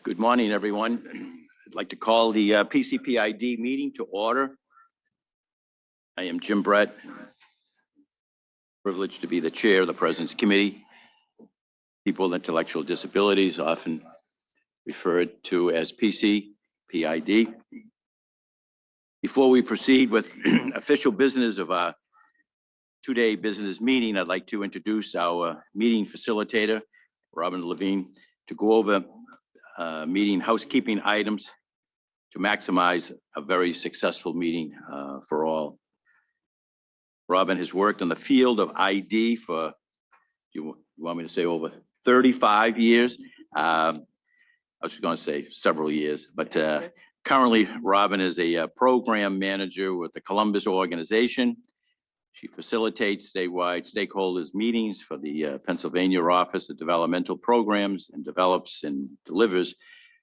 Good morning, everyone. I'd like to call the PCPID meeting to order. I am Jim Brett, privileged to be the chair of the President's Committee. People with intellectual disabilities, often referred to as PCPID. Before we proceed with official business of our two-day business meeting, I'd like to introduce our meeting facilitator, Robin Levine, to go over meeting housekeeping items to maximize a very successful meeting for all. Robin has worked in the field of ID for, you want me to say over 35 years? I was going to say several years, but currently Robin is a program manager with the Columbus organization. She facilitates statewide stakeholders meetings for the Pennsylvania Office of Developmental Programs and develops and delivers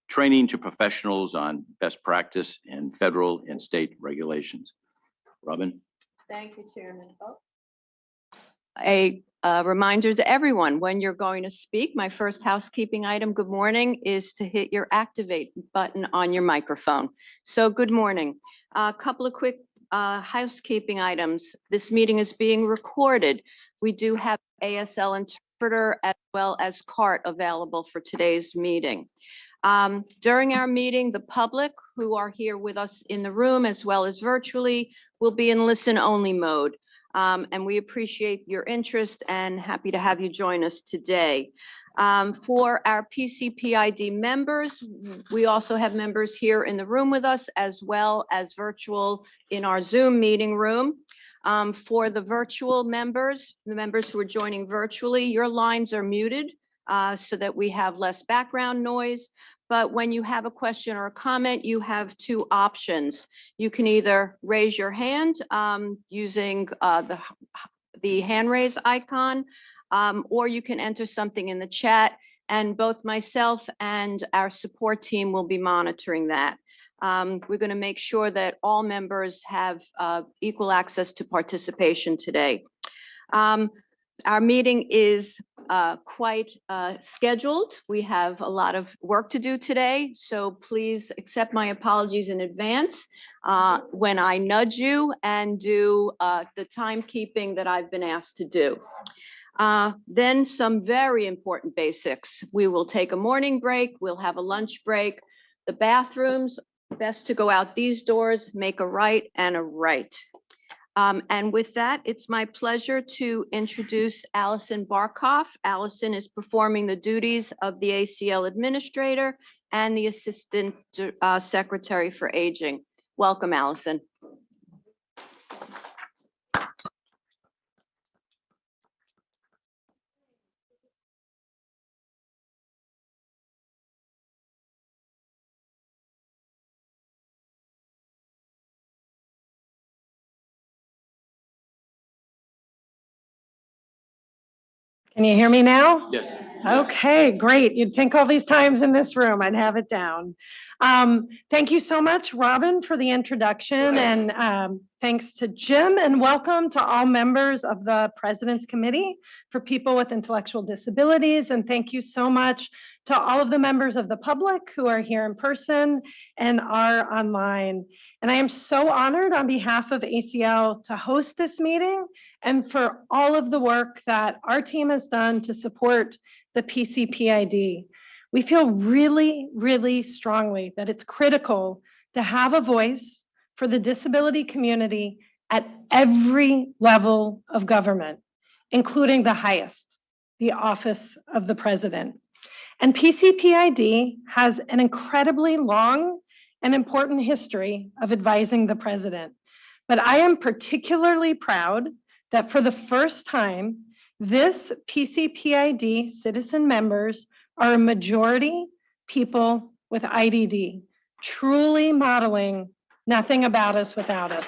training to professionals on best practice in federal and state regulations. Robin? Thank you, Chairman. A reminder to everyone, when you're going to speak, my first housekeeping item, good morning, is to hit your activate button on your microphone. So good morning. A couple of quick housekeeping items. This meeting is being recorded. We do have ASL interpreter as well as CART available for today's meeting. During our meeting, the public who are here with us in the room as well as virtually will be in listen-only mode. And we appreciate your interest and happy to have you join us today. For our PCPID members, we also have members here in the room with us as well as virtual in our Zoom meeting room. For the virtual members, the members who are joining virtually, your lines are muted so that we have less background noise. But when you have a question or a comment, you have two options. You can either raise your hand using the hand raise icon, or you can enter something in the chat, and both myself and our support team will be monitoring that. We're going to make sure that all members have equal access to participation today. Our meeting is quite scheduled. We have a lot of work to do today, so please accept my apologies in advance when I nudge you and do the timekeeping that I've been asked to do. Then some very important basics. We will take a morning break. We'll have a lunch break. The bathrooms, best to go out these doors, make a right and a right. And with that, it's my pleasure to introduce Allison Barkoff. Allison is performing the duties of the ACL Administrator and the Assistant Secretary for Aging. Welcome, Allison. Can you hear me now? Yes. Okay, great. You'd think all these times in this room, I'd have it down. Thank you so much, Robin, for the introduction, and thanks to Jim, and welcome to all members of the President's Committee for People with Intellectual Disabilities, and thank you so much to all of the members of the public who are here in person and are online. And I am so honored on behalf of ACL to host this meeting and for all of the work that our team has done to support the PCPID. We feel really, really strongly that it's critical to have a voice for the disability community at every level of government, including the highest, the office of the president. And PCPID has an incredibly long and important history of advising the president. But I am particularly proud that for the first time, this PCPID citizen members are a majority people with IDD, truly modeling nothing about us without us.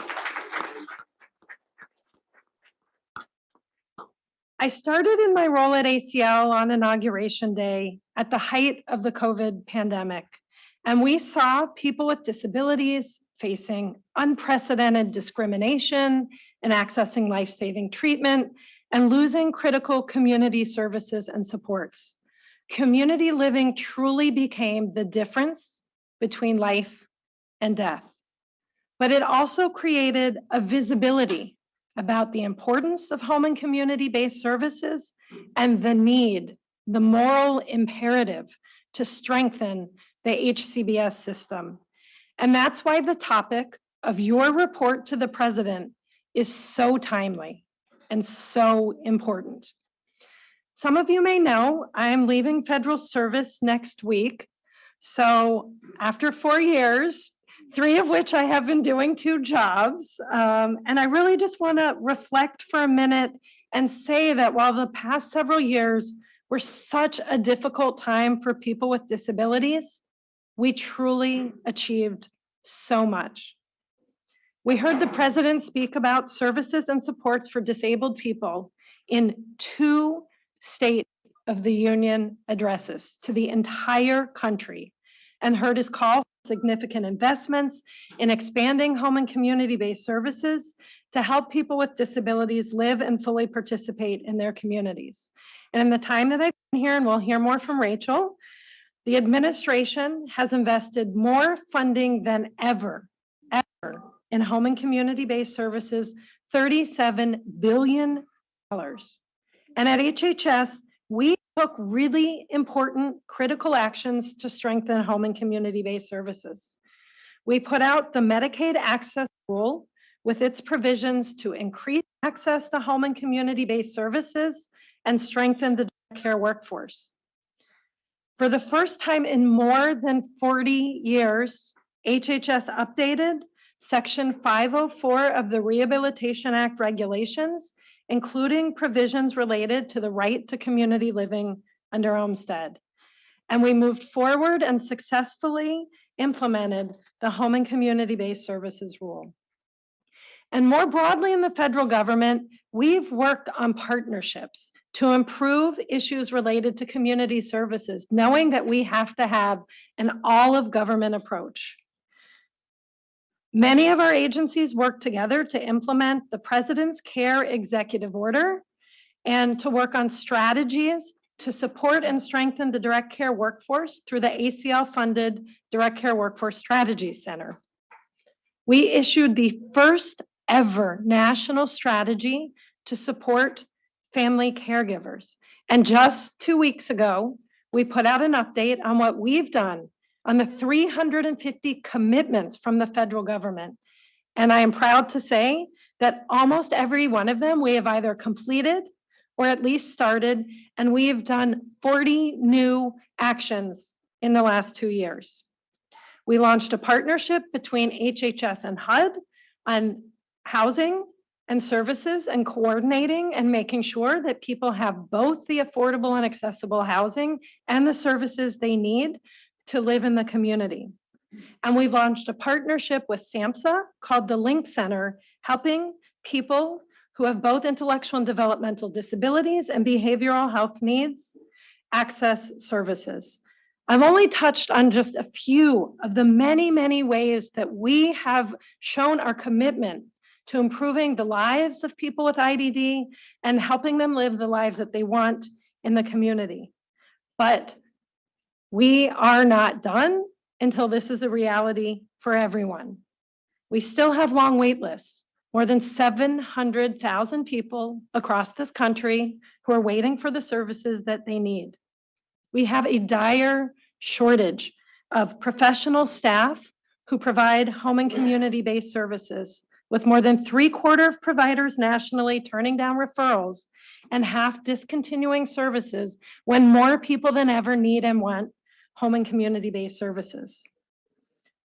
I started in my role at ACL on Inauguration Day at the height of the COVID pandemic, and we saw people with disabilities facing unprecedented discrimination in accessing life-saving treatment and losing critical community services and supports. community living truly became the difference between life and death. But it also created a visibility about the importance of home and community-based services and the need, the moral imperative to strengthen the HCBS system. And that's why the topic of your report to the president is so timely and so important. Some of you may know I'm leaving federal service next week. So after 4 years, 3 of which I have been doing 2 jobs, and I really just want to reflect for a minute and say that while the past several years were such a difficult time for people with disabilities, we truly achieved so much. We heard the president speak about services and supports for disabled people in 2 State of the Union addresses to the entire country, and heard his call for significant investments in expanding home and community-based services to help people with disabilities live and fully participate in their communities. And in the time that I've been here, and we'll hear more from Rachel, the administration has invested more funding than ever in home and community-based services, $37 billion. And at HHS, we took really important critical actions to strengthen home and community-based services. We put out the Medicaid Access Rule with its provisions to increase access to home and community-based services and strengthen the care workforce. For the first time in more than 40 years, HHS updated Section 504 of the Rehabilitation Act regulations, including provisions related to the right to community living under Olmstead. And we moved forward and successfully implemented the Home and Community-Based Services Rule. And more broadly in the federal government, we've worked on partnerships to improve issues related to community services, knowing that we have to have an all-of-government approach. Many of our agencies work together to implement the President's Care Executive Order and to work on strategies to support and strengthen the direct care workforce through the ACL-funded Direct Care Workforce Strategy Center. We issued the first ever national strategy to support family caregivers. And just 2 weeks ago, we put out an update on what we've done on the 350 commitments from the federal government. And I am proud to say that almost every one of them we have either completed or at least started, and we have done 40 new actions in the last 2 years. We launched a partnership between HHS and HUD on housing and services and coordinating and making sure that people have both the affordable and accessible housing and the services they need to live in the community. And we've launched a partnership with SAMHSA called the Link Center, helping people who have both intellectual and developmental disabilities and behavioral health needs access services. I've only touched on just a few of the many, many ways that we have shown our commitment to improving the lives of people with IDD and helping them live the lives that they want in the community. But we are not done until this is a reality for everyone. We still have long wait lists, more than 700,000 people across this country who are waiting for the services that they need. We have a dire shortage of professional staff who provide home and community-based services, with more than 3/4 of providers nationally turning down referrals and half discontinuing services when more people than ever need and want home and community-based services.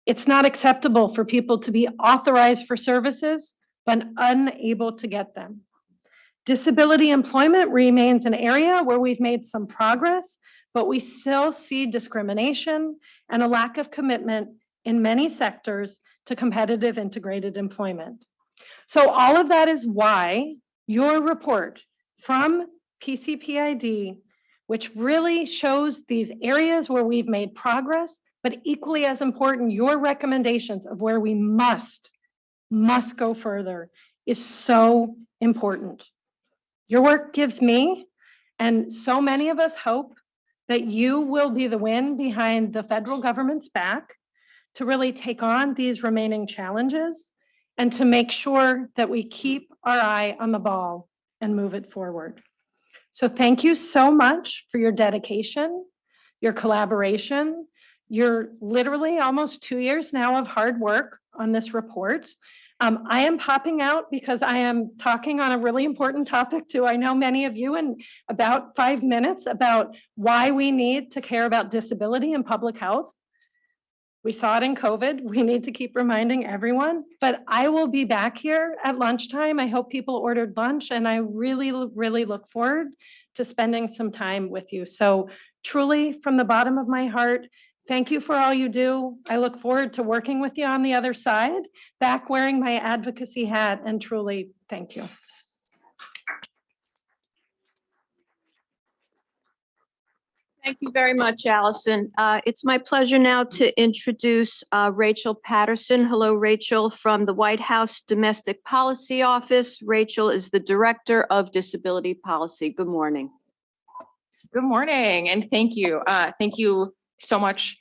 It's not acceptable for people to be authorized for services but unable to get them. Disability employment remains an area where we've made some progress, but we still see discrimination and a lack of commitment in many sectors to competitive integrated employment. So all of that is why your report from PCPID, which really shows these areas where we've made progress, but equally as important, your recommendations of where we must go further, is so important. Your work gives me and so many of us hope that you will be the wind behind the federal government's back to really take on these remaining challenges and to make sure that we keep our eye on the ball and move it forward. So thank you so much for your dedication, your collaboration, your literally almost 2 years now of hard work on this report. I am popping out because I am talking on a really important topic to, I know, many of you in about 5 minutes about why we need to care about disability and public health. We saw it in COVID. We need to keep reminding everyone, but I will be back here at lunchtime. I hope people ordered lunch, and I really, really look forward to spending some time with you. So truly, from the bottom of my heart, thank you for all you do. I look forward to working with you on the other side, back wearing my advocacy hat, and truly, thank you. Thank you very much, Allison. It's my pleasure now to introduce Rachel Patterson. Hello, Rachel, from the White House Domestic Policy Office. Rachel is the Director of Disability Policy. Good morning. Good morning, and thank you. Thank you so much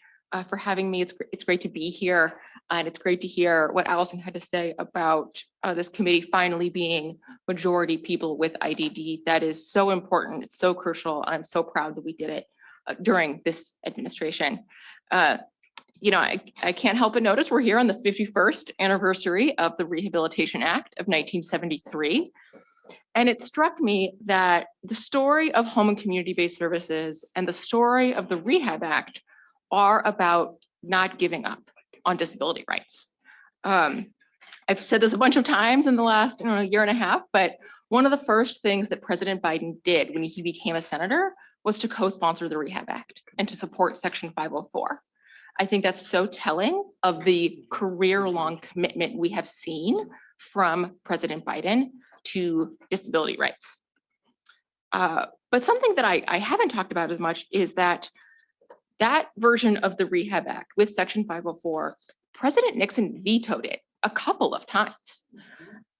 for having me. It's great to be here, and it's great to hear what Allison had to say about this committee finally being majority people with IDD. That is so important. It's so crucial. I'm so proud that we did it during this administration. You know, I can't help but notice we're here on the 51st anniversary of the Rehabilitation Act of 1973. And it struck me that the story of home and community-based services and the story of the Rehab Act are about not giving up on disability rights. I've said this a bunch of times in the last year and a half, but one of the first things that President Biden did when he became a senator was to co-sponsor the Rehab Act and to support Section 504. I think that's so telling of the career-long commitment we have seen from President Biden to disability rights. But something that I haven't talked about as much is that version of the Rehab Act with Section 504, President Nixon vetoed it a couple of times.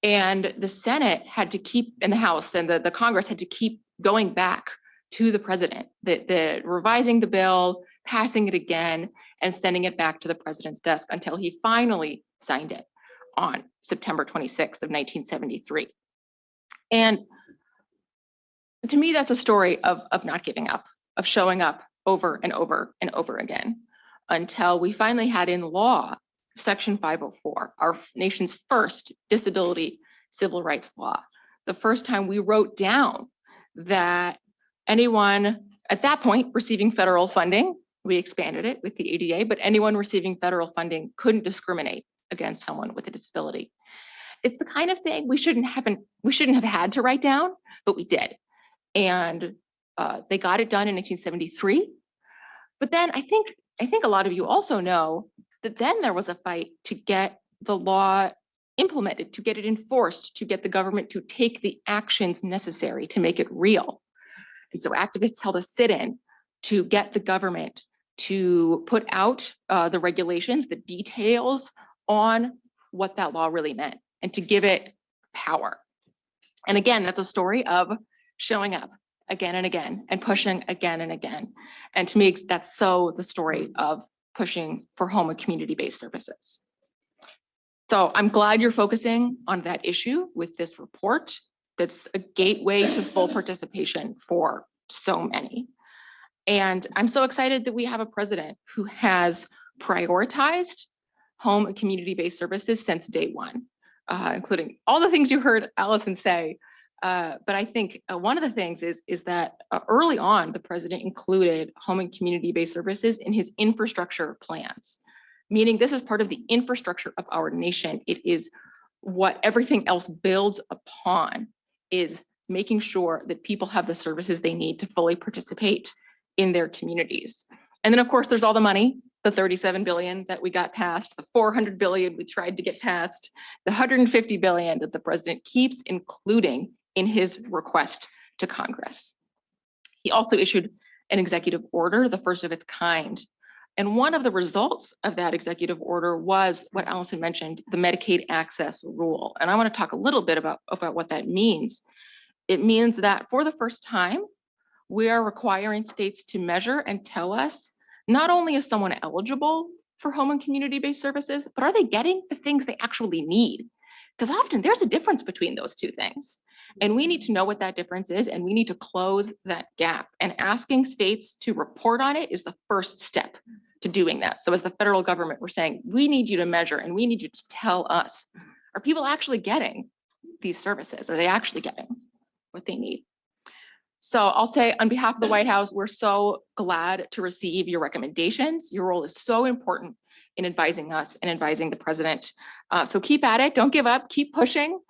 And the Senate had to keep, and the House and the Congress had to keep going back to the president, the revising the bill, passing it again, and sending it back to the president's desk until he finally signed it on September 26th of 1973. And to me, that's a story of not giving up, of showing up over and over and over again until we finally had in law Section 504, our nation's first disability civil rights law. The first time we wrote down that anyone at that point receiving federal funding, we expanded it with the ADA, but anyone receiving federal funding couldn't discriminate against someone with a disability. It's the kind of thing we shouldn't have had to write down, but we did. And they got it done in 1973. But then I think a lot of you also know that then there was a fight to get the law implemented, to get it enforced, to get the government to take the actions necessary to make it real. And so activists held a sit-in to get the government to put out the regulations, the details on what that law really meant, and to give it power. And again, that's a story of showing up again and again and pushing again and again. And to me, that's so the story of pushing for home and community-based services. So I'm glad you're focusing on that issue with this report. That's a gateway to full participation for so many. And I'm so excited that we have a president who has prioritized home and community-based services since day one, including all the things you heard Allison say. But I think one of the things is that early on, the president included home and community-based services in his infrastructure plans, meaning this is part of the infrastructure of our nation. It is what everything else builds upon, is making sure that people have the services they need to fully participate in their communities. And then of course, there's all the money, the $37 billion that we got passed, the $400 billion we tried to get passed, the $150 billion that the president keeps including in his request to Congress. He also issued an executive order, the first of its kind. And one of the results of that executive order was what Allison mentioned, the Medicaid access rule. And I want to talk a little bit about what that means. It means that for the first time, we are requiring states to measure and tell us, not only is someone eligible for home and community-based services, but are they getting the things they actually need? Because often there's a difference between those two things. And we need to know what that difference is, and we need to close that gap. And asking states to report on it is the first step to doing that. So as the federal government, we're saying, we need you to measure and we need you to tell us, are people actually getting these services? Are they actually getting what they need? So I'll say on behalf of the White House, we're so glad to receive your recommendations. Your role is so important in advising us and advising the president. So keep at it, don't give up, keep pushing.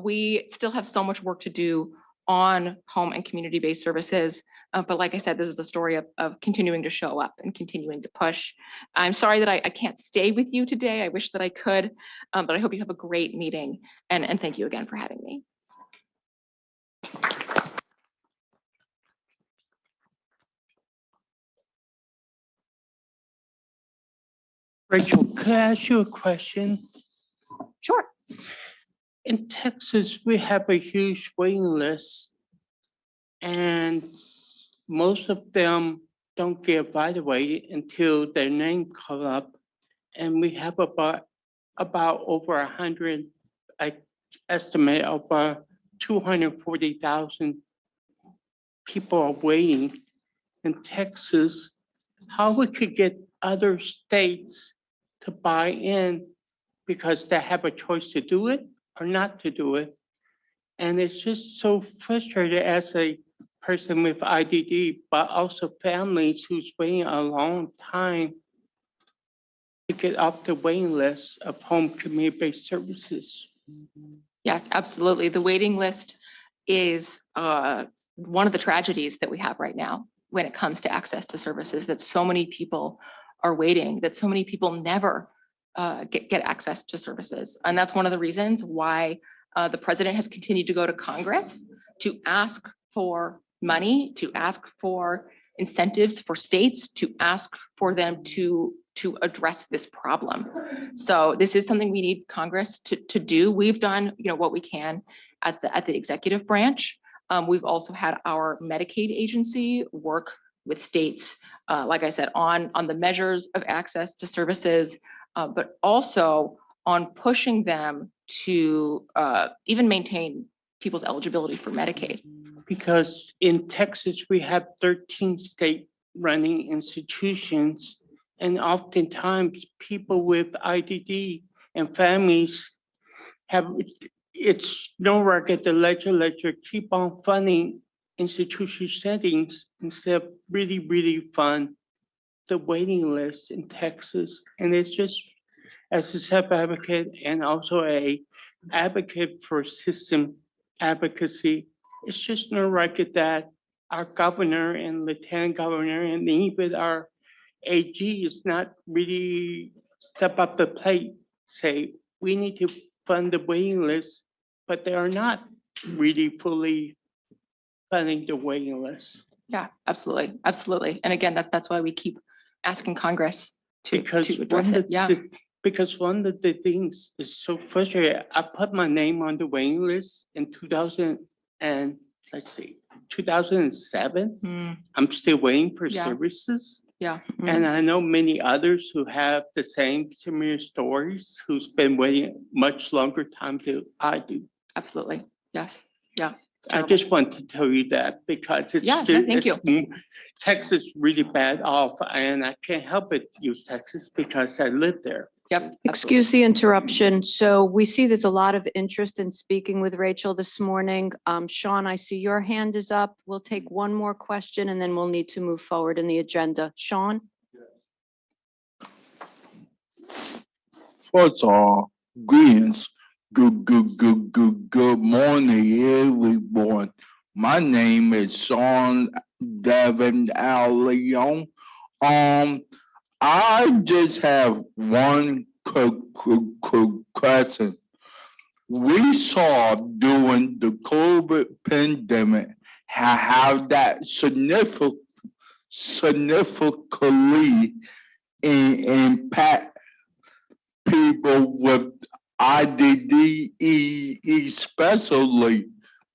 We still have so much work to do on home and community-based services. But like I said, this is a story of continuing to show up and continuing to push. I'm sorry that I can't stay with you today. I wish that I could, but I hope you have a great meeting. And thank you again for having me. Rachel, could I ask you a question? Sure. In Texas, we have a huge waiting list, and most of them don't get evaluated until their name come up. And we have about over 100, I estimate over 240,000 people are waiting in Texas. How we could get other states to buy in because they have a choice to do it or not to do it. And it's just so frustrating as a person with IDD, but also families who's waiting a long time to get off the waiting list of home community-based services. Yes, absolutely. The waiting list is one of the tragedies that we have right now when it comes to access to services, that so many people are waiting, that so many people never get access to services. And that's one of the reasons why the president has continued to go to Congress to ask for money, to ask for incentives for states, to ask for them to address this problem. So this is something we need Congress to do. We've done, what we can at the executive branch. We've also had our Medicaid agency work with states, like I said, on the measures of access to services, but also on pushing them to even maintain people's eligibility for Medicaid. Because in Texas, we have 13 state running institutions, and oftentimes people with IDD and families it's no record the legislature keep on funding institution settings instead of really fund the waiting list in Texas. And it's just, as a self-advocate and also a advocate for system advocacy, it's just no record that our governor and lieutenant governor and even our AG is not really step up the plate, say, we need to fund the waiting list, but they are not really fully funding the waiting list. Yeah, absolutely, absolutely. And again, that's why we keep asking Congress to Because address it. Yeah. Because one of the things is so frustrating. I put my name on the waiting list in 2007. I'm still waiting for Yeah. services. Yeah. And I know many others who have the same similar stories, who's been waiting much longer time than I do. Absolutely. Yes. Yeah. It's I terrible. just want to tell you that because it's, Yeah, no, thank you. Texas really bad off, and I can't help but use Texas because I live there. Yep. absolutely. Excuse the interruption. So we see there's a lot of interest in speaking with Rachel this morning. Sean, I see your hand is up. We'll take one more question and then we'll need to move forward in the agenda. Sean? First of all, greetings. Good morning, everyone. My name is Sean Devin Leon. I just have one question. We saw during the COVID pandemic how that significantly impact people with IDD, especially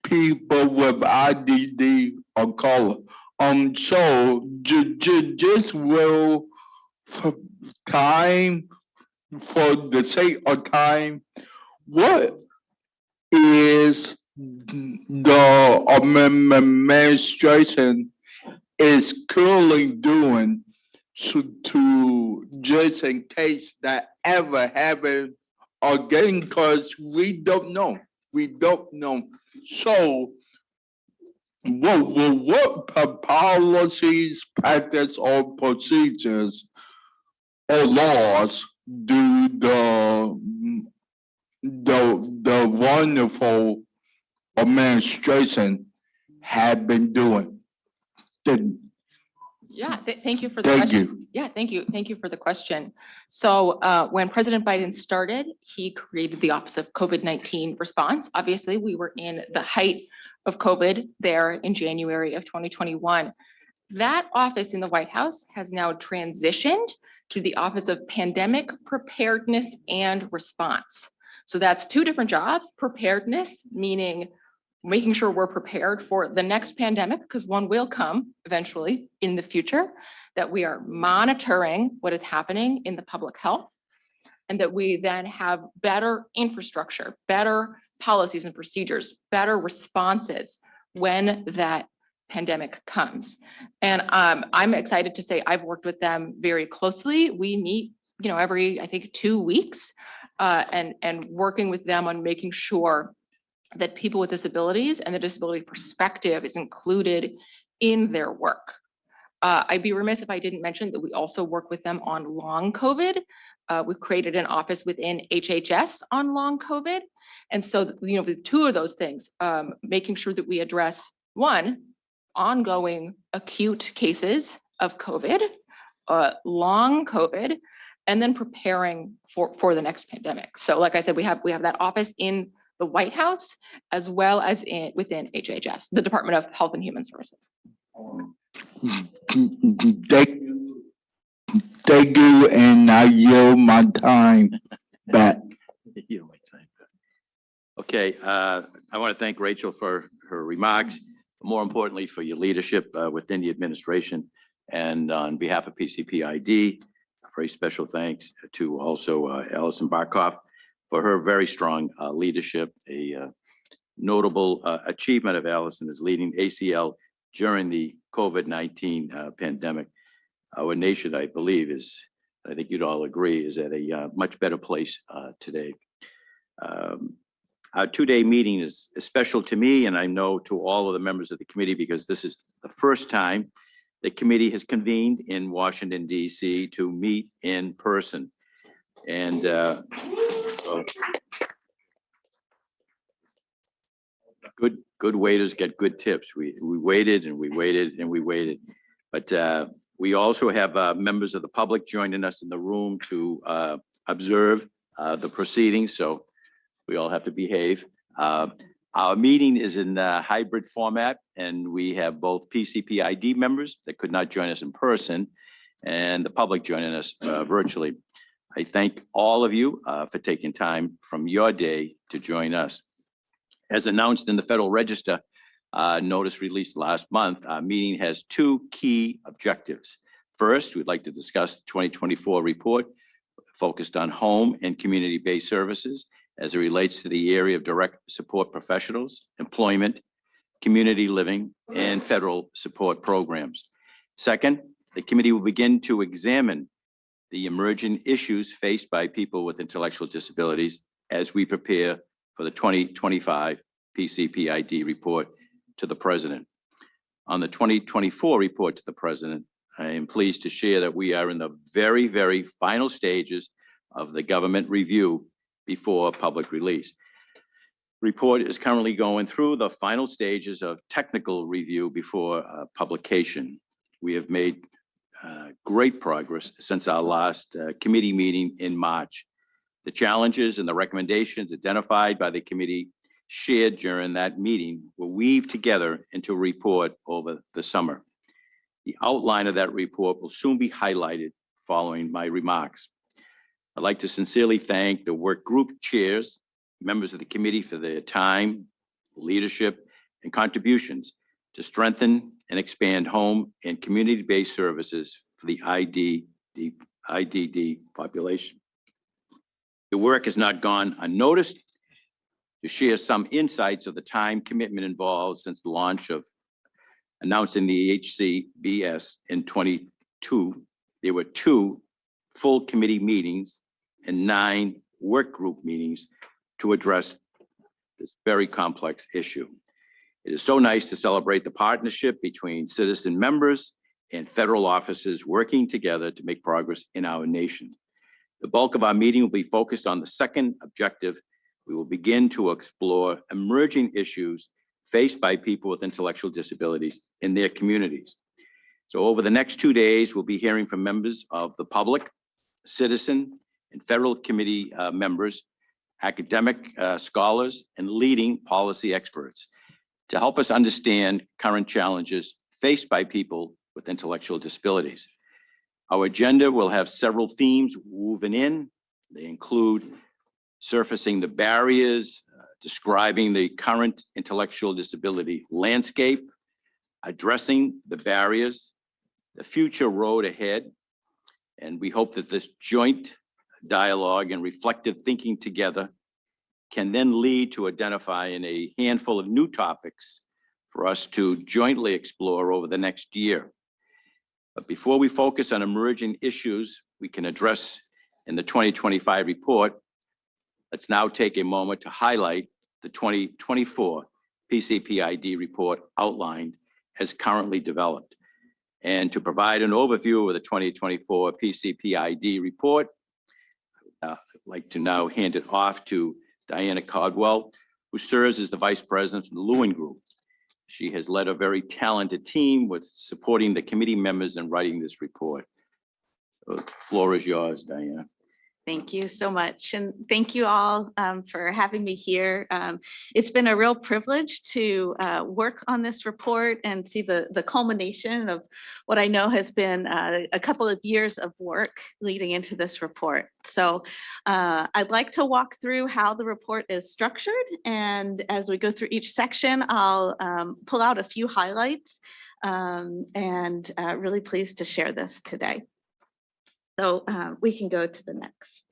people with IDD or color. So just will for time, for the sake of time, what is the administration is currently doing to just in case that ever happen again? Because we don't know. So what policies, practice, or procedures or laws do the wonderful administration have been doing? Yeah, thank you for the Thank question. you. Yeah, thank you. Thank you for the question. So when President Biden started, he created the Office of COVID-19 Response. Obviously, we were in the height of COVID there in January of 2021. That office in the White House has now transitioned to the Office of Pandemic Preparedness and Response. So that's two different jobs. Preparedness, meaning making sure we're prepared for the next pandemic, because one will come eventually in the future, that we are monitoring what is happening in the public health, and that we then have better infrastructure, better policies and procedures, better responses when that pandemic comes. And I'm excited to say I've worked with them very closely. We meet, every, I think, 2 weeks, and working with them on making sure that people with disabilities and the disability perspective is included in their work. I'd be remiss if I didn't mention that we also work with them on long COVID. We've created an office within HHS on long COVID. And so, the two of those things, making sure that we address, one, ongoing acute cases of COVID, long COVID, and then preparing for the next pandemic. So like I said, we have that office in the White House, as well as within HHS, the Department of Health and Human Services. Thank you, and I yield my time back. Okay, I want to thank Rachel for her remarks, more importantly for your leadership within the administration, and on behalf of PCPID, a very special thanks to also Allison Barkoff for her very strong leadership. A notable achievement of Allison is leading ACL during the COVID-19 pandemic. Our nation, I believe, I think you'd all agree, is at a much better place today. Our two-day meeting is special to me, and I know to all of the members of the committee, because this is the first time the committee has convened in Washington, D.C. to meet in person. And good waiters get good tips. We waited and we waited and we waited, but we also have members of the public joining us in the room to observe the proceedings. So we all have to behave. Our meeting is in a hybrid format, and we have both PCPID members that could not join us in person and the public joining us virtually. I thank all of you for taking time from your day to join us. As announced in the Federal Register notice released last month, our meeting has two key objectives. First, we'd like to discuss the 2024 report focused on home and community-based services as it relates to the area of direct support professionals, employment, community living, and federal support programs. Second, the committee will begin to examine the emerging issues faced by people with intellectual disabilities as we prepare for the 2025 PCPID report to the President. On the 2024 report to the President, I am pleased to share that we are in the very, very final stages of the government review before public release. Report is currently going through the final stages of technical review before publication. We have made great progress since our last committee meeting in March. The challenges and the recommendations identified by the committee shared during that meeting were weaved together into a report over the summer. The outline of that report will soon be highlighted following my remarks. I'd like to sincerely thank the work group chairs, members of the committee for their time, leadership, and contributions to strengthen and expand home and community-based services for the IDD population. The work has not gone unnoticed. To share some insights of the time commitment involved since the launch of announcing the HCBS in 22, there were 2 full committee meetings and 9 work group meetings to address this very complex issue. It is so nice to celebrate the partnership between citizen members and federal offices working together to make progress in our nation. The bulk of our meeting will be focused on the second objective. We will begin to explore emerging issues faced by people with intellectual disabilities in their communities. So over the next 2 days, we'll be hearing from members of the public, citizen, and federal committee members, academic scholars, and leading policy experts to help us understand current challenges faced by people with intellectual disabilities. Our agenda will have several themes woven in. They include surfacing the barriers, describing the current intellectual disability landscape, addressing the barriers, the future road ahead, and we hope that this joint dialogue and reflective thinking together can then lead to identifying a handful of new topics for us to jointly explore over the next year. But before we focus on emerging issues we can address in the 2025 report, let's now take a moment to highlight the 2024 PCPID report outlined as currently developed. And to provide an overview of the 2024 PCPID report, I'd like to now hand it off to Diana Caldwell, who serves as the Vice President of the Lewin Group. She has led a very talented team with supporting the committee members in writing this report. So the floor is yours, Diana. Thank you so much. And thank you all for having me here. It's been a real privilege to work on this report and see the culmination of what I know has been a couple of years of work leading into this report. So I'd like to walk through how the report is structured. And as we go through each section, I'll pull out a few highlights and really pleased to share this today. So we can go to the next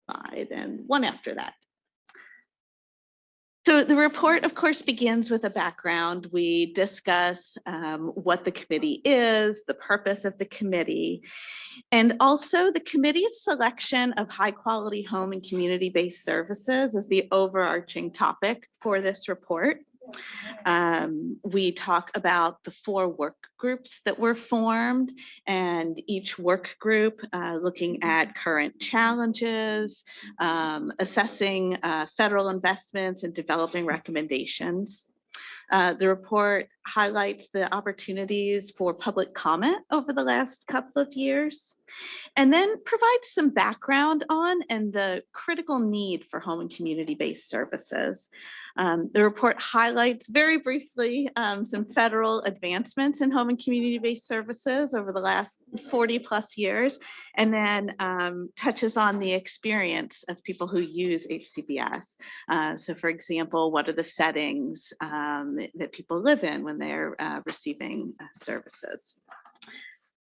slide and one after that. So the report, of course, begins with a background. We discuss what the committee is, the purpose of the committee, and also the committee's selection of high-quality home and community-based services is the overarching topic for this report. We talk about the 4 work groups that were formed, and each work group looking at current challenges, assessing federal investments, and developing recommendations. The report highlights the opportunities for public comment over the last couple of years, and then provides some background on and the critical need for home and community-based services. The report highlights very briefly some federal advancements in home and community-based services over the last 40+ years, and then touches on the experience of people who use HCBS. So for example, what are the settings that people live in when they're receiving services?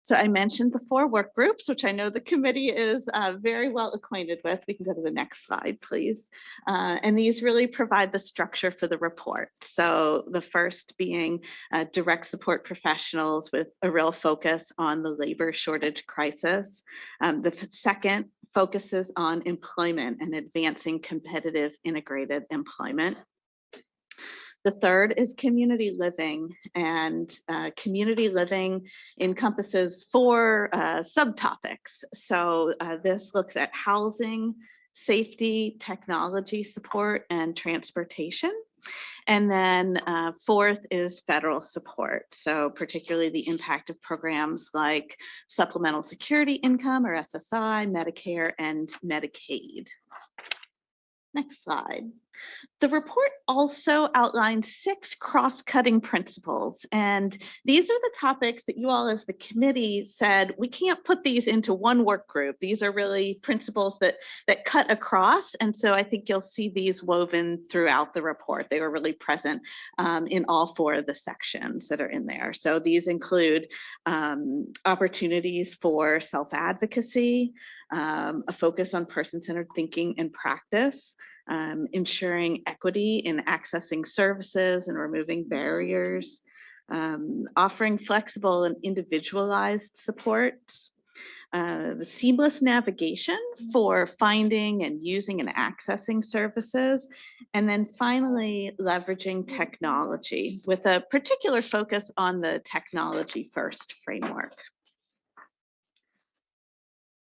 So I mentioned the 4 work groups, which I know the committee is very well acquainted with. We can go to the next slide, please. And these really provide the structure for the report. So the first being direct support professionals with a real focus on the labor shortage crisis. The second focuses on employment and advancing competitive integrated employment. The third is community living, and community living encompasses 4 subtopics. So this looks at housing, safety, technology support, and transportation. And then 4th is federal support. So particularly the impact of programs like supplemental security income or SSI, Medicare, and Medicaid. Next slide. The report also outlines 6 cross-cutting principles, and these are the topics that you all as the committee said, we can't put these into one work group. These are really principles that cut across, and so I think you'll see these woven throughout the report. They were really present in all 4 of the sections that are in there. So these include opportunities for self-advocacy, a focus on person-centered thinking and practice, ensuring equity in accessing services and removing barriers, offering flexible and individualized supports, seamless navigation for finding and using and accessing services, and then finally leveraging technology with a particular focus on the technology first framework.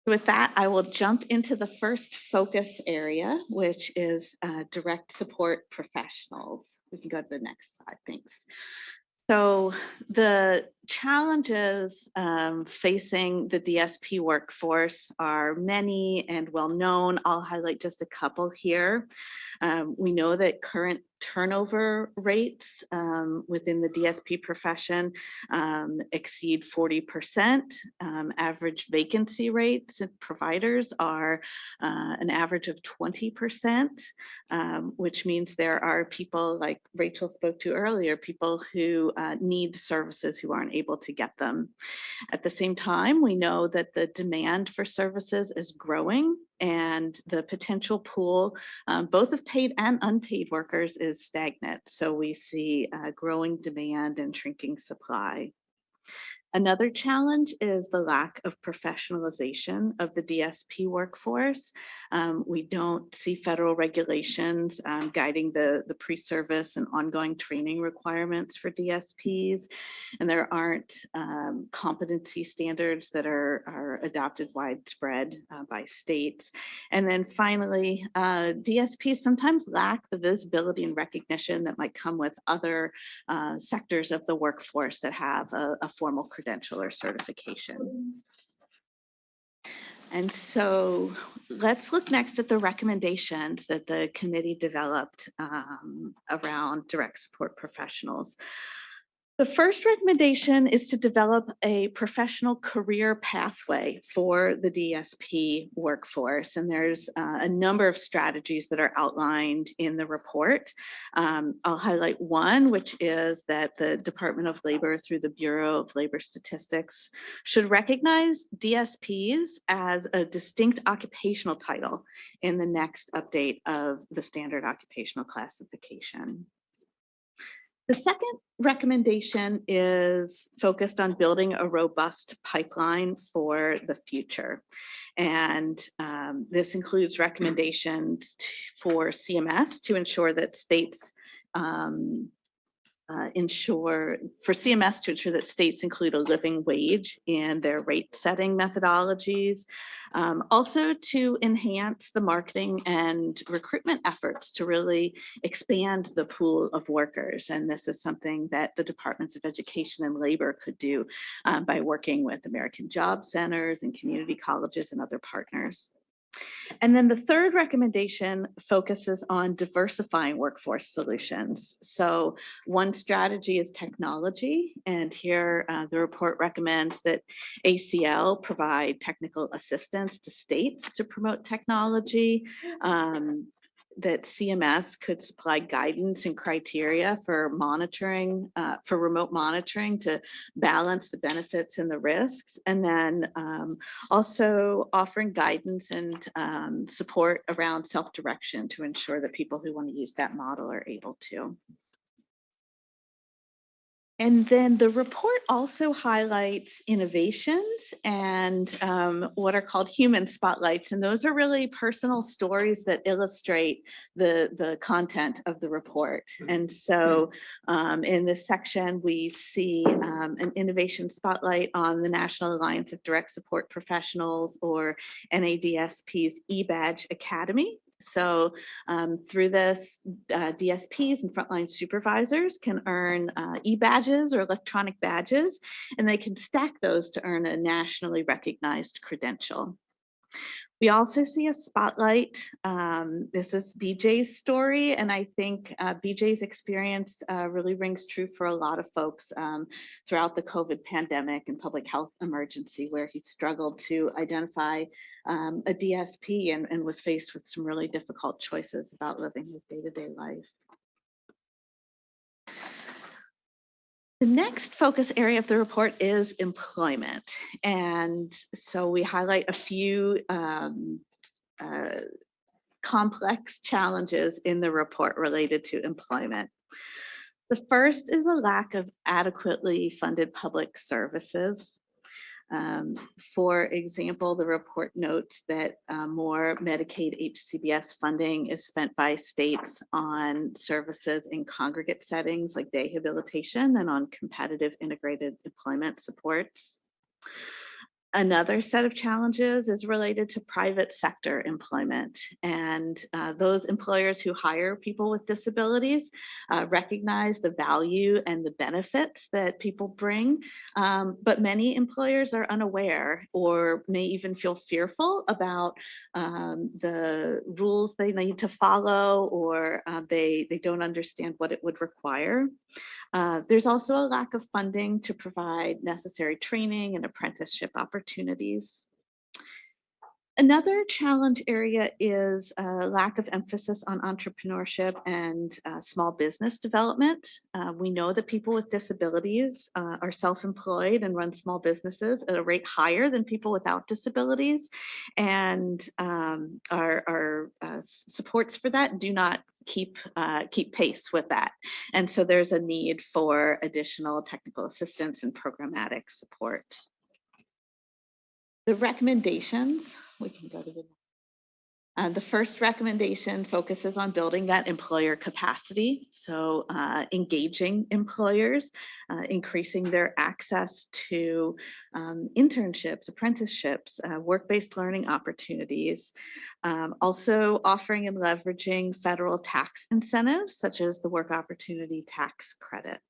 With that, I will jump into the first focus area, which is direct support professionals. We can go to the next slide, thanks. So the challenges facing the DSP workforce are many and well known. I'll highlight just a couple here. We know that current turnover rates within the DSP profession exceed 40%. Average vacancy rates and providers are an average of 20%, which means there are people like Rachel spoke to earlier, people who need services who aren't able to get them. At the same time, we know that the demand for services is growing and the potential pool, both of paid and unpaid workers, is stagnant. So we see growing demand and shrinking supply. Another challenge is the lack of professionalization of the DSP workforce. We don't see federal regulations guiding the pre-service and ongoing training requirements for DSPs, and there aren't competency standards that are adopted widespread by states. And then finally, DSPs sometimes lack the visibility and recognition that might come with other sectors of the workforce that have a formal credential or certification. And so let's look next at the recommendations that the committee developed around direct support professionals. The first recommendation is to develop a professional career pathway for the DSP workforce. And there's a number of strategies that are outlined in the report. I'll highlight one, which is that the Department of Labor through the Bureau of Labor Statistics should recognize DSPs as a distinct occupational title in the next update of the standard occupational classification. The second recommendation is focused on building a robust pipeline for the future. And this includes recommendations for CMS to ensure that states ensure states include a living wage in their rate setting methodologies. Also to enhance the marketing and recruitment efforts to really expand the pool of workers. And this is something that the Departments of Education and Labor could do by working with American Job Centers and community colleges and other partners. And then the third recommendation focuses on diversifying workforce solutions. So one strategy is technology, and here the report recommends that ACL provide technical assistance to states to promote technology, that CMS could supply guidance and criteria for monitoring, for remote monitoring to balance the benefits and the risks, and then also offering guidance and support around self-direction to ensure that people who want to use that model are able to. And then the report also highlights innovations and what are called human spotlights. And those are really personal stories that illustrate the content of the report. And so in this section, we see an innovation spotlight on the National Alliance of Direct Support Professionals, or NADSP's eBadge Academy. So through this, DSPs and frontline supervisors can earn e-badges or electronic badges, and they can stack those to earn a nationally recognized credential. We also see a spotlight. This is BJ's story, and I think BJ's experience really rings true for a lot of folks throughout the COVID pandemic and public health emergency, where he struggled to identify a DSP and was faced with some really difficult choices about living his day-to-day life. The next focus area of the report is employment. And so we highlight a few complex challenges in the report related to employment. The first is a lack of adequately funded public services. For example, the report notes that more Medicaid HCBS funding is spent by states on services in congregate settings like day habilitation than on competitive integrated employment supports. Another set of challenges is related to private sector employment, and those employers who hire people with disabilities recognize the value and the benefits that people bring, but many employers are unaware or may even feel fearful about the rules they need to follow, or they don't understand what it would require. There's also a lack of funding to provide necessary training and apprenticeship opportunities. Another challenge area is a lack of emphasis on entrepreneurship and small business development. We know that people with disabilities are self-employed and run small businesses at a rate higher than people without disabilities, and our supports for that do not keep pace with that. And so there's a need for additional technical assistance and programmatic support. The recommendations, we can go to the first recommendation focuses on building that employer capacity. So engaging employers, increasing their access to internships, apprenticeships, work-based learning opportunities, also offering and leveraging federal tax incentives, such as the Work Opportunity Tax Credit.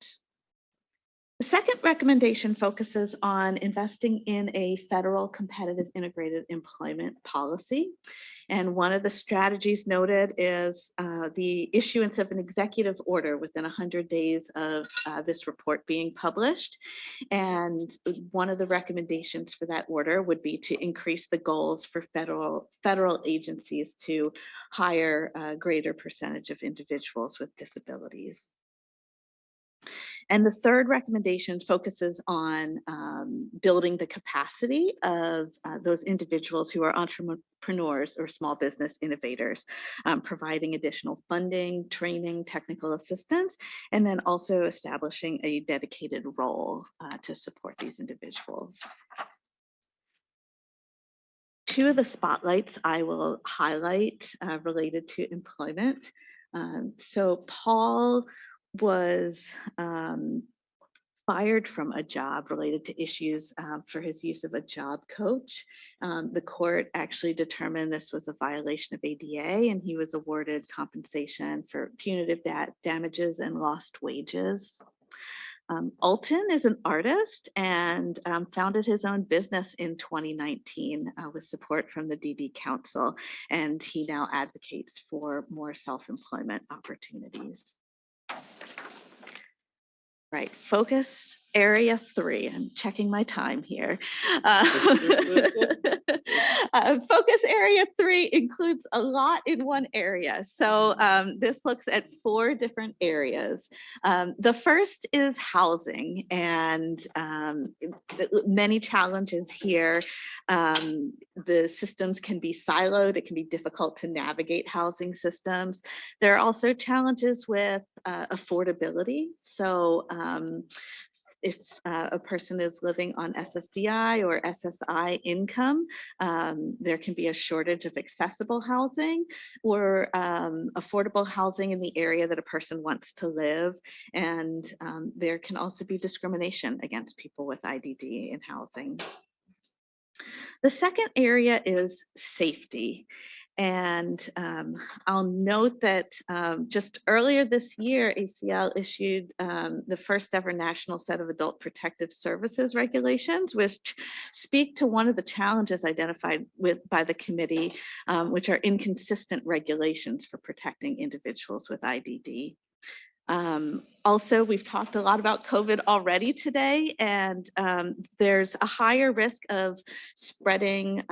The second recommendation focuses on investing in a federal competitive integrated employment policy. And one of the strategies noted is the issuance of an executive order within 100 days of this report being published. And one of the recommendations for that order would be to increase the goals for federal agencies to hire a greater percentage of individuals with disabilities. And the third recommendation focuses on building the capacity of those individuals who are entrepreneurs or small business innovators, providing additional funding, training, technical assistance, and then also establishing a dedicated role to support these individuals. Two of the spotlights I will highlight related to employment. So Paul was fired from a job related to issues for his use of a job coach. The court actually determined this was a violation of ADA, and he was awarded compensation for punitive damages and lost wages. Alton is an artist and founded his own business in 2019 with support from the DD Council, and he now advocates for more self-employment opportunities. Right, focus area 3. I'm checking my time here. Focus area 3 includes a lot in one area. So this looks at 4 different areas. The first is housing, and many challenges here. The systems can be siloed. It can be difficult to navigate housing systems. There are also challenges with affordability. So if a person is living on SSDI or SSI income, there can be a shortage of accessible housing or affordable housing in the area that a person wants to live. And there can also be discrimination against people with IDD in housing. The second area is safety. And I'll note that just earlier this year, ACL issued the first ever national set of adult protective services regulations, which speak to one of the challenges identified by the committee, which are inconsistent regulations for protecting individuals with IDD. Also, we've talked a lot about COVID already today, and there's a higher risk of spreading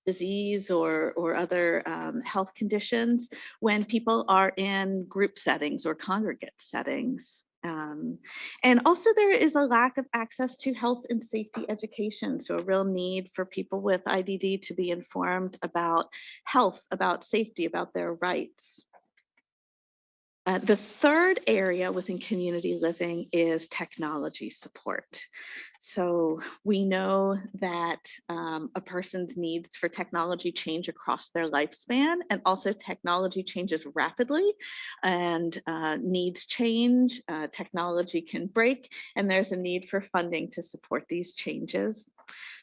disease or other health conditions when people are in group settings or congregate settings. And also there is a lack of access to health and safety education. So a real need for people with IDD to be informed about health, about safety, about their rights. The third area within community living is technology support. So we know that a person's needs for technology change across their lifespan, and also technology changes rapidly, and needs change, technology can break, and there's a need for funding to support these changes.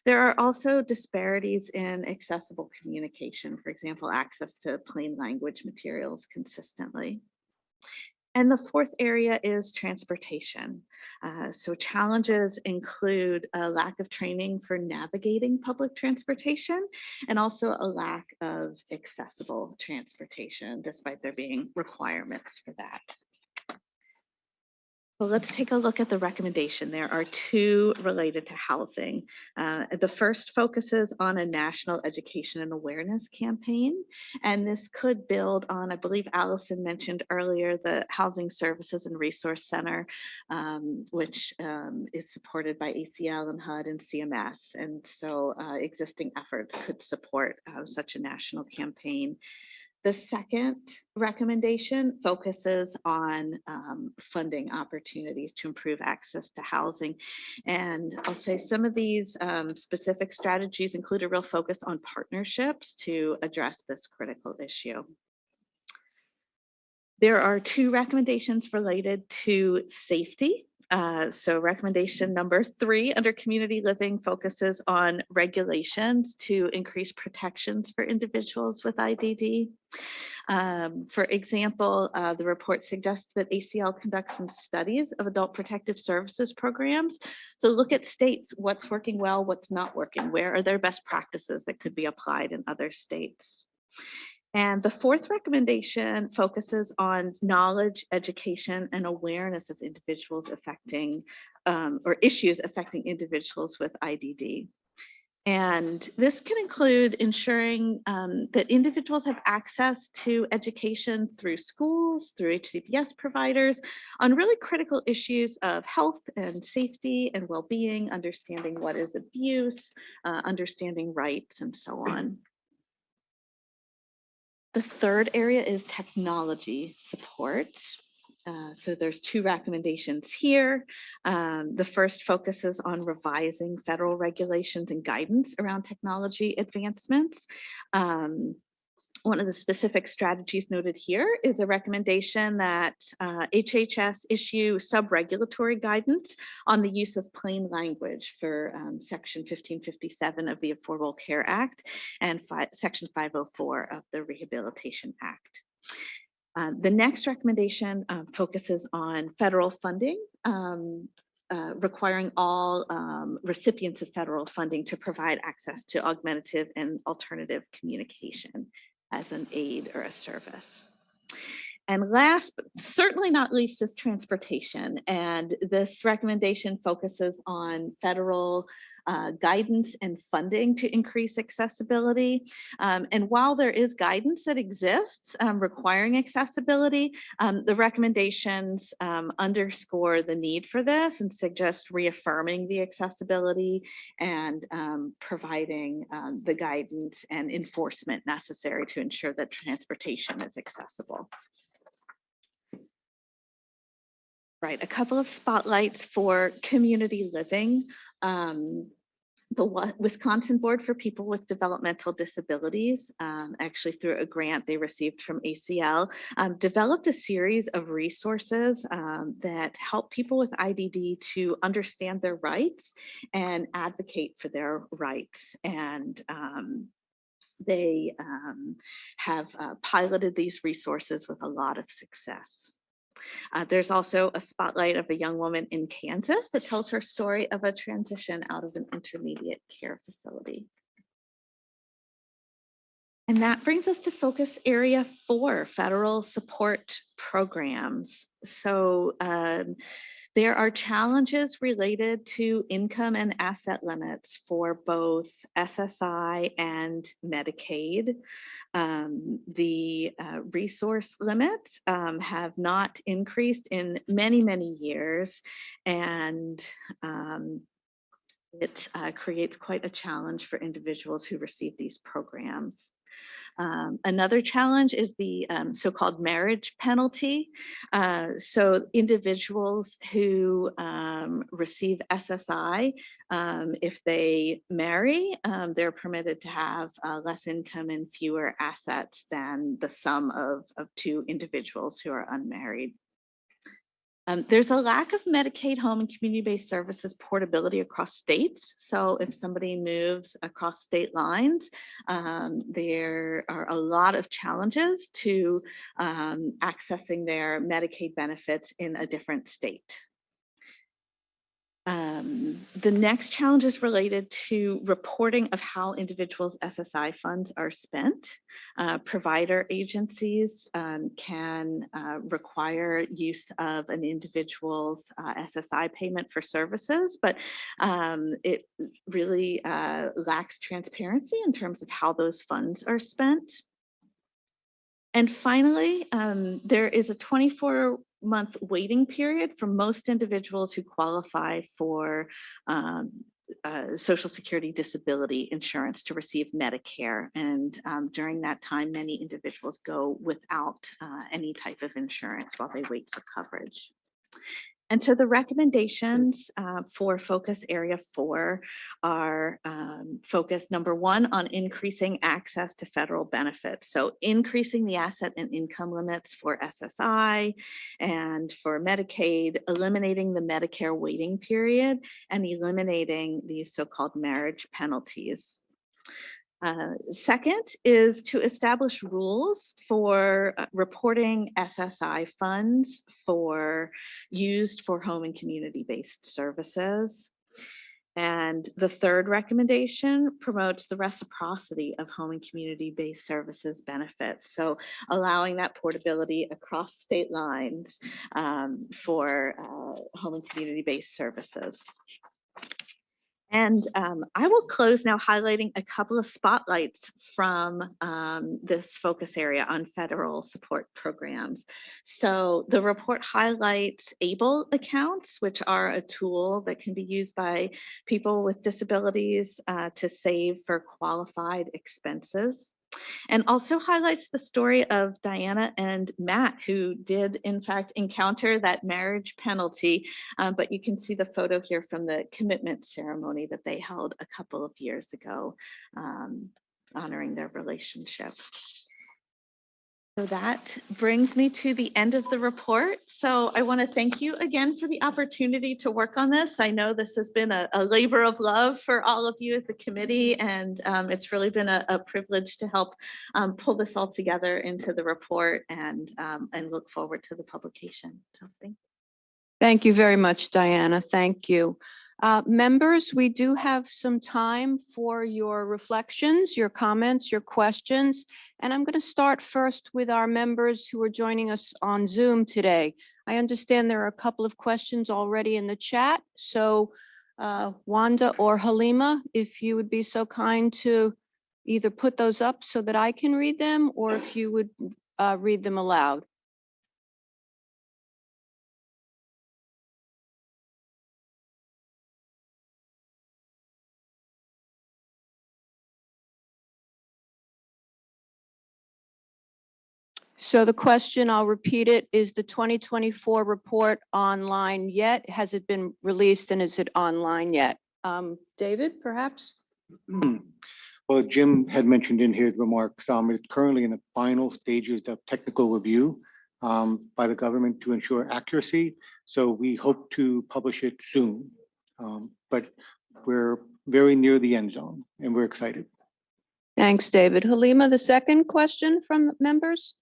There are also disparities in accessible communication, for example, access to plain language materials consistently. And the fourth area is transportation. So challenges include a lack of training for navigating public transportation, and also a lack of accessible transportation, despite there being requirements for that. Well, let's take a look at the recommendation. There are two related to housing. The first focuses on a national education and awareness campaign, and this could build on, I believe Allison mentioned earlier, the Housing Services and Resource Center, which is supported by ACL and HUD and CMS. And so existing efforts could support such a national campaign. The second recommendation focuses on funding opportunities to improve access to housing. And I'll say some of these specific strategies include a real focus on partnerships to address this critical issue. There are two recommendations related to safety. So recommendation number 3 under community living focuses on regulations to increase protections for individuals with IDD. For example, the report suggests that ACL conducts some studies of adult protective services programs. So look at states, what's working well, what's not working, where are there best practices that could be applied in other states. And the fourth recommendation focuses on knowledge, education, and awareness of individuals affecting or issues affecting individuals with IDD. And this can include ensuring that individuals have access to education through schools, through HCPS providers, on really critical issues of health and safety and well-being, understanding what is abuse, understanding rights, and so on. The third area is technology support. So there's two recommendations here. The first focuses on revising federal regulations and guidance around technology advancements. One of the specific strategies noted here is a recommendation that HHS issue sub-regulatory guidance on the use of plain language for Section 1557 of the Affordable Care Act and Section 504 of the Rehabilitation Act. The next recommendation focuses on federal funding, requiring all recipients of federal funding to provide access to augmentative and alternative communication as an aid or a service. And last, but certainly not least, is transportation. And this recommendation focuses on federal guidance and funding to increase accessibility. And while there is guidance that exists requiring accessibility, the recommendations underscore the need for this and suggest reaffirming the accessibility and providing the guidance and enforcement necessary to ensure that transportation is accessible. Right, a couple of spotlights for community living. The Wisconsin Board for People with Developmental Disabilities, actually through a grant they received from ACL, developed a series of resources that help people with IDD to understand their rights and advocate for their rights. And They have piloted these resources with a lot of success. There's also a spotlight of a young woman in Kansas that tells her story of a transition out of an intermediate care facility. And that brings us to focus area 4, federal support programs. So there are challenges related to income and asset limits for both SSI and Medicaid. The resource limits have not increased in many, many years, and it creates quite a challenge for individuals who receive these programs. Another challenge is the so-called marriage penalty. So individuals who receive SSI, if they marry, they're permitted to have less income and fewer assets than the sum of two individuals who are unmarried. There's a lack of Medicaid home and community-based services portability across states. So if somebody moves across state lines, there are a lot of challenges to accessing their Medicaid benefits in a different state. The next challenge is related to reporting of how individuals' SSI funds are spent. Provider agencies can require use of an individual's SSI payment for services, but it really lacks transparency in terms of how those funds are spent. And finally, there is a 24-month waiting period for most individuals who qualify for Social Security disability insurance to receive Medicare. And during that time, many individuals go without any type of insurance while they wait for coverage. And so the recommendations for focus area 4 are focus number 1 on increasing access to federal benefits. So increasing the asset and income limits for SSI and for Medicaid, eliminating the Medicare waiting period, and eliminating these so-called marriage penalties. Second is to establish rules for reporting SSI funds used for home and community-based services. And the third recommendation promotes the reciprocity of home and community-based services benefits. So allowing that portability across state lines for home and community-based services. And I will close now highlighting a couple of spotlights from this focus area on federal support programs. So the report highlights ABLE accounts, which are a tool that can be used by people with disabilities to save for qualified expenses. And also highlights the story of Diana and Matt, who did in fact encounter that marriage penalty, but you can see the photo here from the commitment ceremony that they held a couple of years ago, honoring their relationship. So that brings me to the end of the report. So I want to thank you again for the opportunity to work on this. I know this has been a labor of love for all of you as a committee, and it's really been a privilege to help pull this all together into the report and look forward to the publication. So thank you. Thank you very much, Diana. Thank you. Members, we do have some time for your reflections, your comments, your questions, and I'm going to start first with our members who are joining us on Zoom today. I understand there are a couple of questions already in the chat, so Wanda or Halima, if you would be so kind to either put those up so that I can read them, or if you would read them aloud. So the question, I'll repeat it, is the 2024 report online yet? Has it been released and is it online yet? David, perhaps? Well, Jim had mentioned in his remarks, it's currently in the final stages of technical review by the government to ensure accuracy. So we hope to publish it soon, but we're very near the end zone and we're excited. Thanks, David. Halima, the second question from the members?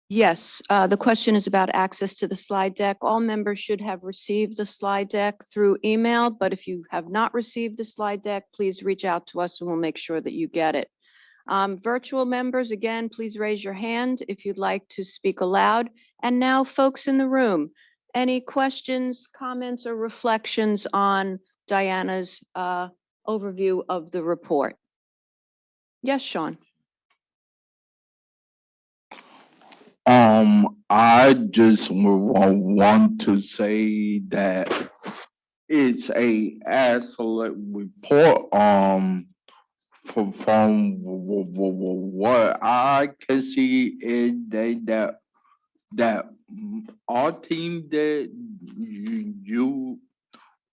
Yes, the question is about access to the slide deck. All members should have received the slide deck through email, but if you have not received the slide deck, please reach out to us and we'll make sure that you get it. Virtual members, again, please raise your hand if you'd like to speak aloud. And now, folks in the room, any questions, comments, or reflections on Diana's overview of the report? Yes, Sean. I just want to say that it's a excellent report. From what I can see is that our team that you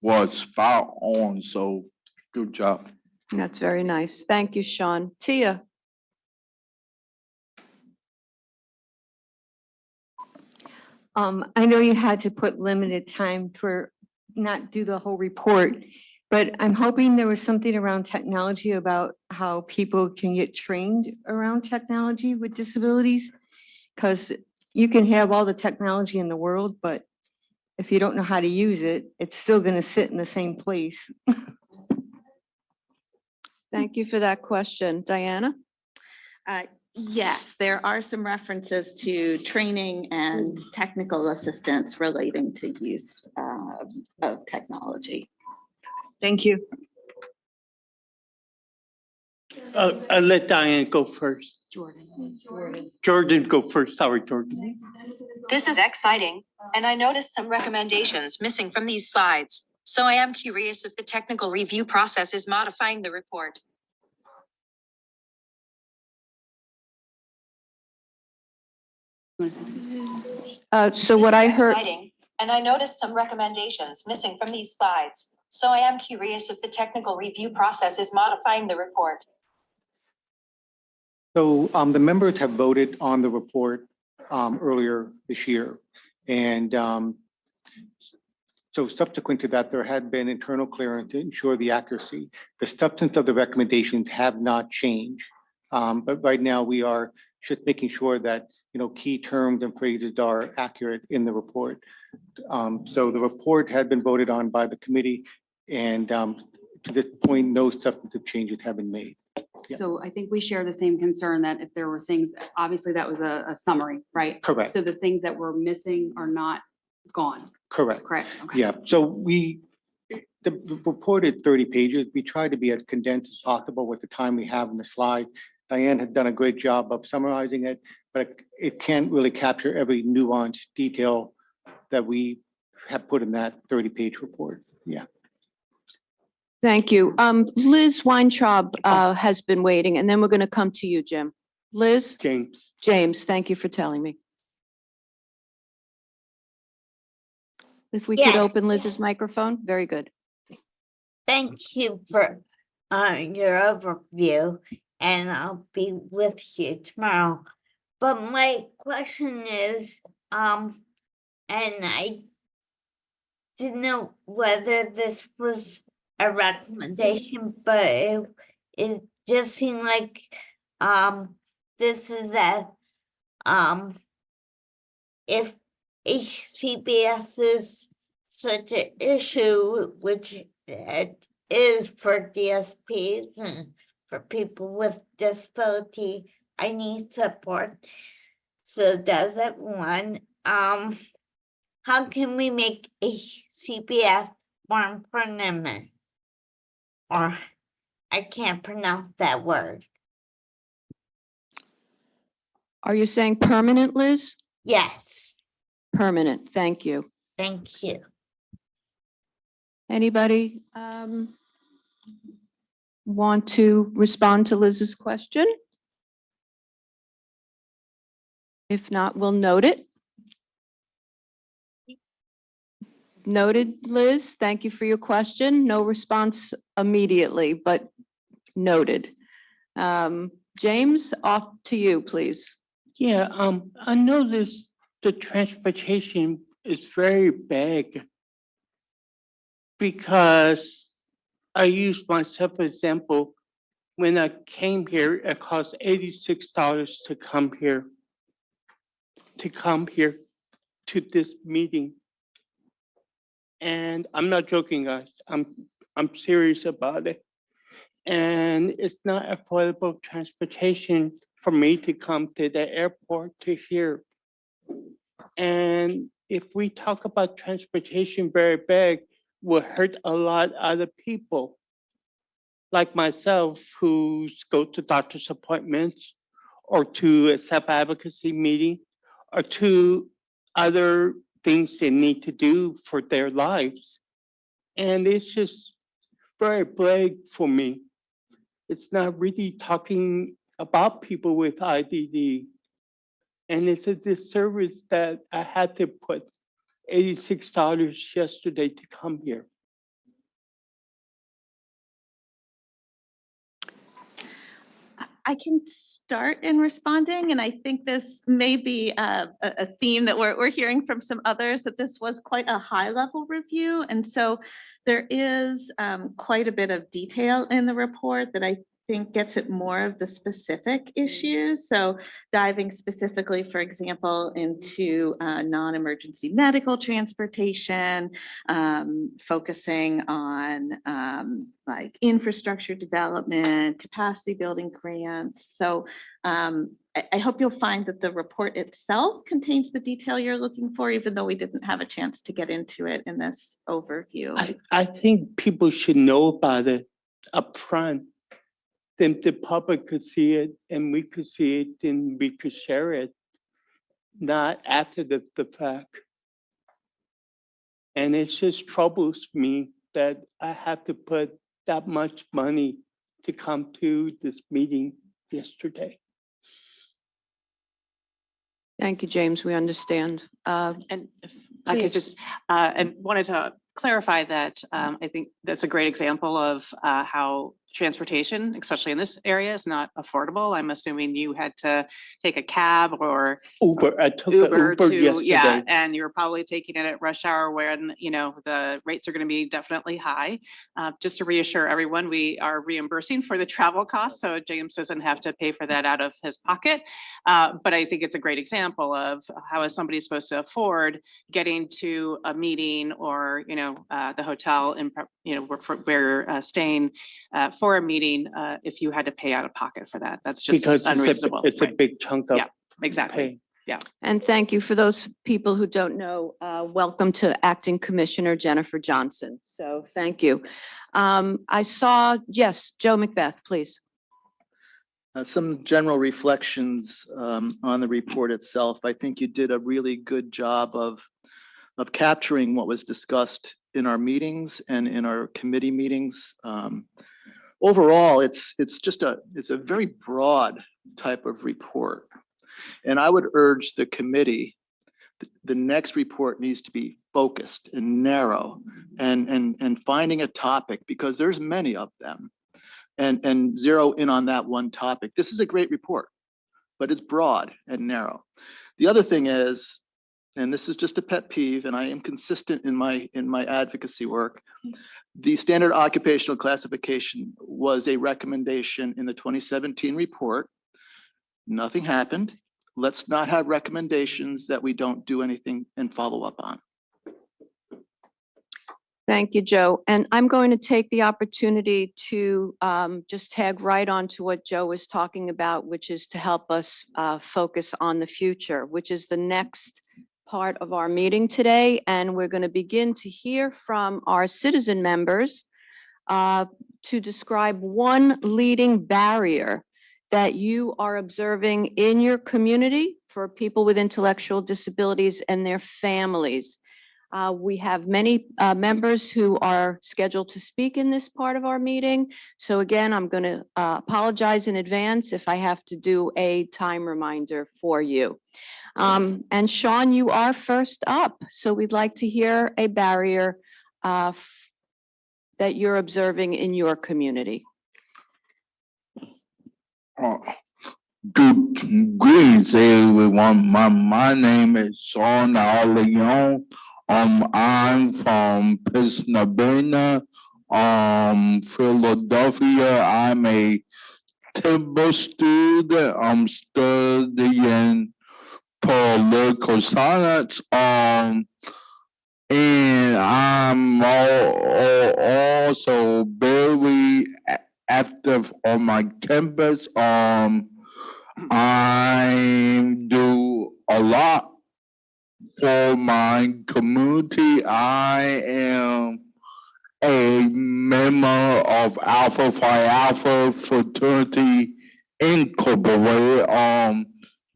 was spot on. So good job. That's very nice. Thank you, Sean. Tia? I know you had to put limited time for not do the whole report, but I'm hoping there was something around technology about how people can get trained around technology with disabilities. Because you can have all the technology in the world, but if you don't know how to use it, it's still going to sit in the same place. Thank you for that question. Diana? Yes, there are some references to training and technical assistance relating to use of technology. Thank you. I'll let Diane go first. Jordan go first. Sorry, Jordan. This is exciting, and I noticed some recommendations missing from these slides. So I am curious if the technical review process is modifying the report. So what I heard, Exciting, and I noticed some recommendations missing from these slides. So I am curious if the technical review process is modifying the report. So the members have voted on the report earlier this year. And so subsequent to that, there had been internal clearance to ensure the accuracy. The substance of the recommendations have not changed. But right now we are just making sure that, you know, key terms and phrases are accurate in the report. So the report had been voted on by the committee, and to this point, no substantive changes have been made. Yeah. So I think we share the same concern that if there were things, obviously that was a summary, right? Correct. So the things that were missing are not gone, Correct. correct? Okay. Yeah, so the report is 30 pages. We try to be as condensed as possible with the time we have in the slide. Diane had done a great job of summarizing it, but it can't really capture every nuanced detail that we have put in that 30-page report. Yeah. thank you. Liz Weintraub has been waiting, and then we're going to come to you, Jim. Liz? James. James, thank you for telling me. If we could Yes. open Liz's microphone, very good. Thank you for your overview, and I'll be with you tomorrow. But my question is, and I didn't know whether this was a recommendation, but it just seemed like this is that if HCBS is such an issue, which it is for DSPs and for people with disability, I need support. So does it one, how can we make HCBS more permanent? Or I can't pronounce that word. Are you saying permanent, Liz? Yes, Permanent, thank you. thank you. Anybody want to respond to Liz's question? If not, we'll note it. Noted, Liz. Thank you for your question. No response immediately, but noted. James, off to you, please. Yeah, I noticed the transportation is very big. because I use myself as example. When I came here, it cost $86 to come here. To this meeting. And I'm not joking, guys. I'm serious about it. And it's not affordable transportation for me to come to the airport to here. And if we talk about transportation very big, will hurt a lot of other people. Like myself, who go to doctor's appointments or to a self-advocacy meeting or to other things they need to do for their lives. And it's just very big for me. It's not really talking about people with IDD. And it's a disservice that I had to put $86 yesterday to come here. I can start in responding, and I think this may be a theme that we're hearing from some others, that this was quite a high-level review. And so there is quite a bit of detail in the report that I think gets at more of the specific issues. So diving specifically, for example, into non-emergency medical transportation, focusing on like infrastructure development, capacity building grants. So I hope you'll find that the report itself contains the detail you're looking for, even though we didn't have a chance to get into it in this overview. I think people should know about it up front. Then the public could see it and we could see it and we could share it, not after the fact. And it just troubles me that I have to put that much money to come to this meeting yesterday. Thank you, James. We understand. And if I could Please. just, and wanted to clarify that I think that's a great example of how transportation, especially in this area, is not affordable. I'm assuming you had to take a cab or Uber, I took Uber an Uber to, yesterday. yeah, and you're probably taking it at rush hour when, you know, the rates are going to be definitely high. Just to reassure everyone, we are reimbursing for the travel costs, so James doesn't have to pay for that out of his pocket. But I think it's a great example of how is somebody supposed to afford getting to a meeting or, you know, the hotel in, you know, where staying for a meeting if you had to pay out of pocket for that. That's just Because unreasonable. it's a right? big chunk of Yeah, exactly. pay. And thank you for those people who don't know, welcome to Acting Commissioner Jennifer Johnson. So thank you. I saw, yes, Joe Macbeth, please. Some general reflections on the report itself. I think you did a really good job of capturing what was discussed in our meetings and in our committee meetings. Overall, it's a very broad type of report. And I would urge the committee, the next report needs to be focused and narrow and finding a topic, because there's many of them, and zero in on that one topic. This is a great report, but it's broad and narrow. The other thing is, and this is just a pet peeve, and I am consistent in my advocacy work, the standard occupational classification was a recommendation in the 2017 report. Nothing happened. Let's not have recommendations that we don't do anything and follow up on. Thank you, Joe. And I'm going to take the opportunity to just tag right on to what Joe was talking about, which is to help us focus on the future, which is the next part of our meeting today. And we're going to begin to hear from our citizen members to describe one leading barrier that you are observing in your community for people with intellectual disabilities and their families. We have many members who are scheduled to speak in this part of our meeting. So again, I'm going to apologize in advance if I have to do a time reminder for you. And Sean, you are first up. So we'd like to hear a barrier that you're observing in your community. Greetings, everyone. My name is Sean Leon, I'm from Pennsylvania, Philadelphia. I'm a Timber student. I'm studying political science. And I'm also very active on my campus. I do a lot for my community. I am a member of Alpha Phi Alpha Fraternity Incorporated,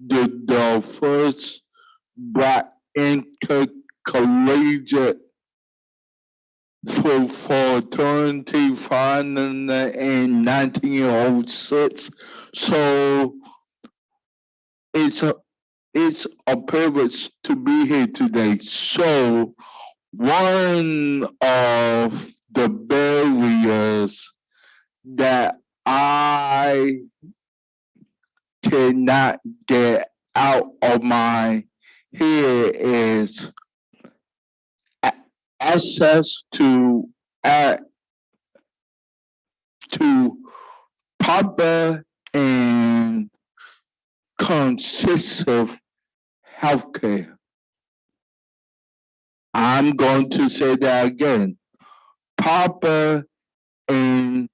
the first Black intercollegiate fraternity founded in 1906. So it's a privilege to be here today. So one of the barriers that I cannot get out of my head is access to proper and consistent healthcare. I'm going to say that again. Proper and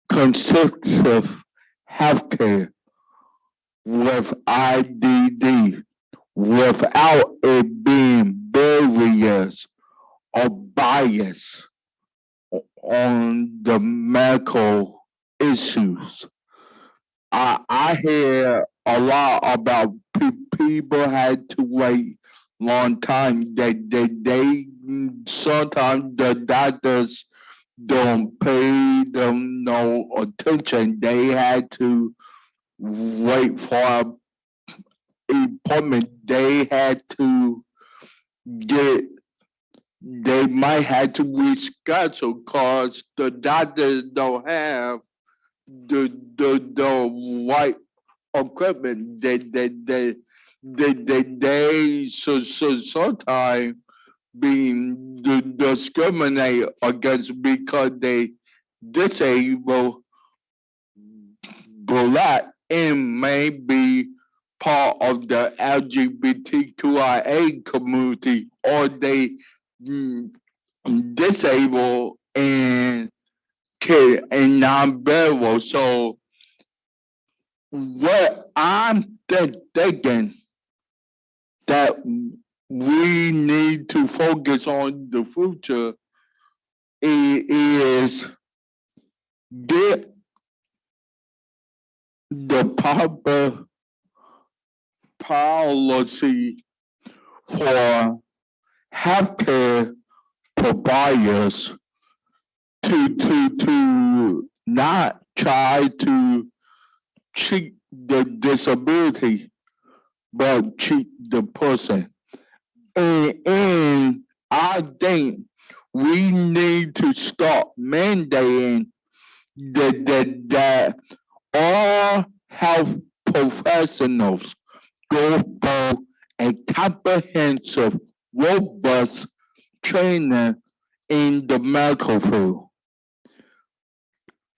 consistent healthcare with IDD without it being barriers or bias on the medical issues. I hear a lot about people had to wait long time. They sometimes the doctors don't pay them no attention. They had to wait for an appointment. They had to get. They might have to reschedule because the doctors don't have the right equipment. They sometimes being discriminated against because they disabled Black and may be part of the LGBTQIA community, or they disabled and non-verbal. So what I'm thinking that we need to focus on the future is get the proper policy for healthcare providers to not try to treat the disability, but treat the person. And I think we need to start mandating that all health professionals go through a comprehensive, robust training in the medical field.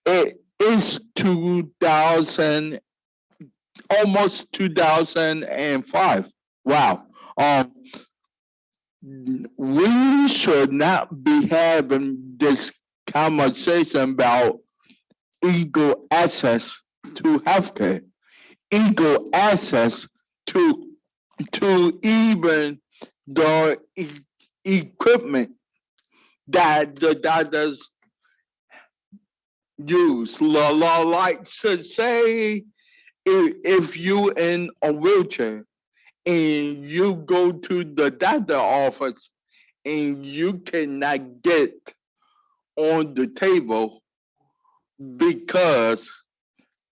It is 2000, almost 2005. Wow. We should not be having this conversation about equal access to healthcare, equal access to even the equipment that the doctors use. Like to say, if you in a wheelchair and you go to the doctor office and you cannot get on the table because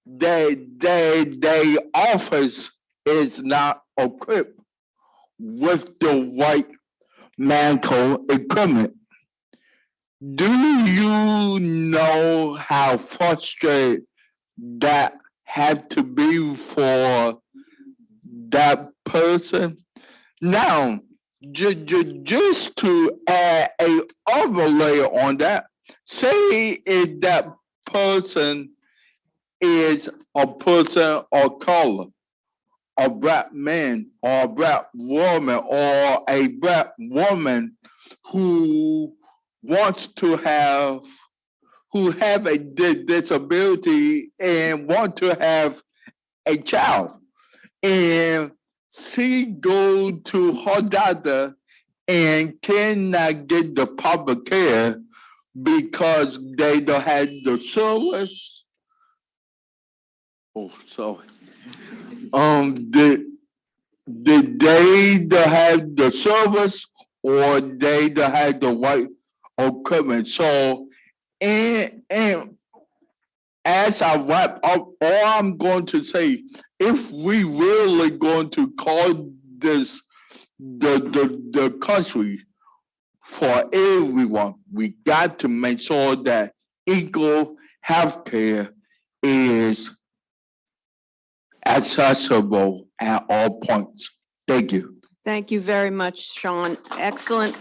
they office is not equipped with the right medical equipment. Do you know how frustrated that had to be for that person? Now, just to add a overlay on that, say if that person is a person of color, a black man or a black woman or a black woman who wants to have a disability and want to have a child, and she go to her doctor and cannot get the proper care because they don't have the service. Oh, sorry. Did they don't have the service or they don't have the right equipment? So, and as I wrap up, all I'm going to say, if we really going to call this the country for everyone, we got to make sure that equal healthcare is accessible at all points. Thank you. Thank you very much, Sean. Excellent.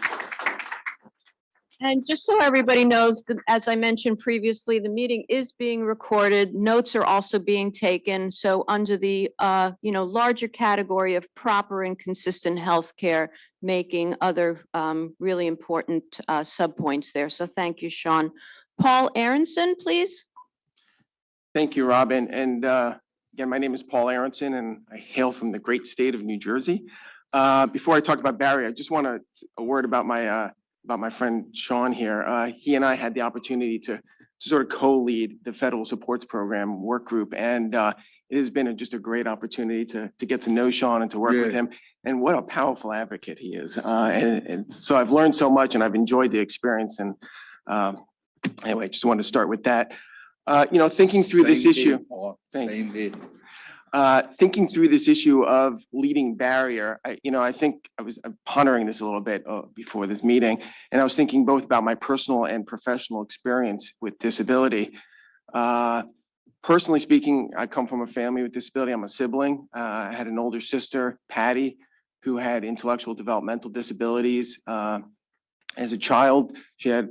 And just so everybody knows, as I mentioned previously, the meeting is being recorded. Notes are also being taken. So under the, larger category of proper and consistent healthcare, making other really important subpoints there. So thank you, Sean. Paul Aronson, please. Thank you, Robin. And again, my name is Paul Aronson, and I hail from the great state of New Jersey. Before I talk about Barry, I just want a word about my friend Sean here. He and I had the opportunity to sort of co-lead the Federal Supports Program work group, and it has been just a great opportunity to get to know Sean and to work with him. And what a powerful advocate he is. And so I've learned so much, and I've enjoyed the experience. And anyway, I just wanted to start with that. Thinking through this issue. Thinking through this issue of leading barrier, I think I was pondering this a little bit before this meeting, and I was thinking both about my personal and professional experience with disability. Personally speaking, I come from a family with disability. I'm a sibling. I had an older sister, Patty, who had intellectual developmental disabilities. As a child, she had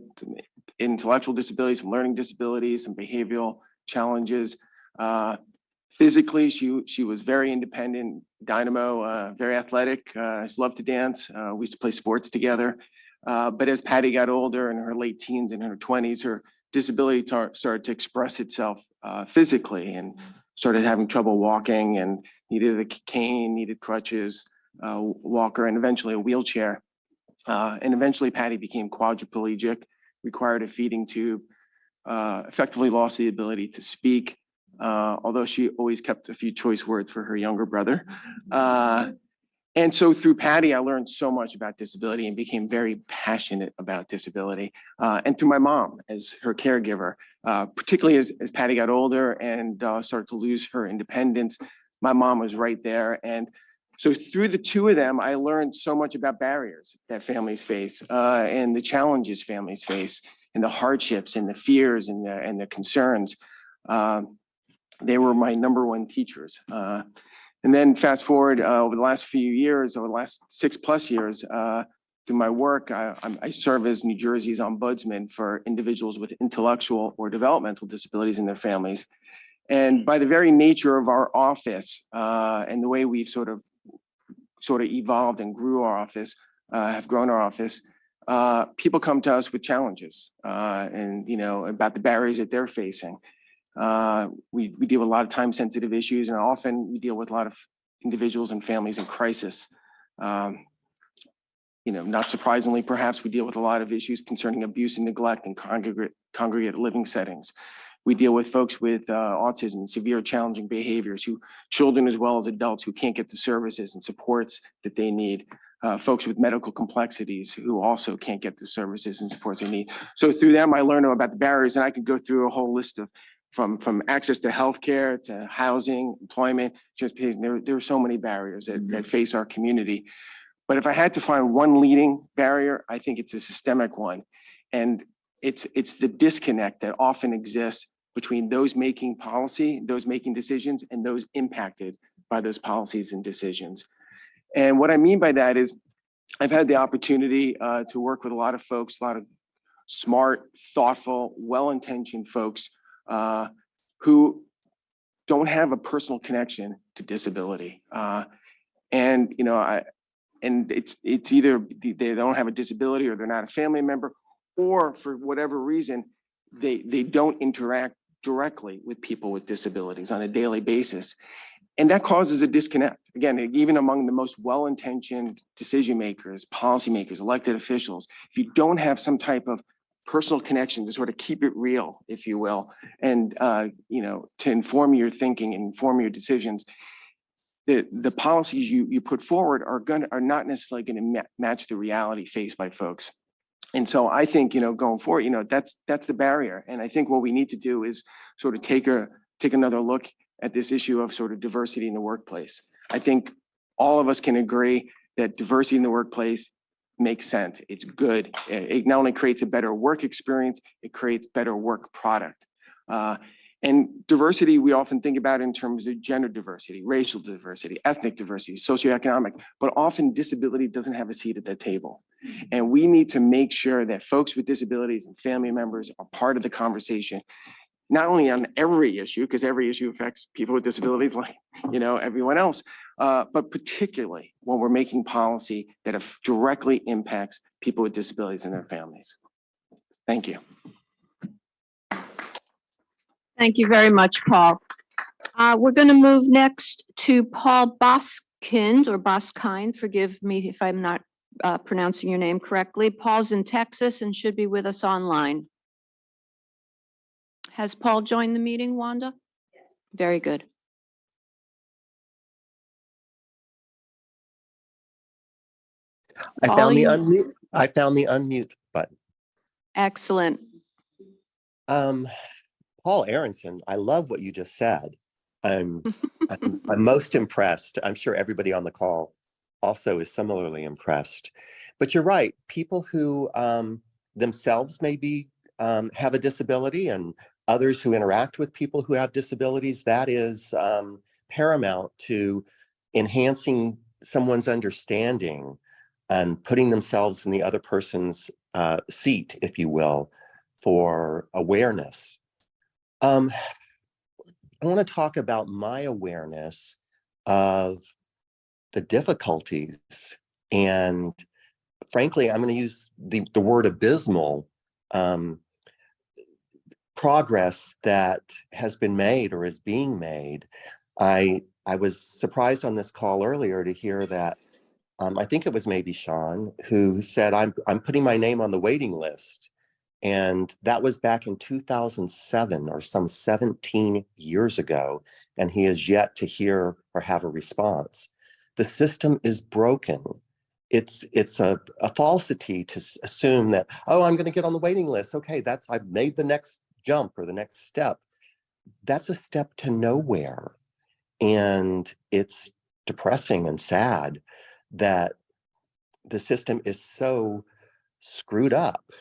intellectual disabilities, some learning disabilities, some behavioral challenges. Physically, she was very independent, dynamo, very athletic. She loved to dance. We used to play sports together. But as Patty got older, in her late teens and her 20s, her disability started to express itself physically, and started having trouble walking, and needed a cane, needed crutches, walker, and eventually a wheelchair. And eventually Patty became quadriplegic, required a feeding tube, effectively lost the ability to speak, although she always kept a few choice words for her younger brother. And so through Patty, I learned so much about disability and became very passionate about disability. And through my mom as her caregiver, particularly as Patty got older and started to lose her independence, my mom was right there. And so through the two of them, I learned so much about barriers that families face, and the challenges families face, and the hardships and the fears and the concerns. They were my number one teachers. And then fast forward over the last few years, over the last 6+ years, through my work, I serve as New Jersey's ombudsman for individuals with intellectual or developmental disabilities and their families. And by the very nature of our office and the way we've sort of evolved and grew our office, have grown our office, people come to us with challenges and about the barriers that they're facing. We deal with a lot of time-sensitive issues, and often we deal with a lot of individuals and families in crisis. Not surprisingly, perhaps we deal with a lot of issues concerning abuse and neglect in congregate living settings. We deal with folks with autism, severe challenging behaviors, children as well as adults who can't get the services and supports that they need. Folks with medical complexities who also can't get the services and supports they need. So through them, I learned about the barriers, and I could go through a whole list of from access to healthcare to housing, employment, transportation. There are so many barriers that face our community. But if I had to find one leading barrier, I think it's a systemic one. And it's the disconnect that often exists between those making policy, those making decisions, and those impacted by those policies and decisions. And what I mean by that is I've had the opportunity to work with a lot of folks, a lot of smart, thoughtful, well-intentioned folks who don't have a personal connection to disability. And it's either they don't have a disability or they're not a family member, or for whatever reason, they don't interact directly with people with disabilities on a daily basis. And that causes a disconnect. Again, even among the most well-intentioned decision makers, policymakers, elected officials, if you don't have some type of personal connection to sort of keep it real, if you will, and to inform your thinking and inform your decisions, the policies you put forward are not necessarily going to match the reality faced by folks. And so I think, going forward, that's the barrier. And I think what we need to do is sort of take another look at this issue of sort of diversity in the workplace. I think all of us can agree that diversity in the workplace makes sense. It's good. It not only creates a better work experience, it creates better work product. And diversity, we often think about in terms of gender diversity, racial diversity, ethnic diversity, socioeconomic, but often disability doesn't have a seat at that table. And we need to make sure that folks with disabilities and family members are part of the conversation, not only on every issue, because every issue affects people with disabilities like, everyone else, but particularly when we're making policy that directly impacts people with disabilities and their families. Thank you. Thank you very much, Paul. We're going to move next to Paul Boskind. Forgive me if I'm not pronouncing your name correctly. Paul's in Texas and should be with us online. Has Paul joined the meeting, Wanda? Very good. I Paul, found the you- unmute. I found the unmute button. Excellent. Paul Aronson, I love what you just said. I'm most impressed. I'm sure everybody on the call also is similarly impressed. But you're right. People who themselves maybe have a disability and others who interact with people who have disabilities, that is paramount to enhancing someone's understanding and putting themselves in the other person's seat, if you will, for awareness. I want to talk about my awareness of the difficulties, and frankly, I'm going to use the word abysmal progress that has been made or is being made. I was surprised on this call earlier to hear that I think it was maybe Sean who said, I'm putting my name on the waiting list. And that was back in 2007 or some 17 years ago. And he has yet to hear or have a response. The system is broken. It's a falsity to assume that, oh, I'm going to get on the waiting list. Okay, I've made the next jump or the next step. That's a step to nowhere. And it's depressing and sad that the system is so screwed up,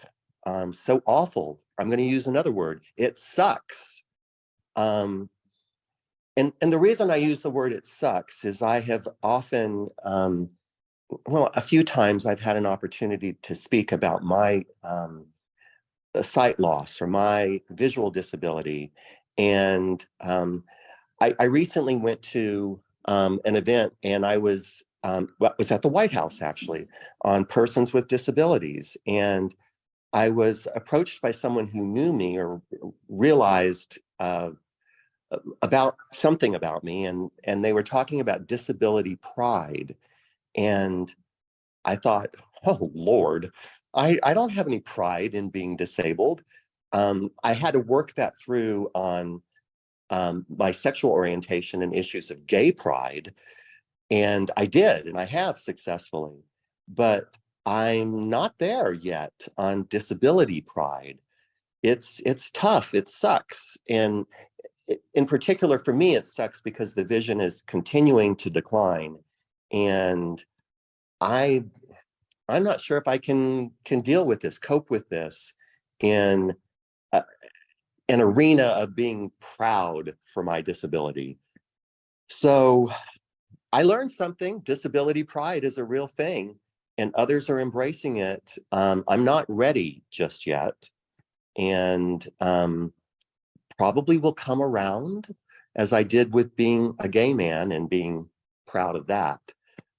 so awful. I'm going to use another word. It sucks. And the reason I use the word it sucks is I have often, a few times I've had an opportunity to speak about my sight loss or my visual disability. And I recently went to an event, and I was at the White House actually on persons with disabilities. And I was approached by someone who knew me or realized about something about me, and they were talking about disability pride. And I thought, oh Lord, I don't have any pride in being disabled. I had to work that through on my sexual orientation and issues of gay pride. And I did, and I have successfully, but I'm not there yet on disability pride. It's tough, it sucks. And in particular for me, it sucks because the vision is continuing to decline. And I'm not sure if I can deal with this, cope with this in an arena of being proud for my disability. So I learned something. Disability pride is a real thing. and others are embracing it. I'm not ready just yet, and probably will come around, as I did with being a gay man and being proud of that.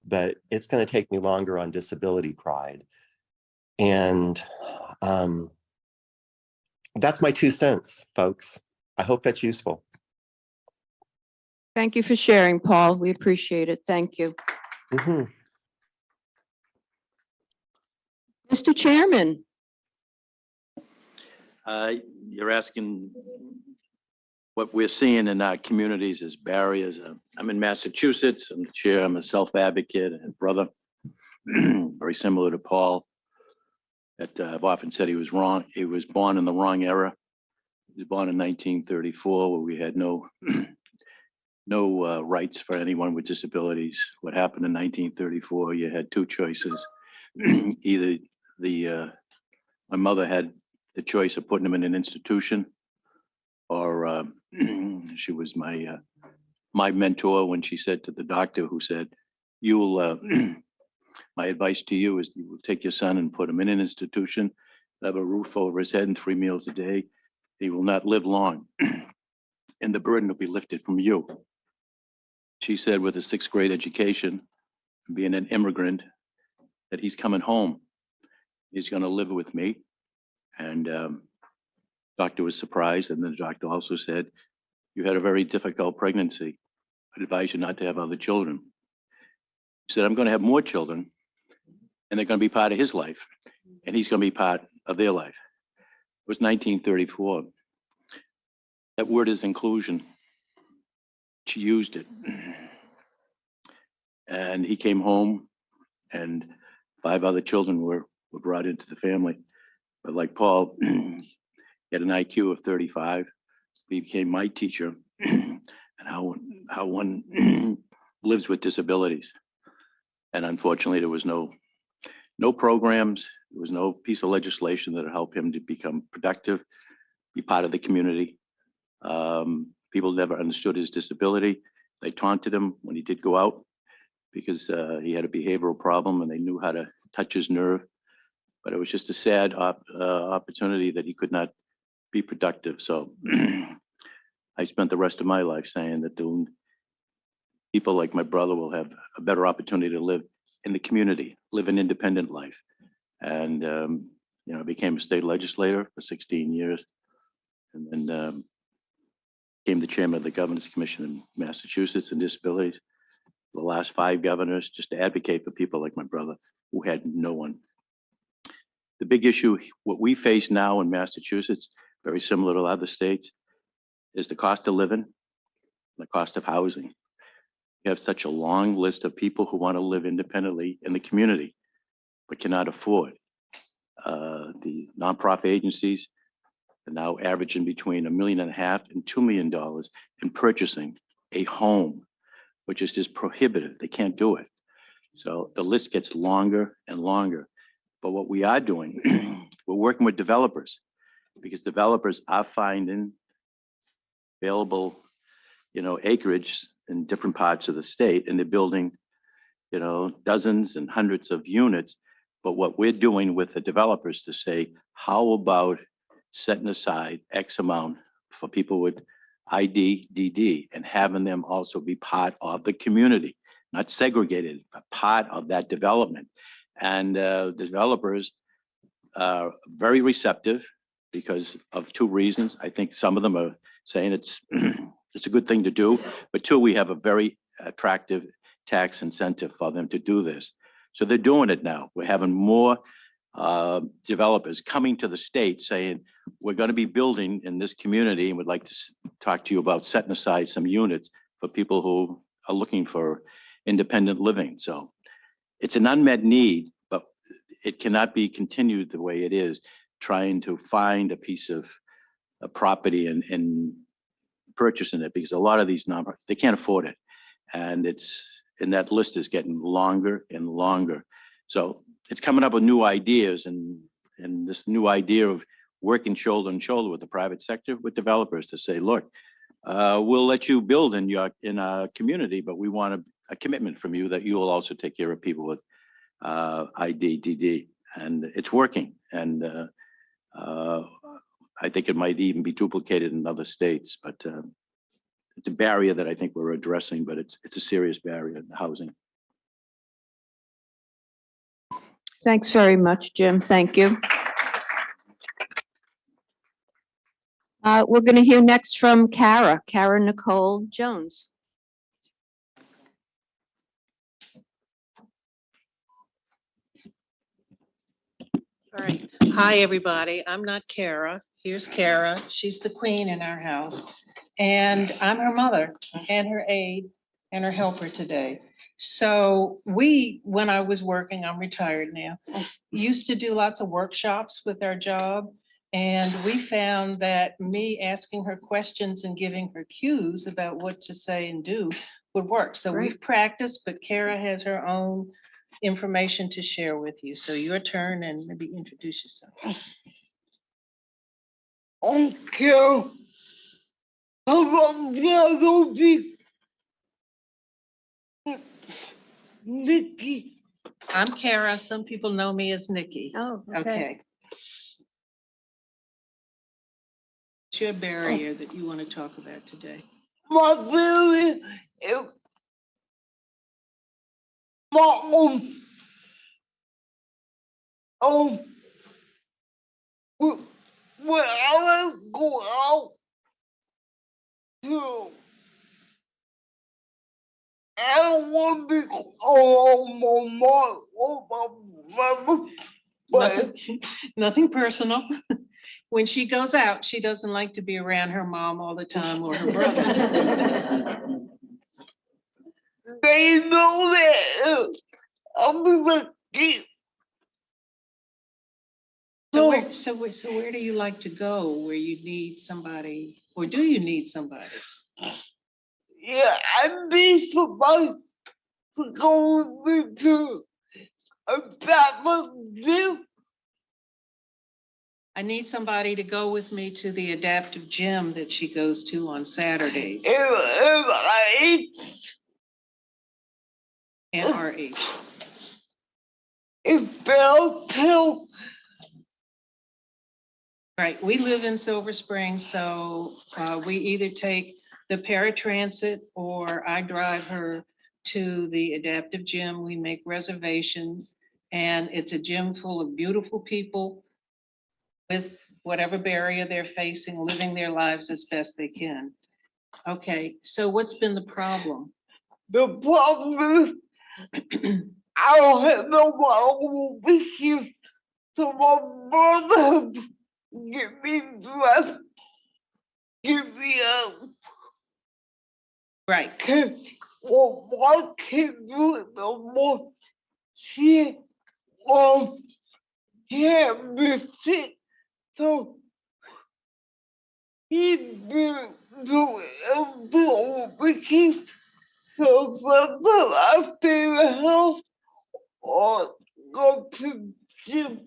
But it's going to take me longer on disability pride. And that's my 2 cents, folks. I hope that's useful. Thank you for sharing, Paul. We appreciate it. Thank you. Mhm. Mr. Chairman. You're asking what we're seeing in our communities as barriers. I'm in Massachusetts. I'm the chair. I'm a self-advocate and brother, very similar to Paul. That I've often said he was wrong. He was born in the wrong era. He was born in 1934, where we had no rights for anyone with disabilities. What happened in 1934? You had two choices. Either my mother had the choice of putting him in an institution, or she was my mentor when she said to the doctor who said, "You'll my advice to you is you will take your son and put him in an institution, have a roof over his head and 3 meals a day. He will not live long, and the burden will be lifted from you." She said, with a 6th grade education, being an immigrant, that he's coming home. He's going to live with me. And doctor was surprised, and the doctor also said, "You had a very difficult pregnancy. I'd advise you not to have other children." He said, "I'm going to have more children, and they're going to be part of his life, and he's going to be part of their life." It was 1934. That word is inclusion. She used it. And he came home, and 5 other children were brought into the family. But like Paul, he had an IQ of 35. He became my teacher, and how one lives with disabilities. And unfortunately, there was no programs, there was no piece of legislation that would help him to become productive, be part of the community. People never understood his disability. They taunted him when he did go out because he had a behavioral problem, and they knew how to touch his nerve. But it was just a sad opportunity that he could not be productive. So I spent the rest of my life saying that the people like my brother will have a better opportunity to live in the community, live an independent life. And, I became a state legislator for 16 years, and then became the chairman of the Governor's Commission in Massachusetts and Disabilities. The last 5 governors, just to advocate for people like my brother who had no one. The big issue, what we face now in Massachusetts, very similar to other states, is the cost of living, the cost of housing. You have such a long list of people who want to live independently in the community, but cannot afford. The nonprofit agencies are now averaging between $1.5 million and $2 million in purchasing a home, which is just prohibitive. They can't do it. So the list gets longer and longer. But what we are doing, we're working with developers, because developers are finding available, acreage in different parts of the state, and they're building, dozens and hundreds of units. But what we're doing with the developers to say, how about setting aside X amount for people with ID, DD, and having them also be part of the community, not segregated, but part of that development. And the developers are very receptive because of 2 reasons. I think some of them are saying it's a good thing to do, but 2, we have a very attractive tax incentive for them to do this. So they're doing it now. We're having more developers coming to the state saying, we're going to be building in this community and would like to talk to you about setting aside some units for people who are looking for independent living. So it's an unmet need, but it cannot be continued the way it is, trying to find a piece of property and purchasing it, because a lot of these nonprofits, they can't afford it. And that list is getting longer and longer. So it's coming up with new ideas, and this new idea of working shoulder to shoulder with the private sector, with developers, to say, look, we'll let you build in our community, but we want a commitment from you that you will also take care of people with IDDD, and it's working. And I think it might even be duplicated in other states, but it's a barrier that I think we're addressing, but it's a serious barrier in housing. Thanks very much, Jim. Thank you. We're going to hear next from Kara Nicole Jones. All right. Hi, everybody. I'm not Kara. Here's Kara. She's the queen in our house. And I'm her mother and her aide and her helper today. So when I was working, I'm retired now, used to do lots of workshops with our job. And we found that me asking her questions and giving her cues about what to say and do would work. So we've practiced, but Kara has her own information to share with you. So your turn, and maybe introduce yourself. Thank you. Nikki. I'm Kara. Some people know me as Nikki. Oh, Okay. What's your barrier that you want to talk about today? My barrier is my when I go out to I don't want to be around my mom or my brother, but Nothing personal. When she goes out, she doesn't like to be around her mom all the time or her brothers. they know that I'll be like, So where do you like to go where you need somebody, or do you need somebody? yeah, I need somebody to go with me to a family. I need somebody to go with me to the adaptive gym that she goes to on Saturdays. NRH. Right, we live in Silver Springs, so we either take the paratransit or I drive her to the adaptive gym. We make reservations, and it's a gym full of beautiful people with whatever barrier they're facing, living their lives as best they can. Okay, so what's been the problem? The problem is I don't have no one with you, so my brother get me dressed, get me up. Right. Well, I can't do it no more. She can't be sick, so he do everything. So sometimes I stay in the house or go to the gym.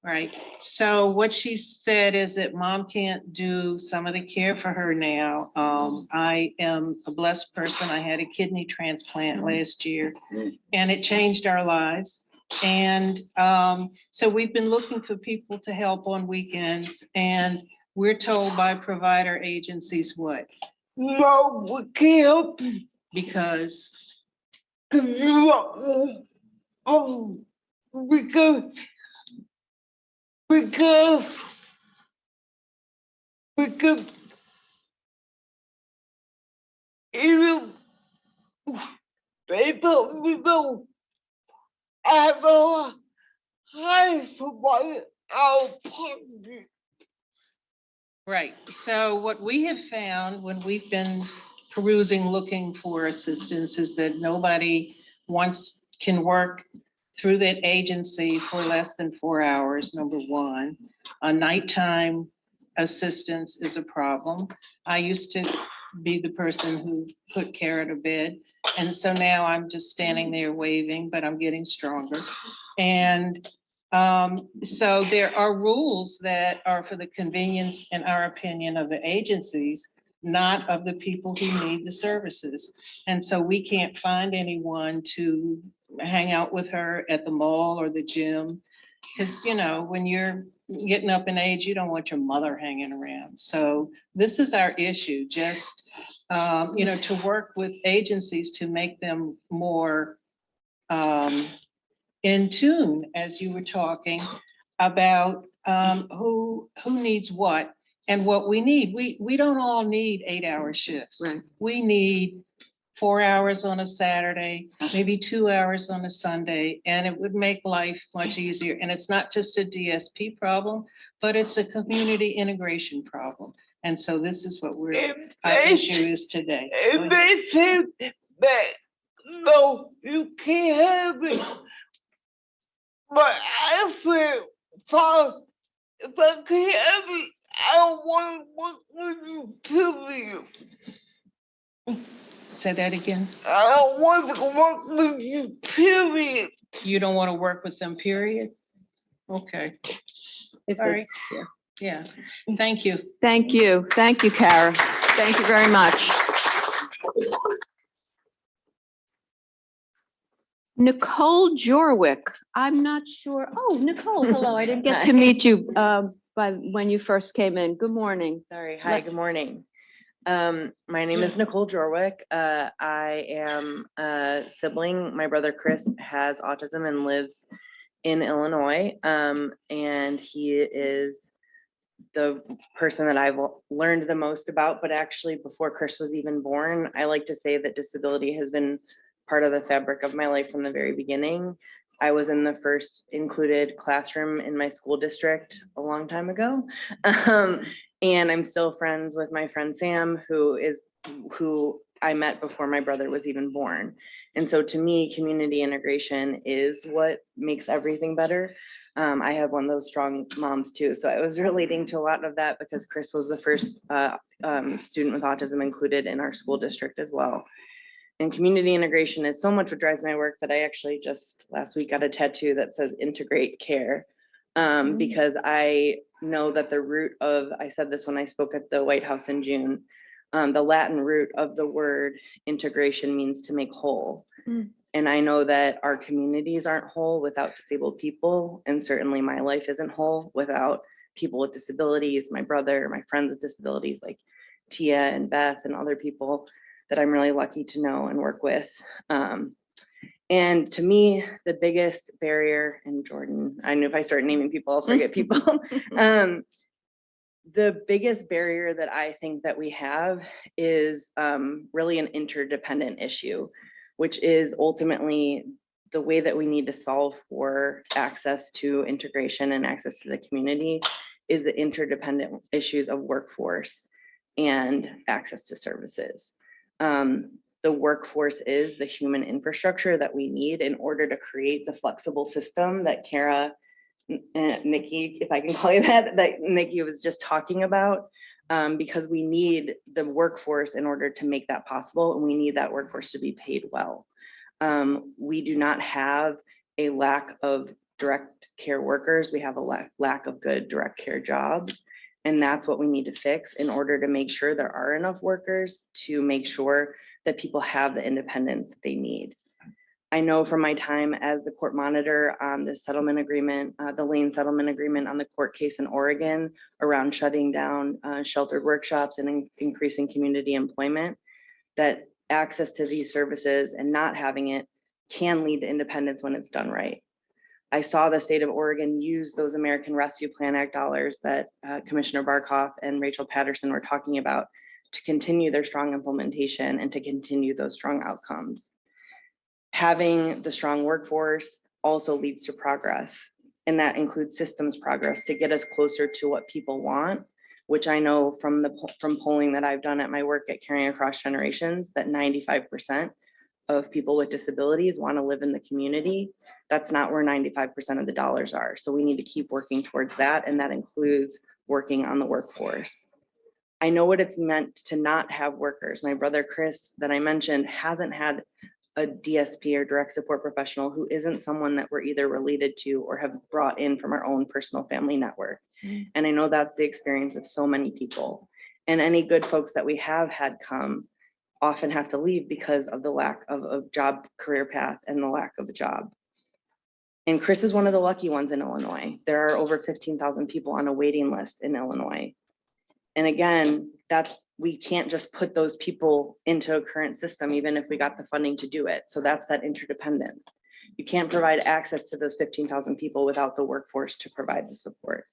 Right. So what she said is that mom can't do some of the care for her now. I am a blessed person. I had a kidney transplant last year and it changed our lives. And so we've been looking for people to help on weekends, and we're told by provider agencies what? No, we can't help you. Because? Because even they told me no, I have to hire somebody out of pocket. Right. So what we have found when we've been perusing, looking for assistance, is that nobody can work through that agency for less than 4 hours, number one. A nighttime assistance is a problem. I used to be the person who put Kara to bed. And so now I'm just standing there waving, but I'm getting stronger. And so there are rules that are for the convenience, in our opinion, of the agencies, not of the people who need the services. And so we can't find anyone to hang out with her at the mall or the gym. Because, you know, when you're getting up in age, you don't want your mother hanging around. So this is our issue, just, you know, to work with agencies to make them more in tune, as you were talking about who needs what and what we need. We don't all need 8-hour shifts. Right. We need 4 hours on a Saturday, maybe 2 hours on a Sunday, and it would make life much easier. And it's not just a DSP problem, but it's a community integration problem. And so this is what our issue is today. Go And ahead. they said that, no, you can't have it. But I said, Father, if I can't have it, I don't want to work with you, period. Say that again. I don't want to work with you, period. You don't want to work with them, period? Okay. All right. Yeah. Thank you. Thank you. Thank you, Kara. Thank you very much. Nicole Jorwick, I'm not sure. Oh, Nicole, hello. I didn't get to meet you when you first came in. Good morning. Sorry. Hi, good morning. My name is Nicole Jorwick. I am a sibling. My brother Chris has autism and lives in Illinois. And he is the person that I've learned the most about, but actually before Chris was even born, I like to say that disability has been part of the fabric of my life from the very beginning. I was in the first included classroom in my school district a long time ago. And I'm still friends with my friend Sam, who I met before my brother was even born. And so to me, community integration is what makes everything better. I have one of those strong moms too. So I was relating to a lot of that because Chris was the first student with autism included in our school district as well. And community integration is so much what drives my work that I actually just last week got a tattoo that says integrate care. Because I know that the root of, I said this when I spoke at the White House in June, the Latin root of the word integration means to make whole. And I know that our communities aren't whole without disabled people. And certainly my life isn't whole without people with disabilities, my brother, my friends with disabilities like Tia and Beth and other people that I'm really lucky to know and work with. And to me, the biggest barrier, and Jordan, I know if I start naming people, I'll forget people. The biggest barrier that I think that we have is really an interdependent issue, which is ultimately the way that we need to solve for access to integration and access to the community is the interdependent issues of workforce and access to services. The workforce is the human infrastructure that we need in order to create the flexible system that Kara, Nikki, if I can call you that Nikki was just talking about, because we need the workforce in order to make that possible, and we need that workforce to be paid well. We do not have a lack of direct care workers. We have a lack of good direct care jobs. And that's what we need to fix in order to make sure there are enough workers to make sure that people have the independence they need. I know from my time as the court monitor on the settlement agreement, the Lane settlement agreement on the court case in Oregon around shutting down sheltered workshops and increasing community employment, that access to these services and not having it can lead to independence when it's done right. I saw the state of Oregon use those American Rescue Plan Act dollars that Commissioner Barkoff and Rachel Patterson were talking about to continue their strong implementation and to continue those strong outcomes. Having the strong workforce also leads to progress, and that includes systems progress to get us closer to what people want, which I know from polling that I've done at my work at Caring Across Generations, that 95% of people with disabilities want to live in the community. That's not where 95% of the dollars are. So we need to keep working towards that, and that includes working on the workforce. I know what it's meant to not have workers. My brother Chris, that I mentioned, hasn't had a DSP or direct support professional who isn't someone that we're either related to or have brought in from our own personal family network. And I know that's the experience of so many people. And any good folks that we have had come often have to leave because of the lack of a job career path and the lack of a job. And Chris is one of the lucky ones in Illinois. There are over 15,000 people on a waiting list in Illinois. And again, we can't just put those people into a current system, even if we got the funding to do it. So that's that interdependence. You can't provide access to those 15,000 people without the workforce to provide the support.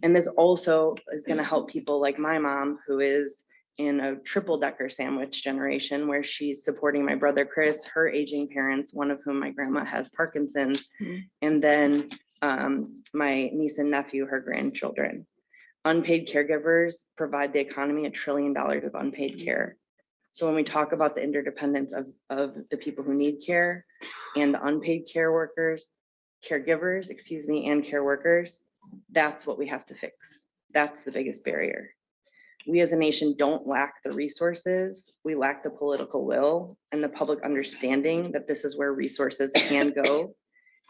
And this also is going to help people like my mom, who is in a triple decker sandwich generation, where she's supporting my brother Chris, her aging parents, one of whom my grandma has Parkinson's, and then my niece and nephew, her grandchildren. Unpaid caregivers provide the economy $1 trillion of unpaid care. So when we talk about the interdependence of the people who need care and the unpaid caregivers, and care workers, that's what we have to fix. That's the biggest barrier. We as a nation don't lack the resources. We lack the political will and the public understanding that this is where resources can go.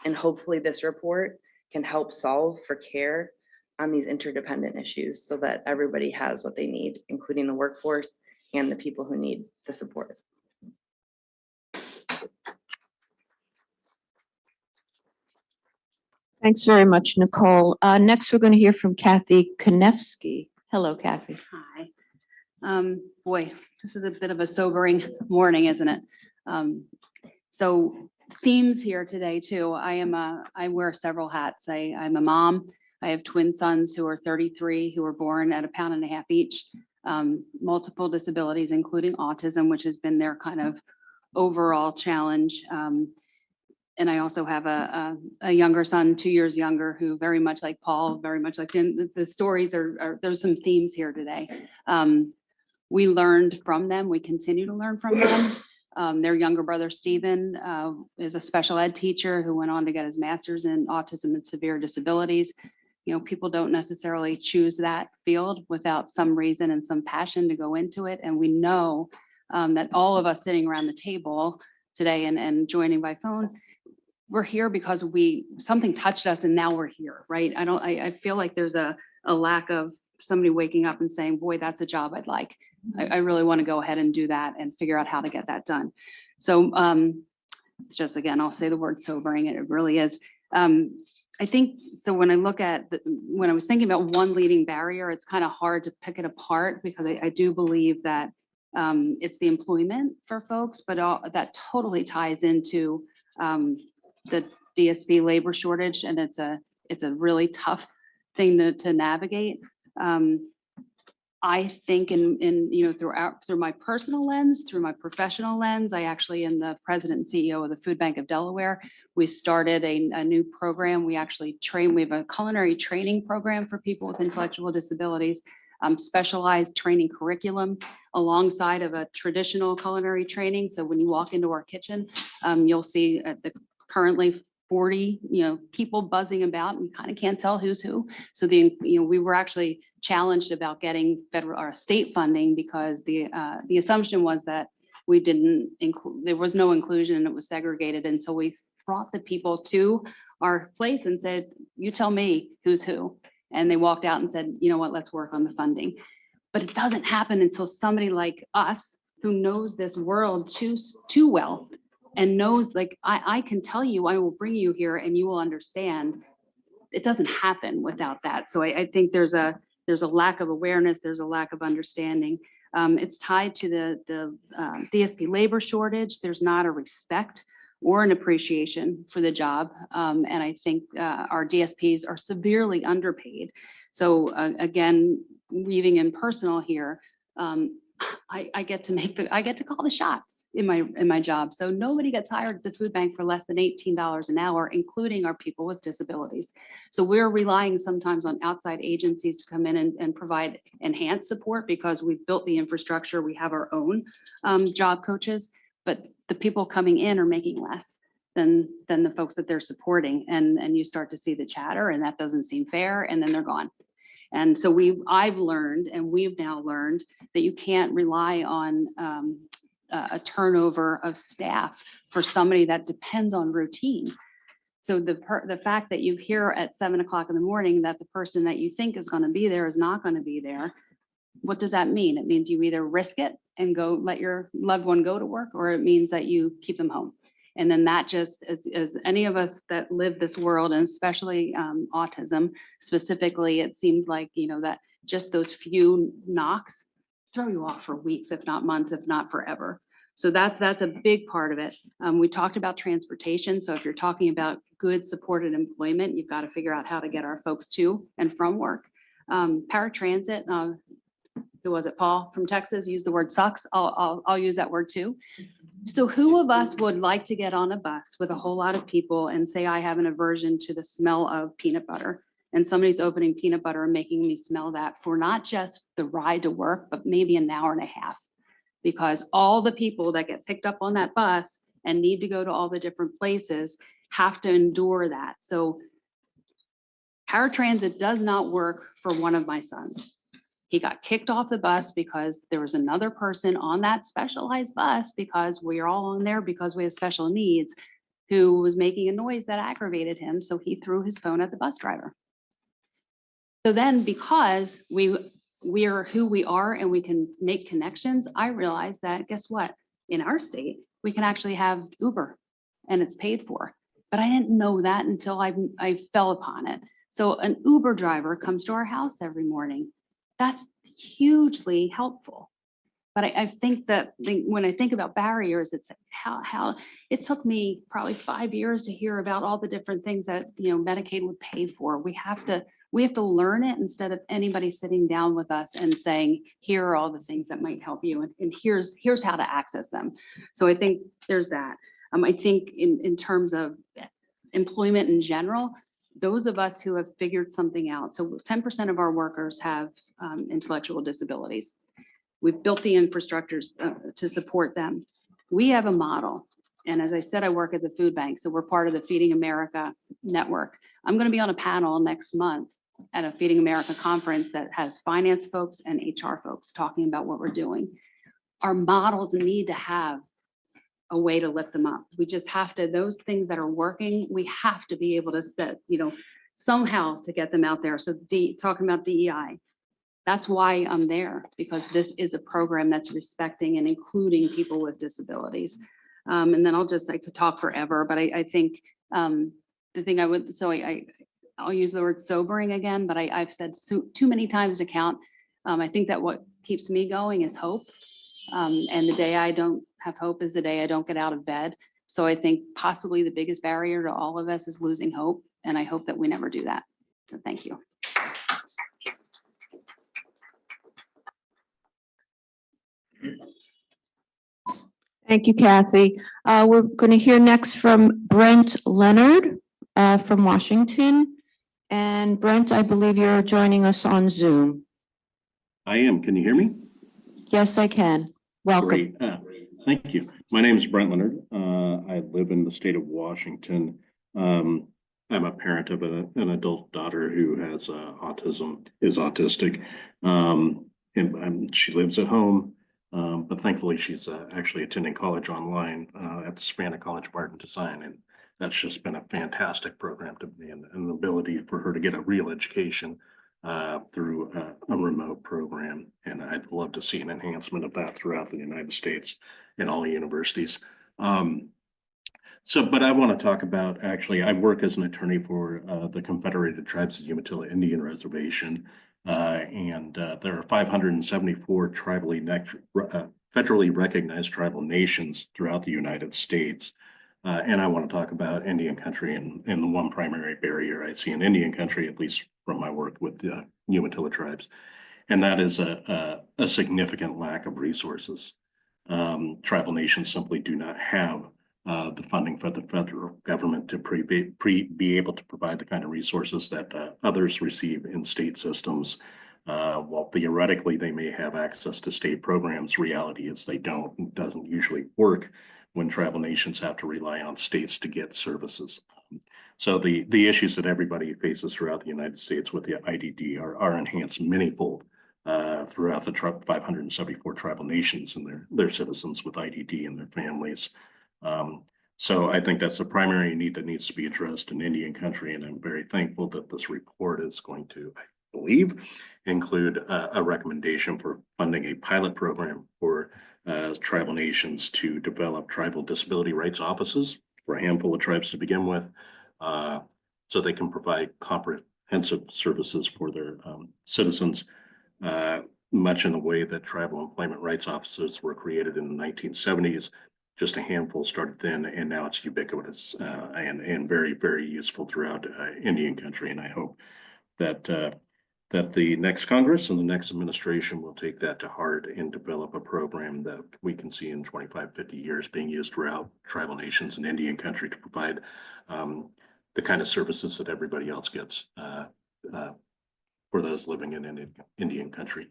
And hopefully this report can help solve for care on these interdependent issues so that everybody has what they need, including the workforce and the people who need the support. Thanks very much, Nicole. Next, we're going to hear from Kathy Konevsky. Hello, Kathy. Hi. Boy, this is a bit of a sobering morning, isn't it? So themes here today too. I wear several hats. I'm a mom. I have twin sons who are 33, who were born at 1.5 pounds each. Multiple disabilities, including autism, which has been their kind of overall challenge. And I also have a younger son, 2 years younger, who very much like Paul, very much like Jim. The stories there's some themes here today. We learned from them. We continue to learn from them. Their younger brother, Stephen, is a special ed teacher who went on to get his master's in autism and severe disabilities. You know, people don't necessarily choose that field without some reason and some passion to go into it. And we know that all of us sitting around the table today and joining by phone, we're here because something touched us and now we're here, right? I feel like there's a lack of somebody waking up and saying, boy, that's a job I'd like. I really want to go ahead and do that and figure out how to get that done. So it's just, again, I'll say the word sobering, it really is. I think, so when I look at, when I was thinking about one leading barrier, it's kind of hard to pick it apart because I do believe that it's the employment for folks, but that totally ties into the DSP labor shortage, and it's a really tough thing to navigate. I think through my personal lens, through my professional lens, I actually am the president and CEO of the Food Bank of Delaware. We started a new program. We have a culinary training program for people with intellectual disabilities, specialized training curriculum alongside of a traditional culinary training. So when you walk into our kitchen, you'll see currently 40, people buzzing about, and you kind of can't tell who's who. So we were actually challenged about getting federal or state funding because the assumption was that we didn't include, there was no inclusion and it was segregated. And so we brought the people to our place and said, you tell me who's who. And they walked out and said, you know what, let's work on the funding. But it doesn't happen until somebody like us who knows this world too well and knows, like, I can tell you, I will bring you here and you will understand. It doesn't happen without that. So I think there's a lack of awareness, there's a lack of understanding. It's tied to the DSP labor shortage. There's not a respect or an appreciation for the job. And I think our DSPs are severely underpaid. So again, weaving in personal here, I get to call the shots in my job. So nobody gets hired at the food bank for less than $18 an hour, including our people with disabilities. So we're relying sometimes on outside agencies to come in and provide enhanced support because we've built the infrastructure. We have our own job coaches, but the people coming in are making less than the folks that they're supporting. And you start to see the chatter, and that doesn't seem fair, and then they're gone. And so I've learned, and we've now learned, that you can't rely on a turnover of staff for somebody that depends on routine. So the fact that you hear at 7 o'clock in the morning that the person that you think is going to be there is not going to be there, What does that mean? It means you either risk it and go let your loved one go to work, or it means that you keep them home. And then that just, as any of us that live this world, and especially autism specifically, it seems like, that just those few knocks throw you off for weeks, if not months, if not forever. So that's a big part of it. We talked about transportation. So if you're talking about good supported employment, you've got to figure out how to get our folks to and from work. Paratransit, who was it, Paul from Texas, used the word sucks. I'll use that word too. So who of us would like to get on a bus with a whole lot of people and say, I have an aversion to the smell of peanut butter, and somebody's opening peanut butter and making me smell that for not just the ride to work, but maybe an hour and a half, because all the people that get picked up on that bus and need to go to all the different places have to endure that. So paratransit does not work for one of my sons. He got kicked off the bus because there was another person on that specialized bus, because we are all on there because we have special needs, who was making a noise that aggravated him. So he threw his phone at the bus driver. So then, because we are who we are and we can make connections, I realized that, guess what? In our state, we can actually have Uber and it's paid for. But I didn't know that until I fell upon it. So an Uber driver comes to our house every morning. That's hugely helpful. But I think that when I think about barriers, it's how it took me probably 5 years to hear about all the different things that Medicaid would pay for. We have to learn it instead of anybody sitting down with us and saying, here are all the things that might help you, and here's how to access them. So I think there's that. I think in terms of employment in general, those of us who have figured something out. So 10% of our workers have intellectual disabilities. We've built the infrastructures to support them. We have a model. And as I said, I work at the food bank. So we're part of the Feeding America network. I'm going to be on a panel next month at a Feeding America conference that has finance folks and HR folks talking about what we're doing. Our models need to have a way to lift them up. We just have to, those things that are working, we have to be able to set, somehow to get them out there. So talking about DEI, that's why I'm there, because this is a program that's respecting and including people with disabilities. And then I could talk forever, but I think the thing I'll use the word sobering again, but I've said too many times to count. I think that what keeps me going is hope. And the day I don't have hope is the day I don't get out of bed. So I think possibly the biggest barrier to all of us is losing hope. And I hope that we never do that. So thank you. Thank you, Kathy. We're going to hear next from Brent Leonard from Washington. And Brent, I believe you're joining us on Zoom. I am. Can you hear me? Yes, I can. Welcome. Great. Thank you. My name is Brent Leonard. I live in the state of Washington. I'm a parent of an adult daughter who has autism, is autistic. And she lives at home, but thankfully she's actually attending college online at the Savannah College of Art and Design. And that's just been a fantastic program to me, and an ability for her to get a real education through a remote program. And I'd love to see an enhancement of that throughout the United States and all universities. But I want to talk about, actually, I work as an attorney for the Confederated Tribes of the Umatilla Indian Reservation. And there are 574 federally recognized tribal nations throughout the United States. And I want to talk about Indian country, and the one primary barrier I see in Indian country, at least from my work with the Umatilla tribes, and that is a significant lack of resources. Tribal nations simply do not have the funding for the federal government to be able to provide the kind of resources that others receive in state systems. While theoretically they may have access to state programs, reality is they don't. It doesn't usually work when tribal nations have to rely on states to get services. So the issues that everybody faces throughout the United States with the IDD are enhanced manyfold throughout the 574 tribal nations and their citizens with IDD and their families. So I think that's the primary need that needs to be addressed in Indian country, and I'm very thankful that this report is going to believe, include a recommendation for funding a pilot program for tribal nations to develop tribal disability rights offices for a handful of tribes to begin with, so they can provide comprehensive services for their citizens, much in the way that tribal employment rights offices were created in the 1970s. Just a handful started then, and now it's ubiquitous and very, very useful throughout Indian country. And I hope that that the next Congress and the next administration will take that to heart and develop a program that we can see in 25, 50 years being used throughout tribal nations and Indian country to provide the kind of services that everybody else gets for those living in Indian country.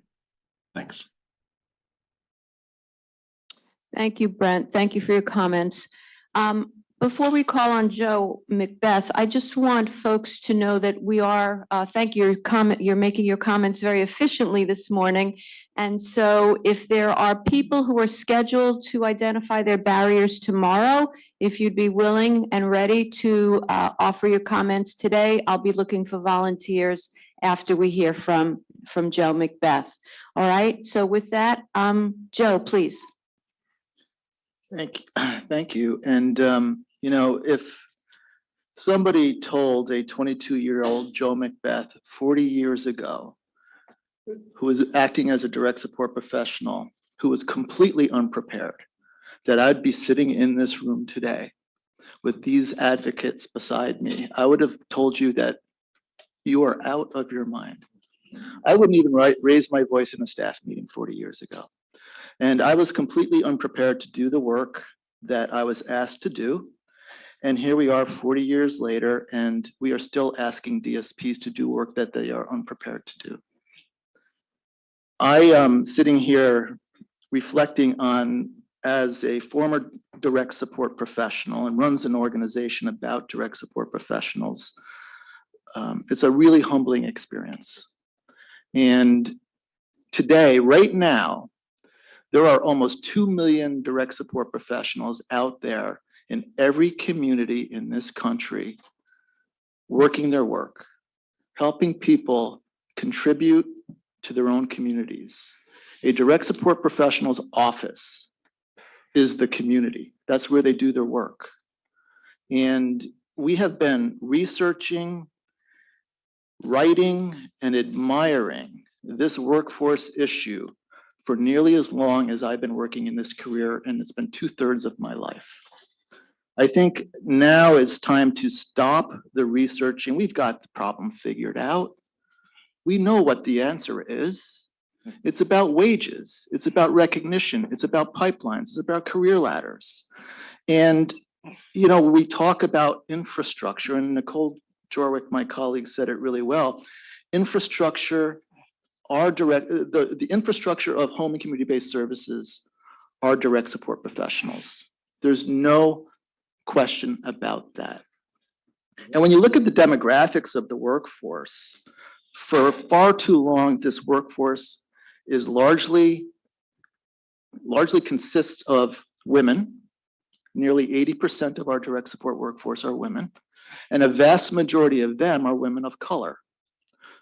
Thanks. Thank you, Brent. Thank you for your comments. Before we call on Joe Macbeth, I just want folks to know that we are, thank you, you're making your comments very efficiently this morning. And so if there are people who are scheduled to identify their barriers tomorrow, if you'd be willing and ready to offer your comments today, I'll be looking for volunteers after we hear from Joe Macbeth. All right, so with that, Joe, please. Thank you. And, you know, if somebody told a 22-year-old Joe Macbeth 40 years ago, who was acting as a direct support professional, who was completely unprepared, that I'd be sitting in this room today with these advocates beside me, I would have told you that you are out of your mind. I wouldn't even raise my voice in a staff meeting 40 years ago. And I was completely unprepared to do the work that I was asked to do. And here we are 40 years later, and we are still asking DSPs to do work that they are unprepared to do. I am sitting here reflecting on, as a former direct support professional and runs an organization about direct support professionals, it's a really humbling experience. And today, right now, there are almost 2 million direct support professionals out there in every community in this country working their work, helping people contribute to their own communities. A direct support professional's office is the community. That's where they do their work. And we have been researching, writing, and admiring this workforce issue for nearly as long as I've been working in this career, and it's been 2/3 of my life. I think now it's time to stop the researching. We've got the problem figured out. We know what the answer is. It's about wages. It's about recognition. It's about pipelines. It's about career ladders. And, you know, we talk about infrastructure, and Nicole Jorwick, my colleague, said it really well. Infrastructure, the infrastructure of home and community-based services are direct support professionals. There's no question about that. And when you look at the demographics of the workforce, for far too long, this workforce is largely consists of women. Nearly 80% of our direct support workforce are women, and a vast majority of them are women of color.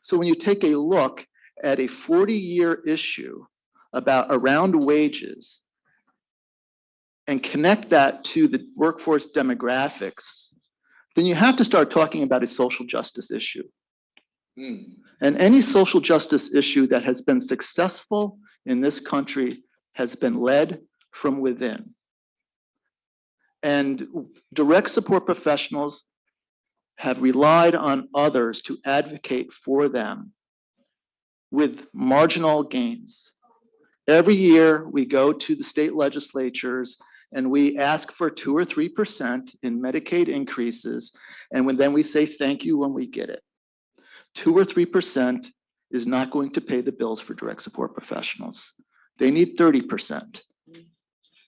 So when you take a look at a 40-year issue around wages and connect that to the workforce demographics, then you have to start talking about a social justice issue. And any social justice issue that has been successful in this country has been led from within. And direct support professionals have relied on others to advocate for them with marginal gains. Every year we go to the state legislatures and we ask for 2 or 3% in Medicaid increases, and then we say thank you when we get it. 2 or 3% is not going to pay the bills for direct support professionals. They need 30%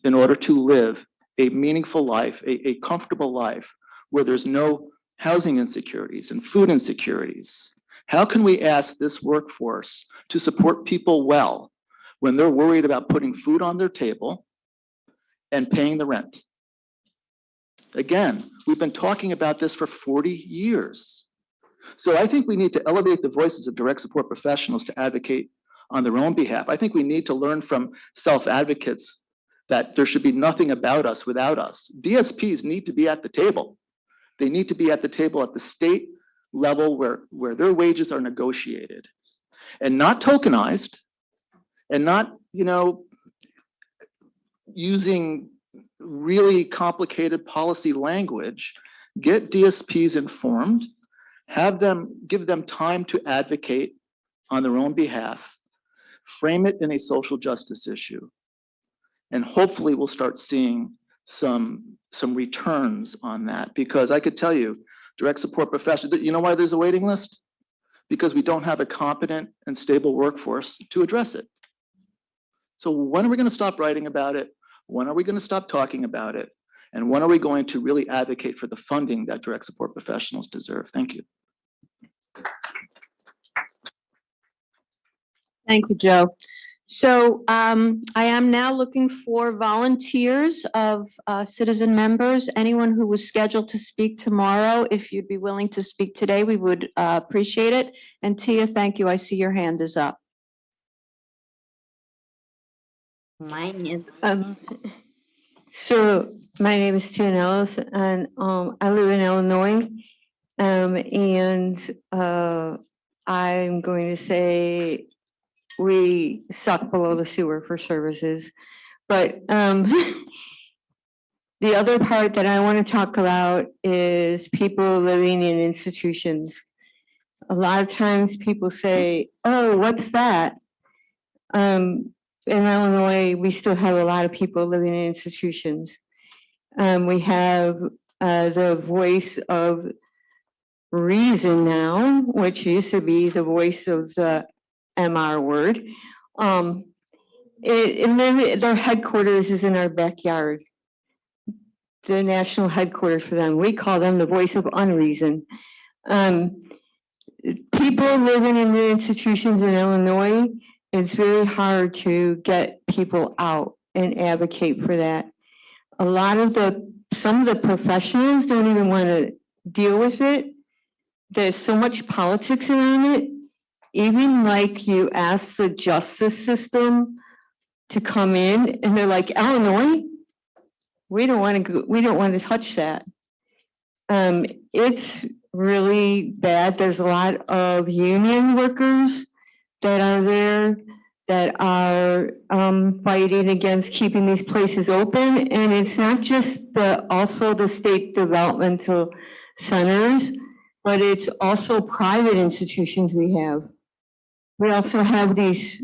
in order to live a meaningful life, a comfortable life where there's no housing insecurities and food insecurities. How can we ask this workforce to support people well when they're worried about putting food on their table and paying the rent? Again, we've been talking about this for 40 years. So I think we need to elevate the voices of direct support professionals to advocate on their own behalf. I think we need to learn from self-advocates that there should be nothing about us without us. DSPs need to be at the table. They need to be at the table at the state level where their wages are negotiated and not tokenized and not, using really complicated policy language. Get DSPs informed, give them time to advocate on their own behalf, frame it in a social justice issue, and hopefully we'll start seeing some returns on that. Because I could tell you, direct support professionals, you know why there's a waiting list? Because we don't have a competent and stable workforce to address it. So when are we going to stop writing about it? When are we going to stop talking about it? And when are we going to really advocate for the funding that direct support professionals deserve? Thank you. Thank you, Joe. So I am now looking for volunteers of citizen members. Anyone who was scheduled to speak tomorrow, if you'd be willing to speak today, we would appreciate it. And Tia, thank you. I see your hand is up. Mine is. So my name is Tia Ellis, and I live in Illinois. And I'm going to say we suck below the sewer for services. But the other part that I want to talk about is people living in institutions. A lot of times people say, oh, what's that? In Illinois, we still have a lot of people living in institutions. We have the voice of reason now, which used to be the voice of the MR word. And then their headquarters is in our backyard. The national headquarters for them. We call them the voice of unreason. People living in the institutions in Illinois, it's very hard to get people out and advocate for that. Some of the professionals don't even want to deal with it. There's so much politics around it. Even like you ask the justice system to come in and they're like, Illinois, we don't want to touch that. It's really bad. There's a lot of union workers that are there that are fighting against keeping these places open. And it's not just also the state developmental centers, but it's also private institutions we have. We also have these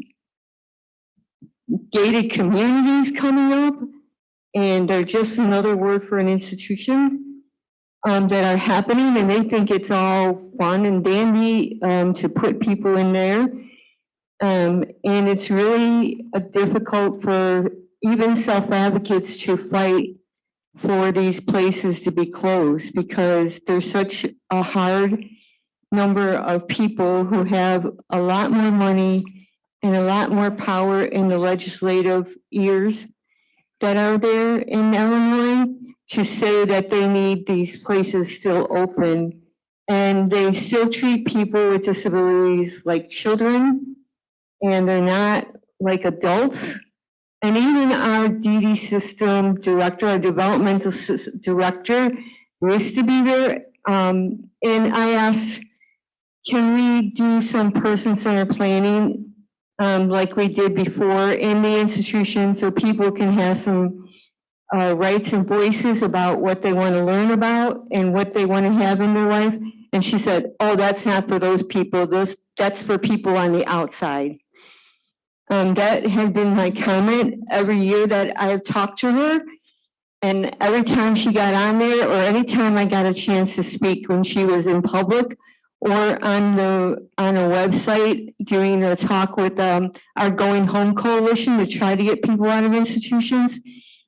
gated communities coming up, and they're just another word for an institution that are happening, and they think it's all fun and dandy to put people in there. And it's really difficult for even self-advocates to fight for these places to be closed because there's such a hard number of people who have a lot more money and a lot more power in the legislative ears that are there in Illinois to say that they need these places still open. And they still treat people with disabilities like children, and they're not like adults. And even our DD system director, our developmental director, used to be there. And I asked, can we do some person-centered planning like we did before in the institution so people can have some rights and voices about what they want to learn about and what they want to have in their life? And she said, oh, that's not for those people. That's for people on the outside. That has been my comment every year that I've talked to her. And every time she got on there, or any time I got a chance to speak when she was in public or on a website doing a talk with our Going Home Coalition to try to get people out of institutions,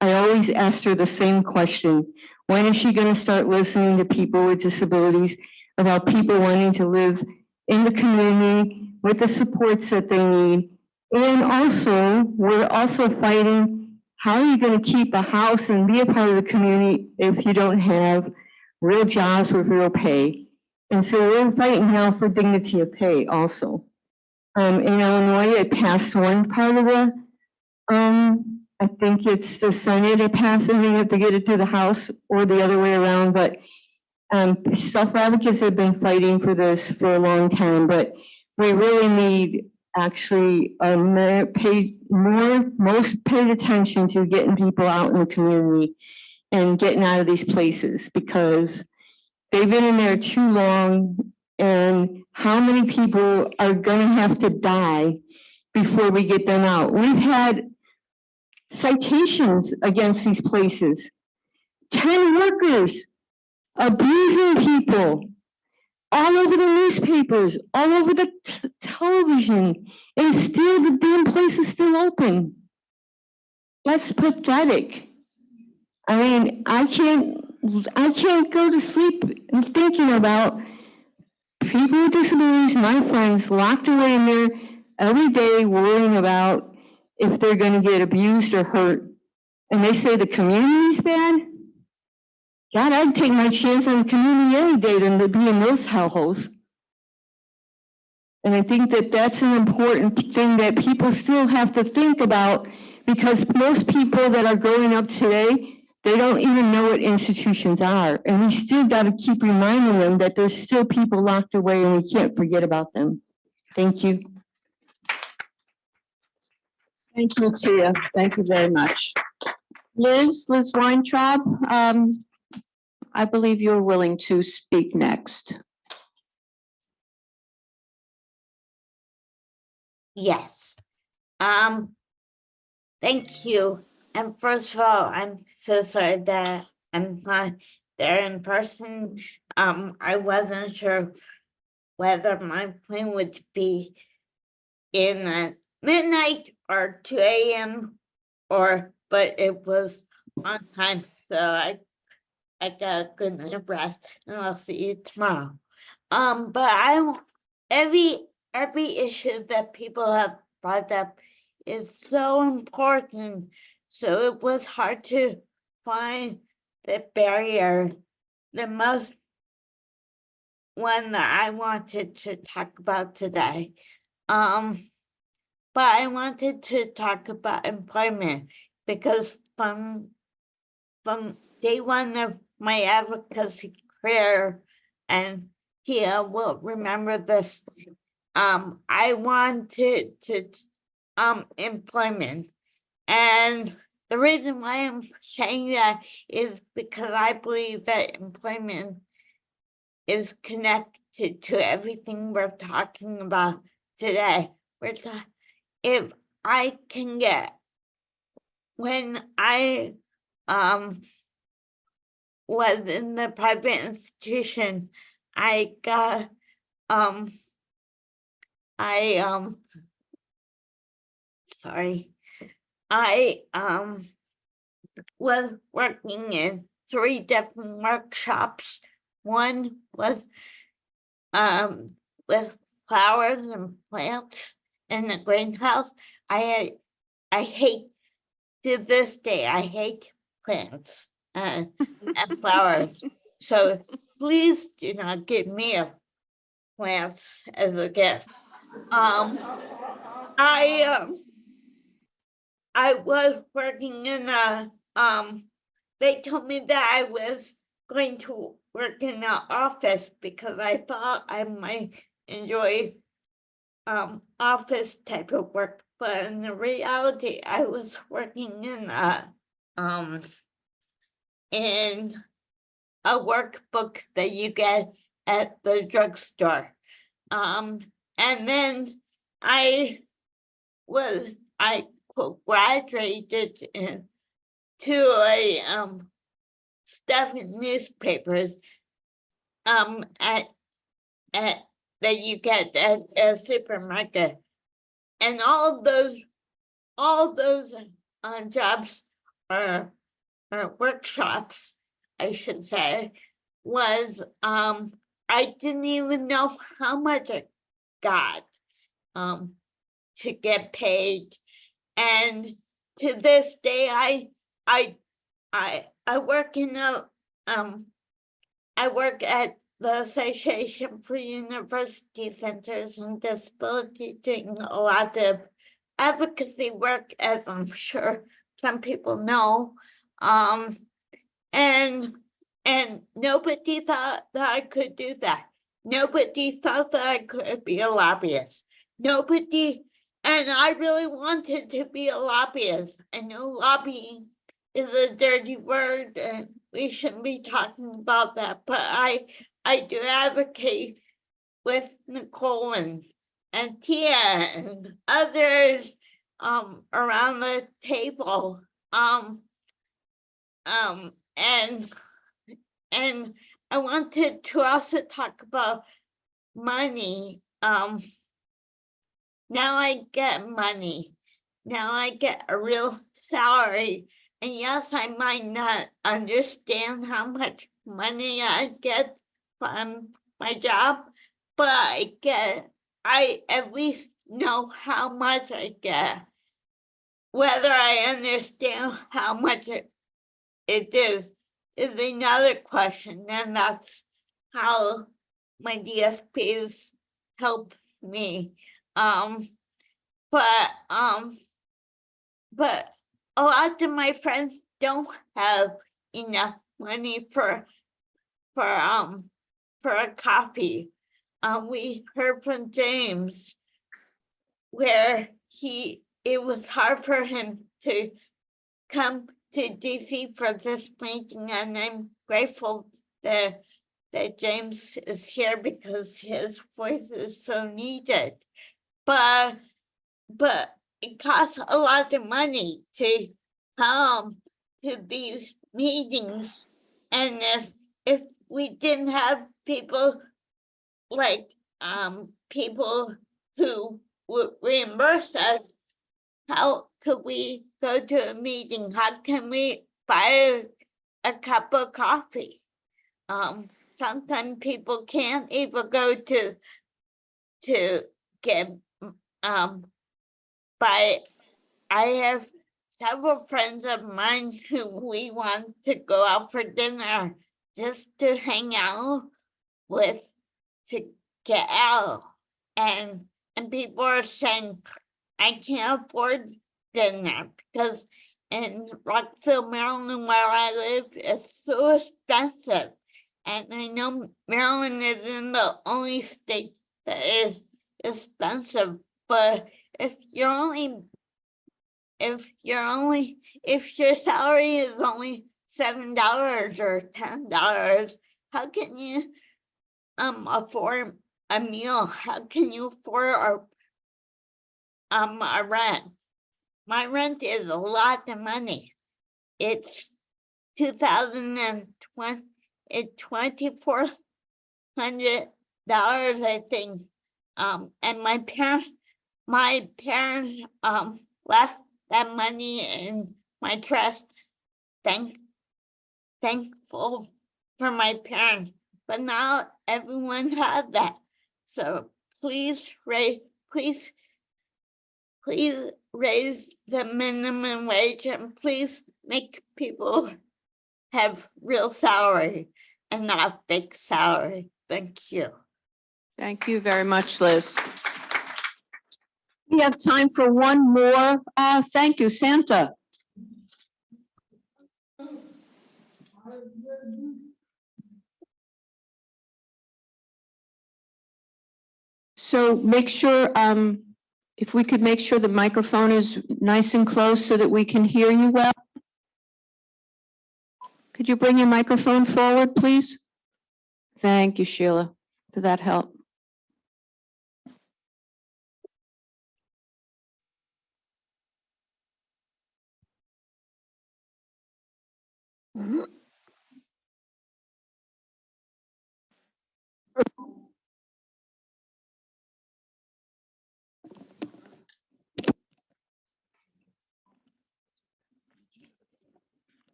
I always asked her the same question. When is she going to start listening to people with disabilities about people wanting to live in the community with the supports that they need? And also, we're also fighting, how are you going to keep a house and be a part of the community if you don't have real jobs with real pay? And so we're fighting now for dignity of pay also. In Illinois, it passed one part of the, I think it's the Senate it passes, and you have to get it to the House or the other way around, but self-advocates have been fighting for this for a long time, but we really need actually most paid attention to getting people out in the community and getting out of these places because they've been in there too long. And how many people are going to have to die before we get them out? We've had citations against these places. 10 workers abusing people all over the newspapers, all over the television, and still the damn place is still open. That's pathetic. I mean, I can't go to sleep thinking about people with disabilities, my friends, locked away in there every day worrying about if they're going to get abused or hurt. And they say the community's bad. God, I'd take my chance on the community any day than to be in those hellholes. And I think that that's an important thing that people still have to think about because most people that are growing up today, they don't even know what institutions are. And we still got to keep reminding them that there's still people locked away and we can't forget about them. Thank you. Thank you, Tia. Thank you very much. Liz Weintraub, I believe you're willing to speak next. Yes. Thank you. And first of all, I'm so sorry that I'm not there in person. I wasn't sure whether my plane would be in at midnight or 2 a.m. but it was on time, so I got a good night of rest, and I'll see you tomorrow. But every issue that people have brought up is so important. So it was hard to find the barrier. The most one that I wanted to talk about today. But I wanted to talk about employment because from day one of my advocacy career, and Tia will remember this, I wanted to employment. And the reason why I'm saying that is because I believe that employment is connected to everything we're talking about today. If I can get, when I was in the private institution, I got sorry, I was working in 3 different workshops. One was with flowers and plants in the greenhouse. I hate, to this day, I hate plants and flowers. So please do not give me a plants as a gift. I was working in a they told me that I was going to work in an office because I thought I might enjoy office type of work, but in reality I was working in a workbook that you get at the drugstore. And then I graduated to a stuff in newspapers at that you get at a supermarket, and all those jobs or workshops, I should say, was I didn't even know how much I got to get paid. And to this day I work in a I work at the Association for University Centers and Disability doing a lot of advocacy work, as I'm sure some people know. And nobody thought that I could do that. Nobody thought that I could be a lobbyist. Nobody, and I really wanted to be a lobbyist. I know lobbying is a dirty word and we shouldn't be talking about that, but I do advocate with Nicole and Tia and others around the table. And I wanted to also talk about money. Now I get money. Now I get a real salary. And yes, I might not understand how much money I get from my job, but I at least know how much I get. Whether I understand how much it is another question, and that's how my DSPs help me. But a lot of my friends don't have enough money for a coffee. We heard from James where it was hard for him to come to DC for this meeting, and I'm grateful that James is here because his voice is so needed. But it costs a lot of money to come to these meetings, and if we didn't have people like people who would reimburse us, how could we go to a meeting? How can we buy a cup of coffee? Sometimes people can't even go to get but I have several friends of mine who we want to go out for dinner just to hang out with, to get out, and people are saying I can't afford dinner because in Rockville, Maryland, where I live, it's so expensive. And I know Maryland isn't the only state that is expensive, but if your salary is only $7 or $10, how can you afford a meal? How can you afford a rent? My rent is a lot of money. It's $2,400, I think. And my parents left that money in my trust. Thankful for my parents, but now everyone has that. So please raise the minimum wage, and please make people have real salary and not fake salary. Thank you. Thank you very much, Liz. We have time for one more. Thank you, Santa. So make sure, if we could make sure the microphone is nice and close so that we can hear you well. Could you bring your microphone forward, please? Thank you, Sheila, for that help.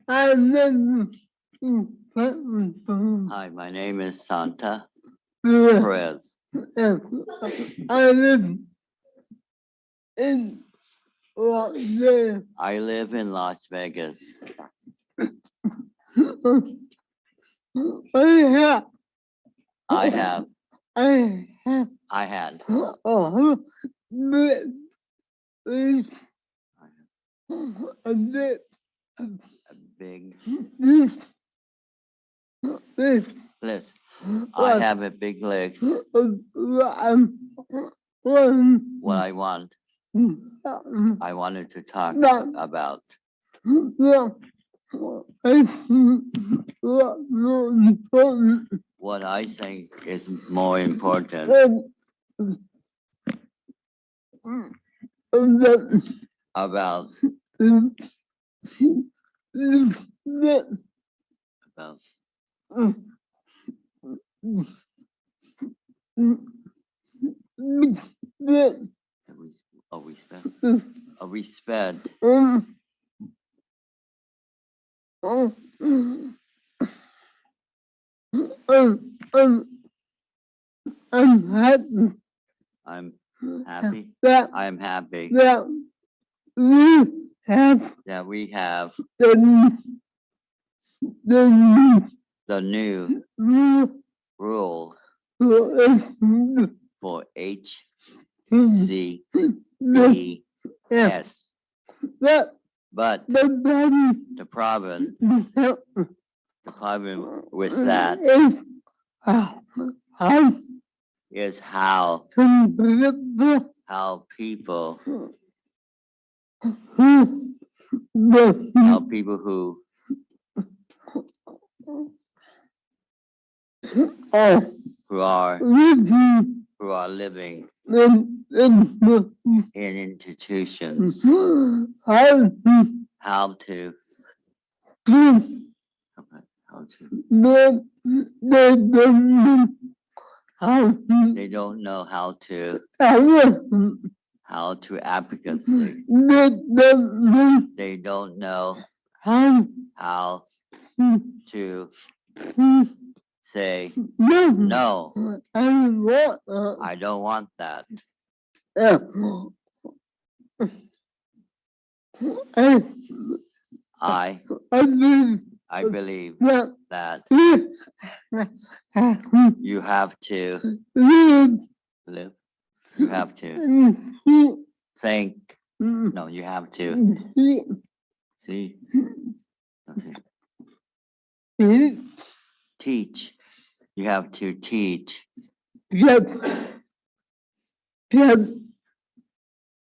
Hi, my name is Santa Perez. I live in Las Vegas. I have, I have. I had, A bit. a big This. list. I have a big list. What I want, I wanted to talk about. What I think is more important about a respect. I'm happy. I'm happy. That I'm happy we have that we have the the new new rules for HCBS. But the problem with that is how people who are living in institutions, how to they don't know how to advocacy. They don't know how to say no. I don't want that. I believe that you have to live. You have to think. No, you have to see. Teach. You have to teach.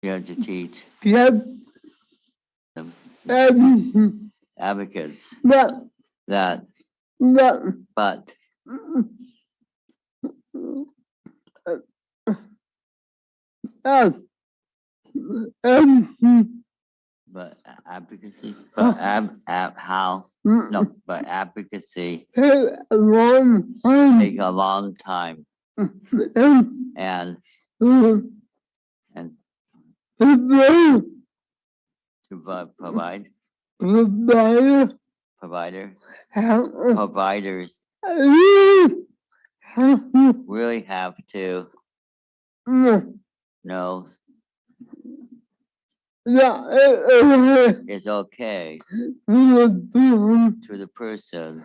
You have to teach them advocates that, but advocacy, but how? No, but advocacy take a long time, and to providers really have to know it's okay to the person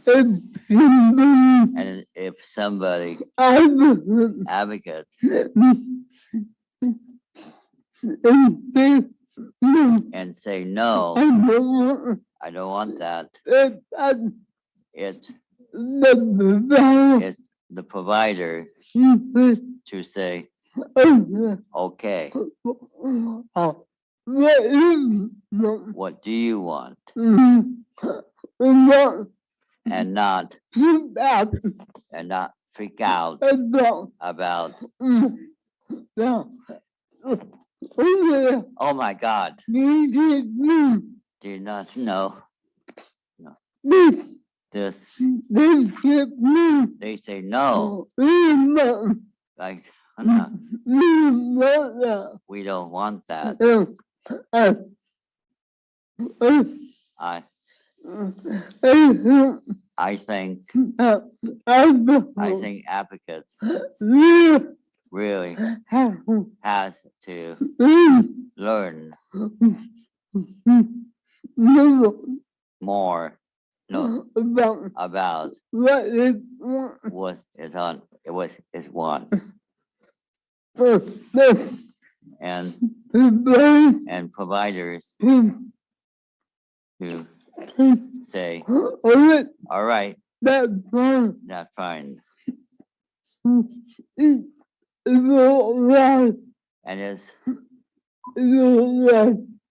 and if somebody advocate and say no, I don't want that. It's the provider to say okay. What do you want? And not freak out about oh my God. Do you not know? No. This they say no. Like no. We don't want that. I think advocates really has to learn more about what it wants and providers to say, all right, that's fine. And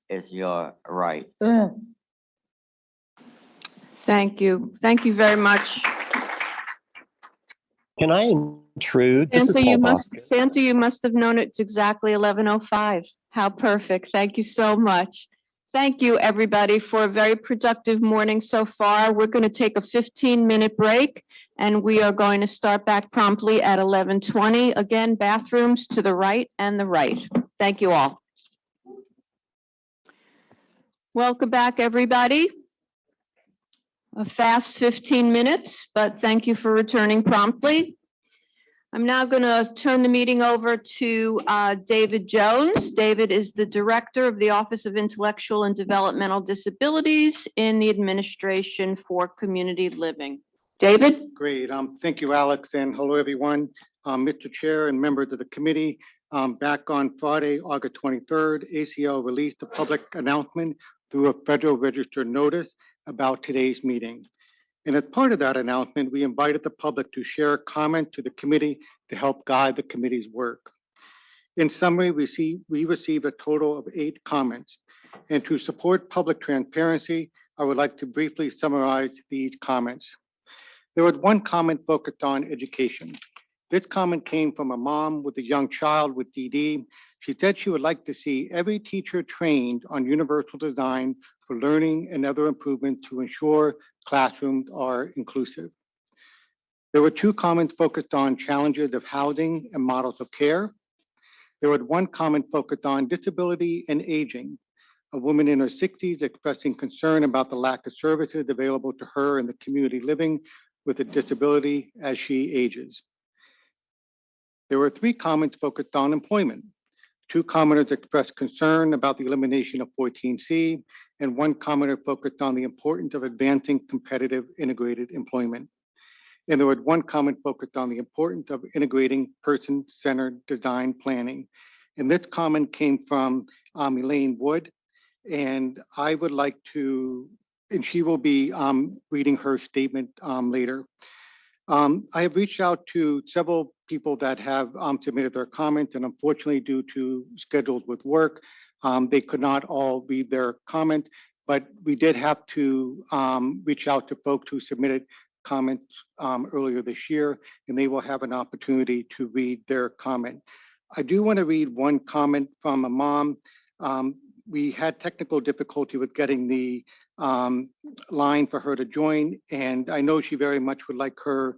it's your right. Thank you. Thank you very much. Can I intrude? This is Santa, Paul Bosco. Santa, you must have known it's exactly 11:05. How perfect. Thank you so much. Thank you, everybody, for a very productive morning so far. We're going to take a 15-minute break, and we are going to start back promptly at 11:20. Again, bathrooms to the right and the right. Thank you all. Welcome back, everybody. A fast 15 minutes, but thank you for returning promptly. I'm now going to turn the meeting over to David Jones. David is the Director of the Office of Intellectual and Developmental Disabilities in the Administration for Community Living. David? Great. Thank you, Alex, and hello, everyone. Mr. Chair and members of the committee, back on Friday, August 23rd, ACL released a public announcement through a Federal Register notice about today's meeting. And as part of that announcement, we invited the public to share a comment to the committee to help guide the committee's work. In summary, we received a total of 8 comments. And to support public transparency, I would like to briefly summarize these comments. There was one comment focused on education. This comment came from a mom with a young child with DD. She said she would like to see every teacher trained on universal design for learning and other improvements to ensure classrooms are inclusive. There were 2 comments focused on challenges of housing and models of care. There was one comment focused on disability and aging. A woman in her 60s expressing concern about the lack of services available to her in the community living with a disability as she ages. There were 3 comments focused on employment. 2 commenters expressed concern about the elimination of 14C, and 1 commenter focused on the importance of advancing competitive integrated employment. And there was 1 comment focused on the importance of integrating person-centered design planning. And this comment came from Elaine Wood, and I would like to, and she will be reading her statement later. I have reached out to several people that have submitted their comments, and unfortunately, due to schedules with work, they could not all read their comment, but we did have to reach out to folks who submitted comments earlier this year, and they will have an opportunity to read their comment. I do want to read one comment from a mom. We had technical difficulty with getting the line for her to join, and I know she very much would like her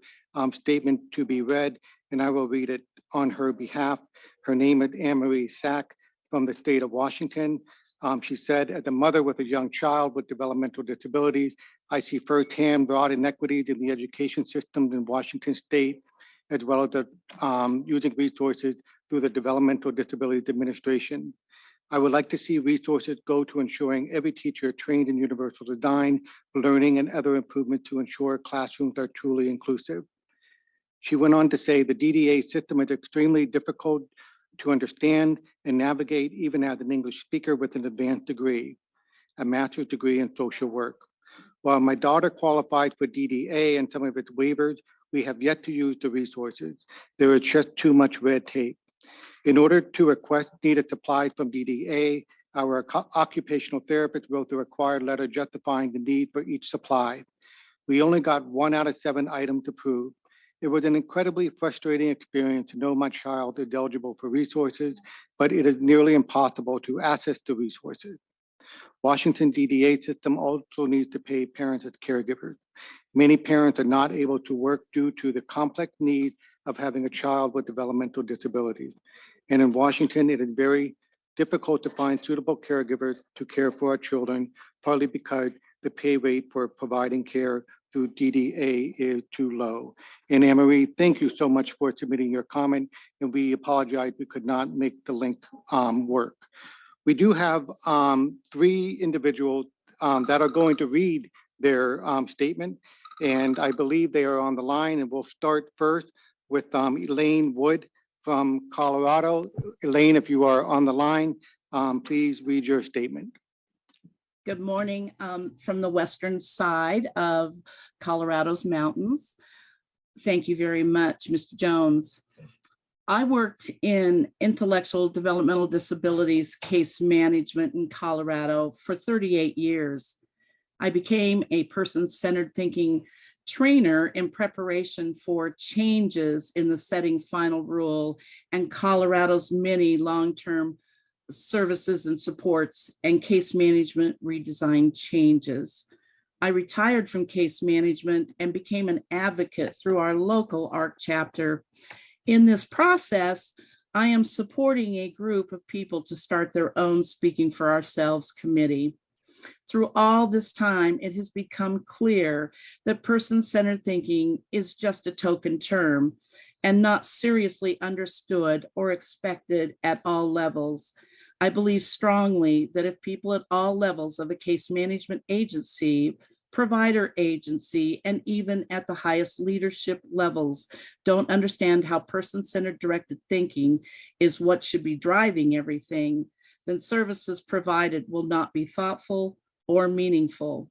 statement to be read, and I will read it on her behalf. Her name is Anne-Marie Sack from the state of Washington. She said, as a mother with a young child with developmental disabilities, I see firsthand broad inequities in the education system in Washington state, as well as the using resources through the Developmental Disabilities Administration. I would like to see resources go to ensuring every teacher trained in universal design, learning, and other improvements to ensure classrooms are truly inclusive. She went on to say the DDA system is extremely difficult to understand and navigate even as an English speaker with an advanced degree, a master's degree in social work. While my daughter qualified for DDA and some of its waivers, we have yet to use the resources. There is just too much red tape. In order to request needed supplies from DDA, our occupational therapist wrote the required letter justifying the need for each supply. We only got 1 out of 7 items approved. It was an incredibly frustrating experience to know my child is eligible for resources, but it is nearly impossible to access the resources. Washington DDA system also needs to pay parents as caregivers. Many parents are not able to work due to the complex needs of having a child with developmental disabilities. And in Washington, it is very difficult to find suitable caregivers to care for our children, partly because the pay rate for providing care through DDA is too low. And Anne Marie, thank you so much for submitting your comment, and we apologize we could not make the link work. We do have 3 individuals that are going to read their statement, and I believe they are on the line, and we'll start first with Elaine Wood from Colorado. Elaine, if you are on the line, please read your statement. Good morning from the western side of Colorado's mountains. Thank you very much, Mr. Jones. I worked in intellectual developmental disabilities case management in Colorado for 38 years. I became a person-centered thinking trainer in preparation for changes in the settings final rule and Colorado's many long-term services and supports and case management redesign changes. I retired from case management and became an advocate through our local ARC chapter. In this process, I am supporting a group of people to start their own Speaking for Ourselves committee. Through all this time, it has become clear that person-centered thinking is just a token term and not seriously understood or expected at all levels. I believe strongly that if people at all levels of a case management agency, provider agency, and even at the highest leadership levels don't understand how person-centered directed thinking is what should be driving everything, then services provided will not be thoughtful or meaningful.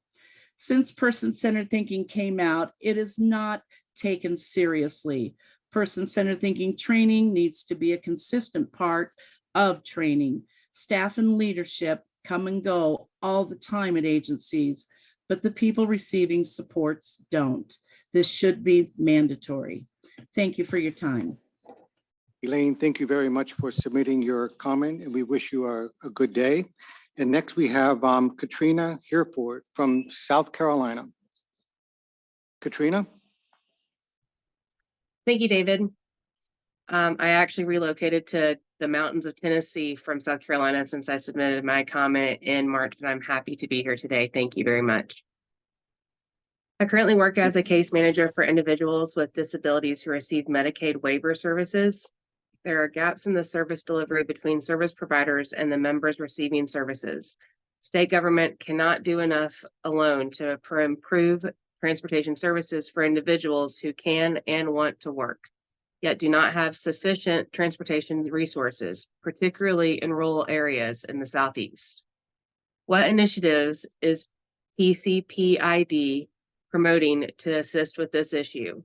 Since person-centered thinking came out, it is not taken seriously. Person-centered thinking training needs to be a consistent part of training. Staff and leadership come and go all the time at agencies, but the people receiving supports don't. This should be mandatory. Thank you for your time. Elaine, thank you very much for submitting your comment, and we wish you a good day. And next we have Katrina Hereford from South Carolina. Katrina? Thank you, David. I actually relocated to the mountains of Tennessee from South Carolina since I submitted my comment in March, and I'm happy to be here today. Thank you very much. I currently work as a case manager for individuals with disabilities who receive Medicaid waiver services. There are gaps in the service delivery between service providers and the members receiving services. State government cannot do enough alone to improve transportation services for individuals who can and want to work, yet do not have sufficient transportation resources, particularly in rural areas in the Southeast. What initiatives is PCPID promoting to assist with this issue?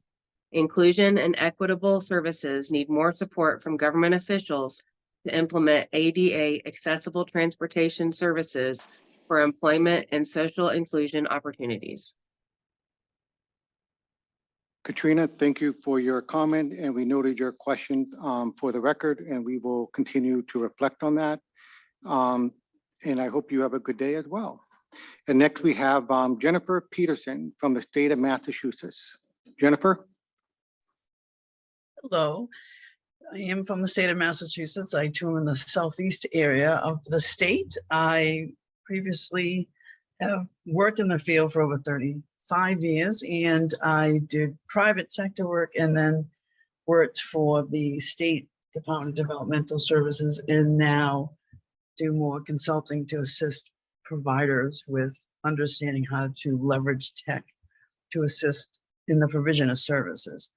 Inclusion and equitable services need more support from government officials to implement ADA accessible transportation services for employment and social inclusion opportunities. Katrina, thank you for your comment, and we noted your question for the record, and we will continue to reflect on that. And I hope you have a good day as well. And next we have Jennifer Peterson from the state of Massachusetts. Jennifer? Hello, I am from the state of Massachusetts. I too am in the southeast area of the state. I previously have worked in the field for over 35 years, and I did private sector work and then worked for the State Department of Developmental Services, and now do more consulting to assist providers with understanding how to leverage tech to assist in the provision of services.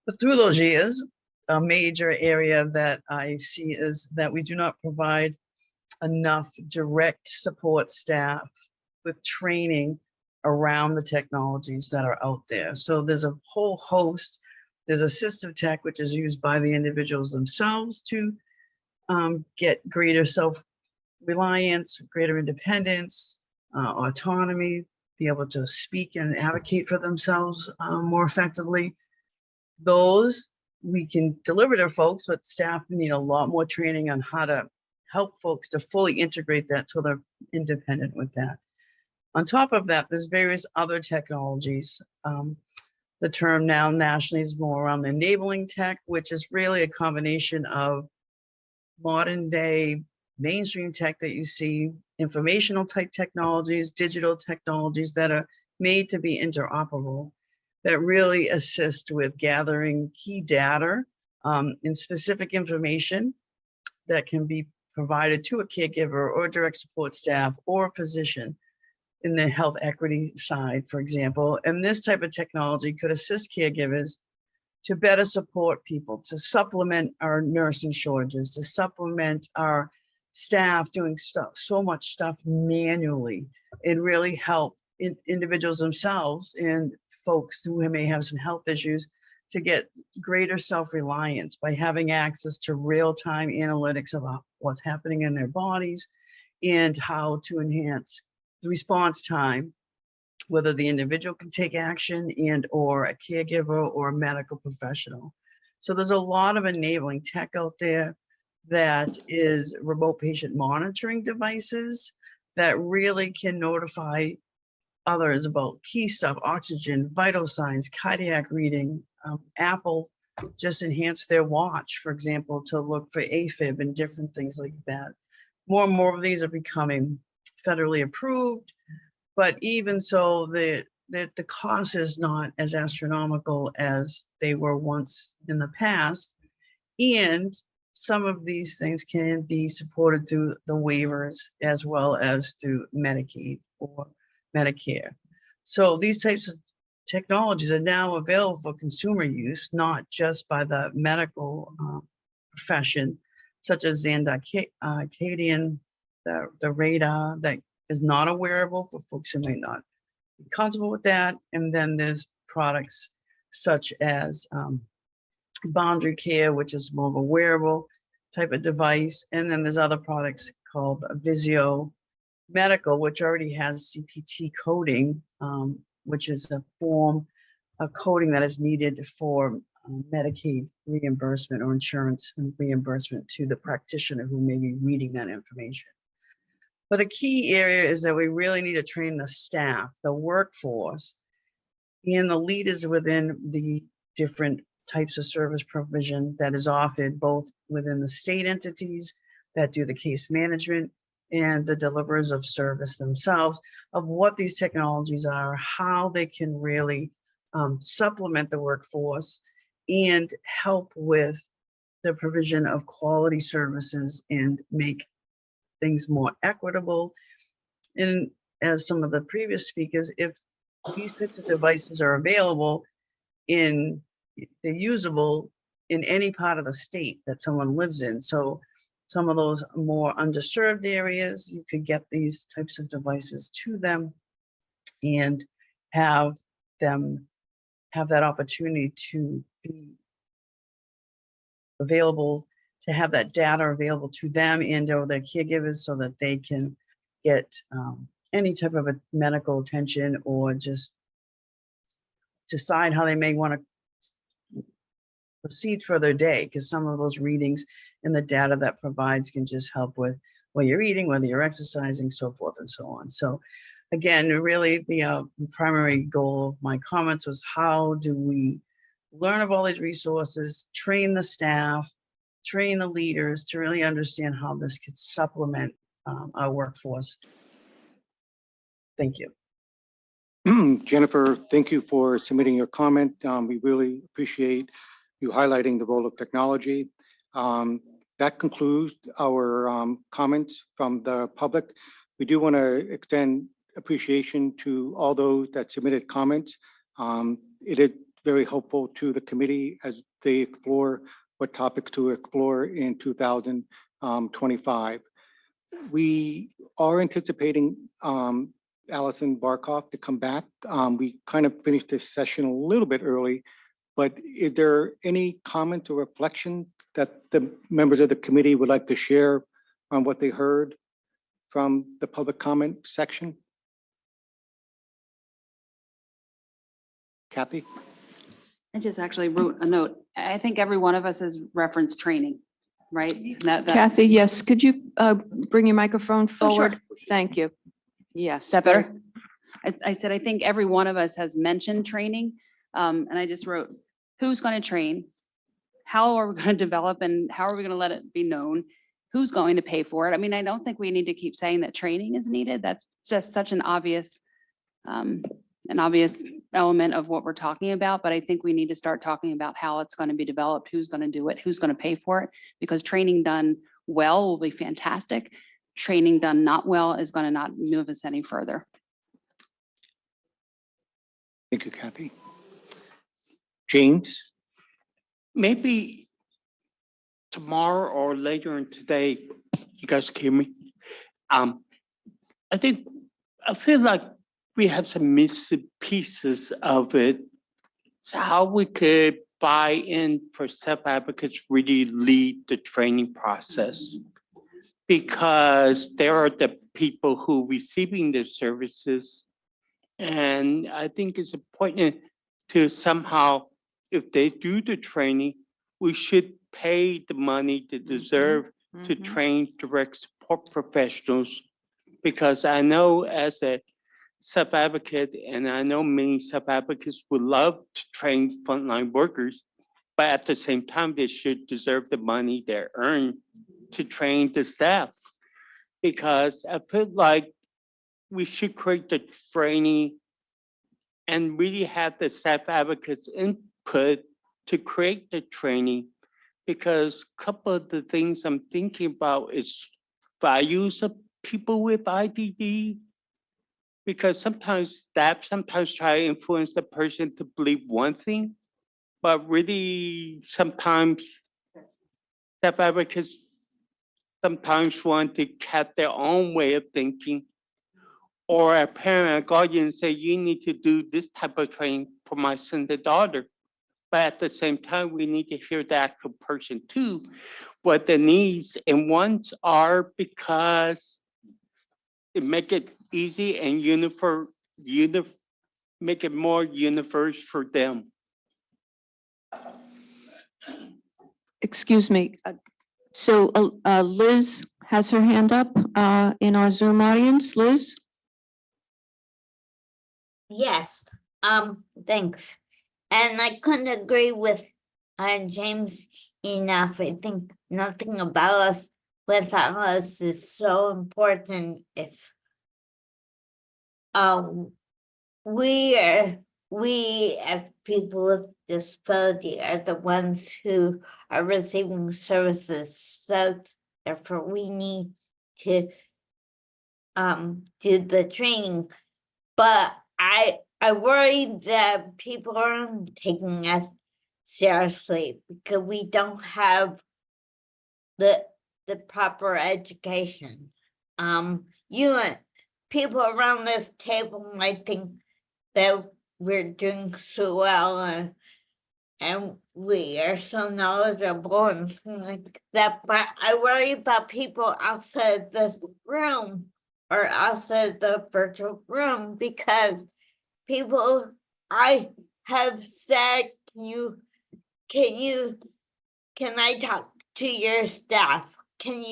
But through those years, a major area that I see is that we do not provide enough direct support staff with training around the technologies that are out there. So there's a whole host. There's assistive tech, which is used by the individuals themselves to get greater self-reliance, greater independence, autonomy, be able to speak and advocate for themselves more effectively. Those we can deliver to folks, but staff need a lot more training on how to help folks to fully integrate that so they're independent with that. On top of that, there's various other technologies. The term now nationally is more around enabling tech, which is really a combination of modern day mainstream tech that you see, informational type technologies, digital technologies that are made to be interoperable, that really assist with gathering key data and specific information that can be provided to a caregiver or direct support staff or a physician in the health equity side, for example. And this type of technology could assist caregivers to better support people, to supplement our nursing shortages, to supplement our staff doing so much stuff manually, and really help individuals themselves and folks who may have some health issues to get greater self-reliance by having access to real-time analytics about what's happening in their bodies and how to enhance the response time, whether the individual can take action and or a caregiver or a medical professional. So there's a lot of enabling tech out there that is remote patient monitoring devices that really can notify others about key stuff, oxygen, vital signs, cardiac reading. Apple just enhanced their watch, for example, to look for AFib and different things like that. More and more of these are becoming federally approved, but even so, the cost is not as astronomical as they were once in the past. And some of these things can be supported through the waivers as well as through Medicaid or Medicare. So these types of technologies are now available for consumer use, not just by the medical profession, such as Xandicadian, the radar that is not a wearable for folks who may not be comfortable with that. And then there's products such as Boundary Care, which is more of a wearable type of device. And then there's other products called Vizio Medical, which already has CPT coding, which is a form of coding that is needed for Medicaid reimbursement or insurance reimbursement to the practitioner who may be reading that information. But a key area is that we really need to train the staff, the workforce, and the leaders within the different types of service provision that is offered both within the state entities that do the case management and the deliverers of service themselves, of what these technologies are, how they can really supplement the workforce and help with the provision of quality services and make things more equitable. And as some of the previous speakers, if these types of devices are available they're usable in any part of the state that someone lives in. So some of those more underserved areas, you could get these types of devices to them and have them have that opportunity to be available, to have that data available to them and or their caregivers so that they can get any type of a medical attention or just decide how they may want to proceed for their day, because some of those readings and the data that provides can just help with what you're eating, whether you're exercising, so forth and so on. So again, really the primary goal of my comments was how do we learn of all these resources, train the staff, train the leaders to really understand how this could supplement our workforce. Thank you. Jennifer, thank you for submitting your comment. We really appreciate you highlighting the role of technology. That concludes our comments from the public. We do want to extend appreciation to all those that submitted comments. It is very helpful to the committee as they explore what topics to explore in 2025. We are anticipating Allison Barkoff to come back. We kind of finished this session a little bit early, but is there any comment or reflection that the members of the committee would like to share on what they heard from the public comment section? Kathy? I just actually wrote a note. I think every one of us has referenced training, right? Kathy, yes, could you bring your microphone forward? Thank you. Yes. Is that better? I said, I think every one of us has mentioned training. And I just wrote, who's going to train? How are we going to develop and how are we going to let it be known? who's going to pay for it? I mean, I don't think we need to keep saying that training is needed. That's just such an obvious element of what we're talking about, but I think we need to start talking about how it's going to be developed, who's going to do it, who's going to pay for it, because training done well will be fantastic. Training done not well is going to not move us any further. Thank you, Kathy. James? Maybe tomorrow or later in today, you guys can hear me. I feel like we have some missing pieces of it. So how we could buy in for self-advocates really lead the training process. Because there are the people who receiving the services. And I think it's important to somehow, if they do the training, we should pay the money they deserve to train direct support professionals. Because I know as a self-advocate, and I know many self-advocates would love to train frontline workers, but at the same time, they should deserve the money they earn to train the staff. Because I feel like we should create the training and really have the self-advocates input to create the training. Because a couple of the things I'm thinking about is values of people with IDD. Because sometimes staff try to influence the person to believe one thing, but really sometimes staff advocates sometimes want to have their own way of thinking. Or a parent or guardian say, you need to do this type of training for my son or daughter. But at the same time, we need to hear the actual person too, what the needs and wants are, because it make it easy and make it more universe for them. Excuse me. So Liz has her hand up in our Zoom audience. Liz? Yes, thanks. And I couldn't agree with James enough. I think nothing about us without us is so important. It's we as people with disability are the ones who are receiving services, so therefore we need to do the training. But I worry that people aren't taking us seriously because we don't have the proper education. You and people around this table might think that we're doing so well and we are so knowledgeable and things like that, but I worry about people outside this room or outside the virtual room, because people I have said, can I talk to your staff? Can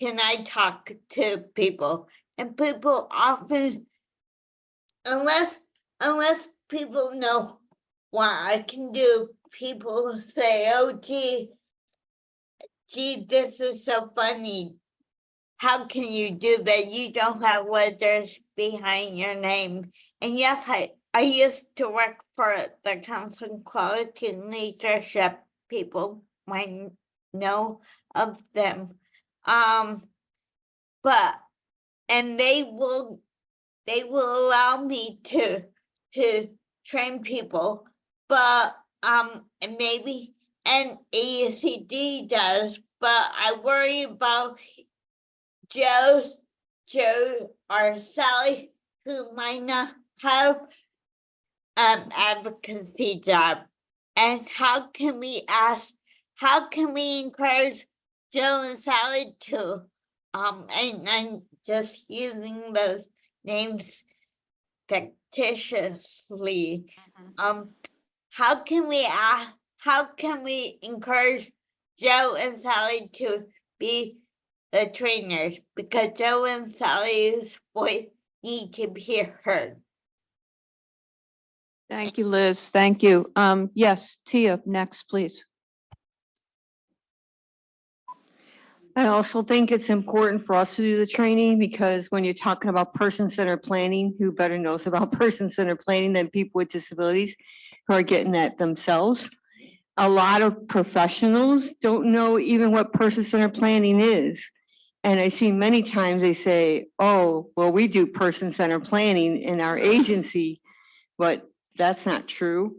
I talk to people? And people often, unless people know what I can do, people say, oh, gee, this is so funny. How can you do that? You don't have letters behind your name. And yes, I used to work for the Counseling Quality and Leadership. People might know of them. But they will allow me to train people, but and maybe AUCD does, but I worry about Joe or Sally, who might not have advocacy job. And how can we encourage Joe and Sally to and I'm just using those names fictitiously. How can we encourage Joe and Sally to be the trainers, because Joe and Sally's voice need to be heard? Thank you, Liz. Thank you. Yes, Tia, next, please. I also think it's important for us to do the training because when you're talking about person-centered planning, who better knows about person-centered planning than people with disabilities who are getting that themselves? A lot of professionals don't know even what person-centered planning is. And I see many times they say, oh, well, we do person-centered planning in our agency, but that's not true.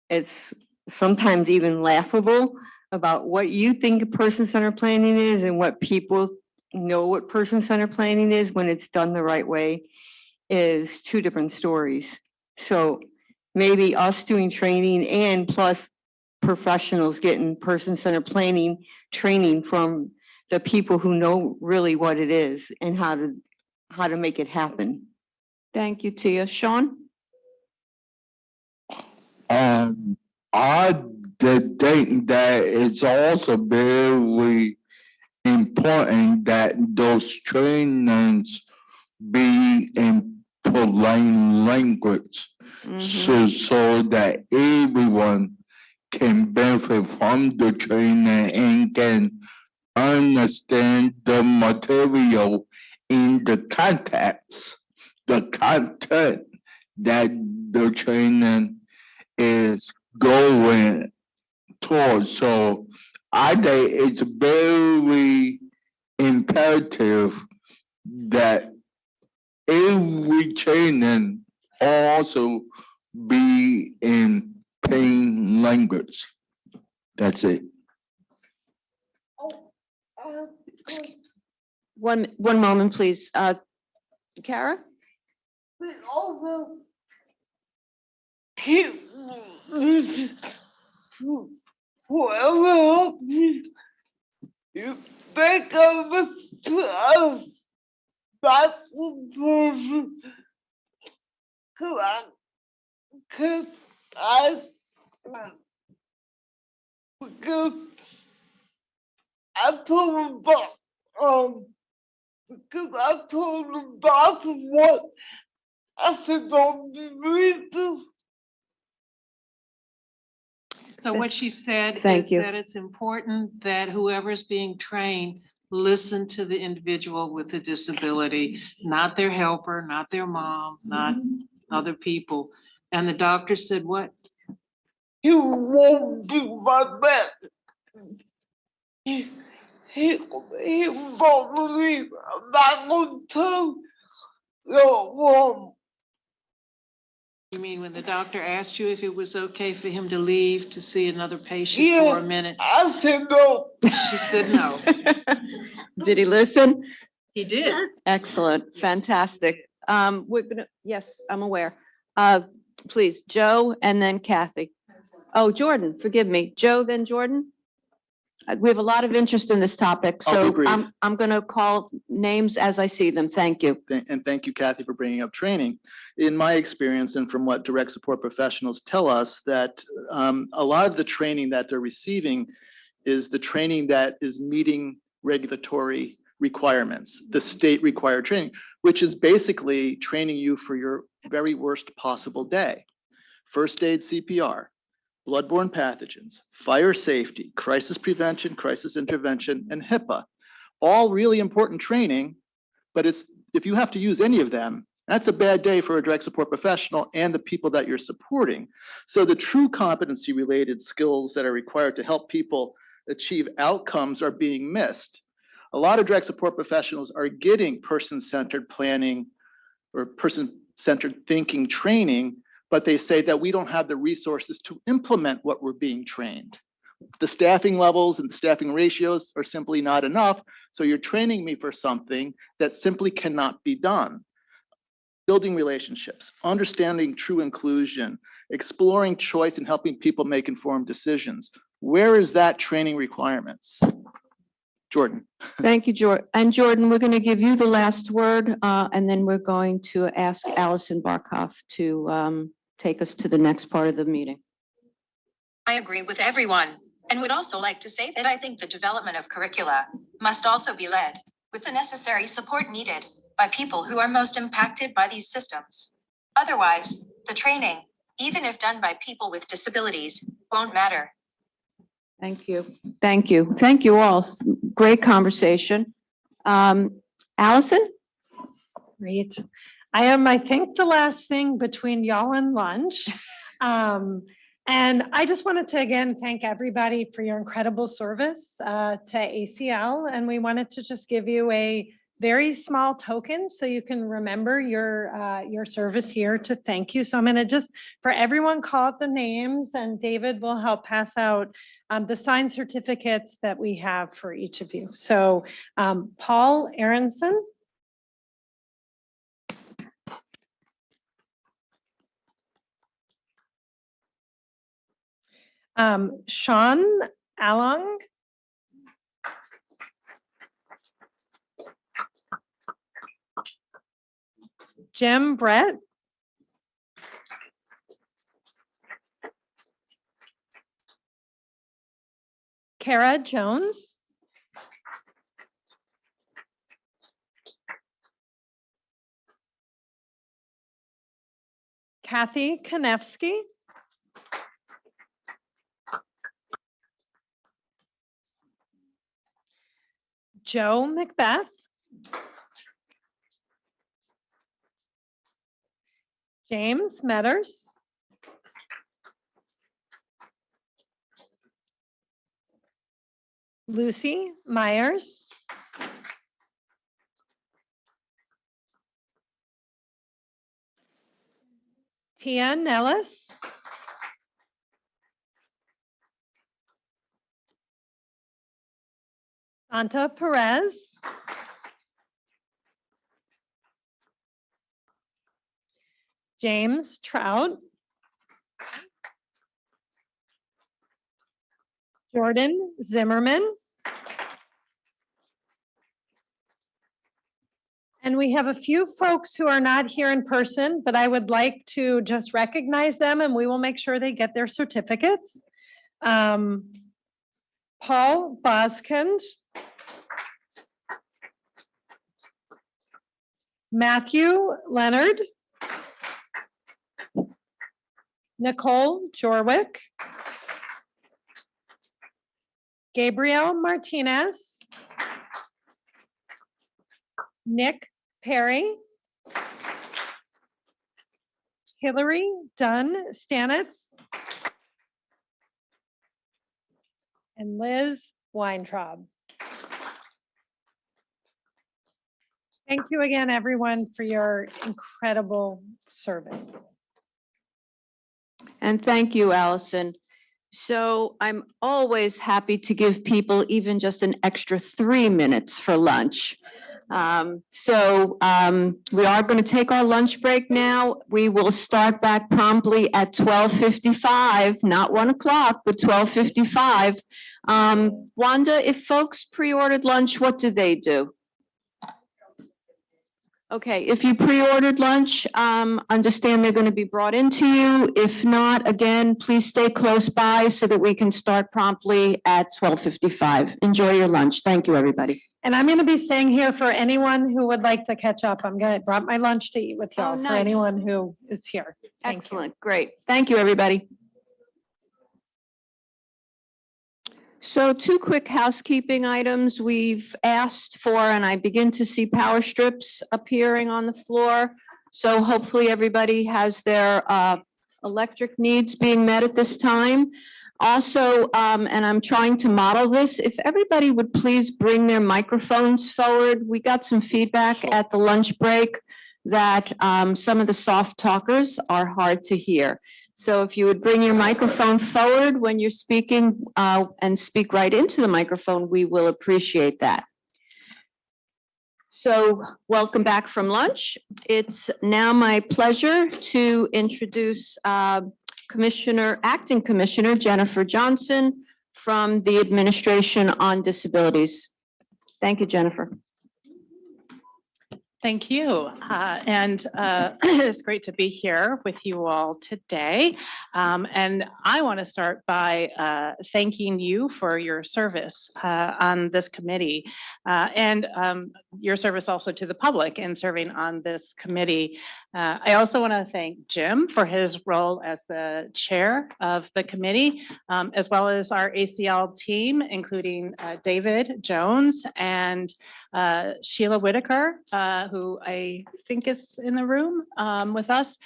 It's sometimes even laughable about what you think person-centered planning is and what people know what person-centered planning is when it's done the right way is two different stories. So maybe us doing training and plus professionals getting person-centered planning training from the people who know really what it is and how to make it happen. Thank you, Tia. Sean? I did think that it's also very important that those trainings be in plain language, so that everyone can benefit from the training and can understand the material in the context, the content that the training is going towards. So I think it's very imperative that every training also be in plain language. That's it. One moment, please. Kara? Whoever you think of us, that's the person who because I told the boss what I said, don't read this. So what she said Thank is you. that it's important that whoever's being trained listen to the individual with the disability, not their helper, not their mom, not other people. And the doctor said what? You won't do my best. He won't believe I'm not going to tell your mom. You mean when the doctor asked you if it was okay for him to leave to see another patient for a minute? I said no. She said no. Did he listen? He did. Excellent, fantastic. We're gonna, yes, I'm aware. Please, Joe and then Kathy. Oh, Jordan, forgive me. Joe, then Jordan? We have a lot of interest in this topic, I'll be so brief. I'm gonna call names as I see them. Thank you. And thank you, Kathy, for bringing up training. In my experience and from what direct support professionals tell us, that a lot of the training that they're receiving is the training that is meeting regulatory requirements, the state required training, which is basically training you for your very worst possible day. First aid CPR, bloodborne pathogens, fire safety, crisis prevention, crisis intervention, and HIPAA. All really important training, but if you have to use any of them, that's a bad day for a direct support professional and the people that you're supporting. So the true competency related skills that are required to help people achieve outcomes are being missed. A lot of direct support professionals are getting person-centered planning or person-centered thinking training, but they say that we don't have the resources to implement what we're being trained. The staffing levels and the staffing ratios are simply not enough. So you're training me for something that simply cannot be done. Building relationships, understanding true inclusion, exploring choice and helping people make informed decisions. Where is that training requirements? Jordan. Thank you, Jordan. And Jordan, we're gonna give you the last word, and then we're going to ask Allison Barkoff to take us to the next part of the meeting. I agree with everyone and would also like to say that I think the development of curricula must also be led with the necessary support needed by people who are most impacted by these systems. Otherwise, the training, even if done by people with disabilities, won't matter. Thank you. Thank you. Thank you all. Great conversation. Allison? Great. I am, I think, the last thing between y'all and lunch. And I just wanted to again thank everybody for your incredible service to ACL. And we wanted to just give you a very small token so you can remember your service here to thank you. So I'm going to just, for everyone, call out the names, and David will help pass out the signed certificates that we have for each of you. So Paul Aronson. Sean Along. Jim Brett. Kara Jones. Kathy Konevsky. Joe Macbeth. James Metters. Lucy Myers. Tia Nellis. Santa Perez. James Trout. Jordan Zimmerman. And we have a few folks who are not here in person, but I would like to just recognize them, and we will make sure they get their certificates. Paul Boskund. Matthew Leonard. Nicole Jorwick. Gabriel Martinez. Nick Perry. Hillary Dunn Stanitz. And Liz Weintraub. Thank you again, everyone, for your incredible service. And thank you, Allison. So I'm always happy to give people even just an extra 3 minutes for lunch. We are going to take our lunch break now. We will start back promptly at 12:55, not 1 o'clock, but 12:55. Wanda, if folks pre-ordered lunch, what do they do? Okay, if you pre-ordered lunch, understand they're going to be brought into you. If not, again, please stay close by so that we can start promptly at 12:55. Enjoy your lunch. Thank you, everybody. And I'm going to be staying here for anyone who would like to catch up. I brought my lunch to eat with y'all for nice. anyone who is here. Thank you. Excellent, great. Thank you, everybody. So 2 quick housekeeping items. We've asked for, and I begin to see power strips appearing on the floor. So hopefully everybody has their electric needs being met at this time. Also, and I'm trying to model this, if everybody would please bring their microphones forward. We got some feedback at the lunch break that some of the soft talkers are hard to hear. So if you would bring your microphone forward when you're speaking and speak right into the microphone, we will appreciate that. So welcome back from lunch. It's now my pleasure to introduce Acting Commissioner Jennifer Johnson from the Administration on Disabilities. Thank you, Jennifer. Thank you. It's great to be here with you all today. And I want to start by thanking you for your service on this committee and your service also to the public in serving on this committee. I also want to thank Jim for his role as the chair of the committee, as well as our ACL team, including David Jones and Sheila Whitaker, who I think is in the room with us,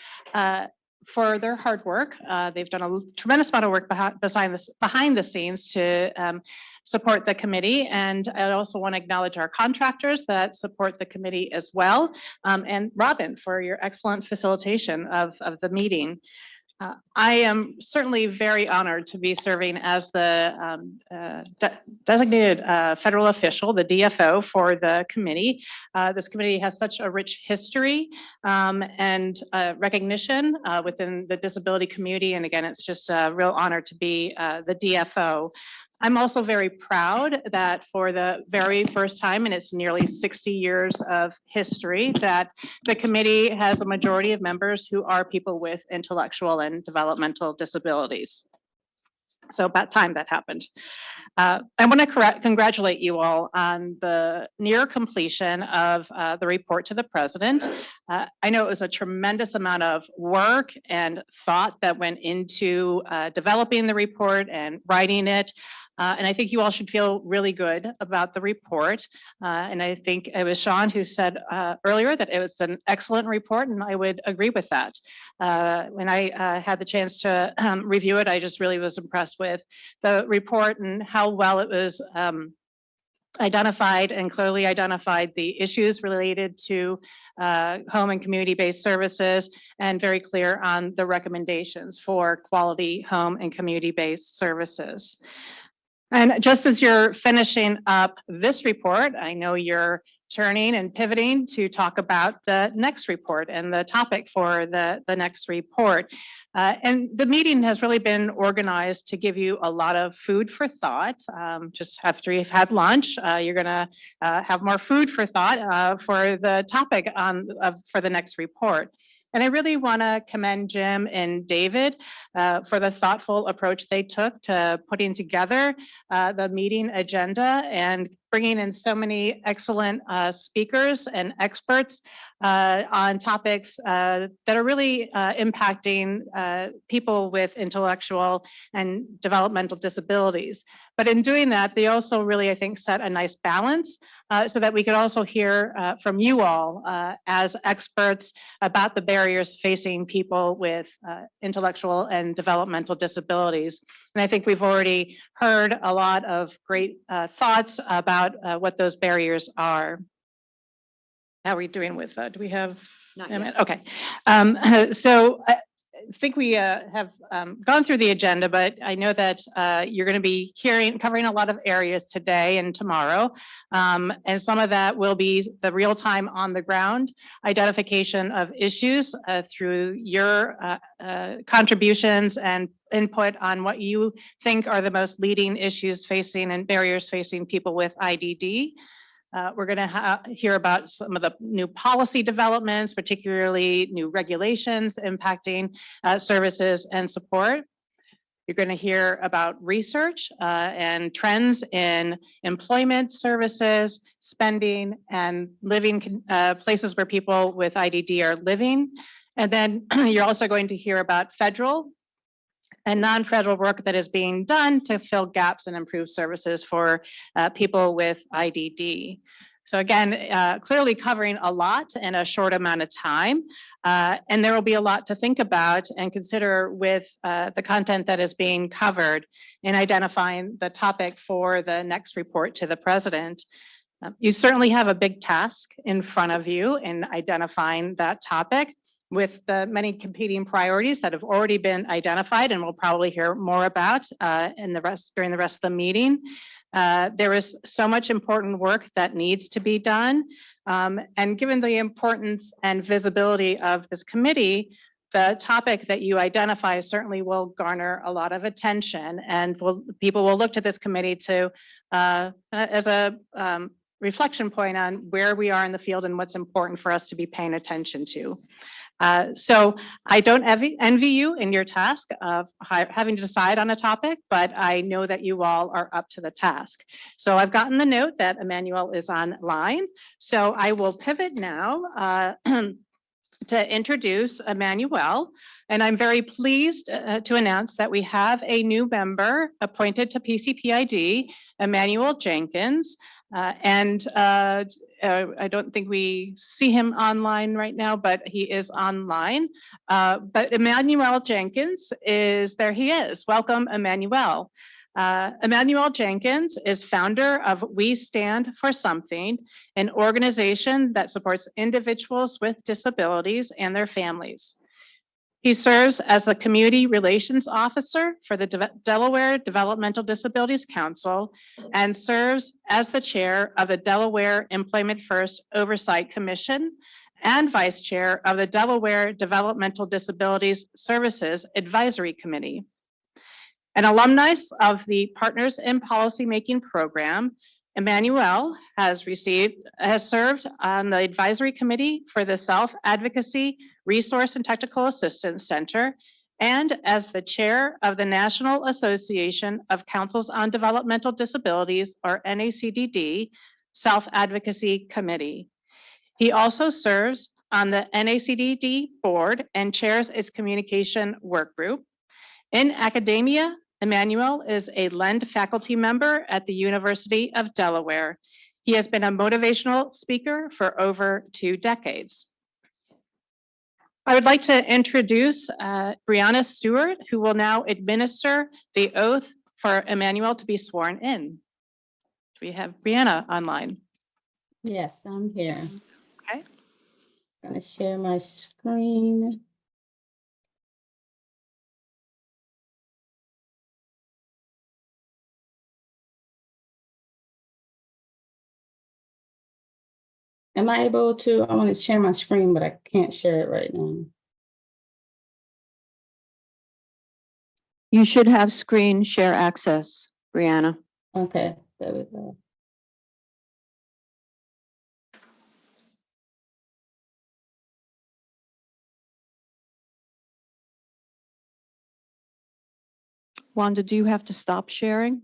for their hard work. They've done a tremendous amount of work behind the scenes to support the committee. And I also want to acknowledge our contractors that support the committee as well. And Robin, for your excellent facilitation of the meeting. I am certainly very honored to be serving as the designated federal official, the DFO, for the committee. This committee has such a rich history and recognition within the disability community. And again, it's just a real honor to be the DFO. I'm also very proud that for the very first time in its nearly 60 years of history, that the committee has a majority of members who are people with intellectual and developmental disabilities. So about time that happened. I want to congratulate you all on the near completion of the report to the president. I know it was a tremendous amount of work and thought that went into developing the report and writing it. And I think you all should feel really good about the report. And I think it was Sean who said earlier that it was an excellent report, and I would agree with that. When I had the chance to review it, I just really was impressed with the report and how well it was identified and clearly identified the issues related to home and community-based services, and very clear on the recommendations for quality home and community-based services. And just as you're finishing up this report, I know you're turning and pivoting to talk about the next report and the topic for the next report. And the meeting has really been organized to give you a lot of food for thought. Just after you've had lunch, you're gonna have more food for thought for the topic for the next report. And I really want to commend Jim and David for the thoughtful approach they took to putting together the meeting agenda and bringing in so many excellent speakers and experts on topics that are really impacting people with intellectual and developmental disabilities. But in doing that, they also really, I think, set a nice balance so that we could also hear from you all as experts about the barriers facing people with intellectual and developmental disabilities. And I think we've already heard a lot of great thoughts about what those barriers are. How are we doing with, do we have? Not a minute? yet. Okay. So I think we have gone through the agenda, but I know that you're going to be covering a lot of areas today and tomorrow. And some of that will be the real-time on the ground identification of issues through your contributions and input on what you think are the most leading issues facing and barriers facing people with IDD. We're going to hear about some of the new policy developments, particularly new regulations impacting services and support. You're going to hear about research and trends in employment services, spending, and living places where people with IDD are living. And then you're also going to hear about federal and non-federal work that is being done to fill gaps and improve services for people with IDD. So again, clearly covering a lot in a short amount of time. And there will be a lot to think about and consider with the content that is being covered in identifying the topic for the next report to the president. You certainly have a big task in front of you in identifying that topic, with the many competing priorities that have already been identified and we'll probably hear more about during the rest of the meeting. There is so much important work that needs to be done. And given the importance and visibility of this committee, the topic that you identify certainly will garner a lot of attention, and people will look to this committee to as a reflection point on where we are in the field and what's important for us to be paying attention to. So I don't envy you in your task of having to decide on a topic, but I know that you all are up to the task. So I've gotten the note that Emmanuel is online. So I will pivot now to introduce Emmanuel. And I'm very pleased to announce that we have a new member appointed to PCPID, Emmanuel Jenkins. I don't think we see him online right now, but he is online. But Emmanuel Jenkins there he is. Welcome, Emmanuel. Emmanuel Jenkins is founder of We Stand for Something, an organization that supports individuals with disabilities and their families. He serves as the Community Relations Officer for the Delaware Developmental Disabilities Council and serves as the chair of the Delaware Employment First Oversight Commission and vice chair of the Delaware Developmental Disabilities Services Advisory Committee. An alumnus of the Partners in Policymaking program, Emmanuel has served on the advisory committee for the Self-Advocacy Resource and Technical Assistance Center and as the chair of the National Association of Councils on Developmental Disabilities, or NACDD, Self-Advocacy Committee. He also serves on the NACDD board and chairs its communication work group. In academia, Emmanuel is a Lend faculty member at the University of Delaware. He has been a motivational speaker for over 2 decades. I would like to introduce Brianna Stewart, who will now administer the oath for Emmanuel to be sworn in. Do we have Brianna online? Yes, I'm here. Okay. I'm going to share my screen. Am I able to, I want to share my screen, but I can't share it right now. You should have screen share access, Brianna. Okay, there we go. Wanda, do you have to stop sharing?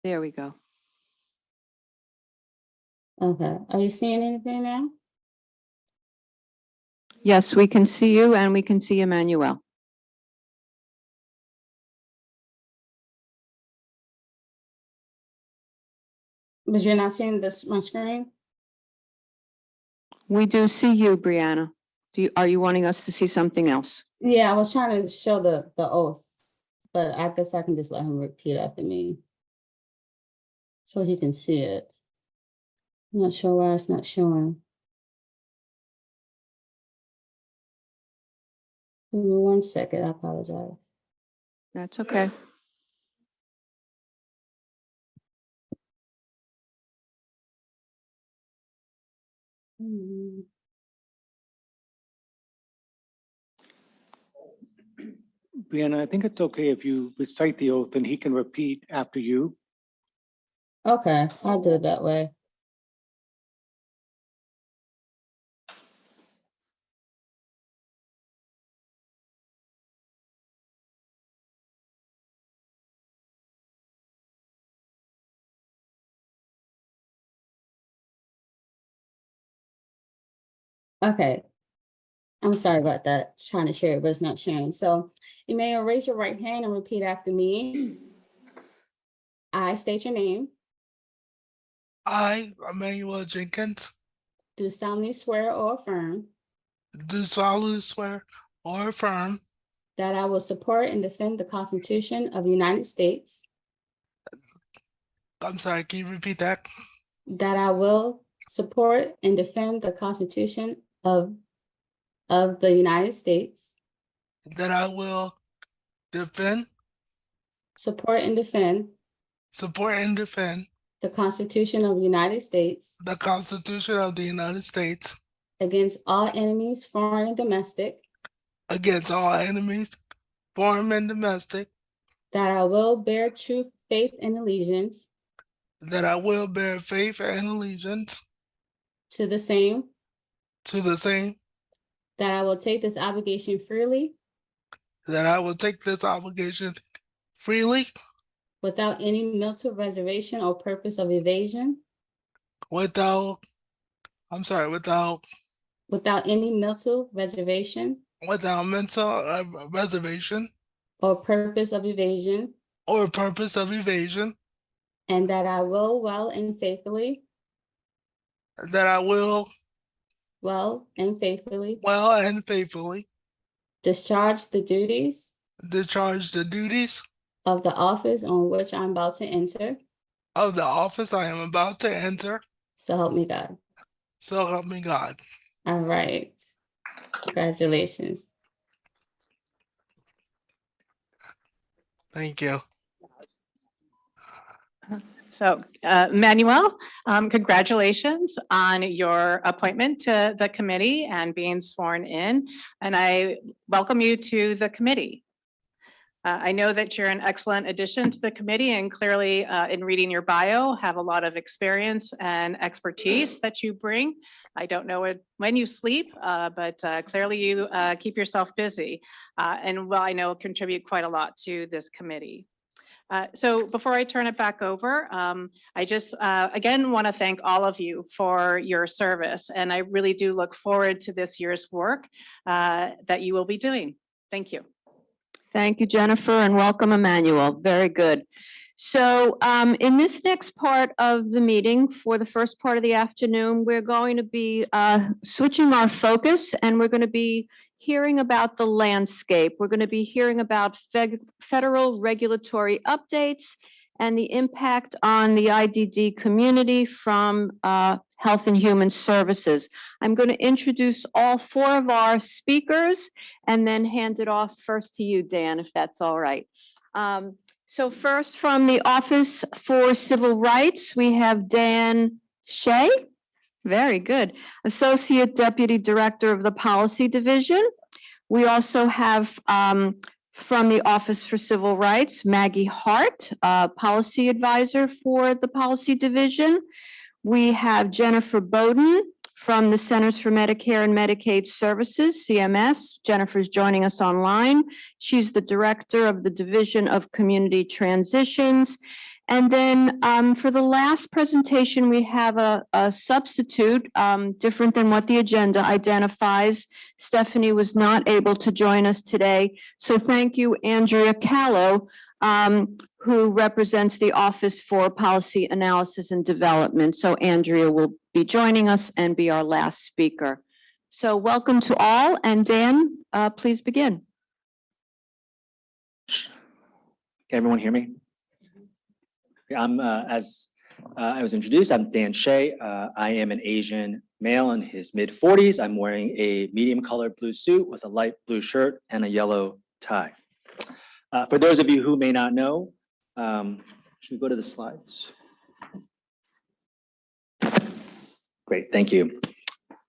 There we go. Okay, are you seeing anything now? Yes, we can see you and we can see Emmanuel. But you're not seeing this, my screen? We do see you, Brianna. Are you wanting us to see something else? Yeah, I was trying to show the oath, but I guess I can just let him repeat after me so he can see it. I'm not sure why it's not showing. Give me 1 second, I apologize. That's okay. Brianna, I think it's okay if you recite the oath and he can repeat after you. Okay, I'll do it that way. Okay, I'm sorry about that. Trying to share it, but it's not sharing. So you may raise your right hand and repeat after me. I state your name. I, Emmanuel Jenkins, Do solemnly swear or affirm do solemnly swear or affirm that I will support and defend the Constitution of the United States, I'm sorry, can you repeat that? that I will support and defend the Constitution of the United States, That I will defend, support and defend support, and defend the Constitution of the United States the Constitution of the United States against all enemies, foreign and domestic, against all enemies, foreign and domestic, that I will bear true faith and allegiance that I will bear faith and allegiance to the same, to the same, that I will take this obligation freely that I will take this obligation freely without any mental reservation or purpose of evasion, without without any mental reservation mental reservation or purpose of evasion, or purpose of evasion, and that I will well and faithfully that I will well and faithfully well and faithfully discharge the duties discharge the duties of the office on which I'm about to enter. of the office I am about to enter. So help me God. So help me God. All right. Congratulations. Thank you. So, Manuel, congratulations on your appointment to the committee and being sworn in. And I welcome you to the committee. I know that you're an excellent addition to the committee and clearly in reading your bio, have a lot of experience and expertise that you bring. I don't know when you sleep, but clearly you keep yourself busy and well, I know contribute quite a lot to this committee. So before I turn it back over, I just again want to thank all of you for your service. And I really do look forward to this year's work that you will be doing. Thank you. Thank you, Jennifer, and welcome, Emmanuel. Very good. So in this next part of the meeting, for the first part of the afternoon, we're going to be switching our focus, and we're going to be hearing about the landscape. We're going to be hearing about federal regulatory updates and the impact on the IDD community from Health and Human Services. I'm going to introduce all four of our speakers and then hand it off first to you, Dan, if that's all right. So first, from the Office for Civil Rights, we have Dan Shea. Very good. Associate Deputy Director of the Policy Division. We also have from the Office for Civil Rights, Maggie Hart, Policy Advisor for the Policy Division. We have Jennifer Bowden from the Centers for Medicare and Medicaid Services, CMS. Jennifer's joining us online. She's the Director of the Division of Community Transitions. And then for the last presentation, we have a substitute, different than what the agenda identifies. Stephanie was not able to join us today. So thank you, Andrea Callow, who represents the Office for Policy Analysis and Development. So Andrea will be joining us and be our last speaker. So welcome to all. And Dan, please begin. Can everyone hear me? I'm, as I was introduced, I'm Dan Shea. I am an Asian male in his mid-40s. I'm wearing a medium colored blue suit with a light blue shirt and a yellow tie. For those of you who may not know, should we go to the slides? Great, thank you.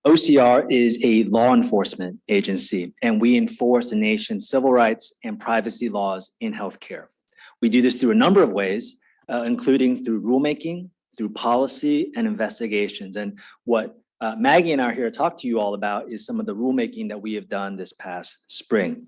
OCR is a law enforcement agency, and we enforce the nation's civil rights and privacy laws in healthcare. We do this through a number of ways, including through rulemaking, through policy and investigations. And what Maggie and I are here to talk to you all about is some of the rulemaking that we have done this past spring.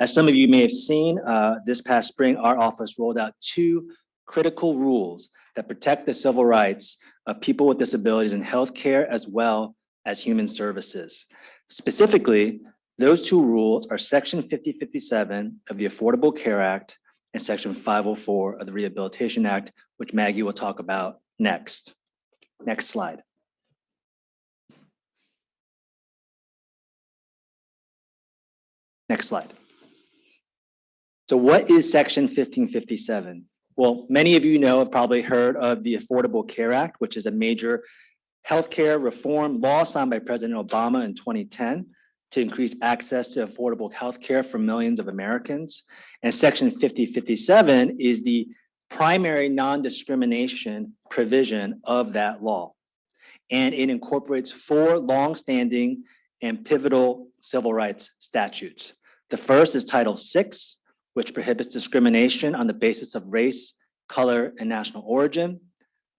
As some of you may have seen, this past spring, our office rolled out 2 critical rules that protect the civil rights of people with disabilities in healthcare as well as human services. Specifically, those 2 rules are Section 5057 of the Affordable Care Act and Section 504 of the Rehabilitation Act, which Maggie will talk about next. Next slide. Next slide. So what is Section 1557? Well, many of you know, have probably heard of the Affordable Care Act, which is a major healthcare reform law signed by President Obama in 2010 to increase access to affordable healthcare for millions of Americans. And Section 5057 is the primary non-discrimination provision of that law. And it incorporates 4 longstanding and pivotal civil rights statutes. The first is Title VI, which prohibits discrimination on the basis of race, color, and national origin,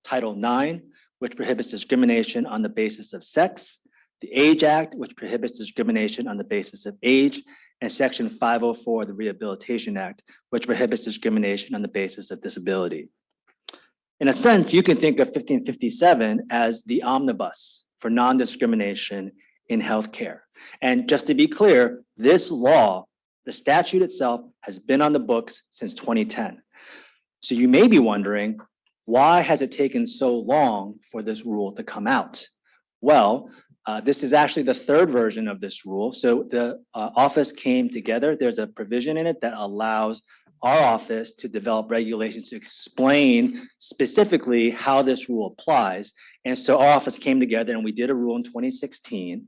Title IX, which prohibits discrimination on the basis of sex, the Age Act, which prohibits discrimination on the basis of age, and Section 504 of the Rehabilitation Act, which prohibits discrimination on the basis of disability. In a sense, you can think of 1557 as the omnibus for non-discrimination in healthcare. And just to be clear, this law, the statute itself, has been on the books since 2010. So you may be wondering, why has it taken so long for this rule to come out? Well, this is actually the third version of this rule. So the office came together. There's a provision in it that allows our office to develop regulations to explain specifically how this rule applies. And so our office came together and we did a rule in 2016.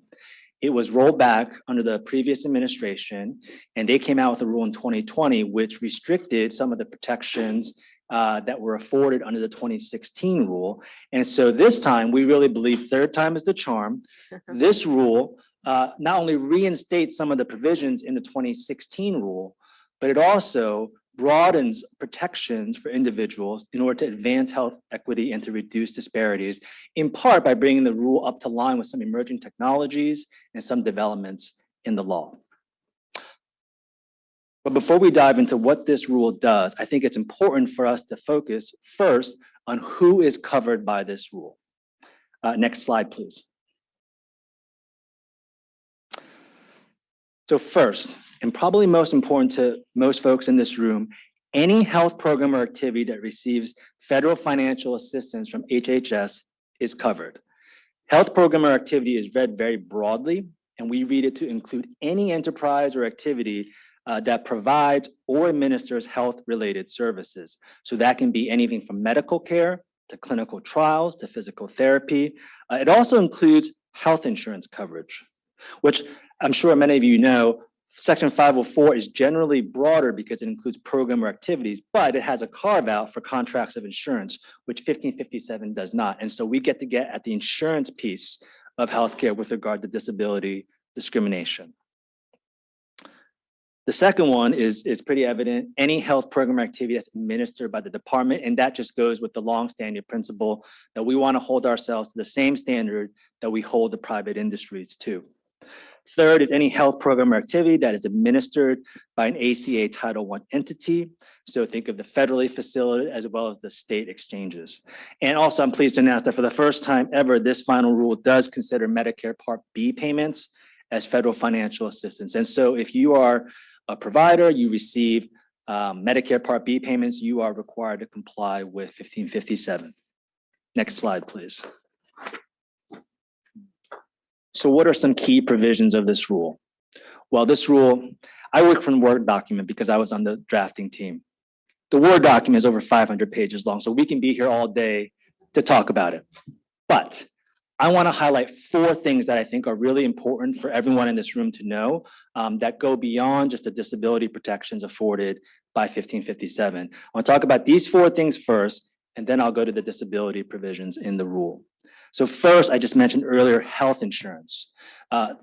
It was rolled back under the previous administration, and they came out with a rule in 2020, which restricted some of the protections that were afforded under the 2016 rule. And so this time, we really believe third time is the charm. This rule not only reinstates some of the provisions in the 2016 rule, but it also broadens protections for individuals in order to advance health equity and to reduce disparities, in part by bringing the rule up to line with some emerging technologies and some developments in the law. But before we dive into what this rule does, I think it's important for us to focus first on who is covered by this rule. Next slide, please. So first, and probably most important to most folks in this room, any health program or activity that receives federal financial assistance from HHS is covered. Health program or activity is read very broadly, and we read it to include any enterprise or activity that provides or administers health-related services. So that can be anything from medical care to clinical trials to physical therapy. It also includes health insurance coverage, which I'm sure many of you know. Section 504 is generally broader because it includes program or activities, but it has a carve out for contracts of insurance, which 1557 does not. And so we get at the insurance piece of healthcare with regard to disability discrimination. The second one is pretty evident. Any health program or activity that's administered by the department, and that just goes with the longstanding principle that we want to hold ourselves to the same standard that we hold the private industries to. Third is any health program or activity that is administered by an ACA Title I entity. So think of the federally facilitated as well as the state exchanges. And also, I'm pleased to announce that for the first time ever, this final rule does consider Medicare Part B payments as federal financial assistance. And so if you are a provider, you receive Medicare Part B payments, you are required to comply with 1557. Next slide, please. So what are some key provisions of this rule? Well, this rule, I work from the Word document because I was on the drafting team. The Word document is over 500 pages long, so we can be here all day to talk about it. But I want to highlight 4 things that I think are really important for everyone in this room to know that go beyond just the disability protections afforded by 1557. I want to talk about these 4 things first, and then I'll go to the disability provisions in the rule. So first, I just mentioned earlier, health insurance.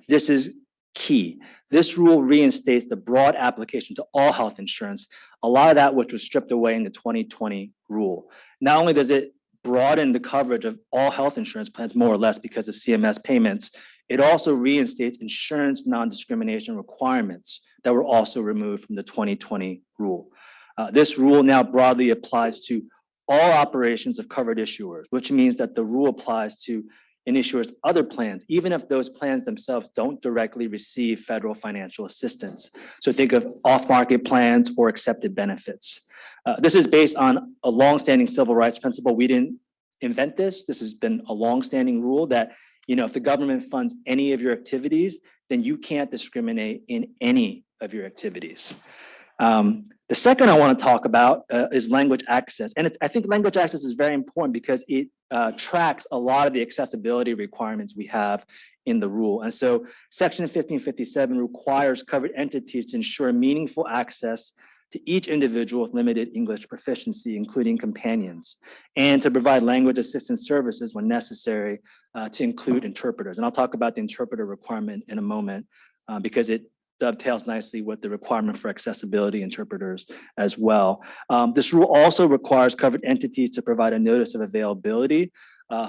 This is key. This rule reinstates the broad application to all health insurance, a lot of that which was stripped away in the 2020 rule. Not only does it broaden the coverage of all health insurance plans more or less because of CMS payments, it also reinstates insurance non-discrimination requirements that were also removed from the 2020 rule. This rule now broadly applies to all operations of covered issuers, which means that the rule applies to an issuer's other plans, even if those plans themselves don't directly receive federal financial assistance. So think of off-market plans or accepted benefits. This is based on a longstanding civil rights principle. We didn't invent this. This has been a longstanding rule that, you know, if the government funds any of your activities, then you can't discriminate in any of your activities. The second I want to talk about is language access. And I think language access is very important because it tracks a lot of the accessibility requirements we have in the rule. And so Section 1557 requires covered entities to ensure meaningful access to each individual with limited English proficiency, including companions, and to provide language assistance services when necessary to include interpreters. And I'll talk about the interpreter requirement in a moment because it dovetails nicely with the requirement for accessibility interpreters as well. This rule also requires covered entities to provide a notice of availability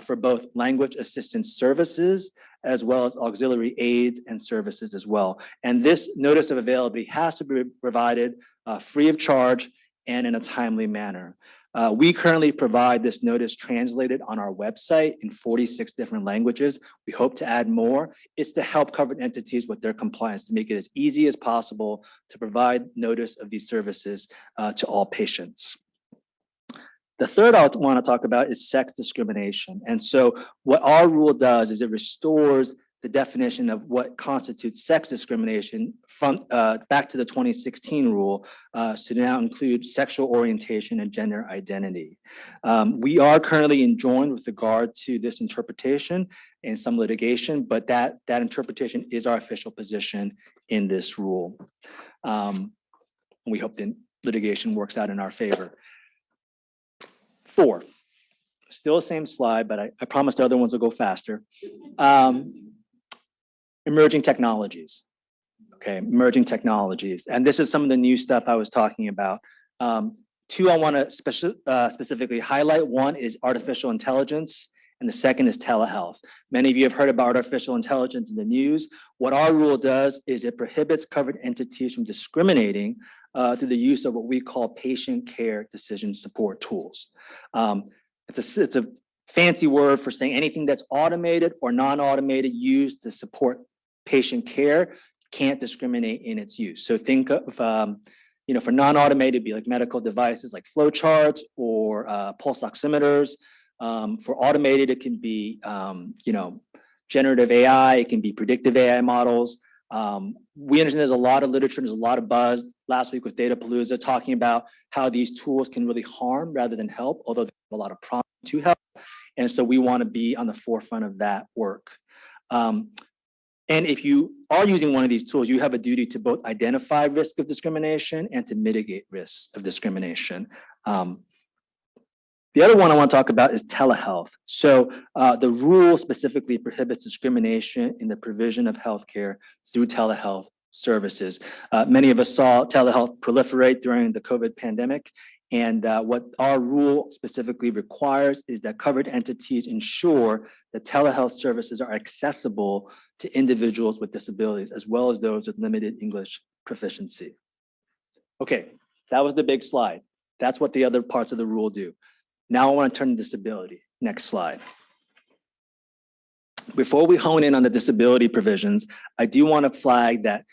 for both language assistance services as well as auxiliary aids and services as well. And this notice of availability has to be provided free of charge and in a timely manner. We currently provide this notice translated on our website in 46 different languages. We hope to add more. It's to help covered entities with their compliance, to make it as easy as possible to provide notice of these services to all patients. The third I want to talk about is sex discrimination. And so what our rule does is it restores the definition of what constitutes sex discrimination from back to the 2016 rule to now include sexual orientation and gender identity. We are currently enjoined with regard to this interpretation in some litigation, but that interpretation is our official position in this rule. We hope the litigation works out in our favor. 4, still the same slide, but I promise the other ones will go faster. Emerging technologies. Okay, emerging technologies. And this is some of the new stuff I was talking about. 2 I want to specifically highlight. 1 is artificial intelligence, and the second is telehealth. Many of you have heard about artificial intelligence in the news. What our rule does is it prohibits covered entities from discriminating through the use of what we call patient care decision support tools. It's a fancy word for saying anything that's automated or non-automated used to support patient care can't discriminate in its use. So think of, for non-automated, it'd be like medical devices like flow charts or pulse oximeters. For automated, it can be, generative AI, it can be predictive AI models. We understand there's a lot of literature, there's a lot of buzz last week with Datapalooza talking about how these tools can really harm rather than help, although they have a lot of promise to help. And so we want to be on the forefront of that work. And if you are using one of these tools, you have a duty to both identify risk of discrimination and to mitigate risks of discrimination. The other one I want to talk about is telehealth. So the rule specifically prohibits discrimination in the provision of healthcare through telehealth services. Many of us saw telehealth proliferate during the COVID pandemic. And what our rule specifically requires is that covered entities ensure that telehealth services are accessible to individuals with disabilities, as well as those with limited English proficiency. Okay, that was the big slide. That's what the other parts of the rule do. Now I want to turn to disability. Next slide. Before we hone in on the disability provisions, I do want to flag that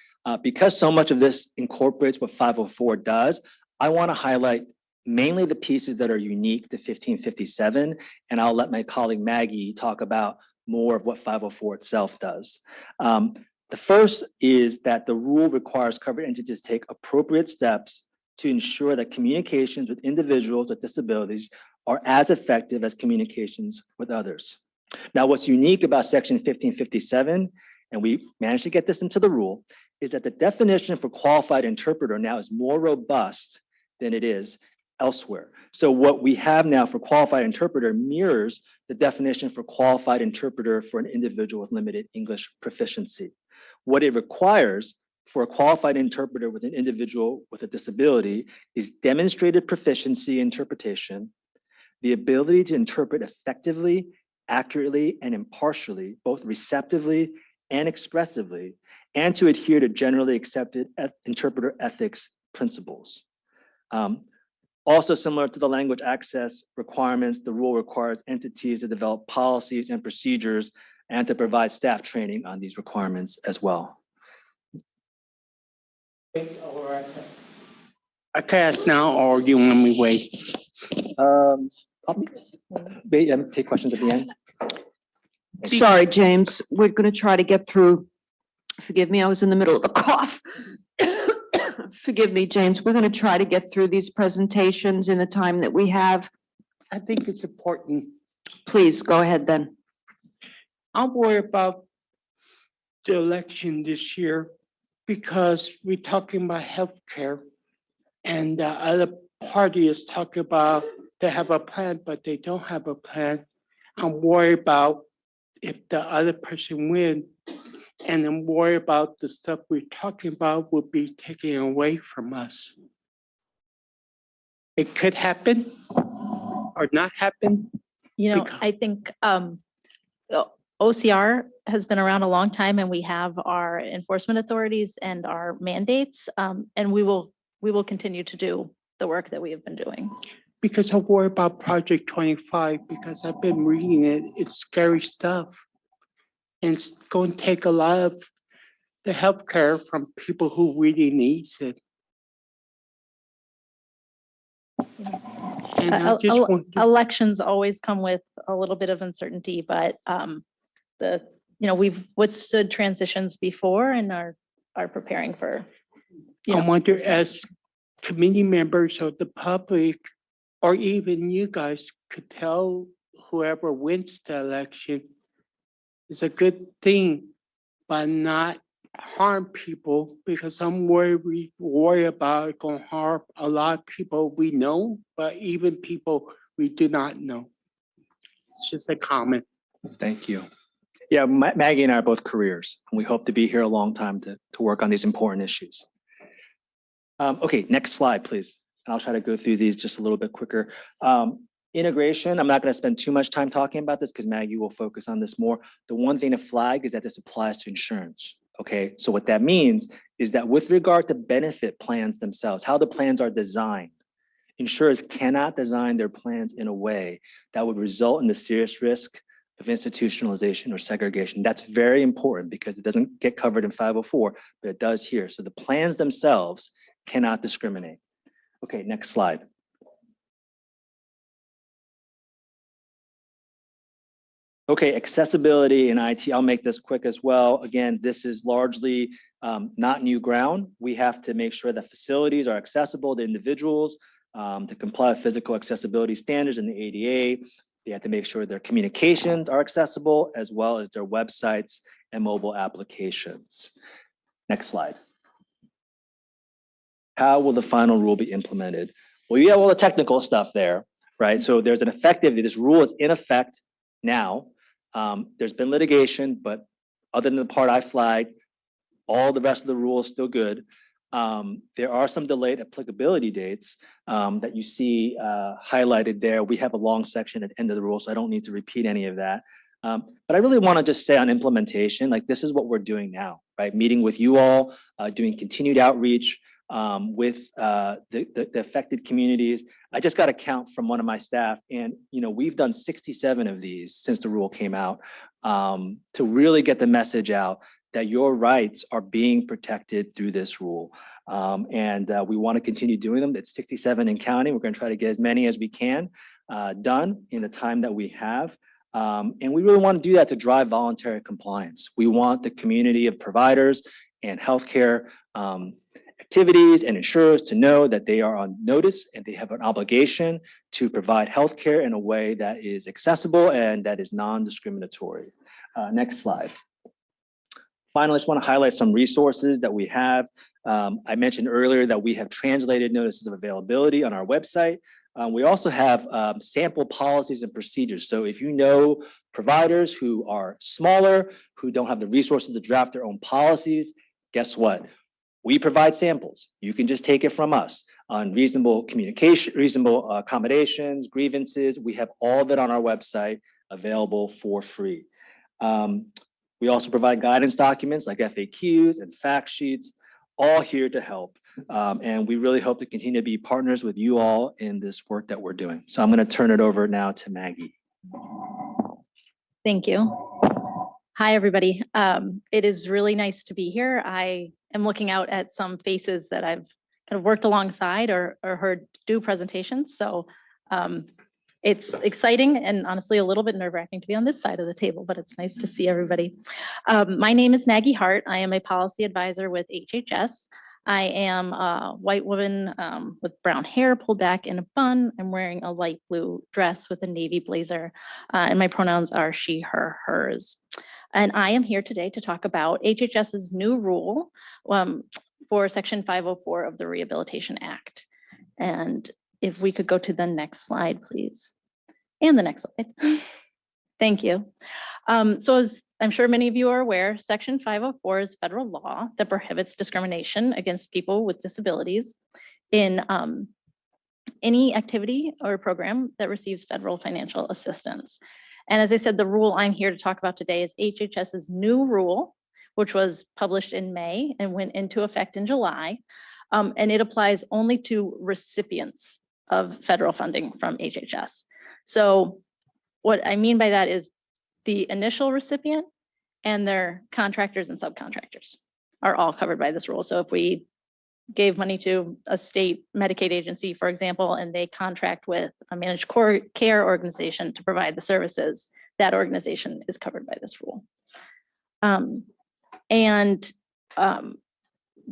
because so much of this incorporates what 504 does, I want to highlight mainly the pieces that are unique to 1557, and I'll let my colleague Maggie talk about more of what 504 itself does. The first is that the rule requires covered entities to take appropriate steps to ensure that communications with individuals with disabilities are as effective as communications with others. Now, what's unique about section 1557, and we managed to get this into the rule, is that the definition for qualified interpreter now is more robust than it is elsewhere. So what we have now for qualified interpreter mirrors the definition for qualified interpreter for an individual with limited English proficiency. What it requires for a qualified interpreter with an individual with a disability is demonstrated proficiency in interpretation, the ability to interpret effectively, accurately, and impartially, both receptively and expressively, and to adhere to generally accepted interpreter ethics principles. Also similar to the language access requirements, the rule requires entities to develop policies and procedures and to provide staff training on these requirements as well. I cast now, or you want me wait? Take questions at the end. Sorry, James, we're going to try to get through. Forgive me, I was in the middle of a cough. Forgive me, James. We're going to try to get through these presentations in the time that we have. I think it's important. Please go ahead then. I'm worried about the election this year because we're talking about healthcare and the other party is talking about they have a plan, but they don't have a plan. I'm worried about if the other person wins, and then worry about the stuff we're talking about will be taken away from us. It could happen or not happen. You know, I think OCR has been around a long time, and we have our enforcement authorities and our mandates, and we will continue to do the work that we have been doing. Because I worry about Project 25, because I've been reading it. It's scary stuff. And it's going to take a lot of the healthcare from people who really needs it. And I just want to, Elections always come with a little bit of uncertainty, but we've withstood transitions before and are preparing for. I wonder, as committee members of the public, or even you guys could tell whoever wins the election, it's a good thing, but not harm people, because I'm worried about going to harm a lot of people we know, but even people we do not know. It's just a comment. Thank you. Yeah, Maggie and I are both careers, and we hope to be here a long time to work on these important issues. Okay, next slide, please. And I'll try to go through these just a little bit quicker. Integration, I'm not going to spend too much time talking about this because Maggie will focus on this more. The one thing to flag is that this applies to insurance. Okay, so what that means is that with regard to benefit plans themselves, how the plans are designed, insurers cannot design their plans in a way that would result in the serious risk of institutionalization or segregation. That's very important because it doesn't get covered in 504, but it does here. So the plans themselves cannot discriminate. Okay, next slide. Okay, accessibility and IT, I'll make this quick as well. Again, this is largely not new ground. We have to make sure that facilities are accessible to individuals to comply with physical accessibility standards in the ADA. They have to make sure their communications are accessible as well as their websites and mobile applications. Next slide. How will the final rule be implemented? Well, you have all the technical stuff there, right? So there's an effective, this rule is in effect now. There's been litigation, but other than the part I flagged, all the rest of the rule is still good. There are some delayed applicability dates that you see highlighted there. We have a long section at the end of the rule, so I don't need to repeat any of that. But I really want to just say on implementation, like this is what we're doing now, right? Meeting with you all, doing continued outreach with the affected communities. I just got a count from one of my staff, and we've done 67 of these since the rule came out to really get the message out that your rights are being protected through this rule. And we want to continue doing them. It's 67 and counting. We're going to try to get as many as we can done in the time that we have. And we really want to do that to drive voluntary compliance. We want the community of providers and healthcare activities and insurers to know that they are on notice and they have an obligation to provide healthcare in a way that is accessible and that is non-discriminatory. Next slide. Finally, I just want to highlight some resources that we have. I mentioned earlier that we have translated notices of availability on our website. We also have sample policies and procedures. So if you know providers who are smaller, who don't have the resources to draft their own policies, guess what? We provide samples. You can just take it from us on reasonable communication, reasonable accommodations, grievances. We have all of it on our website available for free. We also provide guidance documents like FAQs and fact sheets, all here to help. And we really hope to continue to be partners with you all in this work that we're doing. So I'm going to turn it over now to Maggie. Thank you. Hi, everybody. It is really nice to be here. I am looking out at some faces that I've kind of worked alongside or heard do presentations. So it's exciting and honestly a little bit nerve-wracking to be on this side of the table, but it's nice to see everybody. My name is Maggie Hart. I am a policy advisor with HHS. I am a white woman with brown hair pulled back in a bun. I'm wearing a light blue dress with a navy blazer, and my pronouns are she, her, hers. And I am here today to talk about HHS's new rule for Section 504 of the Rehabilitation Act. And if we could go to the next slide, please. And the next slide. Thank you. So as I'm sure many of you are aware, Section 504 is federal law that prohibits discrimination against people with disabilities in any activity or program that receives federal financial assistance. And as I said, the rule I'm here to talk about today is HHS's new rule, which was published in May and went into effect in July. And it applies only to recipients of federal funding from HHS. So what I mean by that is the initial recipient and their contractors and subcontractors are all covered by this rule. So if we gave money to a state Medicaid agency, for example, and they contract with a managed care organization to provide the services, that organization is covered by this rule.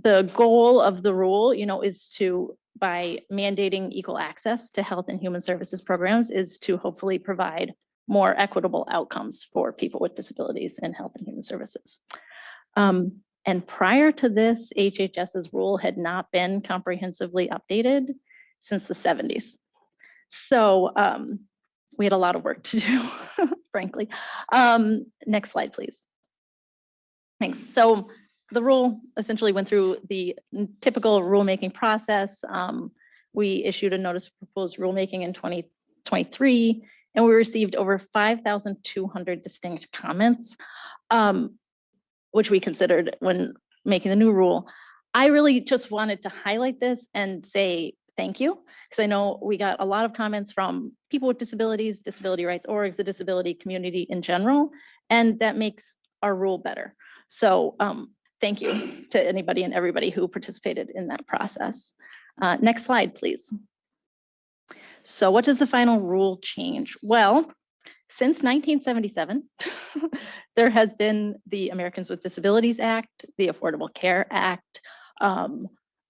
The goal of the rule, is to, by mandating equal access to health and human services programs, is to hopefully provide more equitable outcomes for people with disabilities in health and human services. And prior to this, HHS's rule had not been comprehensively updated since the 70s. So we had a lot of work to do, frankly. Next slide, please. Thanks. So the rule essentially went through the typical rulemaking process. We issued a notice of proposed rulemaking in 2023, and we received over 5,200 distinct comments, which we considered when making the new rule. I really just wanted to highlight this and say thank you, because I know we got a lot of comments from people with disabilities, disability rights orgs, the disability community in general, and that makes our rule better. So thank you to anybody and everybody who participated in that process. Next slide, please. So what does the final rule change? Well, since 1977, there has been the Americans with Disabilities Act, the Affordable Care Act,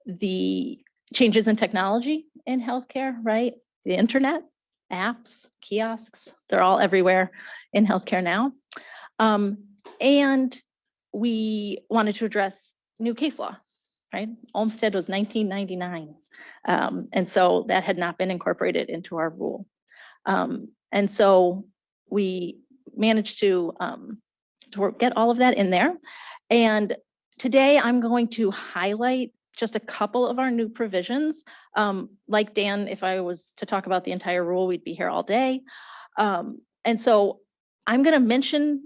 the changes in technology in healthcare, right? The internet, apps, kiosks, they're all everywhere in healthcare now. And we wanted to address new case law, right? Olmstead was 1999. And so that had not been incorporated into our rule. And so we managed to get all of that in there. And today I'm going to highlight just a couple of our new provisions. Like Dan, if I was to talk about the entire rule, we'd be here all day. And so I'm going to mention,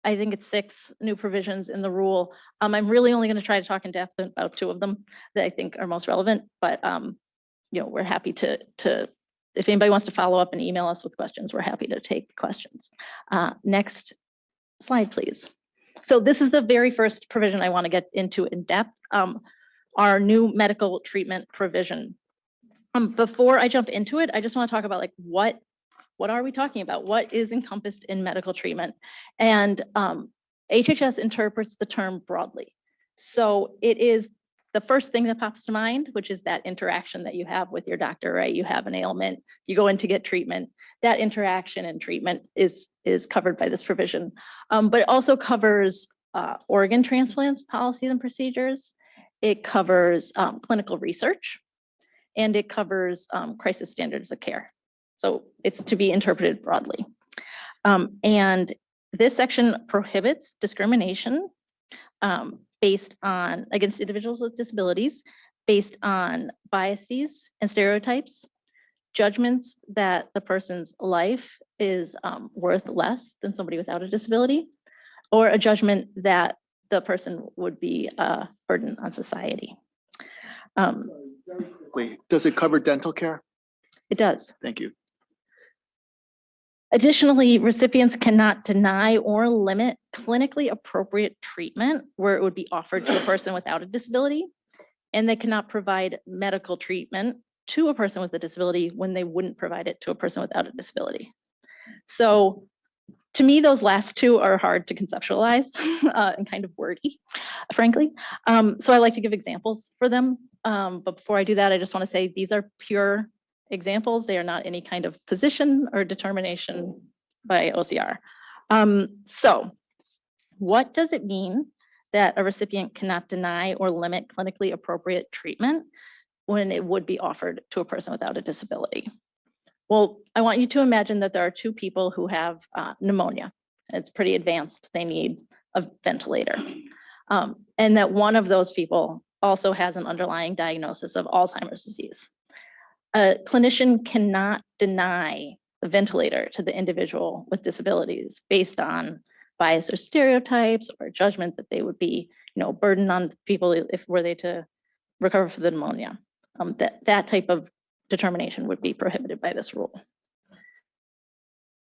I think it's 6 new provisions in the rule. I'm really only going to try to talk in depth about 2 of them that I think are most relevant, but we're happy to, if anybody wants to follow up and email us with questions, we're happy to take questions. Next slide, please. So this is the very first provision I want to get into in depth, our new medical treatment provision. Before I jump into it, I just want to talk about what are we talking about? What is encompassed in medical treatment? And HHS interprets the term broadly. So it is the first thing that pops to mind, which is that interaction that you have with your doctor, right? You have an ailment, you go in to get treatment. That interaction and treatment is covered by this provision. But it also covers organ transplants, policies and procedures. It covers clinical research, and it covers crisis standards of care. So it's to be interpreted broadly. And this section prohibits discrimination against individuals with disabilities based on biases and stereotypes, judgments that the person's life is worth less than somebody without a disability, or a judgment that the person would be a burden on society. Wait, does it cover dental care? It does. Thank you. Additionally, recipients cannot deny or limit clinically appropriate treatment where it would be offered to a person without a disability, and they cannot provide medical treatment to a person with a disability when they wouldn't provide it to a person without a disability. So to me, those last 2 are hard to conceptualize and kind of wordy, frankly. So I like to give examples for them. But before I do that, I just want to say these are pure examples. They are not any kind of position or determination by OCR. So what does it mean that a recipient cannot deny or limit clinically appropriate treatment when it would be offered to a person without a disability? Well, I want you to imagine that there are 2 people who have pneumonia, It's pretty advanced. They need a ventilator. And that one of those people also has an underlying diagnosis of Alzheimer's disease. A clinician cannot deny the ventilator to the individual with disabilities based on bias or stereotypes or judgment that they would be, burden on people if were they to recover from the pneumonia. That type of determination would be prohibited by this rule.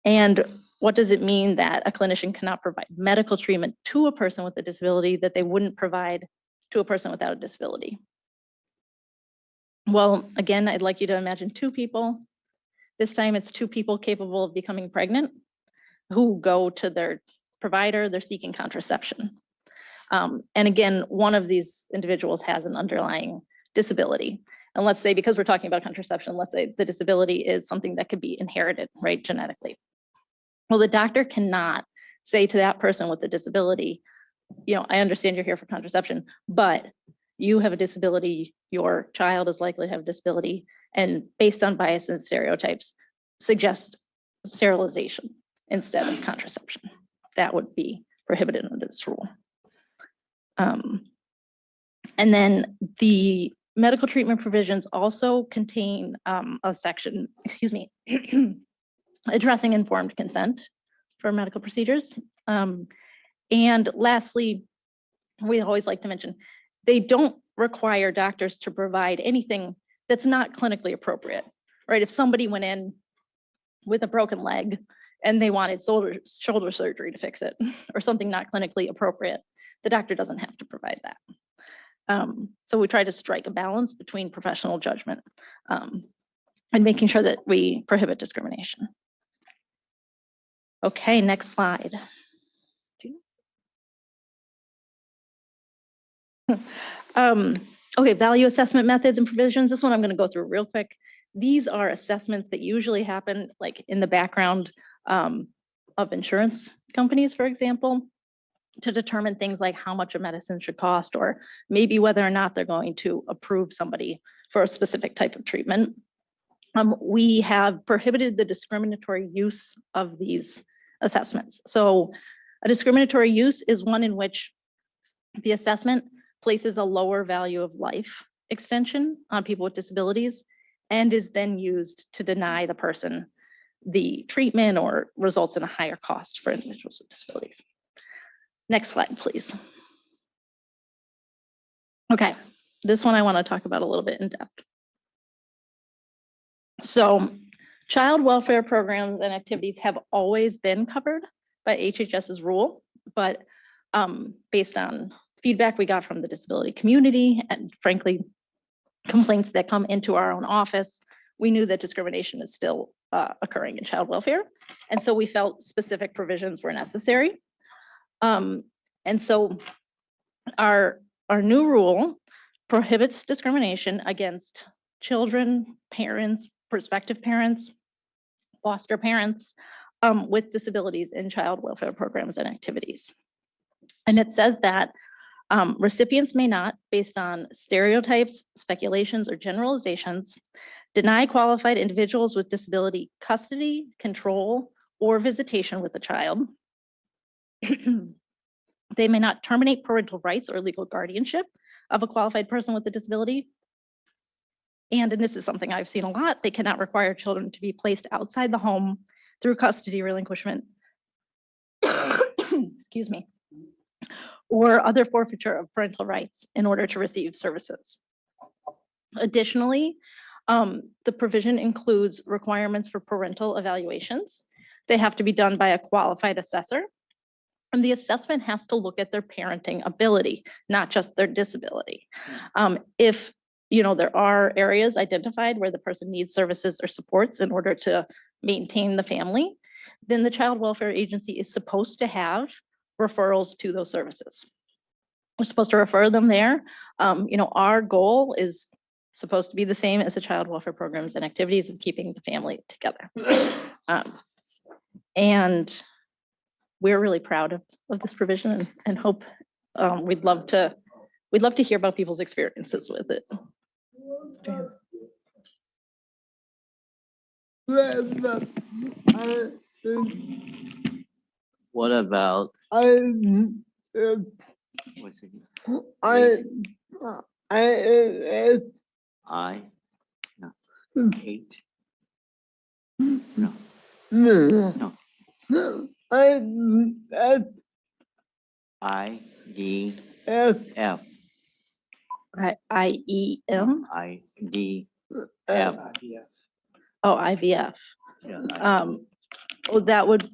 And what does it mean that a clinician cannot provide medical treatment to a person with a disability that they wouldn't provide to a person without a disability? Well, again, I'd like you to imagine two people. This time it's two people capable of becoming pregnant who go to their provider, they're seeking contraception. And again, one of these individuals has an underlying disability. And let's say, because we're talking about contraception, let's say the disability is something that could be inherited, right, genetically. Well, the doctor cannot say to that person with the disability, I understand you're here for contraception, but you have a disability, your child is likely to have a disability, and based on bias and stereotypes, suggest sterilization instead of contraception. That would be prohibited under this rule. And then the medical treatment provisions also contain a section, addressing informed consent for medical procedures. And lastly, we always like to mention, they don't require doctors to provide anything that's not clinically appropriate, right? If somebody went in with a broken leg and they wanted shoulder surgery to fix it or something not clinically appropriate, the doctor doesn't have to provide that. So we try to strike a balance between professional judgment and making sure that we prohibit discrimination. Okay, next slide. Okay, value assessment methods and provisions. This one I'm going to go through real quick. These are assessments that usually happen like in the background of insurance companies, for example, to determine things like how much a medicine should cost, or maybe whether or not they're going to approve somebody for a specific type of treatment. We have prohibited the discriminatory use of these assessments. So a discriminatory use is one in which the assessment places a lower value of life extension on people with disabilities and is then used to deny the person the treatment or results in a higher cost for individuals with disabilities. Next slide, please. Okay, this one I want to talk about a little bit in depth. So child welfare programs and activities have always been covered by HHS's rule, but based on feedback we got from the disability community and frankly, complaints that come into our own office, we knew that discrimination is still occurring in child welfare. And so we felt specific provisions were necessary. And so our new rule prohibits discrimination against children, parents, prospective parents, foster parents with disabilities in child welfare programs and activities. And it says that recipients may not, based on stereotypes, speculations, or generalizations, deny qualified individuals with disability custody, control, or visitation with the child. They may not terminate parental rights or legal guardianship of a qualified person with a disability. And this is something I've seen a lot, they cannot require children to be placed outside the home through custody relinquishment, excuse me, or other forfeiture of parental rights in order to receive services. Additionally, the provision includes requirements for parental evaluations. They have to be done by a qualified assessor. And the assessment has to look at their parenting ability, not just their disability. If there are areas identified where the person needs services or supports in order to maintain the family, then the child welfare agency is supposed to have referrals to those services. We're supposed to refer them there. Our goal is supposed to be the same as the child welfare programs and activities of keeping the family together. And we're really proud of this provision and hope we'd love to hear about people's experiences with it. What about, I, what's it? I, I, no, 8, no, no, I, I, D, F, F, IEM, I, D, F. oh, IVF. Yeah, Well, that would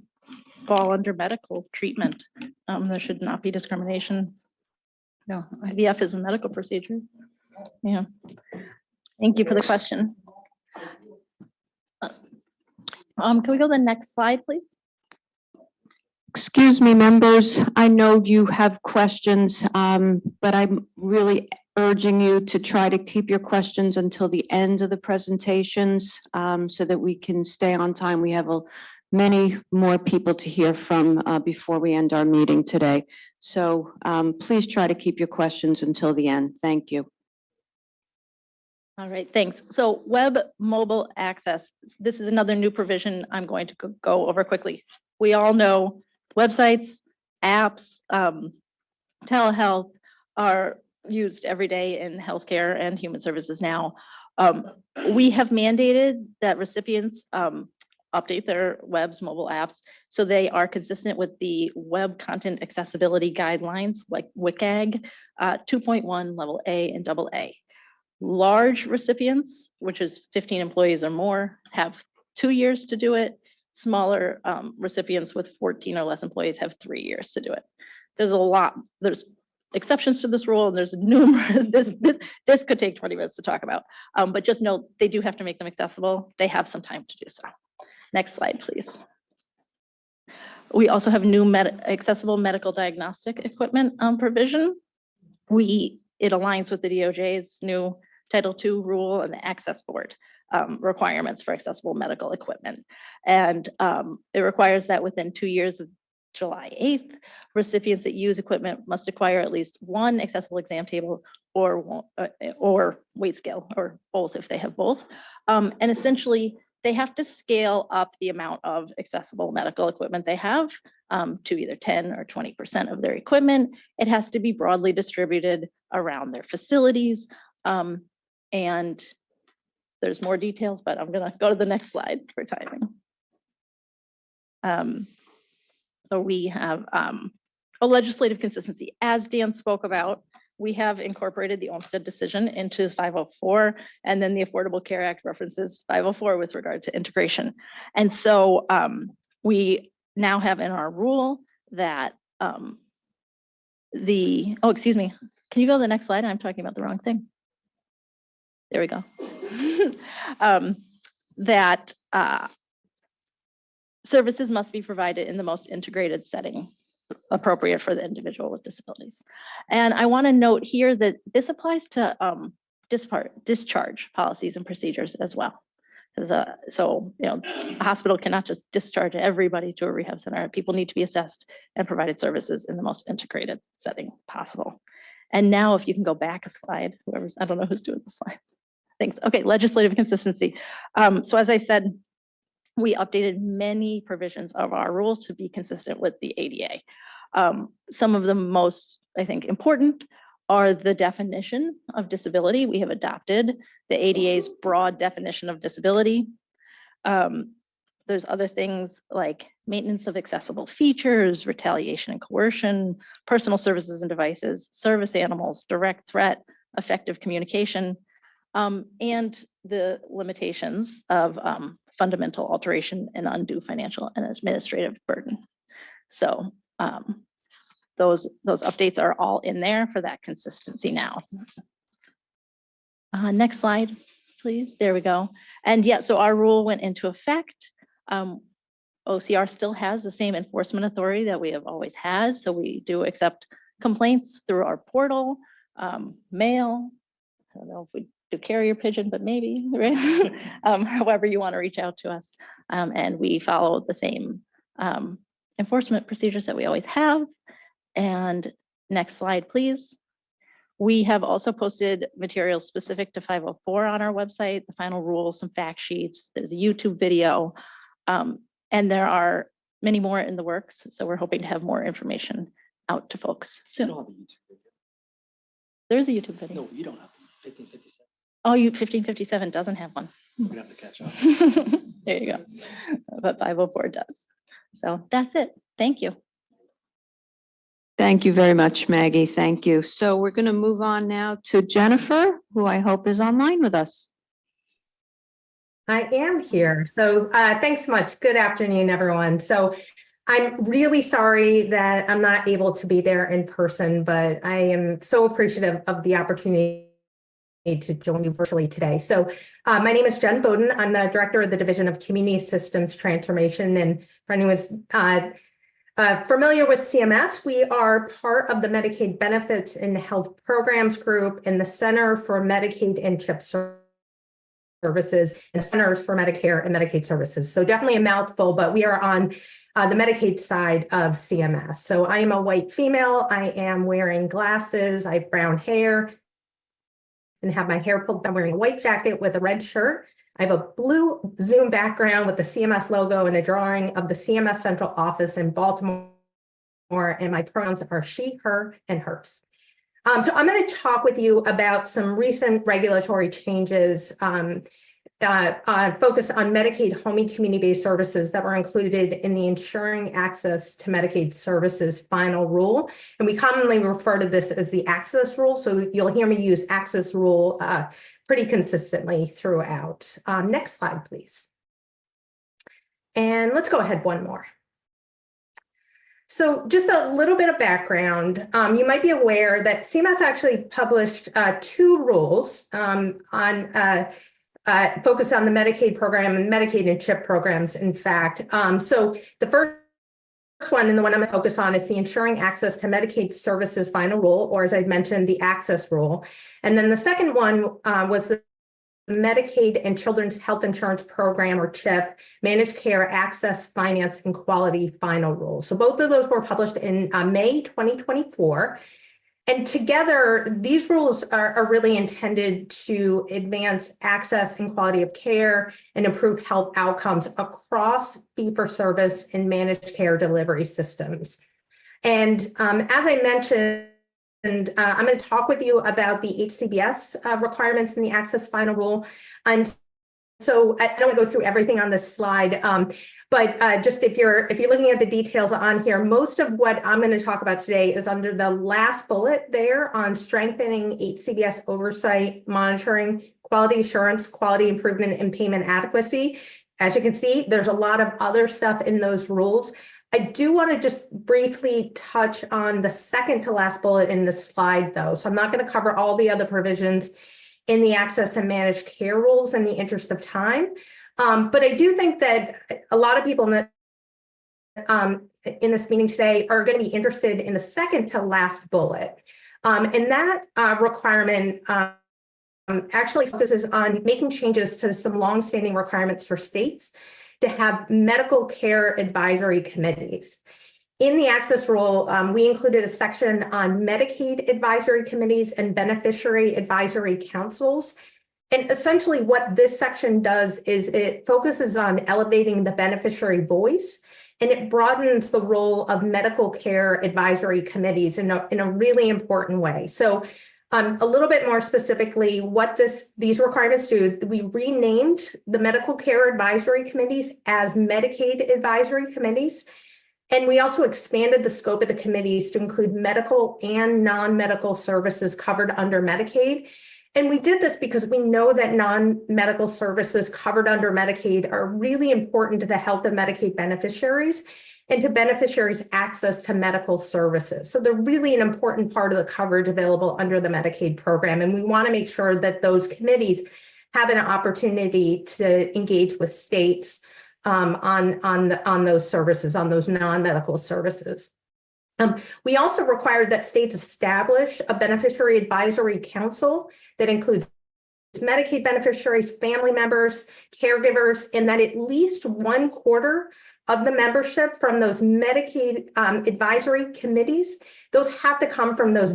fall under medical treatment. There should not be discrimination. No, IVF is a medical procedure. Yeah. Thank you for the question. Can we go to the next slide, please? Excuse me, members, I know you have questions, but I'm really urging you to try to keep your questions until the end of the presentations, so that we can stay on time. We have many more people to hear from before we end our meeting today. So please try to keep your questions until the end. Thank you. All right, thanks. So web mobile access, this is another new provision I'm going to go over quickly. We all know websites, apps, telehealth are used every day in healthcare and human services now. We have mandated that recipients update their web's mobile apps so they are consistent with the Web Content Accessibility Guidelines, like WCAG 2.1 level A and double A. Large recipients, which is 15 employees or more, have 2 years to do it. Smaller recipients with 14 or less employees have 3 years to do it. There's exceptions to this rule, and there's numerous, this could take 20 minutes to talk about. But just know they do have to make them accessible. They have some time to do so. Next slide, please. We also have new accessible medical diagnostic equipment provision. It aligns with the DOJ's new Title II rule and the Access Board requirements for accessible medical equipment. And it requires that within 2 years of July 8th, recipients that use equipment must acquire at least one accessible exam table or weight scale, or both if they have both. And essentially, they have to scale up the amount of accessible medical equipment they have to either 10 or 20% of their equipment. It has to be broadly distributed around their facilities. And there's more details, but I'm gonna go to the next slide for timing. So we have a legislative consistency. As Dan spoke about, we have incorporated the Olmstead decision into 504, and then the Affordable Care Act references 504 with regard to integration. And so we now have in our rule that oh, excuse me, can you go to the next slide? I'm talking about the wrong thing. There we go. That services must be provided in the most integrated setting appropriate for the individual with disabilities. And I want to note here that this applies to discharge policies and procedures as well. So, you know, a hospital cannot just discharge everybody to a rehab center. People need to be assessed and provided services in the most integrated setting possible. And now if you can go back a slide, I don't know who's doing the slide. Thanks. Okay, legislative consistency. So as I said, we updated many provisions of our rules to be consistent with the ADA. Some of the most, I think, important are the definition of disability. We have adopted the ADA's broad definition of disability. There's other things like maintenance of accessible features, retaliation and coercion, personal services and devices, service animals, direct threat, effective communication, and the limitations of fundamental alteration and undue financial and administrative burden. So those updates are all in there for that consistency now. Next slide, please. There we go. And yeah, so our rule went into effect. OCR still has the same enforcement authority that we have always had. So we do accept complaints through our portal, mail. I don't know if we do carrier pigeon, but maybe, right? However you want to reach out to us. And we follow the same enforcement procedures that we always have. And next slide, please. We have also posted materials specific to 504 on our website, the final rules, some fact sheets, there's a YouTube video, and there are many more in the works. So we're hoping to have more information out to folks soon. There's a YouTube video. No, you don't have 1557. Oh, 1557 doesn't have one. We're gonna have to catch up. There you go. But 504 does. So that's it. Thank you. Thank you very much, Maggie. Thank you. So we're going to move on now to Jennifer, who I hope is online with us. I am here. So thanks so much. Good afternoon, everyone. So I'm really sorry that I'm not able to be there in person, but I am so appreciative of the opportunity to join you virtually today. So my name is Jen Bowden. I'm the Director of the Division of Community Systems Transformation. And for anyone who's familiar with CMS, we are part of the Medicaid Benefits and Health Programs Group in the Center for Medicaid and CHIP Services and Centers for Medicare and Medicaid Services. So definitely a mouthful, but we are on the Medicaid side of CMS. So I am a white female. I am wearing glasses. I have brown hair and have my hair pulled. I'm wearing a white jacket with a red shirt. I have a blue Zoom background with the CMS logo and a drawing of the CMS central office in Baltimore. And my pronouns are she, her, and hers. So I'm going to talk with you about some recent regulatory changes focused on Medicaid home and community-based services that were included in the Ensuring Access to Medicaid Services final rule. And we commonly refer to this as the access rule. So you'll hear me use access rule pretty consistently throughout. Next slide, please. And let's go ahead one more. So just a little bit of background. You might be aware that CMS actually published 2 rules focused on the Medicaid program and Medicaid and CHIP programs, in fact. So the first one, and the one I'm going to focus on, is the Ensuring Access to Medicaid Services final rule, or as I mentioned, the access rule. And then the second one was the Medicaid and Children's Health Insurance Program, or CHIP, Managed Care Access, Finance, and Quality Final Rule. So both of those were published in May 2024. And together, these rules are really intended to advance access and quality of care and improve health outcomes across fee-for-service and managed care delivery systems. And as I mentioned, I'm going to talk with you about the HCBS requirements in the access final rule. And so I don't want to go through everything on this slide, but just if you're looking at the details on here, most of what I'm going to talk about today is under the last bullet there on strengthening HCBS oversight, monitoring, quality assurance, quality improvement, and payment adequacy. As you can see, there's a lot of other stuff in those rules. I do want to just briefly touch on the second to last bullet in the slide, though. So I'm not going to cover all the other provisions in the access and managed care rules in the interest of time. But I do think that a lot of people in this meeting today are going to be interested in the second to last bullet. And that requirement actually focuses on making changes to some longstanding requirements for states to have medical care advisory committees. In the access rule, we included a section on Medicaid advisory committees and beneficiary advisory councils. And essentially what this section does is it focuses on elevating the beneficiary voice, and it broadens the role of medical care advisory committees in a really important way. So a little bit more specifically, what these requirements do, we renamed the medical care advisory committees as Medicaid advisory committees. And we also expanded the scope of the committees to include medical and non-medical services covered under Medicaid. And we did this because we know that non-medical services covered under Medicaid are really important to the health of Medicaid beneficiaries and to beneficiaries' access to medical services. So they're really an important part of the coverage available under the Medicaid program. And we want to make sure that those committees have an opportunity to engage with states on those services, on those non-medical services. We also required that states establish a beneficiary advisory council that includes Medicaid beneficiaries, family members, caregivers, and that at least 1/4 of the membership from those Medicaid advisory committees, those have to come from those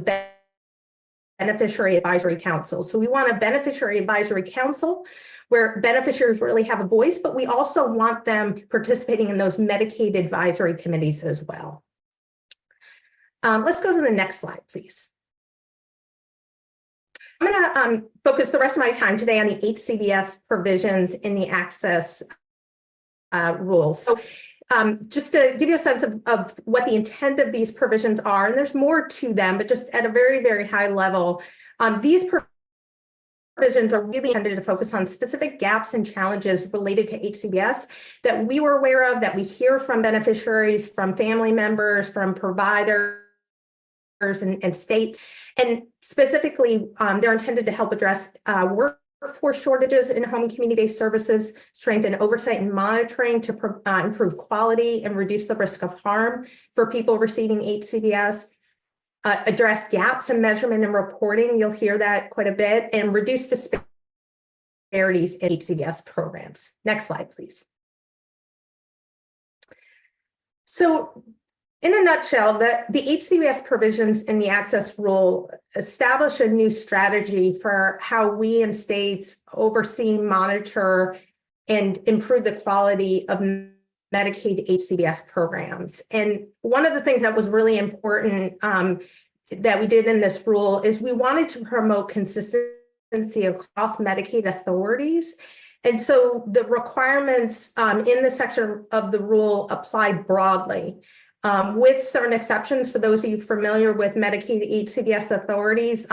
beneficiary advisory council. So we want a beneficiary advisory council where beneficiaries really have a voice, but we also want them participating in those Medicaid advisory committees as well. Let's go to the next slide, please. I'm going to focus the rest of my time today on the HCBS provisions in the access rules. So just to give you a sense of what the intent of these provisions are, and there's more to them, but just at a very, very high level, these provisions are really intended to focus on specific gaps and challenges related to HCBS that we were aware of, that we hear from beneficiaries, from family members, from providers and states. And specifically, they're intended to help address workforce shortages in home and community-based services, strengthen oversight and monitoring to improve quality and reduce the risk of harm for people receiving HCBS, address gaps in measurement and reporting, you'll hear that quite a bit, and reduce disparities in HCBS programs. Next slide, please. So in a nutshell, the HCBS provisions in the access rule establish a new strategy for how we in states oversee, monitor, and improve the quality of Medicaid HCBS programs. And one of the things that was really important that we did in this rule is we wanted to promote consistency across Medicaid authorities. And so the requirements in the section of the rule apply broadly. With certain exceptions, for those of you familiar with Medicaid HCBS authorities,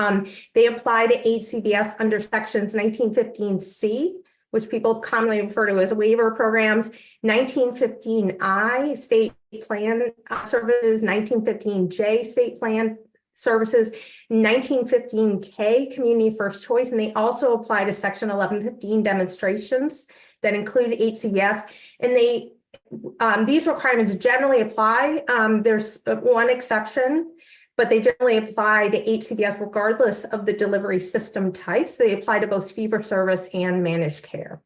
they apply to HCBS under sections 1915C, which people commonly refer to as waiver programs, 1915I, state plan services, 1915J, state plan services, 1915K, community first choice, and they also apply to section 1115 demonstrations that include HCBS, and they these requirements generally apply. There's one exception, but they generally apply to HCBS regardless of the delivery system types. They apply to both fee-for-service and managed care.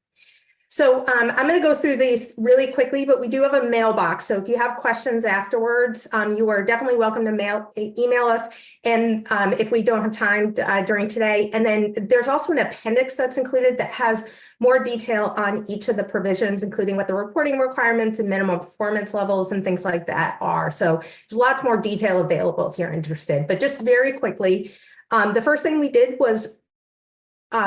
So I'm going to go through these really quickly, but we do have a mailbox. So if you have questions afterwards, you are definitely welcome to email us. And if we don't have time during today, and then there's also an appendix that's included that has more detail on each of the provisions, including what the reporting requirements and minimum performance levels and things like that are. So there's lots more detail available if you're interested. But just very quickly, the first thing we did was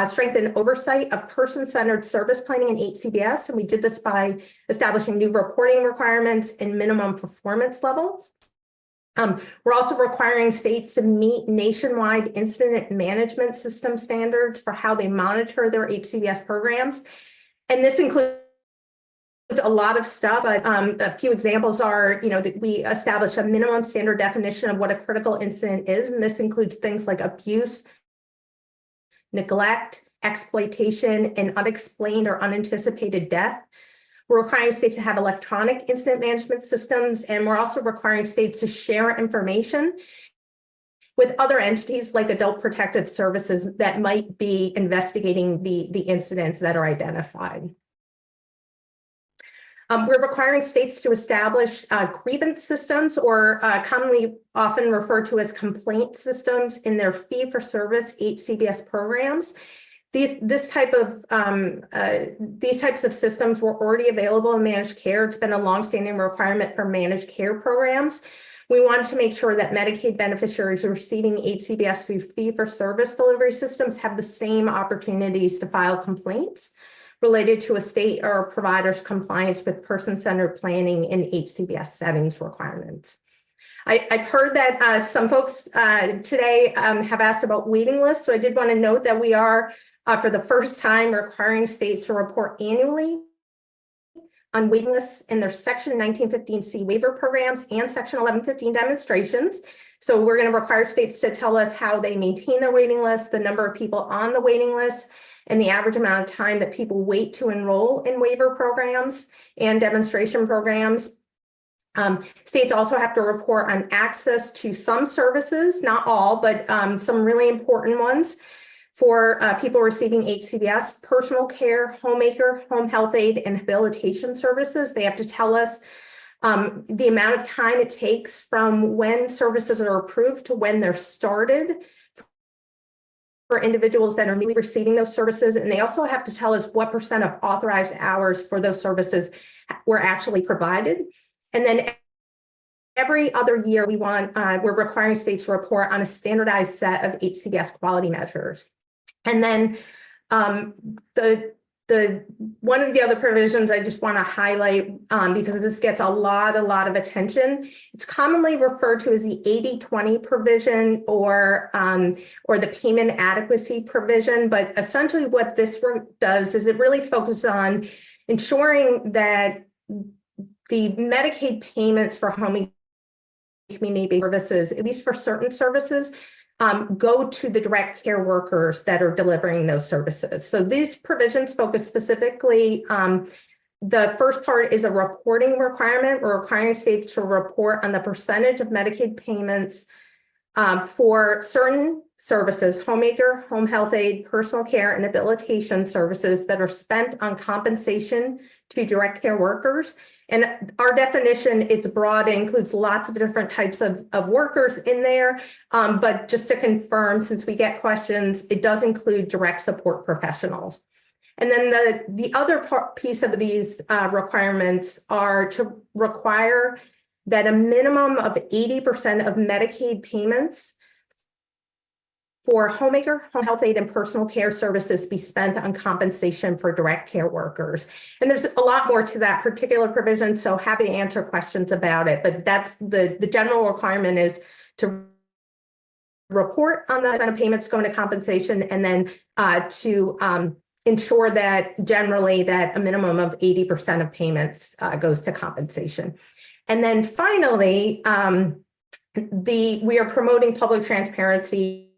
strengthen oversight of person-centered service planning in HCBS. And we did this by establishing new reporting requirements and minimum performance levels. We're also requiring states to meet nationwide incident management system standards for how they monitor their HCBS programs. And this includes a lot of stuff, but a few examples are, that we established a minimum standard definition of what a critical incident is. And this includes things like abuse, neglect, exploitation, and unexplained or unanticipated death. We're requiring states to have electronic incident management systems, and we're also requiring states to share information with other entities like Adult Protective Services that might be investigating the incidents that are identified. We're requiring states to establish grievance systems, or commonly often referred to as complaint systems, in their fee-for-service HCBS programs. These types of systems were already available in managed care. It's been a longstanding requirement for managed care programs. We wanted to make sure that Medicaid beneficiaries receiving HCBS through fee-for-service delivery systems have the same opportunities to file complaints related to a state or a provider's compliance with person-centered planning and HCBS settings requirements. I've heard that some folks today have asked about waiting lists. So I did want to note that we are, for the first time, requiring states to report annually on waiting lists in their section 1915C waiver programs and section 1115 demonstrations. So we're going to require states to tell us how they maintain their waiting list, the number of people on the waiting list, and the average amount of time that people wait to enroll in waiver programs and demonstration programs. States also have to report on access to some services, not all, but some really important ones for people receiving HCBS: personal care, homemaker, home health aid, and habilitation services. They have to tell us the amount of time it takes from when services are approved to when they're started individuals that are newly receiving those services, and they also have to tell us what % of authorized hours for those services were actually provided. And then every other year, we're requiring states to report on a standardized set of HCBS quality measures. And then one of the other provisions I just want to highlight, because this gets a lot of attention. It's commonly referred to as the 80-20 provision or the payment adequacy provision. But essentially what this does is it really focuses on ensuring that the Medicaid payments for home and community services, at least for certain services, go to the direct care workers that are delivering those services. So these provisions focus specifically, the first part is a reporting requirement. We're requiring states to report on the percentage of Medicaid payments for certain services, homemaker, home health aid, personal care, and rehabilitation services that are spent on compensation to direct care workers. And our definition, it's broad, it includes lots of different types of workers in there. But just to confirm, since we get questions, it does include direct support professionals. And then the other piece of these requirements are to require that a minimum of 80% of Medicaid payments for homemaker, home health aid, and personal care services be spent on compensation for direct care workers. And there's a lot more to that particular provision, so happy to answer questions about it. But that's the general requirement is to report on the payments going to compensation, and then to ensure that generally that a minimum of 80% of payments goes to compensation. And then finally, we are promoting public transparency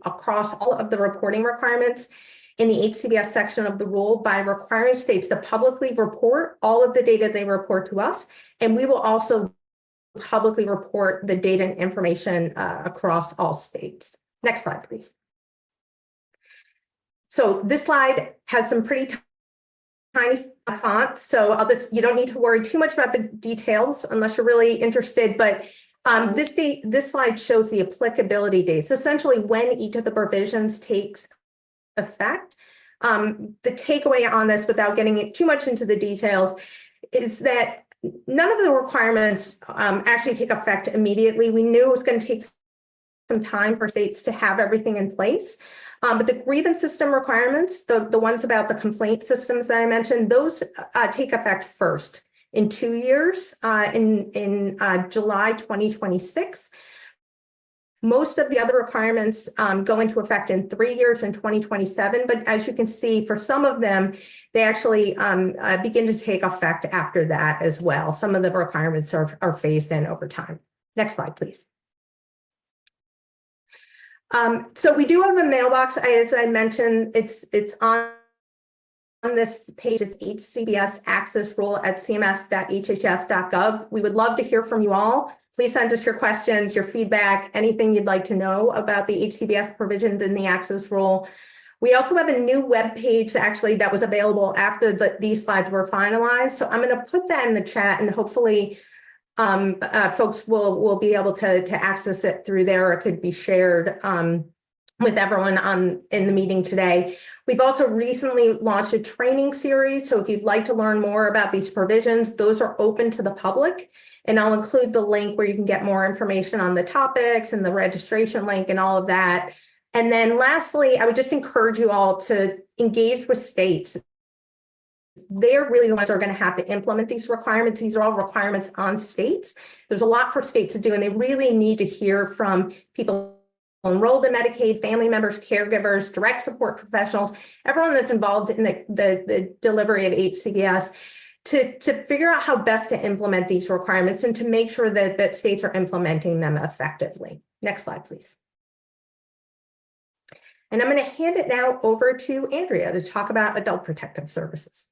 across all of the reporting requirements in the HCBS section of the rule by requiring states to publicly report all of the data they report to us. And we will also publicly report the data and information across all states. Next slide, please. So this slide has some pretty tiny font, so you don't need to worry too much about the details unless you're really interested, but this slide shows the applicability dates, essentially when each of the provisions takes effect. The takeaway on this, without getting too much into the details, is that none of the requirements actually take effect immediately. We knew it was going to take some time for states to have everything in place. But the grievance system requirements, the ones about the complaint systems that I mentioned, those take effect first in 2 years, in July 2026. Most of the other requirements go into effect in 3 years in 2027. But as you can see, for some of them, they actually begin to take effect after that as well. Some of the requirements are phased in over time. Next slide, please. So we do have a mailbox, as I mentioned, it's on this page, is HCBS access rule at cms.hhs.gov. We would love to hear from you all. Please send us your questions, your feedback, anything you'd like to know about the HCBS provisions in the access rule. We also have a new web page actually that was available after these slides were finalized. So I'm going to put that in the chat, and hopefully folks will be able to access it through there, or it could be shared with everyone in the meeting today. We've also recently launched a training series. So if you'd like to learn more about these provisions, those are open to the public. And I'll include the link where you can get more information on the topics and the registration link and all of that. And then lastly, I would just encourage you all to engage with states. They're really the ones that are going to have to implement these requirements. These are all requirements on states. There's a lot for states to do, and they really need to hear from people enrolled in Medicaid, family members, caregivers, direct support professionals, everyone that's involved in the delivery of HCBS to figure out how best to implement these requirements and to make sure that states are implementing them effectively. Next slide, please. And I'm going to hand it now over to Andrea to talk about adult protective services.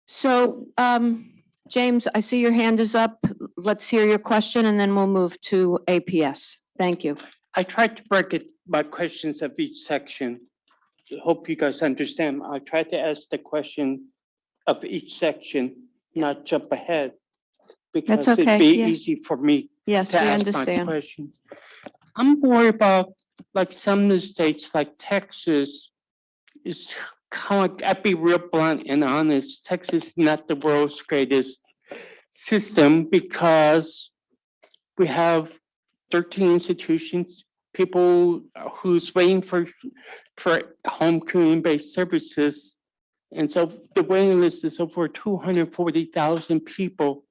So, James, I see your hand is up. Let's hear your question, and then we'll move to APS. Thank you. I tried to break it by questions of each section. Hope you guys understand. I tried to ask the question of each section, not jump ahead, because That's okay. it'd be Yeah. easy for me Yes, to we ask my understand. question. I'm worried about like some of the states like Texas is kind of, I'd be real blunt and honest, Texas is not the world's greatest system because we have 13 institutions, people who's waiting for home community-based services. And so the waiting list is over 240,000 people.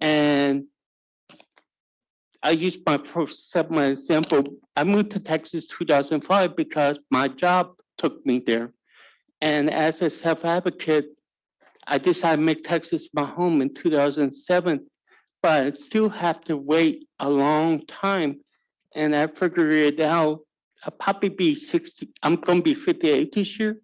And I use my example. I moved to Texas 2005 because my job took me there. And as a self-advocate, I decided to make Texas my home in 2007, but I still have to wait a long time. And I figured it out. I'll probably be 60, I'm gonna be 58 this year.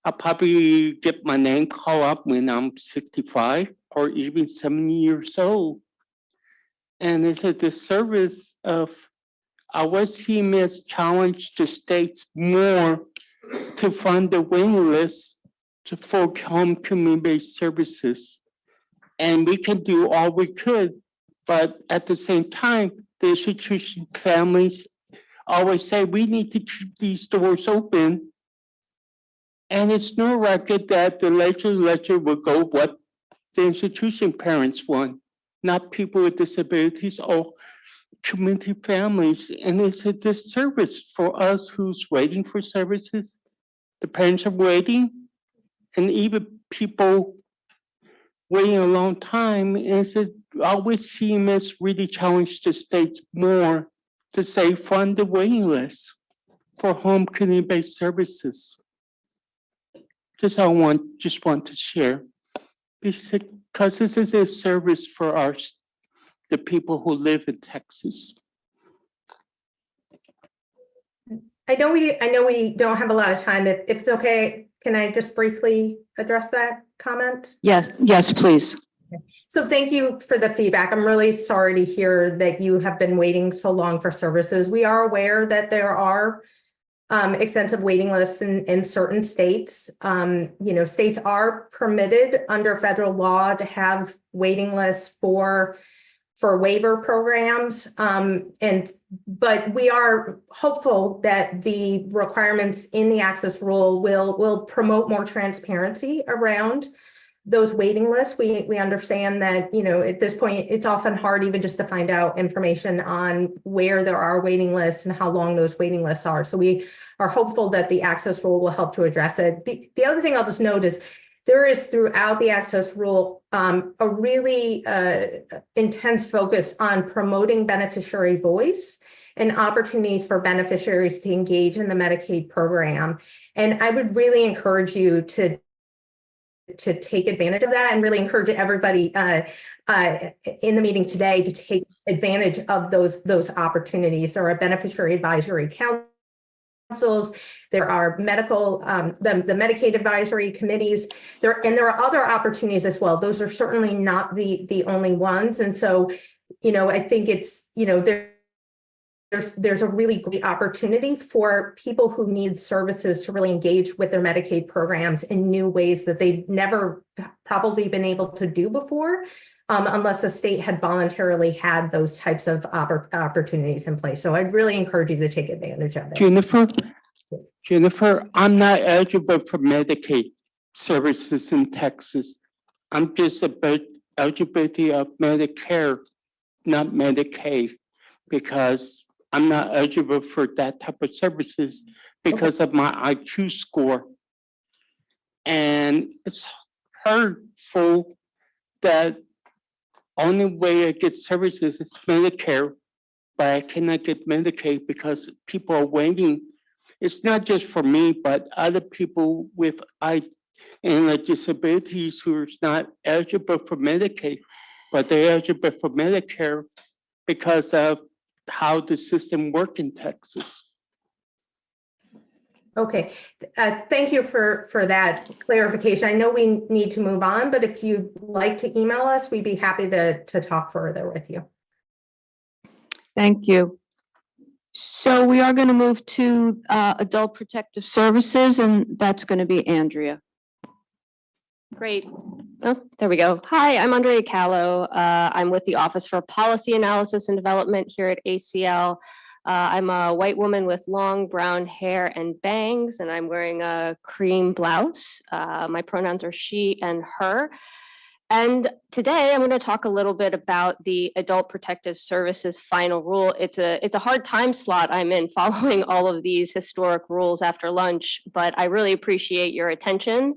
I'll probably get my name called up when I'm 65 or even 70 years old. And it's a disservice of our CMS challenge the states more to fund the waiting list for home community-based services. And we can do all we could, but at the same time, the institution families always say we need to keep these doors open. And it's no record that the legislature will go what the institution parents want, not people with disabilities or community families. And it's a disservice for us who's waiting for services. The parents are waiting, and even people waiting a long time. And it's always CMS really challenge the states more to say fund the waiting list for home community-based services. Just want to share, because this is a service for the people who live in Texas. I know we don't have a lot of time. If it's okay, can I just briefly address that comment? Yes, please. So thank you for the feedback. I'm really sorry to hear that you have been waiting so long for services. We are aware that there are extensive waiting lists in certain states. States are permitted under federal law to have waiting lists for waiver programs. But we are hopeful that the requirements in the access rule will promote more transparency around those waiting lists. We understand that, at this point, it's often hard even just to find out information on where there are waiting lists and how long those waiting lists are. So we are hopeful that the access rule will help to address it. The other thing I'll just note is there is throughout the access rule a really intense focus on promoting beneficiary voice and opportunities for beneficiaries to engage in the Medicaid program. And I would really encourage you to take advantage of that, and really encourage everybody in the meeting today to take advantage of those opportunities. There are beneficiary advisory councils, there are medical, the Medicaid advisory committees, there are other opportunities as well. Those are certainly not the only ones. And so, I think it's, there's a really great opportunity for people who need services to really engage with their Medicaid programs in new ways that they've never probably been able to do before, unless the state had voluntarily had those types of opportunities in place. So I'd really encourage you to take advantage of it. Jennifer, I'm not eligible for Medicaid services in Texas. I'm just about eligibility of Medicare, not Medicaid, because I'm not eligible for that type of services because of my IQ score. And it's hurtful that only way I get services is Medicare, but I cannot get Medicaid because people are waiting. It's not just for me, but other people with disabilities who are not eligible for Medicaid, but they're eligible for Medicare because of how the system works in Texas. Okay, thank you for that clarification. I know we need to move on, but if you'd like to email us, we'd be happy to talk further with you. Thank you. So we are going to move to Adult Protective Services, and that's going to be Andrea. Great. Oh, there we go. Hi, I'm Andrea Callow. I'm with the Office for Policy Analysis and Development here at ACL. I'm a white woman with long brown hair and bangs, and I'm wearing a cream blouse. My pronouns are she and her. And today I'm going to talk a little bit about the Adult Protective Services final rule. It's a hard time slot I'm in following all of these historic rules after lunch, but I really appreciate your attention.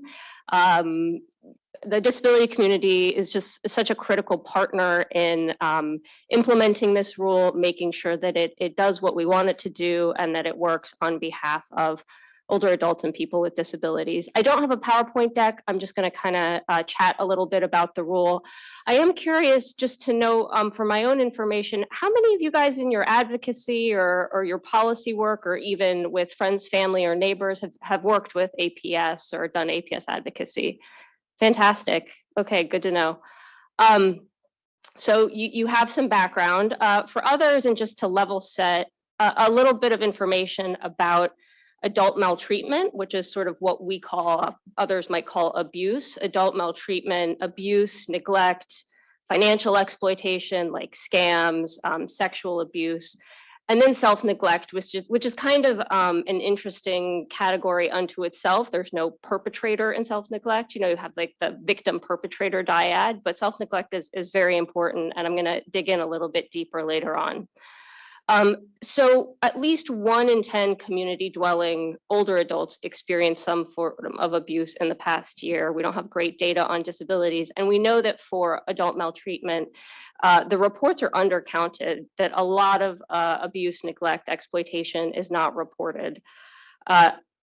The disability community is just such a critical partner in implementing this rule, making sure that it does what we want it to do and that it works on behalf of older adults and people with disabilities. I don't have a PowerPoint deck. I'm just going to kind of chat a little bit about the rule. I am curious just to know for my own information, how many of you guys in your advocacy or your policy work or even with friends, family, or neighbors have worked with APS or done APS advocacy? Fantastic. Okay, good to know. So you have some background. For others, and just to level set, a little bit of information about adult maltreatment, which is sort of what we call, others might call abuse. Adult maltreatment, abuse, neglect, financial exploitation like scams, sexual abuse, and then self-neglect, which is kind of an interesting category unto itself. There's no perpetrator in self-neglect. You know, you have like the victim-perpetrator dyad, but self-neglect is very important, and I'm going to dig in a little bit deeper later on. So at least 1 in 10 community dwelling older adults experience some form of abuse in the past year. We don't have great data on disabilities, and we know that for adult maltreatment, the reports are undercounted, that a lot of abuse, neglect, exploitation is not reported.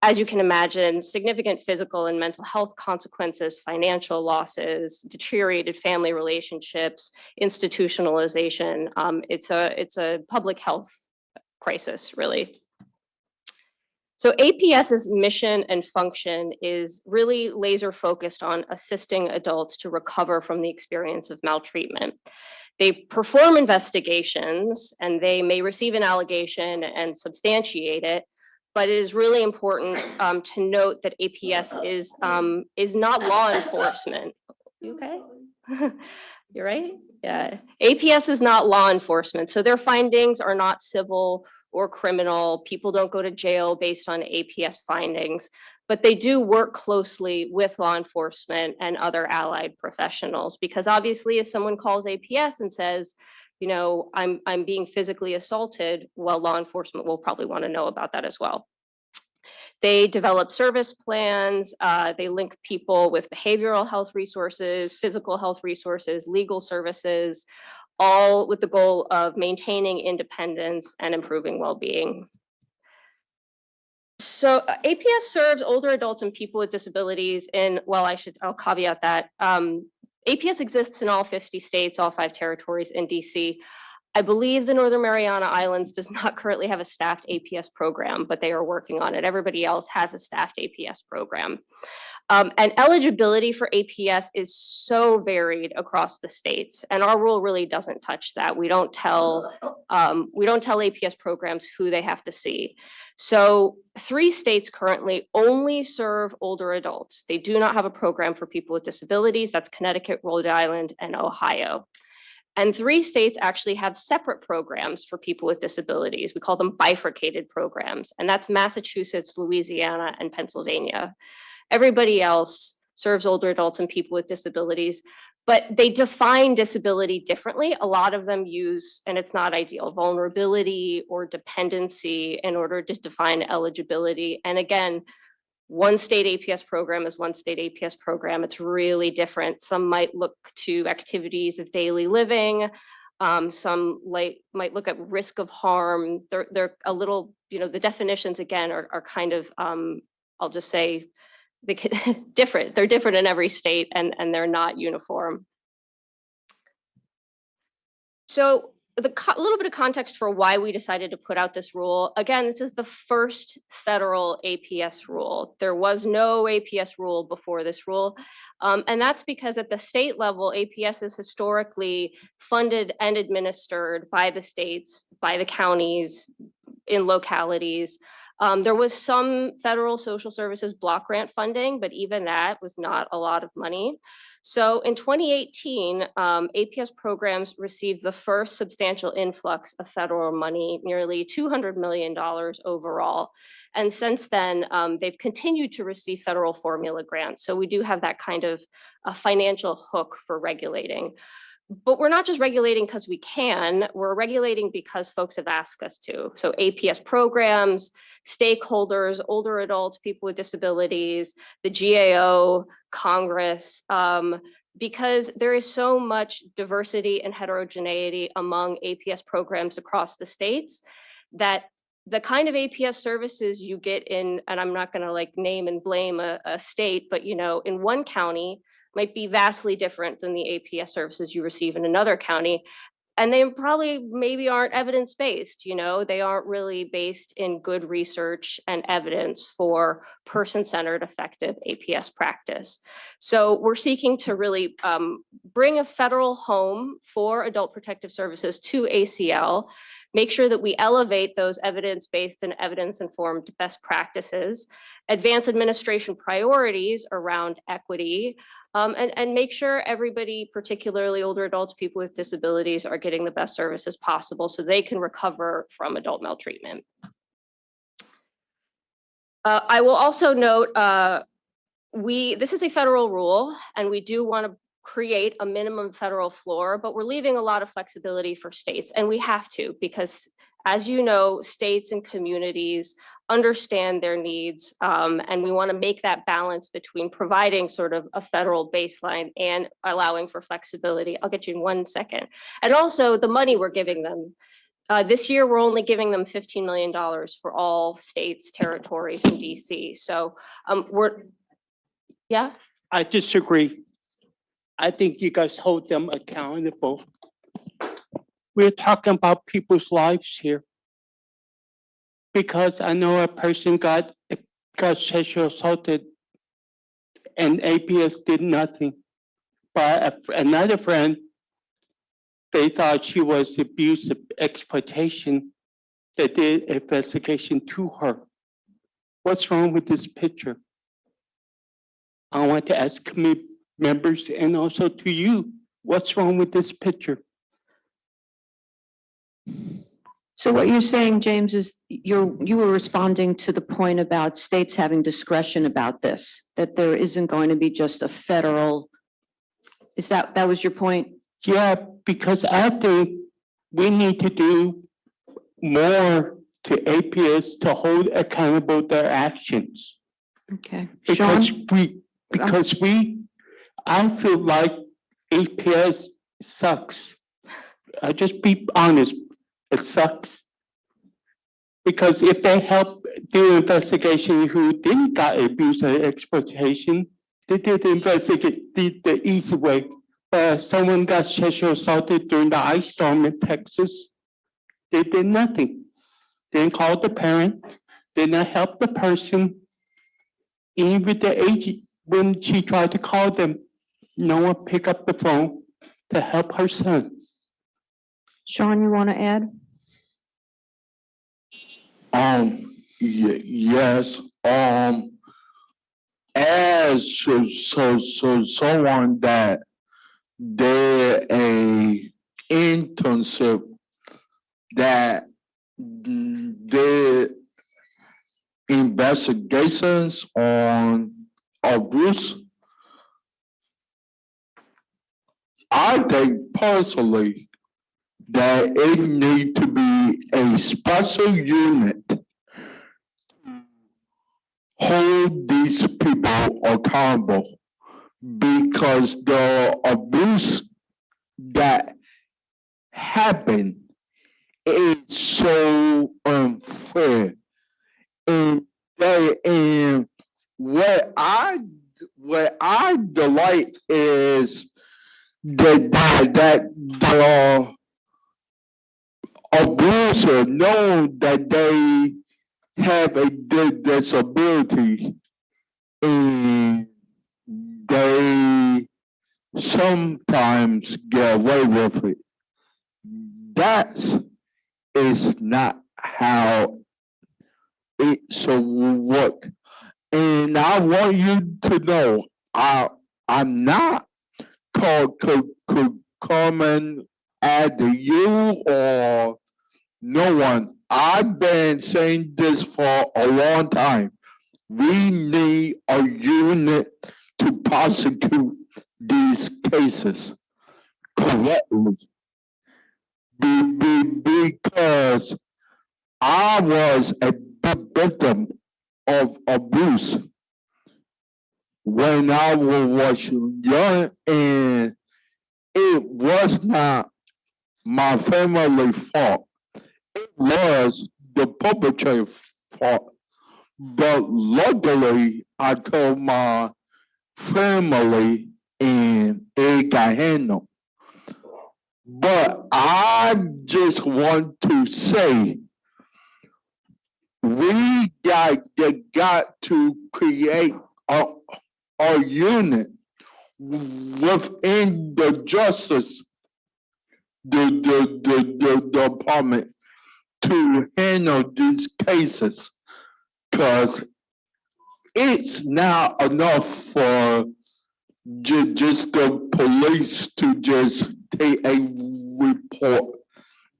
As you can imagine, significant physical and mental health consequences, financial losses, deteriorated family relationships, institutionalization. It's a public health crisis, really. So APS's mission and function is really laser focused on assisting adults to recover from the experience of maltreatment. They perform investigations and they may receive an allegation and substantiate it, but it is really important to note that APS is not law enforcement. You okay? You're right? Yeah. APS is not law enforcement, so their findings are not civil or criminal. People don't go to jail based on APS findings, but they do work closely with law enforcement and other allied professionals, because obviously if someone calls APS and says, you know, I'm being physically assaulted, well, law enforcement will probably want to know about that as well. They develop service plans, they link people with behavioral health resources, physical health resources, legal services, all with the goal of maintaining independence and improving well-being. So APS serves older adults and people with disabilities in, well, I'll caveat that. APS exists in all 50 states, all 5 territories in DC. I believe the Northern Mariana Islands does not currently have a staffed APS program, but they are working on it. Everybody else has a staffed APS program. And eligibility for APS is so varied across the states, and our rule really doesn't touch that. We don't tell APS programs who they have to see. So 3 states currently only serve older adults. They do not have a program for people with disabilities. That's Connecticut, Rhode Island, and Ohio. And 3 states actually have separate programs for people with disabilities. We call them bifurcated programs, and that's Massachusetts, Louisiana, and Pennsylvania. Everybody else serves older adults and people with disabilities, but they define disability differently. A lot of them use, and it's not ideal, vulnerability or dependency in order to define eligibility. And again, one state APS program is one state APS program. It's really different. Some might look to activities of daily living. Some might look at risk of harm. They're a little, you know, the definitions again are kind of, I'll just say, different. They're different in every state, and they're not uniform. So a little bit of context for why we decided to put out this rule. Again, this is the first federal APS rule. There was no APS rule before this rule. And that's because at the state level, APS is historically funded and administered by the states, by the counties, in localities. There was some federal social services block grant funding, but even that was not a lot of money. So in 2018, APS programs received the first substantial influx of federal money, nearly $200 million overall. And since then, they've continued to receive federal formula grants. So we do have that kind of a financial hook for regulating. But we're not just regulating because we can, we're regulating because folks have asked us to. So APS programs, stakeholders, older adults, people with disabilities, the GAO, Congress, because there is so much diversity and heterogeneity among APS programs across the states that the kind of APS services you get in, and I'm not gonna like name and blame a state, but you know, in one county, might be vastly different than the APS services you receive in another county. And they probably maybe aren't evidence-based, you know, they aren't really based in good research and evidence for person-centered effective APS practice. So we're seeking to really bring a federal home for adult protective services to ACL, make sure that we elevate those evidence-based and evidence-informed best practices, advance administration priorities around equity, and make sure everybody, particularly older adults, people with disabilities, are getting the best services possible so they can recover from adult maltreatment. I will also note, this is a federal rule, and we do want to create a minimum federal floor, but we're leaving a lot of flexibility for states, and we have to, because as you know, states and communities understand their needs, and we want to make that balance between providing sort of a federal baseline and allowing for flexibility. I'll get you in 1 second. And also the money we're giving them. This year, we're only giving them $15 million for all states, territories, and DC. So yeah? I disagree. I think you guys hold them accountable. We're talking about people's lives here. Because I know a person got sexually assaulted and APS did nothing. But another friend, they thought she was abuse, exploitation. They did investigation to her. What's wrong with this picture? I want to ask committee members and also to you, what's wrong with this picture? So what you're saying, James, is you were responding to the point about states having discretion about this, that there isn't going to be just a federal, that was your point? Yeah, because I think we need to do more to APS to hold accountable their actions. Okay. Because I feel like APS sucks. I just be honest. It sucks. Because if they help do investigation who didn't got abuse and exploitation, they did investigate the easy way. But someone got sexually assaulted during the ice storm in Texas. They did nothing. Didn't call the parent, did not help the person. Even the agent, when she tried to call them, no one picked up the phone to help her son. Sean, you want to add? Yes, as someone that did a internship that did investigations on abuse, I think personally that it need to be a special unit hold these people accountable, because the abuse that happened is so unfair. And what I delight is that the abuser know that they have a disability and they sometimes get away with it. That is not how it should work. And I want you to know, I'm not coming at you or no one. I've been saying this for a long time. We need a unit to prosecute these cases correctly. Because I was a victim of abuse when I was young, and it was not my family fault. It was the perpetrator fault. But luckily, I told my family and it got handled. But I just want to say, we got to create a unit within the justice the department to handle these cases, because it's not enough for just the police to just take a report.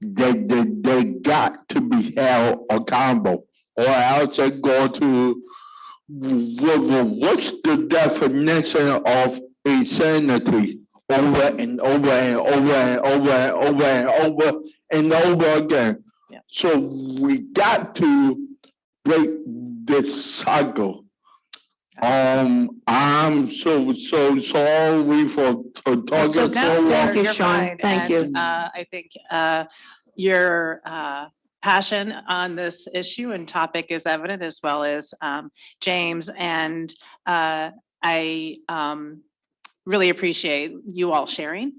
They got to be held accountable, or else they go to what's the definition of insanity? Over and over and over and over and over and over and over again. Yeah. So we got to break this cycle. I'm so sorry for talking so long. Thank you, Sean. Thank you. I think your passion on this issue and topic is evident, as well as James, and I really appreciate you all sharing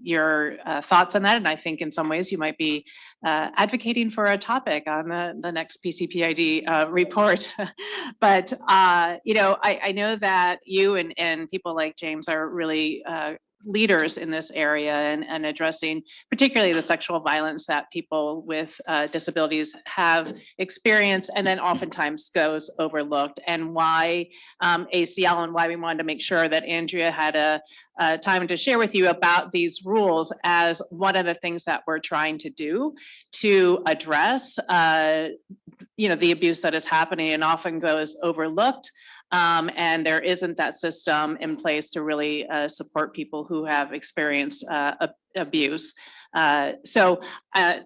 your thoughts on that. And I think in some ways you might be advocating for a topic on the next PCPID report. But, you know, I know that you and people like James are really leaders in this area and addressing particularly the sexual violence that people with disabilities have experienced and then oftentimes goes overlooked, and why ACL and why we wanted to make sure that Andrea had a time to share with you about these rules as one of the things that we're trying to do to address you know, the abuse that is happening and often goes overlooked. And there isn't that system in place to really support people who have experienced abuse. So,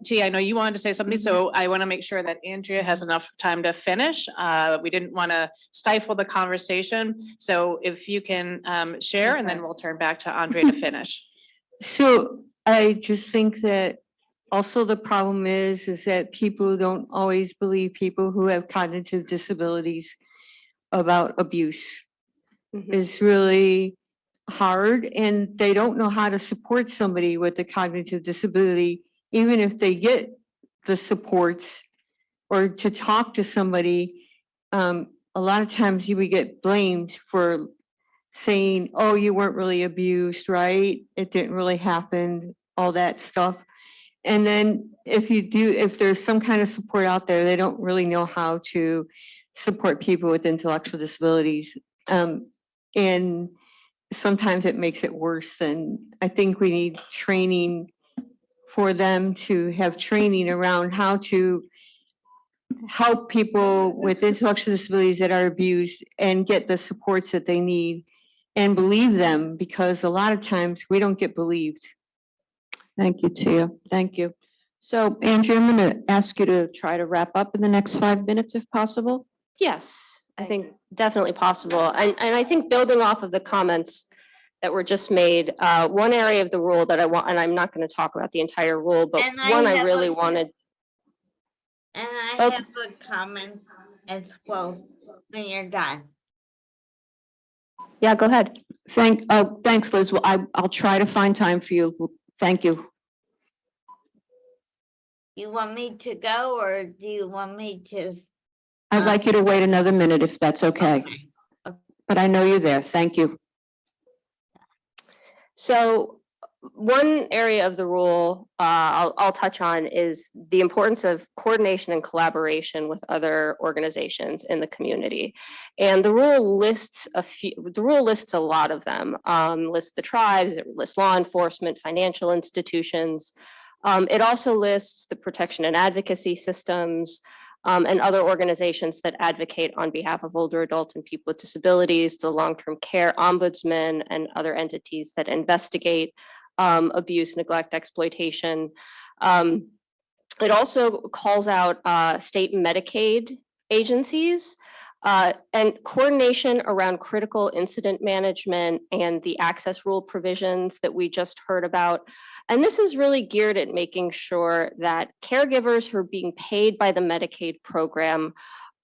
T, I know you wanted to say something, so I want to make sure that Andrea has enough time to finish. We didn't want to stifle the conversation. So if you can share, and then we'll turn back to Andrea to finish. So I just think that also the problem is that people don't always believe people who have cognitive disabilities about abuse. It's really hard, and they don't know how to support somebody with a cognitive disability, even if they get the supports or to talk to somebody. A lot of times you would get blamed for saying, oh, you weren't really abused, right? It didn't really happen, all that stuff. And then if there's some kind of support out there, they don't really know how to support people with intellectual disabilities. And sometimes it makes it worse. Than I think we need training for them to have training around how to help people with intellectual disabilities that are abused and get the supports that they need and believe them, because a lot of times we don't get believed. Thank you, Tia. Thank you. So Andrea, I'm going to ask you to try to wrap up in the next 5 minutes if possible. Yes, I think definitely possible. And I think building off of the comments that were just made, one area of the rule that I want, and I'm not going to talk about the entire rule, but And one I have really a- wanted. And I Okay. have a comment as well when you're done. Yeah, go ahead. Thanks, Liz. Well, I'll try to find time for you. Well, thank you. You want me to go, or do you want me to? I'd like you to wait another minute if that's okay. But I know you're there. Thank you. So one area of the rule I'll touch on is the importance of coordination and collaboration with other organizations in the community. And the rule lists a lot of them. Lists the tribes, it lists law enforcement, financial institutions. It also lists the protection and advocacy systems, and other organizations that advocate on behalf of older adults and people with disabilities, the long-term care ombudsman, and other entities that investigate abuse, neglect, exploitation. It also calls out state Medicaid agencies and coordination around critical incident management and the access rule provisions that we just heard about. And this is really geared at making sure that caregivers who are being paid by the Medicaid program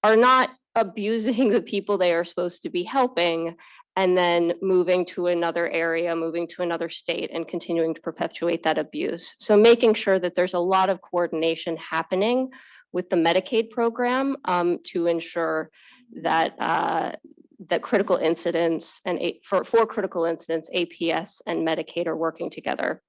are not abusing the people they are supposed to be helping and then moving to another area, moving to another state and continuing to perpetuate that abuse. So making sure that there's a lot of coordination happening with the Medicaid program to ensure that that critical incidents and for critical incidents, APS and Medicaid are working together.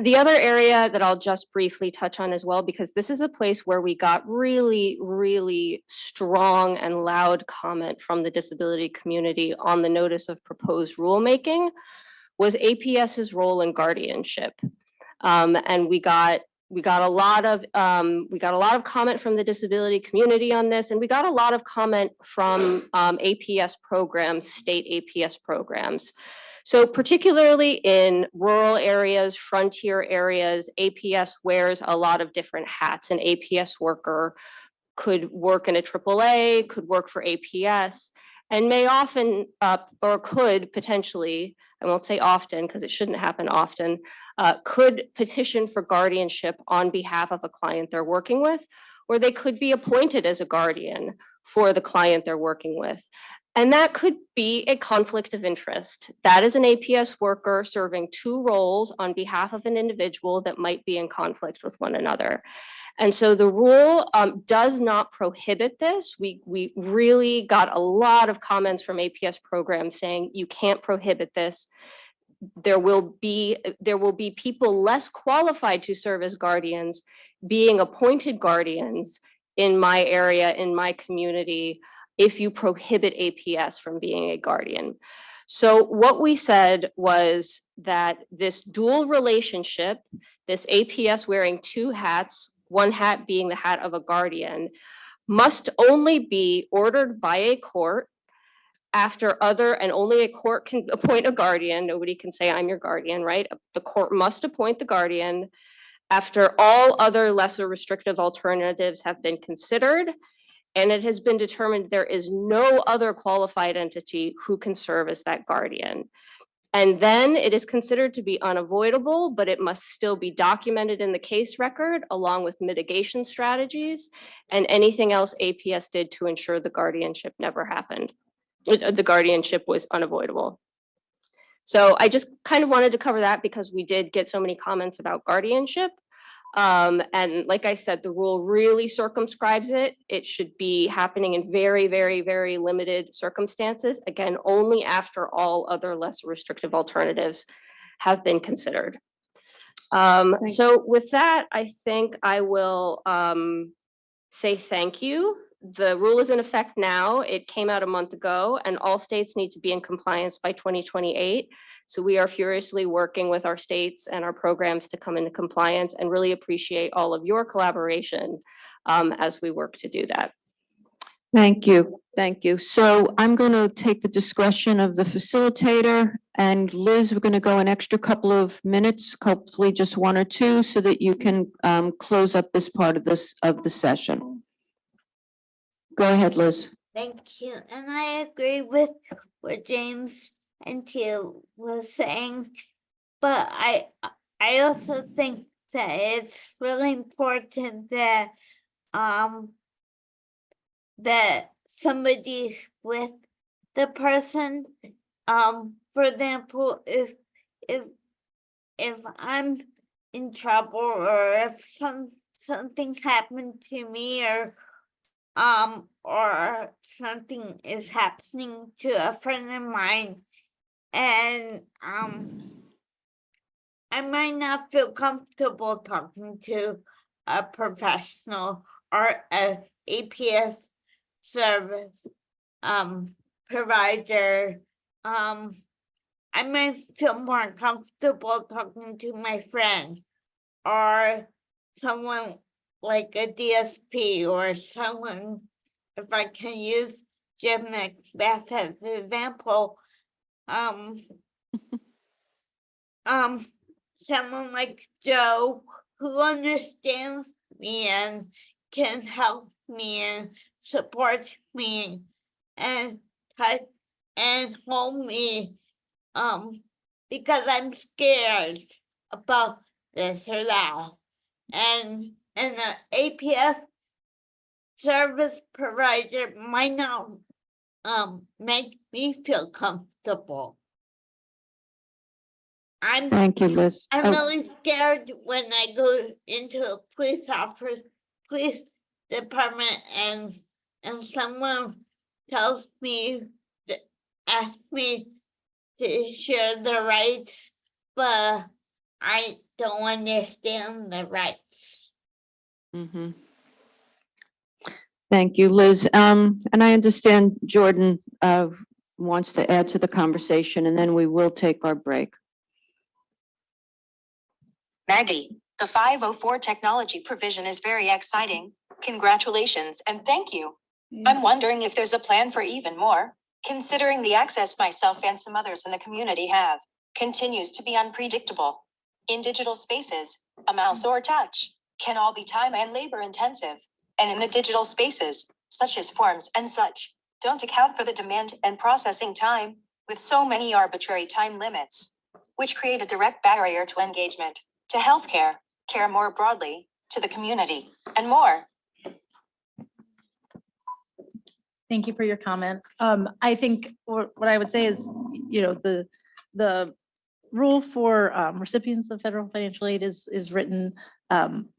The other area that I'll just briefly touch on as well, because this is a place where we got really, really strong and loud comment from the disability community on the notice of proposed rulemaking, was APS's role in guardianship. And we got a lot of comment from the disability community on this, and we got a lot of comment from APS programs, state APS programs. So particularly in rural areas, frontier areas, APS wears a lot of different hats. An APS worker could work in a AAA, could work for APS, and may often, or could potentially, I won't say often because it shouldn't happen often, could petition for guardianship on behalf of a client they're working with, or they could be appointed as a guardian for the client they're working with. And that could be a conflict of interest. That is an APS worker serving two roles on behalf of an individual that might be in conflict with one another. And so the rule does not prohibit this. We really got a lot of comments from APS programs saying you can't prohibit this. There will be people less qualified to serve as guardians being appointed guardians in my area, in my community, if you prohibit APS from being a guardian. So what we said was that this dual relationship, this APS wearing two hats, one hat being the hat of a guardian, must only be ordered by a court after and only a court can appoint a guardian. Nobody can say, I'm your guardian, right? The court must appoint the guardian after all other lesser restrictive alternatives have been considered, and it has been determined there is no other qualified entity who can serve as that guardian. And then it is considered to be unavoidable, but it must still be documented in the case record along with mitigation strategies and anything else APS did to ensure the guardianship never happened. The guardianship was unavoidable. So I just kind of wanted to cover that because we did get so many comments about guardianship. And like I said, the rule really circumscribes it. It should be happening in very, very, very limited circumstances. Again, only after all other less restrictive alternatives have been considered. So with that, I think I will say thank you. The rule is in effect now. It came out a month ago, and all states need to be in compliance by 2028. So we are furiously working with our states and our programs to come into compliance and really appreciate all of your collaboration as we work to do that. Thank you. Thank you. So I'm going to take the discretion of the facilitator, and Liz, we're going to go an extra couple of minutes, hopefully just one or two, so that you can close up this part of the session. Go ahead, Liz. Thank you. And I agree with what James and Tia was saying, but I also think that it's really important that that somebody's with the person. For example, if I'm in trouble or if something happened to me or something is happening to a friend of mine and I might not feel comfortable talking to a professional or a APS service provider. I might feel more comfortable talking to my friend or someone like a DSP or someone, if I can use Jim Macbeth as an example, someone like Joe who understands me and can help me and support me and touch and hold me because I'm scared about this or that. And the APS service provider might not make me feel comfortable. Thank you, Liz. I'm Oh, really scared when I go into a police department and someone tells me asks me to share the rights, but I don't understand the rights. mhm. Thank you, Liz. And I understand Jordan wants to add to the conversation, and then we will take our break. Maggie, the 504 technology provision is very exciting. Congratulations and thank you. I'm wondering if there's a plan for even more, considering the access myself and some others in the community have continues to be unpredictable. In digital spaces, a mouse or touch can all be time and labor intensive. And in the digital spaces, such as forms and such, don't account for the demand and processing time with so many arbitrary time limits, which create a direct barrier to engagement, to healthcare, care more broadly, to the community, and more. Thank you for your comment. I think what I would say is, the rule for recipients of federal financial aid is written.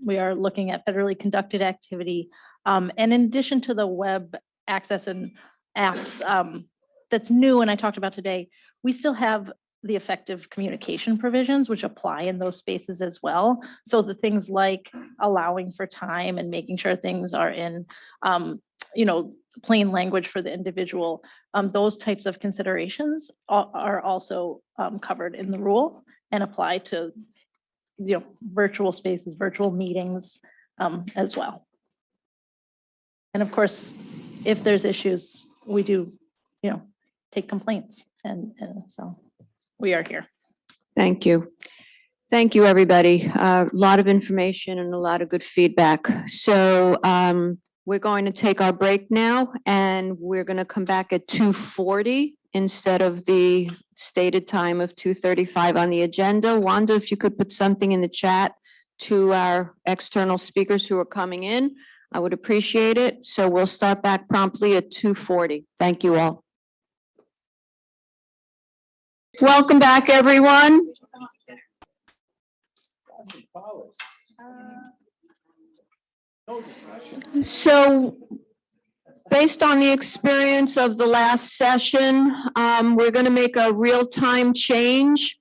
We are looking at federally conducted activity. And in addition to the web access and apps that's new and I talked about today, we still have the effective communication provisions which apply in those spaces as well. So the things like allowing for time and making sure things are in, plain language for the individual, those types of considerations are also covered in the rule and apply to, virtual spaces, virtual meetings as well. And of course, if there's issues, we do, take complaints and so we are here. Thank you. Thank you, everybody. A lot of information and a lot of good feedback. So we're going to take our break now and we're going to come back at 2:40 instead of the stated time of 2:35 on the agenda. Wanda, if you could put something in the chat to our external speakers who are coming in, I would appreciate it. So we'll start back promptly at 2:40. Thank you all. Welcome back, everyone. So based on the experience of the last session, we're going to make a real-time change.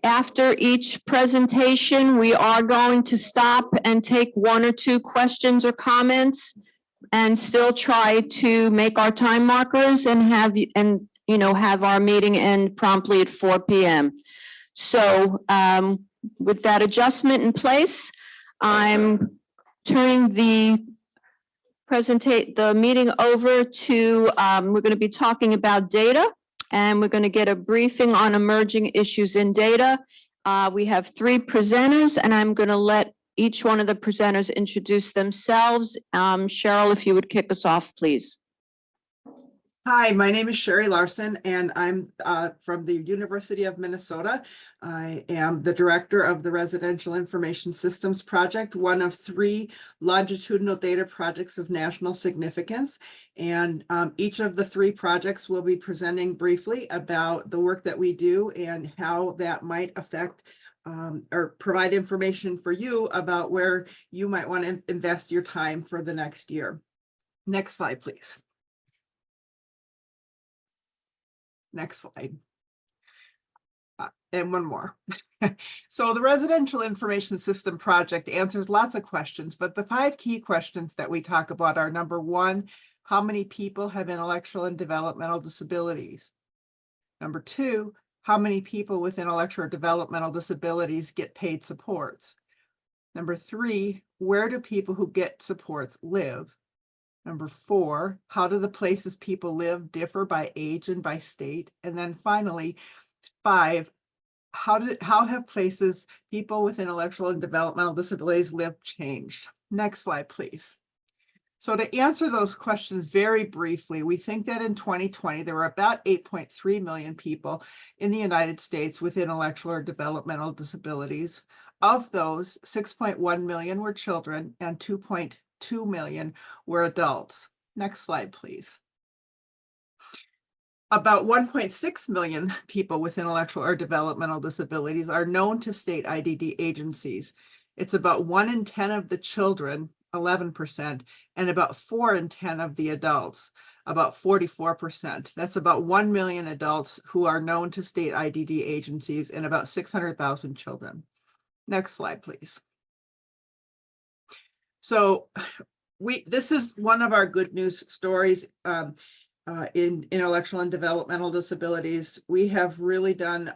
After each presentation, we are going to stop and take 1 or 2 questions or comments and still try to make our time markers and have our meeting end promptly at 4 p.m. So with that adjustment in place, I'm turning the meeting over to, we're going to be talking about data, and we're going to get a briefing on emerging issues in data. We have 3 presenters, and I'm going to let each one of the presenters introduce themselves. Cheryl, if you would kick us off, please. Hi, my name is Sherry Larson, and I'm from the University of Minnesota. I am the director of the Residential Information Systems Project, one of 3 longitudinal data projects of national significance. And each of the 3 projects will be presenting briefly about the work that we do and how that might affect or provide information for you about where you might want to invest your time for the next year. Next slide, please. Next slide. And one more. So the Residential Information System project answers lots of questions, but the 5 key questions that we talk about are: number 1, how many people have intellectual and developmental disabilities? Number 2, how many people with intellectual or developmental disabilities get paid supports? Number 3, where do people who get supports live? Number 4, how do the places people live differ by age and by state? And then finally, 5, how have places people with intellectual and developmental disabilities live changed? Next slide, please. So to answer those questions very briefly, we think that in 2020, there were about 8.3 million people in the United States with intellectual or developmental disabilities. Of those, 6.1 million were children and 2.2 million were adults. Next slide, please. About 1.6 million people with intellectual or developmental disabilities are known to state IDD agencies. It's about 1 in 10 of the children, 11%, and about 4 in 10 of the adults, about 44%. That's about 1 million adults who are known to state IDD agencies and about 600,000 children. Next slide, please. So this is one of our good news stories. In intellectual and developmental disabilities, we have really done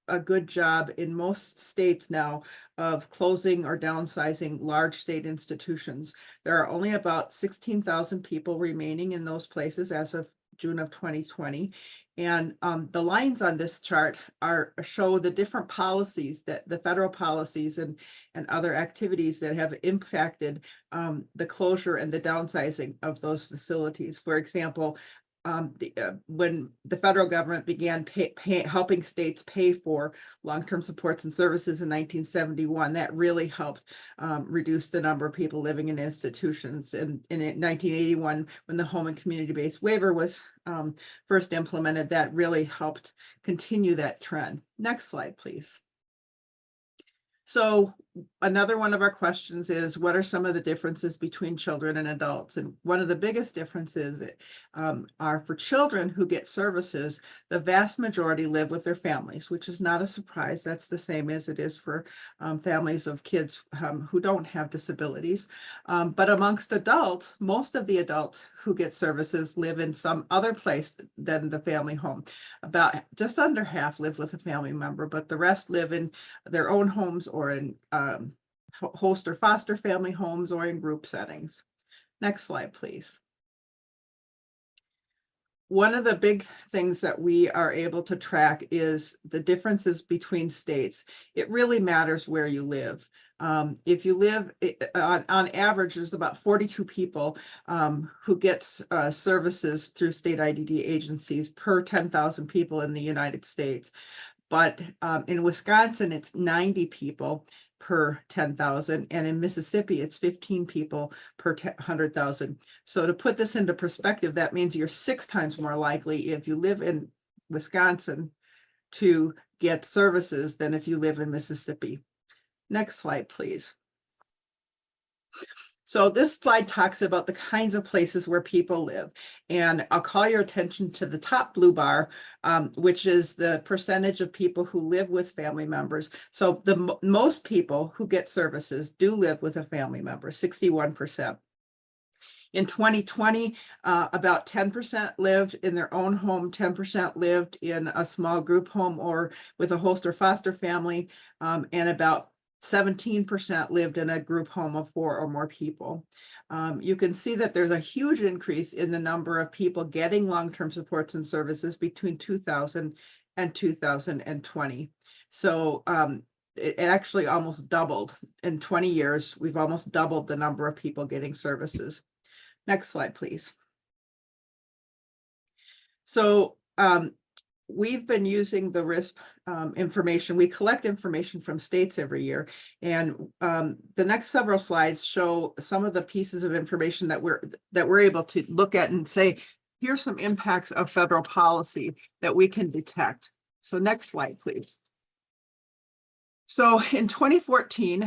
a good job in most states now of closing or downsizing large state institutions. There are only about 16,000 people remaining in those places as of June of 2020. And the lines on this chart show the different policies, that the federal policies and other activities that have impacted the closure and the downsizing of those facilities. For example, when the federal government began helping states pay for long-term supports and services in 1971, that really helped reduce the number of people living in institutions. And in 1981, when the home and community-based waiver was first implemented, that really helped continue that trend. Next slide, please. So another one of our questions is, what are some of the differences between children and adults? And one of the biggest differences are for children who get services, the vast majority live with their families, which is not a surprise. That's the same as it is for families of kids who don't have disabilities. But amongst adults, most of the adults who get services live in some other place than the family home. About just under half live with a family member, but the rest live in their own homes or in host or foster family homes or in group settings. Next slide, please. One of the big things that we are able to track is the differences between states. It really matters where you live. If you live, on average, there's about 42 people who gets services through state IDD agencies per 10,000 people in the United States. But in Wisconsin, it's 90 people per 10,000, and in Mississippi, it's 15 people per 100,000. So to put this into perspective, that means you're 6 times more likely if you live in Wisconsin to get services than if you live in Mississippi. Next slide, please. So this slide talks about the kinds of places where people live. And I'll call your attention to the top blue bar, which is the percentage of people who live with family members. So the most people who get services do live with a family member, 61%. In 2020, about 10% lived in their own home, 10% lived in a small group home or with a host or foster family, and about 17% lived in a group home of 4 or more people. You can see that there's a huge increase in the number of people getting long-term supports and services between 2000 and 2020. So it actually almost doubled in 20 years. We've almost doubled the number of people getting services. Next slide, please. So we've been using the RISP information. We collect information from states every year. And the next several slides show some of the pieces of information that we're able to look at and say, here's some impacts of federal policy that we can detect. So next slide, please. So in 2014,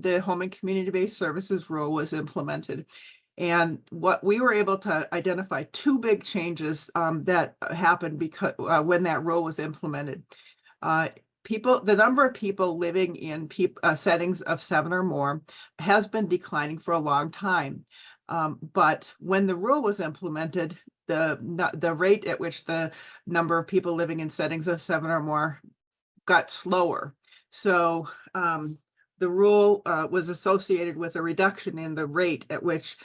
the Home and Community-Based Services Rule was implemented. And what we were able to identify 2 big changes that happened because when that rule was implemented. The number of people living in settings of 7 or more has been declining for a long time. But when the rule was implemented, the rate at which the number of people living in settings of 7 or more got slower. So the rule was associated with a reduction in the rate at which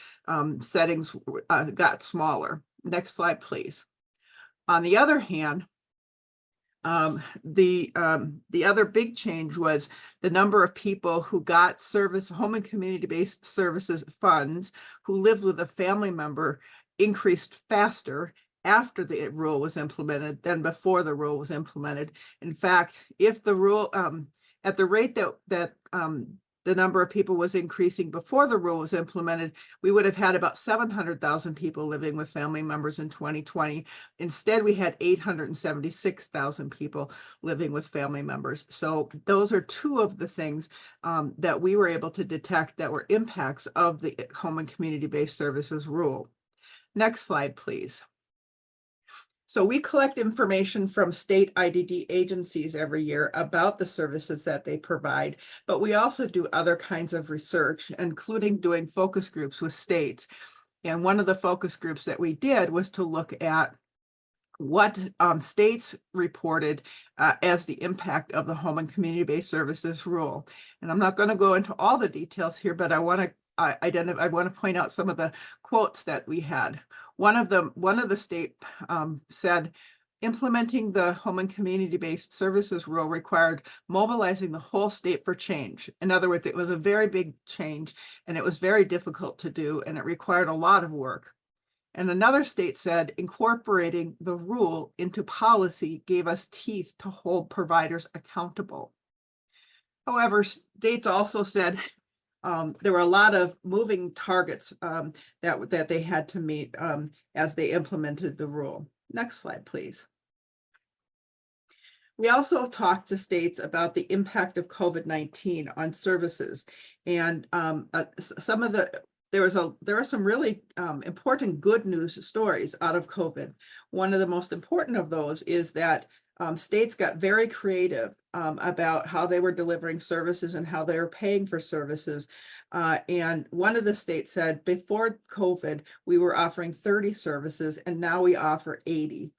settings got smaller. Next slide, please. On the other hand, the other big change was the number of people who got home and community-based services funds who lived with a family member increased faster after the rule was implemented than before the rule was implemented. In fact, if the rule at the rate that the number of people was increasing before the rule was implemented, we would have had about 700,000 people living with family members in 2020. Instead, we had 876,000 people living with family members. So those are two of the things that we were able to detect that were impacts of the home and community-based services rule. Next slide, please. So we collect information from state IDD agencies every year about the services that they provide, but we also do other kinds of research, including doing focus groups with states. And one of the focus groups that we did was to look at what states reported as the impact of the home and community-based services rule. And I'm not going to go into all the details here, but I want to point out some of the quotes that we had. One of the state said, implementing the home and community-based services rule required mobilizing the whole state for change. In other words, it was a very big change and it was very difficult to do and it required a lot of work. And another state said, incorporating the rule into policy gave us teeth to hold providers accountable. However, states also said there were a lot of moving targets that they had to meet as they implemented the rule. Next slide, please. We also talked to states about the impact of COVID-19 on services, and there are some really important good news stories out of COVID. One of the most important of those is that states got very creative about how they were delivering services and how they were paying for services. And one of the states said, before COVID, we were offering 30 services and now we offer 80.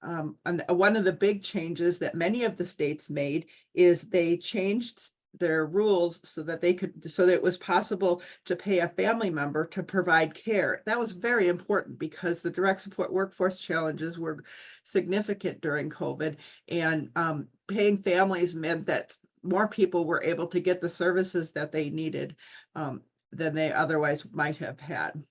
And one of the big changes that many of the states made is they changed their rules so that it was possible to pay a family member to provide care. That was very important because the direct support workforce challenges were significant during COVID, and paying families meant that more people were able to get the services that they needed than they otherwise might have had.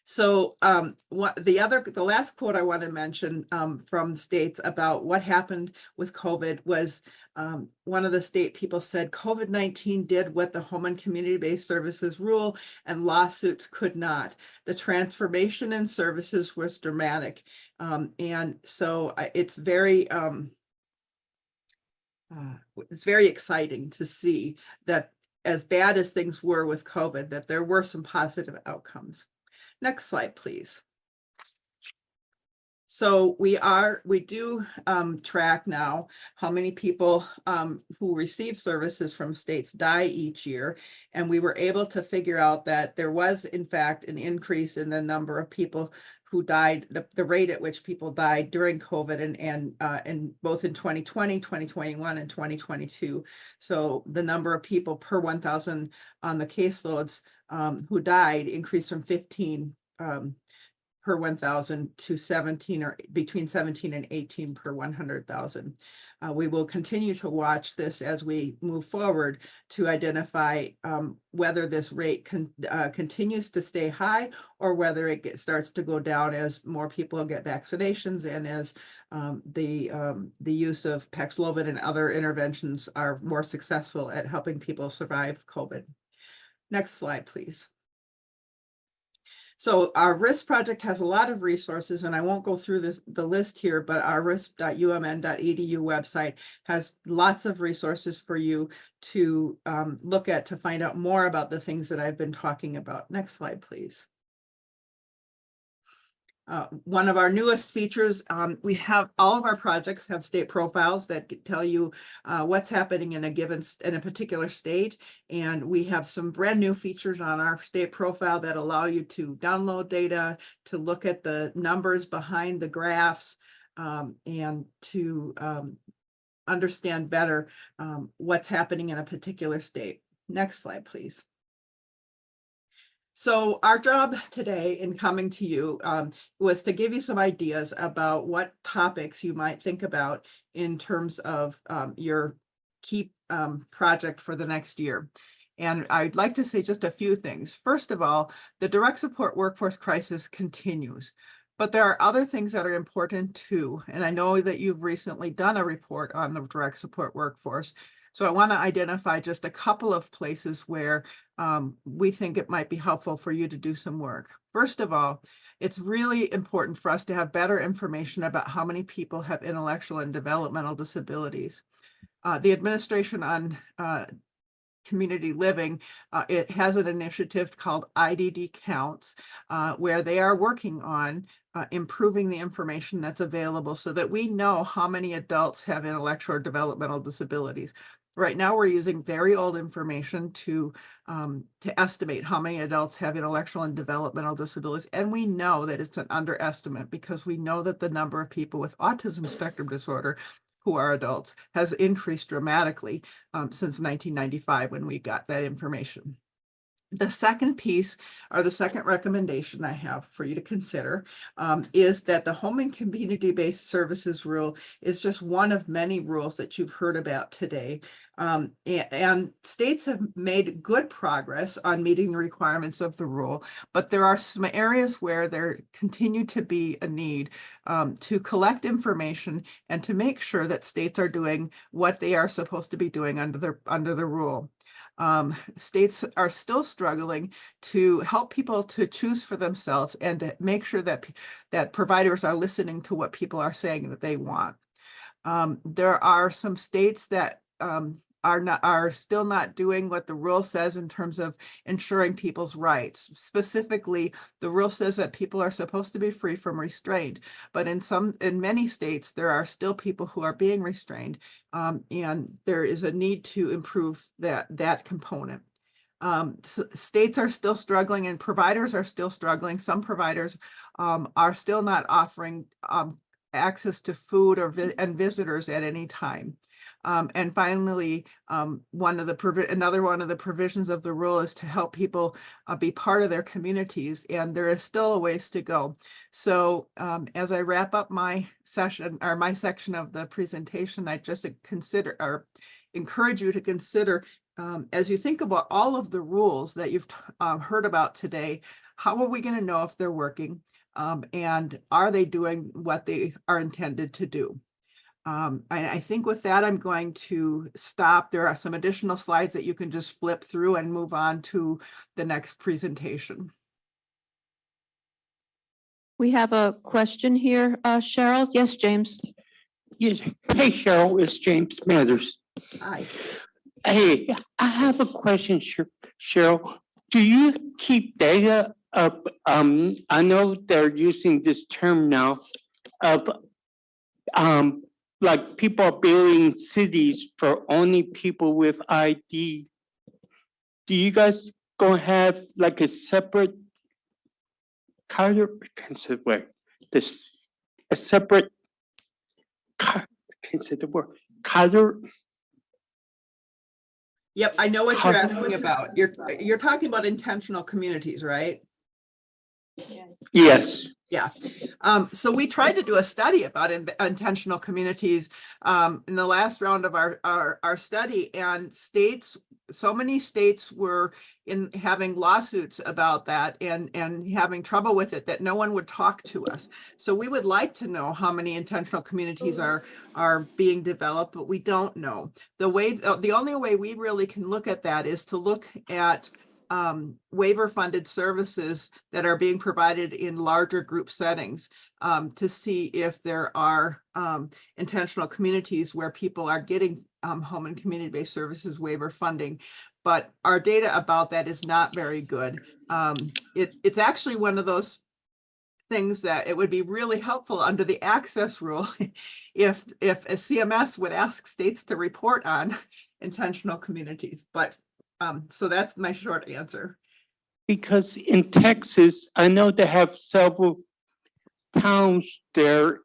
So the last quote I want to mention from states about what happened with COVID was one of the state people said, COVID-19 did what the home and community-based services rule and lawsuits could not. The transformation in services was dramatic. And so it's very exciting to see that as bad as things were with COVID, that there were some positive outcomes. Next slide, please. So we do track now how many people who receive services from states die each year. And we were able to figure out that there was, in fact, an increase in the number of people who died, the rate at which people died during COVID and both in 2020, 2021, and 2022. So the number of people per 1,000 on the caseloads who died increased from 15 per 1,000 to 17 or between 17 and 18 per 100,000. We will continue to watch this as we move forward to identify whether this rate continues to stay high or whether it starts to go down as more people get vaccinations and as the use of Paxlovid and other interventions are more successful at helping people survive COVID. Next slide, please. So our RISC project has a lot of resources, and I won't go through the list here, but our risc.umn.edu website has lots of resources for you to look at to find out more about the things that I've been talking about. Next slide, please. One of our newest features, we have all of our projects have state profiles that tell you what's happening in a particular state. And we have some brand new features on our state profile that allow you to download data, to look at the numbers behind the graphs, and to understand better what's happening in a particular state. Next slide, please. So our job today in coming to you was to give you some ideas about what topics you might think about in terms of your key project for the next year. And I'd like to say just a few things. First of all, the direct support workforce crisis continues, but there are other things that are important too. And I know that you've recently done a report on the direct support workforce. So I want to identify just a couple of places where we think it might be helpful for you to do some work. First of all, it's really important for us to have better information about how many people have intellectual and developmental disabilities. The Administration on Community Living, it has an initiative called IDD Counts, where they are working on improving the information that's available so that we know how many adults have intellectual or developmental disabilities. Right now, we're using very old information to estimate how many adults have intellectual and developmental disabilities. And we know that it's an underestimate because we know that the number of people with autism spectrum disorder who are adults has increased dramatically since 1995 when we got that information. The second piece, or the second recommendation I have for you to consider, is that the home and community-based services rule is just one of many rules that you've heard about today. And states have made good progress on meeting the requirements of the rule, but there are some areas where there continue to be a need to collect information and to make sure that states are doing what they are supposed to be doing under the rule. States are still struggling to help people to choose for themselves and to make sure that providers are listening to what people are saying that they want. There are some states that are still not doing what the rule says in terms of ensuring people's rights. Specifically, the rule says that people are supposed to be free from restraint, but in many states, there are still people who are being restrained, and there is a need to improve that component. States are still struggling and providers are still struggling. Some providers are still not offering access to food and visitors at any time. And finally, another one of the provisions of the rule is to help people be part of their communities, and there is still a ways to go. So as I wrap up my session or my section of the presentation, I just encourage you to consider, as you think about all of the rules that you've heard about today, how are we going to know if they're working, and are they doing what they are intended to do? I think with that, I'm going to stop. There are some additional slides that you can just flip through and move on to the next presentation. We have a question here, Cheryl. Yes, James. Yes. Hey, Cheryl, it's James Mathers. Hi. Hey, I have a question, Cheryl. Do you keep data up? I know they're using this term now of like people are building cities for only people with ID. Do you guys gonna have like a separate Yep, I know what you're asking about. You're talking about intentional communities, right? Yes. Yeah. So we tried to do a study about intentional communities in the last round of our study, and so many states were having lawsuits about that and having trouble with it that no one would talk to us. So we would like to know how many intentional communities are being developed, but we don't know. The only way we really can look at that is to look at waiver funded services that are being provided in larger group settings to see if there are intentional communities where people are getting home and community-based services waiver funding. But our data about that is not very good. It's actually one of those things that it would be really helpful under the access rule if a CMS would ask states to report on intentional communities. But so that's my short answer. Because in Texas, I know they have several towns there,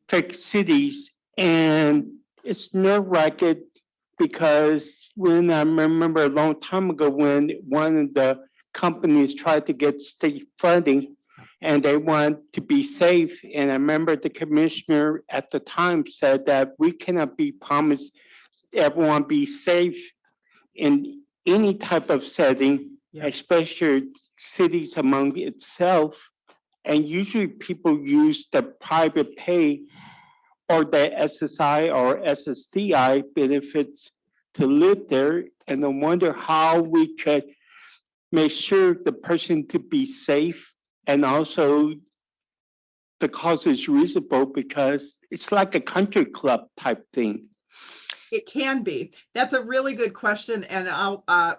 fake cities, and it's nerve-wracking because when I remember a long time ago when one of the companies tried to get state funding and they want to be safe, and I remember the commissioner at the time said that we cannot be promised everyone be safe in any type of setting, especially cities among itself. And usually people use the private pay or the SSI or SSDI benefits to live there. And I wonder how we could make sure the person could be safe and also the cost is reasonable because it's like a country club type thing. It can be. That's a really good question, and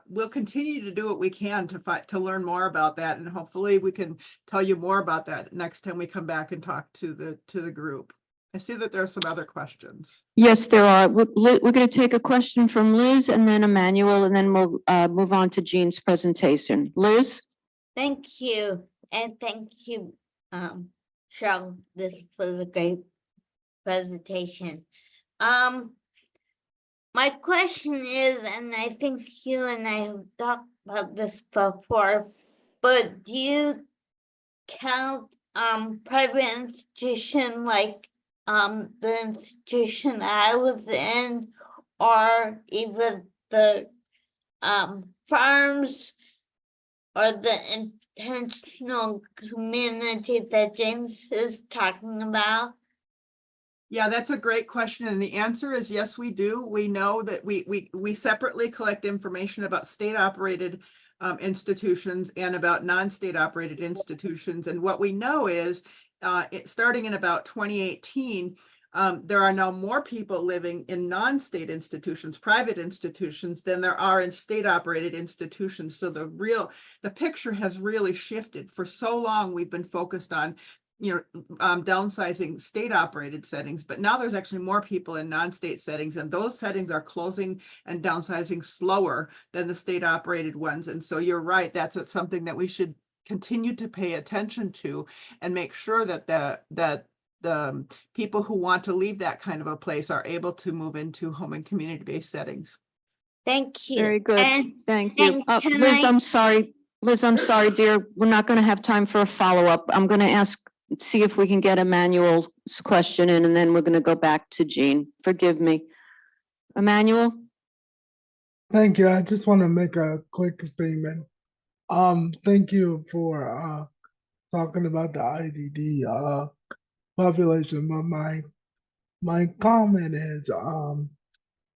we'll continue to do what we can to learn more about that, and hopefully we can tell you more about that next time we come back and talk to the group. I see that there are some other questions. Yes, there are. We're going to take a question from Liz and then Emmanuel, and then we'll move on to Jean's presentation. Liz? Thank you, and thank you, Cheryl. This was a great presentation. My question is, and I think you and I have talked about this before, but do you count private institution like the institution I was in, or even the farms or the intentional community that James is talking about? Yeah, that's a great question. And the answer is yes, we do. We know that we separately collect information about state operated institutions and about non-state operated institutions. And what we know is starting in about 2018, there are now more people living in non-state institutions, private institutions, than there are in state operated institutions. So the picture has really shifted. For so long, we've been focused on downsizing state operated settings, but now there's actually more people in non-state settings, and those settings are closing and downsizing slower than the state operated ones. And so you're right, that's something that we should continue to pay attention to and make sure that the people who want to leave that kind of a place are able to move into home and community-based settings. Thank you. Very good. And Thank you. can Liz, I- I'm sorry. Liz, I'm sorry, dear. We're not going to have time for a follow-up. I'm going to see if we can get Emmanuel's question in, and then we're going to go back to Jean. Forgive me. Emmanuel? Thank you. I just want to make a quick statement. Thank you for talking about the IDD population, but my comment is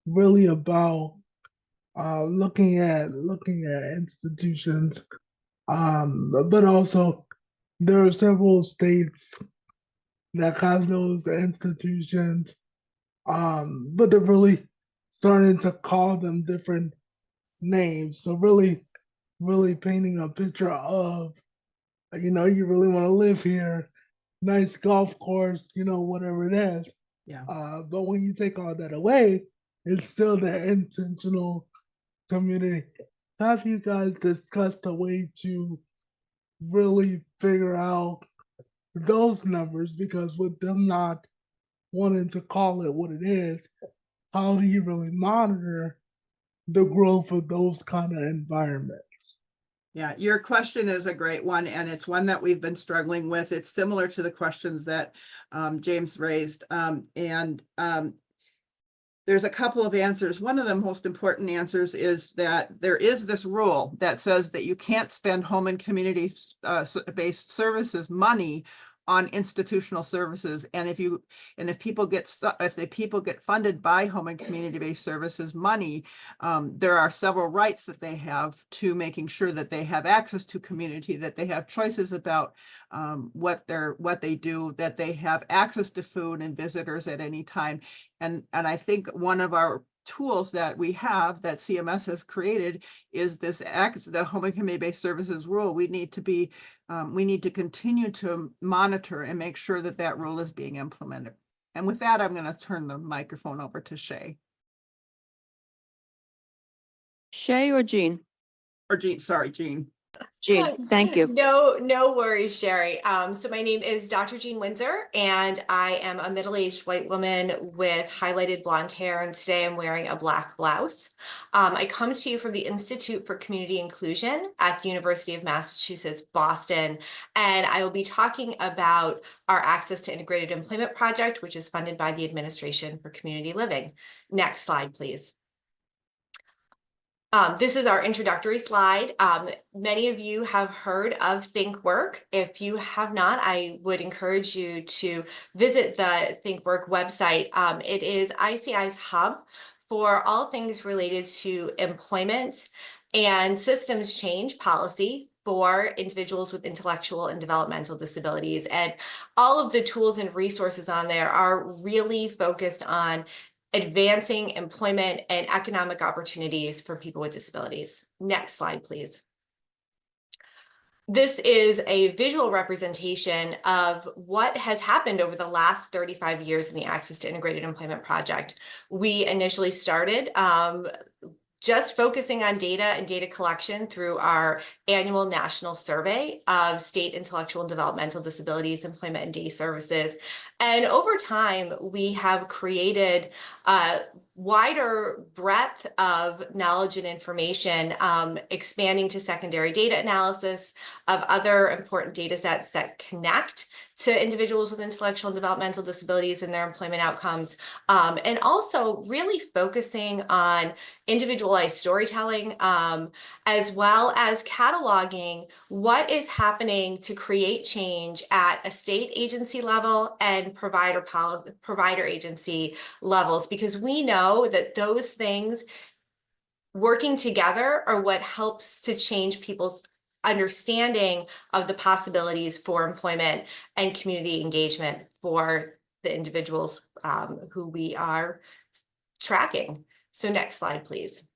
really about looking at institutions, but also there are several states that have those institutions, but they're really starting to call them different names. So really painting a picture of, you really want to live here, nice golf course, whatever it is. Yeah. But when you take all that away, it's still the intentional community. Have you guys discussed a way to really figure out those numbers? Because with them not wanting to call it what it is, how do you really monitor the growth of those kind of environments? Yeah, your question is a great one, and it's one that we've been struggling with. It's similar to the questions that James raised. There's a couple of answers. One of the most important answers is that there is this rule that says that you can't spend home and community-based services money on institutional services. And if the people get funded by home and community-based services money, there are several rights that they have to making sure that they have access to community, that they have choices about what they do, that they have access to food and visitors at any time. And I think one of our tools that we have that CMS has created is this the home and community-based services rule. We need to continue to monitor and make sure that that rule is being implemented. And with that, I'm going to turn the microphone over to Shay. Shay or Jean? Or Jean, sorry, Jean. Jean, thank you. No worries, Sherry. So my name is Dr. Jean Windsor, and I am a middle-aged white woman with highlighted blonde hair, and today I'm wearing a black blouse. I come to you from the Institute for Community Inclusion at the University of Massachusetts, Boston, and I will be talking about our Access to Integrated Employment project, which is funded by the Administration for Community Living. Next slide, please. This is our introductory slide. Many of you have heard of ThinkWork. If you have not, I would encourage you to visit the ThinkWork website. It is ICI's hub for all things related to employment and systems change policy for individuals with intellectual and developmental disabilities. And all of the tools and resources on there are really focused on advancing employment and economic opportunities for people with disabilities. Next slide, please. This is a visual representation of what has happened over the last 35 years in the Access to Integrated Employment project. We initially started just focusing on data and data collection through our annual national survey of state intellectual and developmental disabilities, employment and day services. And over time, we have created a wider breadth of knowledge and information, expanding to secondary data analysis of other important data sets that connect to individuals with intellectual and developmental disabilities and their employment outcomes, and also really focusing on individualized storytelling, as well as cataloging what is happening to create change at a state agency level and provider agency levels, because we know that those things working together are what helps to change people's understanding of the possibilities for employment and community engagement for the individuals who we are tracking. So next slide, please.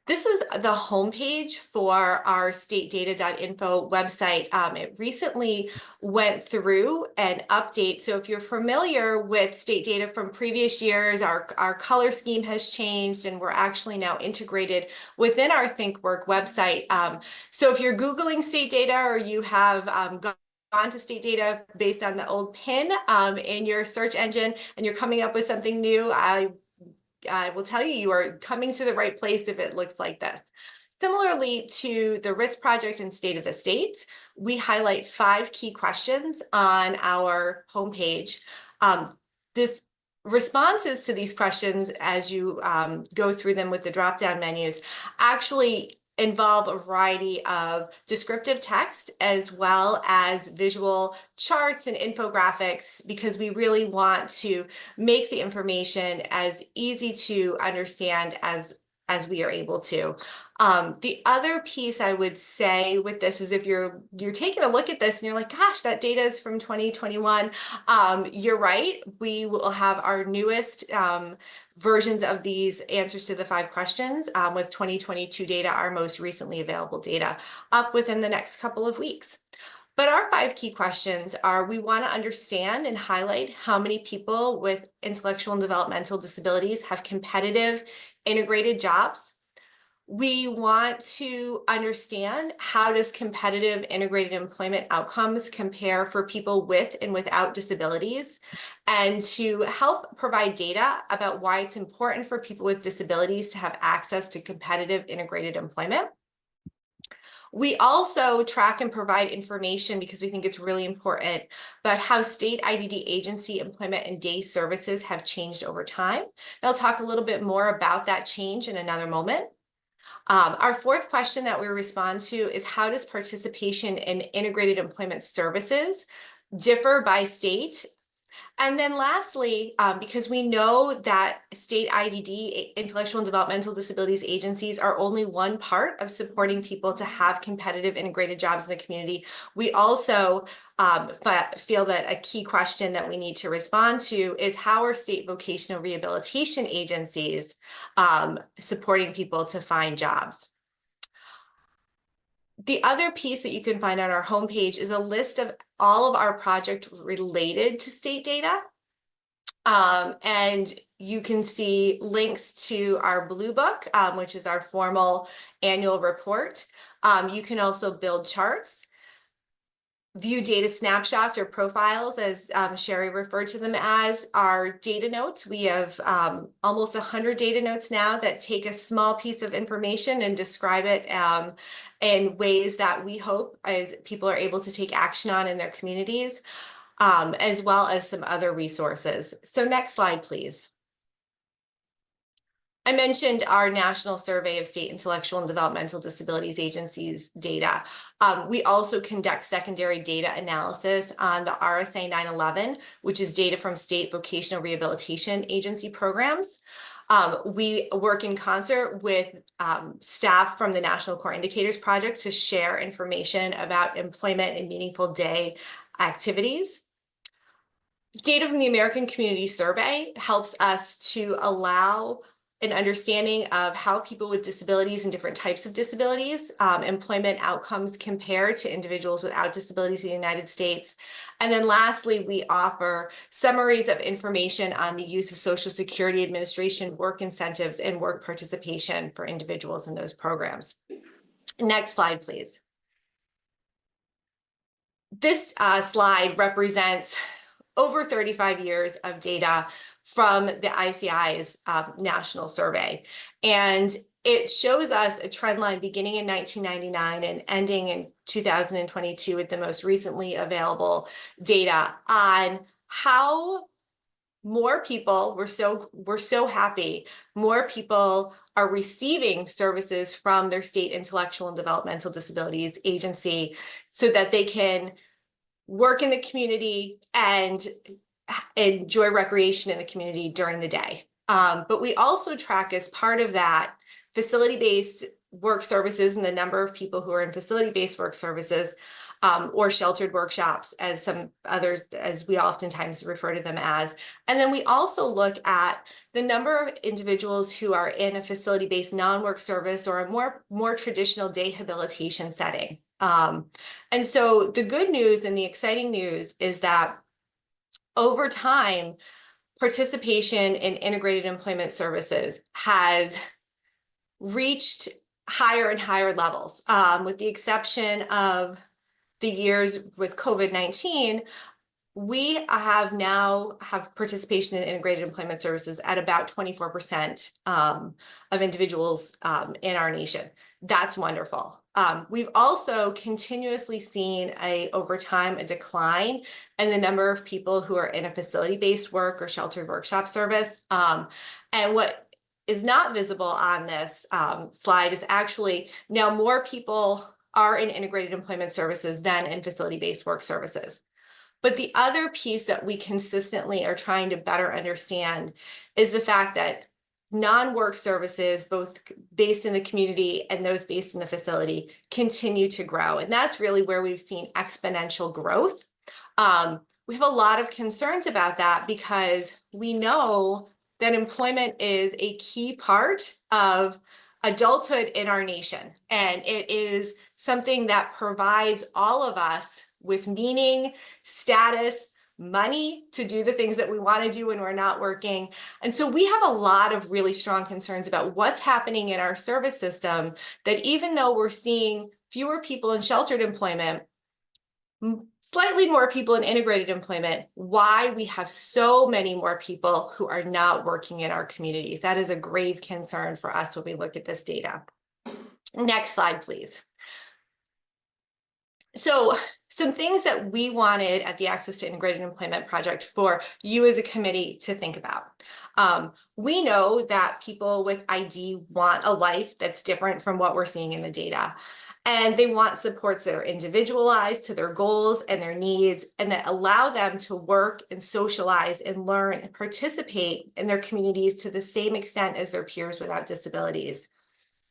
This is the homepage for our statedata.info website. It recently went through an update. So if you're familiar with state data from previous years, our color scheme has changed, and we're actually now integrated within our ThinkWork website. So if you're Googling state data, or you have gone to state data based on the old PIN in your search engine, and you're coming up with something new, I will tell you, you are coming to the right place if it looks like this. Similarly to the risk project and state of the states, we highlight 5 key questions on our homepage. This responses to these questions, as you go through them with the drop-down menus, actually involve a variety of descriptive text as well as visual charts and infographics, because we really want to make the information as easy to understand as we are able to. The other piece I would say with this is, if you're taking a look at this and you're like, gosh, that data is from 2021, you're right. We will have our newest versions of these answers to the 5 questions with 2022 data, our most recently available data, up within the next couple of weeks. But our 5 key questions are: we want to understand and highlight how many people with intellectual and developmental disabilities have competitive integrated jobs. We want to understand, how does competitive integrated employment outcomes compare for people with and without disabilities, and to help provide data about why it's important for people with disabilities to have access to competitive integrated employment. We also track and provide information, because we think it's really important, about how state IDD agency employment and day services have changed over time. And I'll talk a little bit more about that change in another moment. Our 4th question that we respond to is, how does participation in integrated employment services differ by state And then lastly, because we know that state IDD, intellectual and developmental disabilities agencies, are only one part of supporting people to have competitive integrated jobs in the community, we also feel that a key question that we need to respond to is how are state vocational rehabilitation agencies supporting people to find jobs? The other piece that you can find on our homepage is a list of all of our projects related to state data. And you can see links to our Blue Book, which is our formal annual report. You can also build charts, view data snapshots or profiles, as Sherry referred to them as, our data notes. We have almost 100 data notes now that take a small piece of information and describe it in ways that we hope as people are able to take action on in their communities, as well as some other resources. So next slide, please. I mentioned our National Survey of State Intellectual and Developmental Disabilities Agencies data. We also conduct secondary data analysis on the RSA 911, which is data from state vocational rehabilitation agency programs. We work in concert with staff from the National Core Indicators Project to share information about employment and meaningful day activities. Data from the American Community Survey helps us to allow an understanding of how people with disabilities and different types of disabilities, employment outcomes compared to individuals without disabilities in the United States. And then lastly, we offer summaries of information on the use of Social Security Administration work incentives and work participation for individuals in those programs. Next slide, please. This slide represents over 35 years of data from the ICI's national survey. And it shows us a trend line beginning in 1999 and ending in 2022 with the most recently available data on how more people, we're so happy, more people are receiving services from their state intellectual and developmental disabilities agency so that they can work in the community and enjoy recreation in the community during the day. But we also track, as part of that, facility-based work services and the number of people who are in facility-based work services or sheltered workshops, as some others, as we oftentimes refer to them as. And then we also look at the number of individuals who are in a facility-based non-work service or a more traditional day habilitation setting. And so the good news and the exciting news is that over time, participation in integrated employment services has reached higher and higher levels, with the exception of the years with COVID-19. We now have participation in integrated employment services at about 24% of individuals in our nation. That's wonderful. We've also continuously seen over time a decline in the number of people who are in a facility-based work or sheltered workshop service. And what is not visible on this slide is actually now more people are in integrated employment services than in facility-based work services. But the other piece that we consistently are trying to better understand is the fact that non-work services, both based in the community and those based in the facility, continue to grow. And that's really where we've seen exponential growth. We have a lot of concerns about that because we know that employment is a key part of adulthood in our nation. And it is something that provides all of us with meaning, status, money to do the things that we want to do when we're not working. And so we have a lot of really strong concerns about what's happening in our service system, that even though we're seeing fewer people in sheltered employment, slightly more people in integrated employment, why we have so many more people who are not working in our communities. That is a grave concern for us when we look at this data. Next slide, please. So some things that we wanted at the Access to Integrated Employment Project for you as a committee to think about. We know that people with ID want a life that's different from what we're seeing in the data. And they want supports that are individualized to their goals and their needs, and that allow them to work and socialize and learn and participate in their communities to the same extent as their peers without disabilities.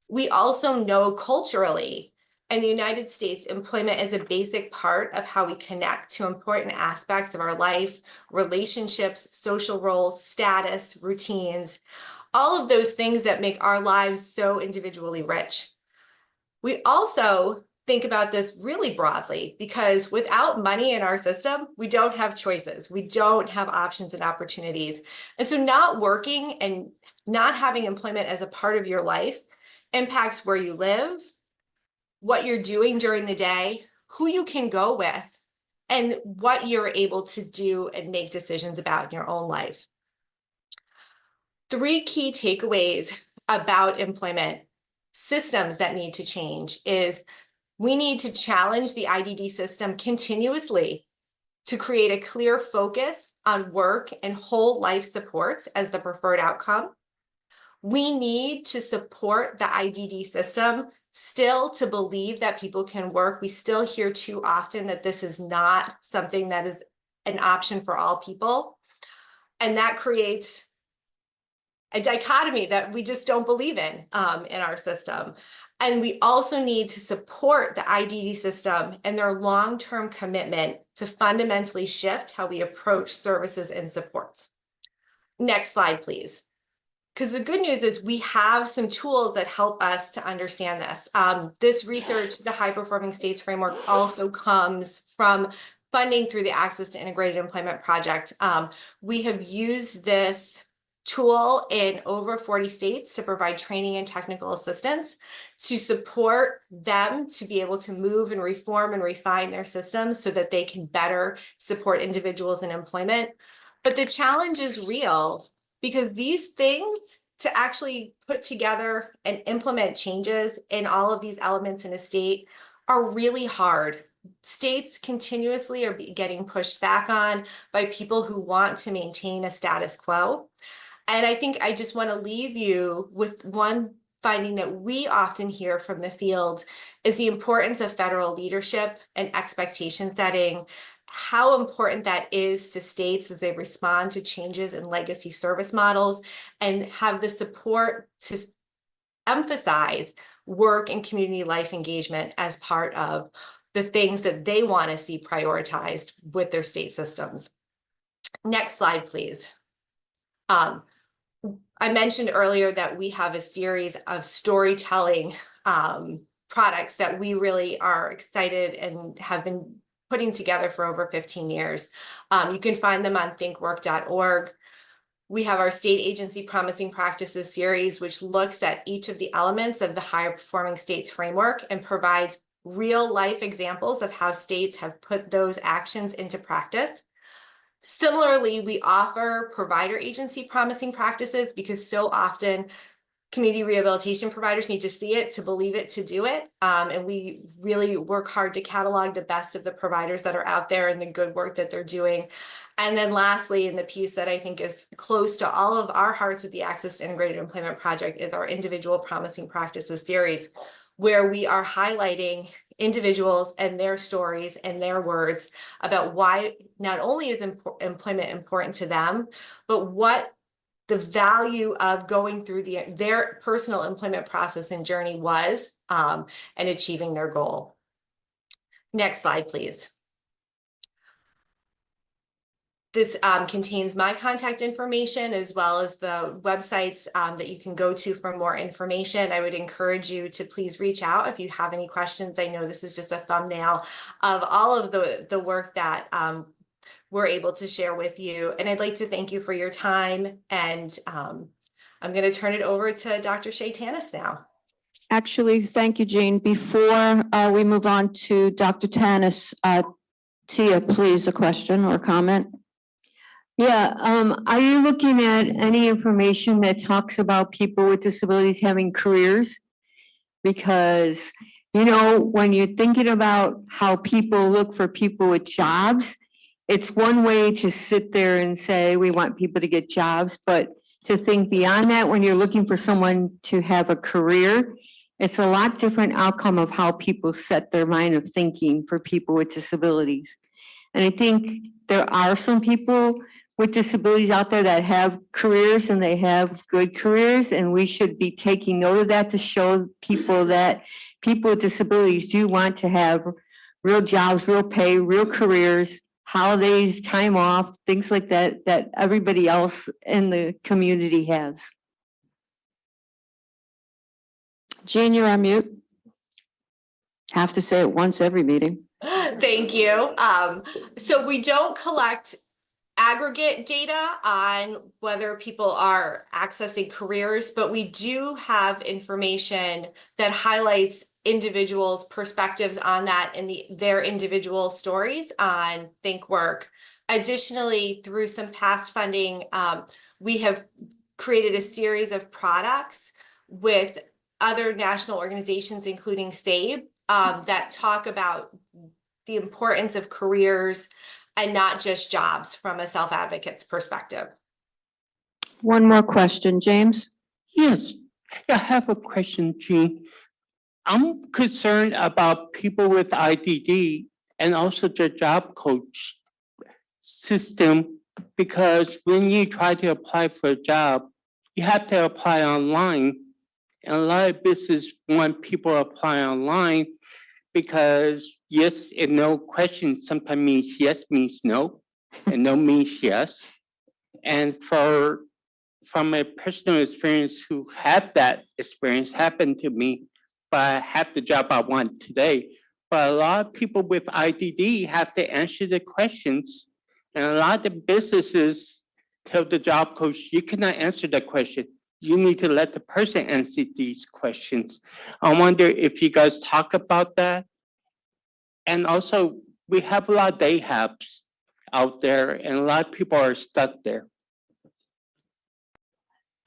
We also know culturally in the United States, employment is a basic part of how we connect to important aspects of our life, relationships, social roles, status, routines, all of those things that make our lives so individually rich. We also think about this really broadly because without money in our system, we don't have choices. We don't have options and opportunities. And so not working and not having employment as a part of your life impacts where you live, what you're doing during the day, who you can go with, and what you're able to do and make decisions about in your own life. 3 key takeaways about employment systems that need to change is we need to challenge the IDD system continuously to create a clear focus on work and whole life supports as the preferred outcome. We need to support the IDD system still to believe that people can work. We still hear too often that this is not something that is an option for all people. And that creates a dichotomy that we just don't believe in our system. And we also need to support the IDD system and their long-term commitment to fundamentally shift how we approach services and supports. Next slide, please. Because the good news is we have some tools that help us to understand this. This research, the High Performing States Framework, also comes from funding through the Access to Integrated Employment Project. We have used this tool in over 40 states to provide training and technical assistance to support them to be able to move and reform and refine their systems so that they can better support individuals in employment. But the challenge is real because these things to actually put together and implement changes in all of these elements in a state are really hard. States continuously are getting pushed back on by people who want to maintain a status quo. And I think I just want to leave you with one finding that we often hear from the field is the importance of federal leadership and expectation setting, how important that is to states as they respond to changes in legacy service models and have the support to emphasize work and community life engagement as part of the things that they want to see prioritized with their state systems. Next slide, please. I mentioned earlier that we have a series of storytelling products that we really are excited and have been putting together for over 15 years. You can find them on thinkwork.org. We have our state agency promising practices series, which looks at each of the elements of the higher performing states framework and provides real life examples of how states have put those actions into practice. Similarly, we offer provider agency promising practices because so often community rehabilitation providers need to see it, to believe it, to do it. And we really work hard to catalog the best of the providers that are out there and the good work that they're doing. And then lastly, and the piece that I think is close to all of our hearts at the Access to Integrated Employment Project is our individual promising practices series, where we are highlighting individuals and their stories and their words about why not only is employment important to them, but what the value of going through their personal employment process and journey was and achieving their goal. Next slide, please. This contains my contact information as well as the websites that you can go to for more information. I would encourage you to please reach out if you have any questions. I know this is just a thumbnail of all of the work that we're able to share with you. And I'd like to thank you for your time. And I'm going to turn it over to Dr. Shay Tanis now. Actually, thank you, Jean. Before we move on to Dr. Tanis, Tia, please, a question or comment? Yeah, are you looking at any information that talks about people with disabilities having careers? Because, you know, when you're thinking about how people look for people with jobs, it's one way to sit there and say, we want people to get jobs, but to think beyond that, when you're looking for someone to have a career, It's a lot different outcome of how people set their mind of thinking for people with disabilities. And I think there are some people with disabilities out there that have careers and they have good careers, and we should be taking note of that to show people that people with disabilities do want to have real jobs, real pay, real careers, holidays, time off, things like that, that everybody else in the community has. Jean, you're on mute. Have to say it once every meeting. Thank you. So we don't collect aggregate data on whether people are accessing careers, but we do have information that highlights individuals' perspectives on that and their individual stories on Think Work. Additionally, through some past funding, we have created a series of products with other national organizations, including SABE, that talk about the importance of careers and not just jobs from a self-advocate's perspective. One more question, James. Yes, I have a question, Jean. I'm concerned about people with IDD and also the job coach system, because when you try to apply for a job, you have to apply online. And a lot of businesses want people to apply online because yes and no questions sometimes means yes means no, and no means yes. And from a personal experience who had that experience happen to me, but I have the job I want today. But a lot of people with IDD have to answer the questions, and a lot of businesses tell the job coach, you cannot answer the question. You need to let the person answer these questions. I wonder if you guys talk about that. And also, we have a lot of day hubs out there, and a lot of people are stuck there.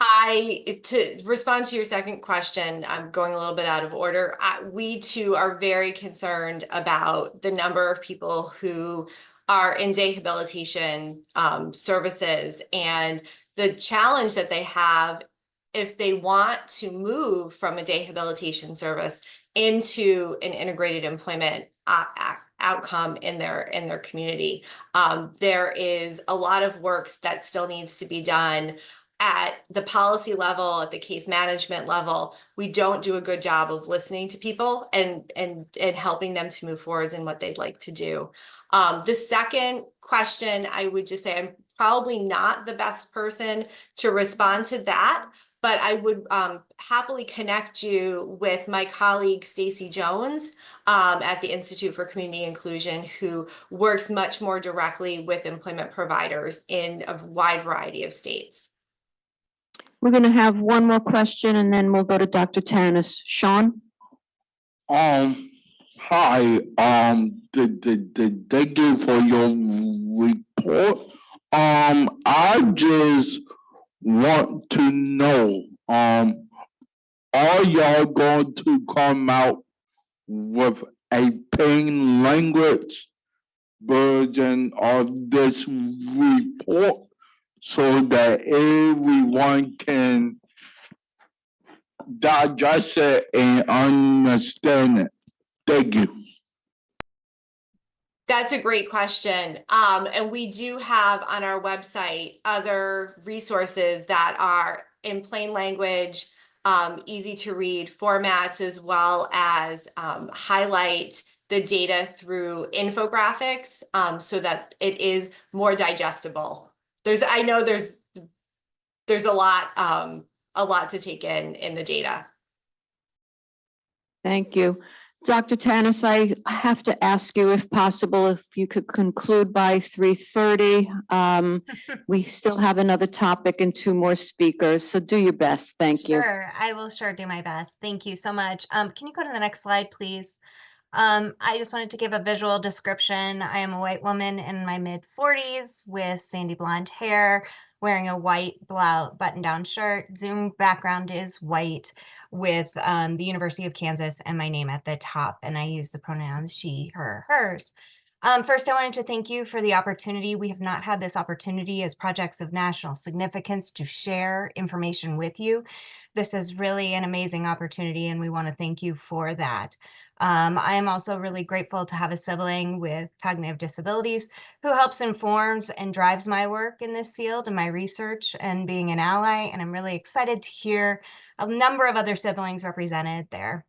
To respond to your second question, I'm going a little bit out of order. We too are very concerned about the number of people who are in day habilitation services and the challenge that they have if they want to move from a day habilitation service into an integrated employment outcome in their community. There is a lot of work that still needs to be done at the policy level, at the case management level. We don't do a good job of listening to people and helping them to move forwards in what they'd like to do. The second question, I would just say I'm probably not the best person to respond to that, but I would happily connect you with my colleague, Stacey Jones, at the Institute for Community Inclusion, who works much more directly with employment providers in a wide variety of states. We're going to have one more question and then we'll go to Dr. Tanis. Sean? Hi, thank you for your report. I just want to know, are y'all going to come out with a plain language version of this report so that everyone can digest it and understand it? Thank you. That's a great question. And we do have on our website other resources that are in plain language, easy to read formats, as well as highlight the data through infographics so that it is more digestible. I know there's a lot to take in the data. Thank you. Dr. Tanis, I have to ask you if possible, if you could conclude by 3:30. We still have another topic and 2 more speakers, so do your best. Thank you. Sure, I will sure do my best. Thank you so much. Can you go to the next slide, please? I just wanted to give a visual description. I am a white woman in my mid-40s with sandy blonde hair, wearing a white button-down shirt. Zoom background is white with the University of Kansas and my name at the top, and I use the pronouns she, her, hers. First, I wanted to thank you for the opportunity. We have not had this opportunity as projects of national significance to share information with you. This is really an amazing opportunity, and we want to thank you for that. I am also really grateful to have a sibling with cognitive disabilities who helps informs and drives my work in this field and my research and being an ally. And I'm really excited to hear a number of other siblings represented there.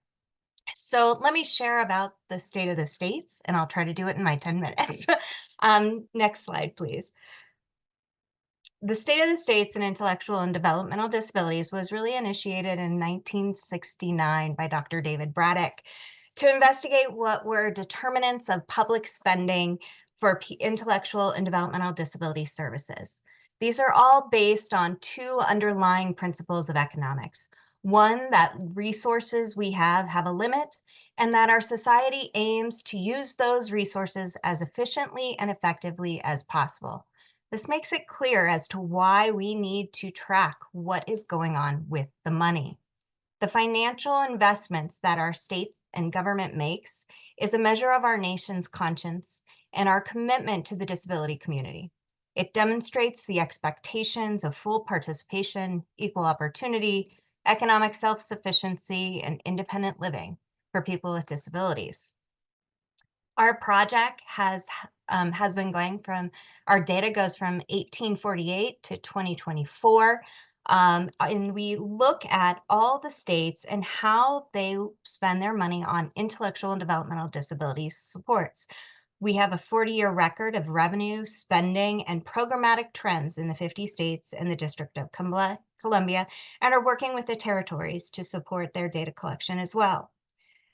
So let me share about the state of the states, and I'll try to do it in my 10 minutes. Next slide, please. The State of the States and Intellectual and Developmental Disabilities was really initiated in 1969 by Dr. David Braddock to investigate what were determinants of public spending for intellectual and developmental disability services. These are all based on two underlying principles of economics. One, that resources we have a limit, and that our society aims to use those resources as efficiently and effectively as possible. This makes it clear as to why we need to track what is going on with the money. The financial investments that our state and government makes is a measure of our nation's conscience and our commitment to the disability community. It demonstrates the expectations of full participation, equal opportunity, economic self-sufficiency, and independent living for people with disabilities. Our project has been going from, our data goes from 1848 to 2024. And we look at all the states and how they spend their money on intellectual and developmental disability supports. We have a 40-year record of revenue, spending, and programmatic trends in the 50 states and the District of Columbia, and are working with the territories to support their data collection as well.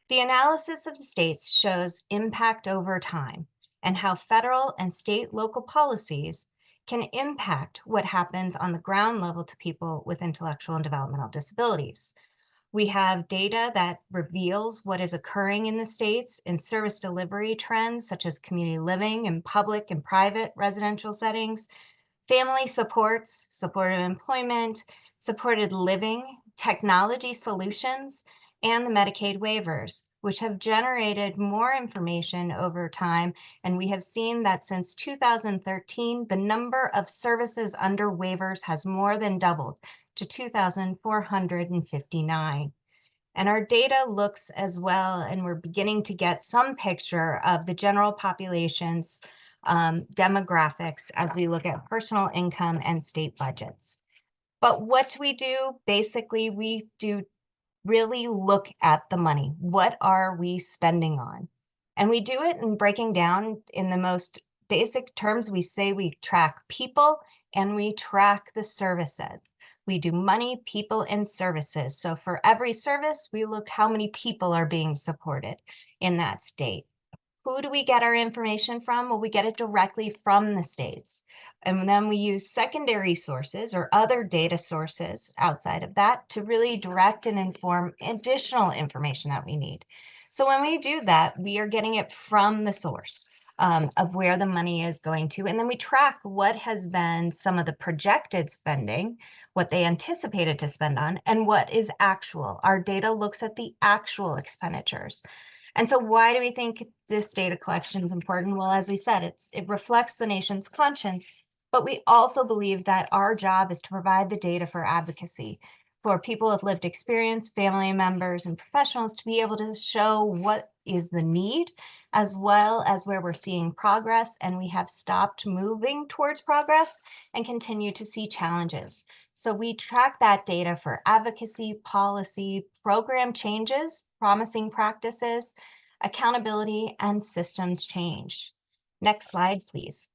The analysis of the states shows impact over time and how federal and state local policies can impact what happens on the ground level to people with intellectual and developmental disabilities. We have data that reveals what is occurring in the states in service delivery trends, such as community living in public and private residential settings, family supports, supportive employment, supported living, technology solutions, and the Medicaid waivers, which have generated more information over time. And we have seen that since 2013, the number of services under waivers has more than doubled to 2,459. And our data looks as well, and we're beginning to get some picture of the general population's demographics as we look at personal income and state budgets. But what do we do? Basically, we do really look at the money. What are we spending on? And we do it in breaking down in the most basic terms. We say we track people and we track the services. We do money, people, and services. So for every service, we look how many people are being supported in that state. Who do we get our information from? Well, we get it directly from the states. And then we use secondary sources or other data sources outside of that to really direct and inform additional information that we need. So when we do that, we are getting it from the source of where the money is going to. And then we track what has been some of the projected spending, what they anticipated to spend on, and what is actual. Our data looks at the actual expenditures. And so why do we think this data collection is important? Well, as we said, it reflects the nation's conscience, but we also believe that our job is to provide the data for advocacy, for people with lived experience, family members, and professionals to be able to show what is the need, as well as where we're seeing progress, and we have stopped moving towards progress and continue to see challenges. So we track that data for advocacy, policy, program changes, promising practices, accountability, and systems change. Next slide, please.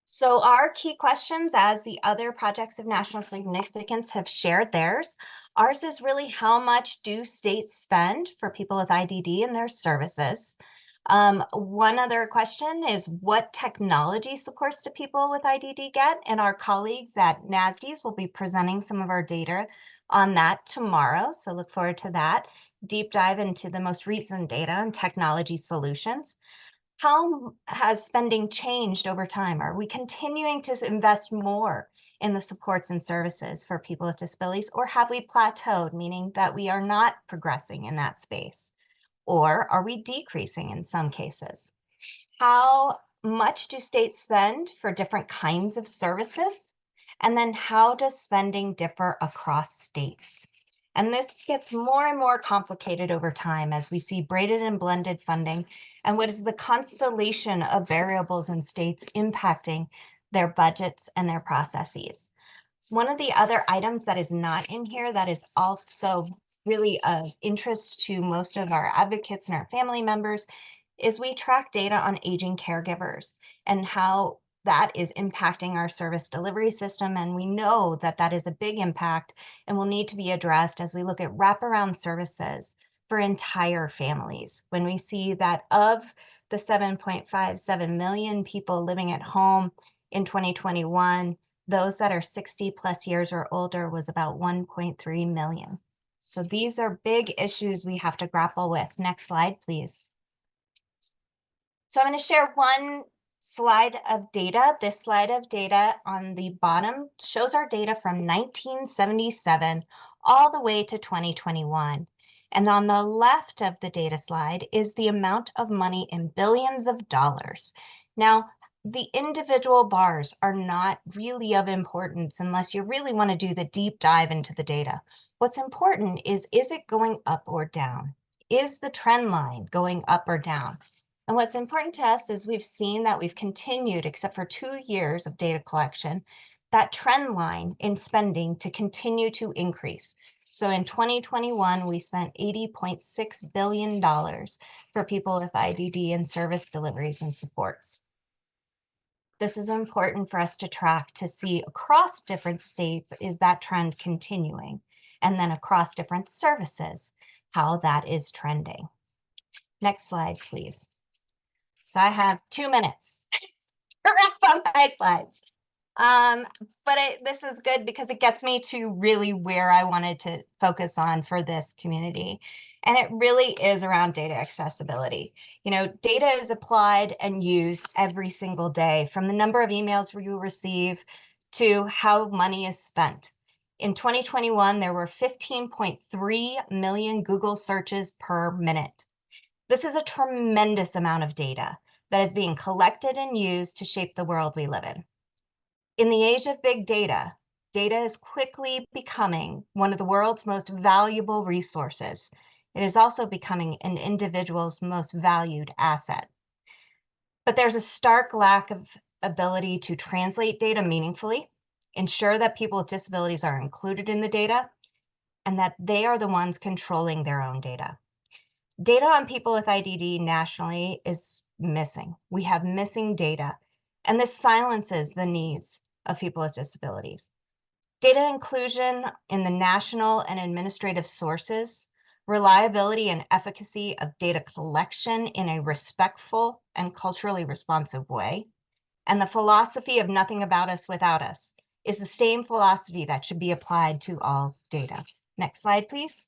So our key questions, as the other projects of national significance have shared theirs, ours is really how much do states spend for people with IDD and their services? One other question is what technology supports do people with IDD get? And our colleagues at NASDs will be presenting some of our data on that tomorrow. So look forward to that. Deep dive into the most recent data on technology solutions. How has spending changed over time? Are we continuing to invest more in the supports and services for people with disabilities, or have we plateaued, meaning that we are not progressing in that space? Or are we decreasing in some cases? How much do states spend for different kinds of services? And then how does spending differ across states? And this gets more and more complicated over time as we see braided and blended funding and what is the constellation of variables in states impacting their budgets and their processes. One of the other items that is not in here that is also really of interest to most of our advocates and our family members is we track data on aging caregivers and how that is impacting our service delivery system. And we know that that is a big impact and will need to be addressed as we look at wraparound services for entire families. When we see that of the 7.57 million people living at home in 2021, those that are 60 plus years or older was about 1.3 million. So these are big issues we have to grapple with. Next slide, please. So I'm going to share one slide of data. This slide of data on the bottom shows our data from 1977 all the way to 2021. And on the left of the data slide is the amount of money in billions of dollars. Now, the individual bars are not really of importance unless you really want to do the deep dive into the data. What's important is it going up or down? Is the trend line going up or down? And what's important to us is we've seen that we've continued, except for 2 years of data collection, that trend line in spending to continue to increase. So in 2021, we spent $80.6 billion for people with IDD and service deliveries and supports. This is important for us to track to see across different states, is that trend continuing? And then across different services, how that is trending. Next slide, please. So I have 2 minutes to wrap up my slides. But this is good because it gets me to really where I wanted to focus on for this community. And it really is around data accessibility. You know, data is applied and used every single day, from the number of emails you receive to how money is spent. In 2021, there were 15.3 million Google searches per minute. This is a tremendous amount of data that is being collected and used to shape the world we live in. In the age of big data, data is quickly becoming one of the world's most valuable resources. It is also becoming an individual's most valued asset. But there's a stark lack of ability to translate data meaningfully, ensure that people with disabilities are included in the data, and that they are the ones controlling their own data. Data on people with IDD nationally is missing. We have missing data, and this silences the needs of people with disabilities. Data inclusion in the national and administrative sources, reliability and efficacy of data collection in a respectful and culturally responsive way, and the philosophy of nothing about us without us is the same philosophy that should be applied to all data. Next slide, please.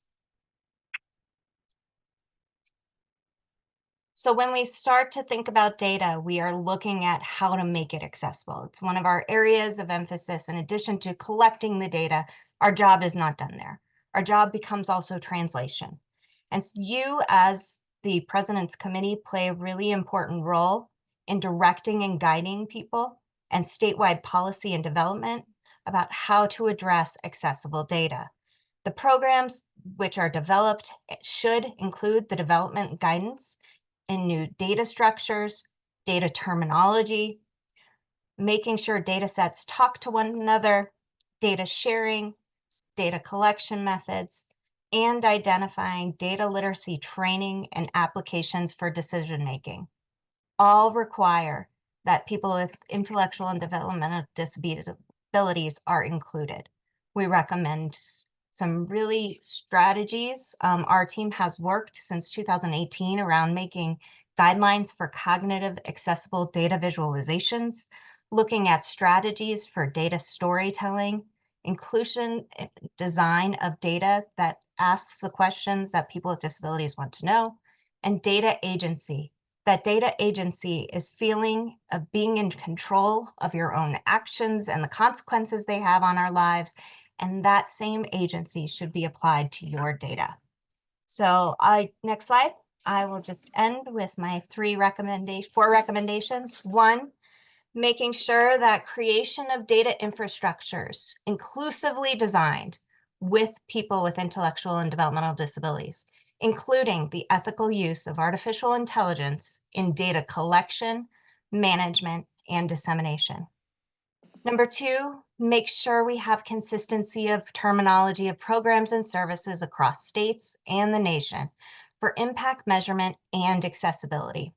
So when we start to think about data, we are looking at how to make it accessible. It's one of our areas of emphasis. In addition to collecting the data, our job is not done there. Our job becomes also translation. And you, as the President's Committee, play a really important role in directing and guiding people and statewide policy and development about how to address accessible data. The programs which are developed should include the development guidance in new data structures, data terminology, making sure data sets talk to one another, data sharing, data collection methods, and identifying data literacy training and applications for decision making. All require that people with intellectual and developmental disabilities are included. We recommend some really strategies. Our team has worked since 2018 around making guidelines for cognitive accessible data visualizations, looking at strategies for data storytelling, inclusion design of data that asks the questions that people with disabilities want to know, and data agency. That data agency is feeling of being in control of your own actions and the consequences they have on our lives. And that same agency should be applied to your data. So next slide. I will just end with my four recommendations. One, making sure that creation of data infrastructures inclusively designed with people with intellectual and developmental disabilities, including the ethical use of artificial intelligence in data collection, management, and dissemination. Number two, make sure we have consistency of terminology of programs and services across states and the nation for impact measurement and accessibility.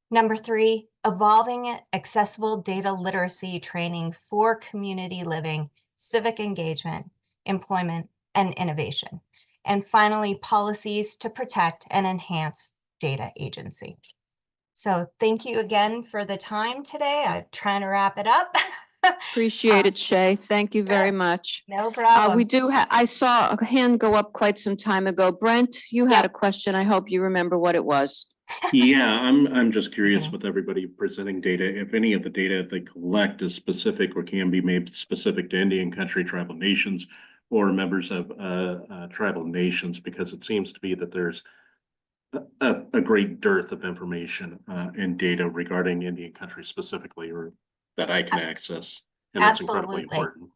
Number three, evolving accessible data literacy training for community living, civic engagement, employment, and innovation. And finally, policies to protect and enhance data agency. So thank you again for the time today. I'm trying to wrap it up. Appreciate it, Shay. Thank you very much. No problem. We do have, I saw a hand go up quite some time ago. Brent, you had a question. I hope you remember what it was. Yeah, I'm just curious with everybody presenting data, if any of the data they collect is specific or can be made specific to Indian country, tribal nations, or members of tribal nations, because it seems to be that there's a great dearth of information and data regarding Indian country specifically, or that I can access, and that's incredibly important.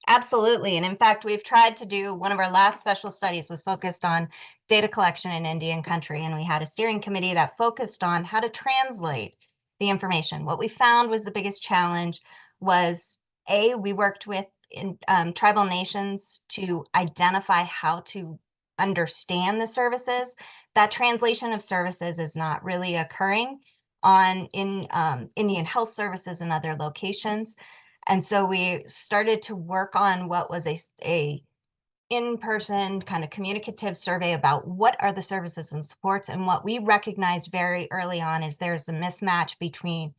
Absolutely. And in fact, we've tried to do, one of our last special studies was focused on data collection in Indian country. And we had a steering committee that focused on how to translate the information. What we found was the biggest challenge was, we worked with tribal nations to identify how to understand the services. That translation of services is not really occurring in Indian health services and other locations. And so we started to work on what was a in-person kind of communicative survey about what are the services and supports. And what we recognized very early on is there's a mismatch between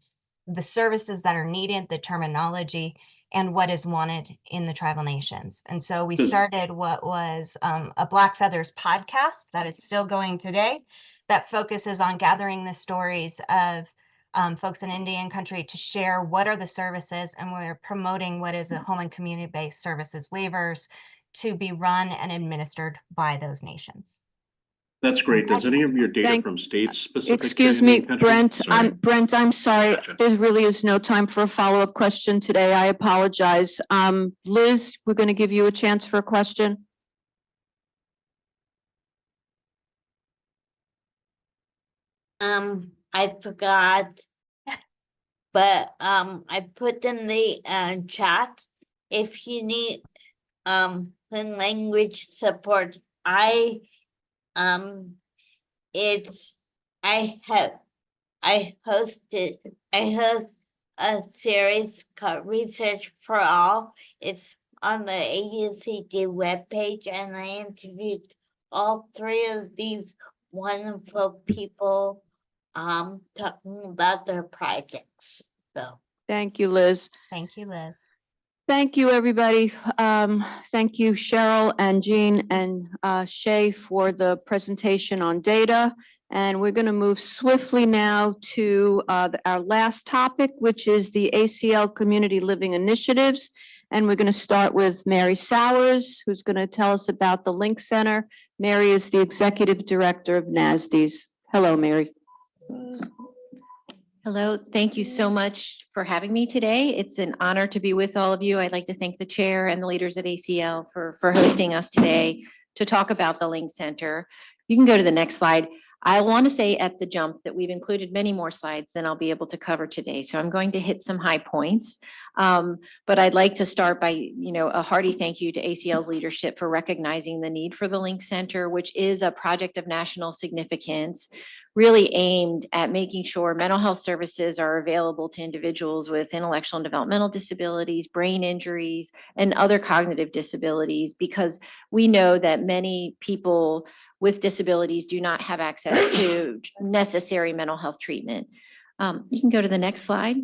the services that are needed, the terminology, and what is wanted in the tribal nations. And so we started what was a Black Feathers podcast that is still going today, that focuses on gathering the stories of folks in Indian country to share what are the services, and we're promoting what is a home and community-based services waivers to be run and administered by those nations. That's great. Does any of your data from states specific Excuse to me, Indian country? Brent, Sorry. Brent, I'm sorry. Gotcha. There really is no time for a follow-up question today. I apologize. Liz, we're going to give you a chance for a question. I forgot, but I put in the chat if you need language support. I host a series called Research for All. It's on the AUCD webpage, and I interviewed all three of these wonderful people talking about their projects. So Thank you, Liz. Thank you, Liz. Thank you, everybody. Thank you, Cheryl and Jean and Shay, for the presentation on data. And we're going to move swiftly now to our last topic, which is the ACL Community Living Initiatives. And we're going to start with Mary Sowers, who's going to tell us about the Link Center. Mary is the Executive Director of NASDs. Hello, Mary. Hello, thank you so much for having me today. It's an honor to be with all of you. I'd like to thank the chair and the leaders at ACL for hosting us today to talk about the Link Center. You can go to the next slide. I want to say at the jump that we've included many more slides than I'll be able to cover today. So I'm going to hit some high points. But I'd like to start by, a hearty thank you to ACL's leadership for recognizing the need for the Link Center, which is a project of national significance, really aimed at making sure mental health services are available to individuals with intellectual and developmental disabilities, brain injuries, and other cognitive disabilities, because we know that many people with disabilities do not have access to necessary mental health treatment. You can go to the next slide.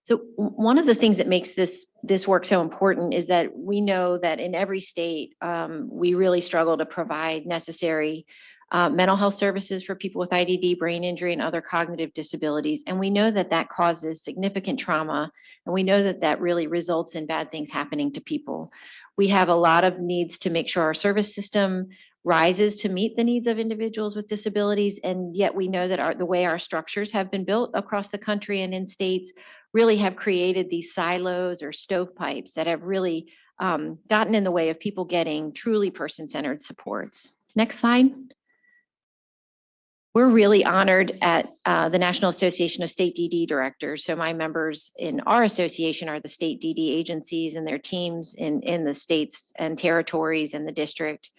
So one of the things that makes this work so important is that we know that in every state, we really struggle to provide necessary mental health services for people with IDD, brain injury, and other cognitive disabilities. And we know that that causes significant trauma, and we know that that really results in bad things happening to people. We have a lot of needs to make sure our service system rises to meet the needs of individuals with disabilities. And yet we know that the way our structures have been built across the country and in states really have created these silos or stovepipes that have really gotten in the way of people getting truly person-centered supports. Next slide. We're really honored at the National Association of State DD Directors. So my members in our association are the state DD agencies and their teams in the states and territories and the district.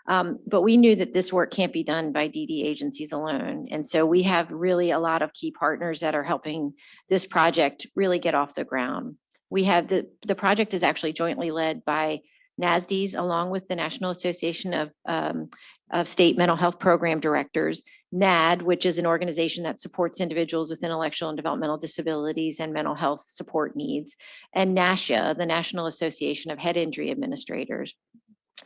But we knew that this work can't be done by DD agencies alone. And so we have really a lot of key partners that are helping this project really get off the ground. We have the project is actually jointly led by NASDs along with the National Association of State Mental Health Program Directors, NAD, which is an organization that supports individuals with intellectual and developmental disabilities and mental health support needs, and NASHA, the National Association of Head Injury Administrators.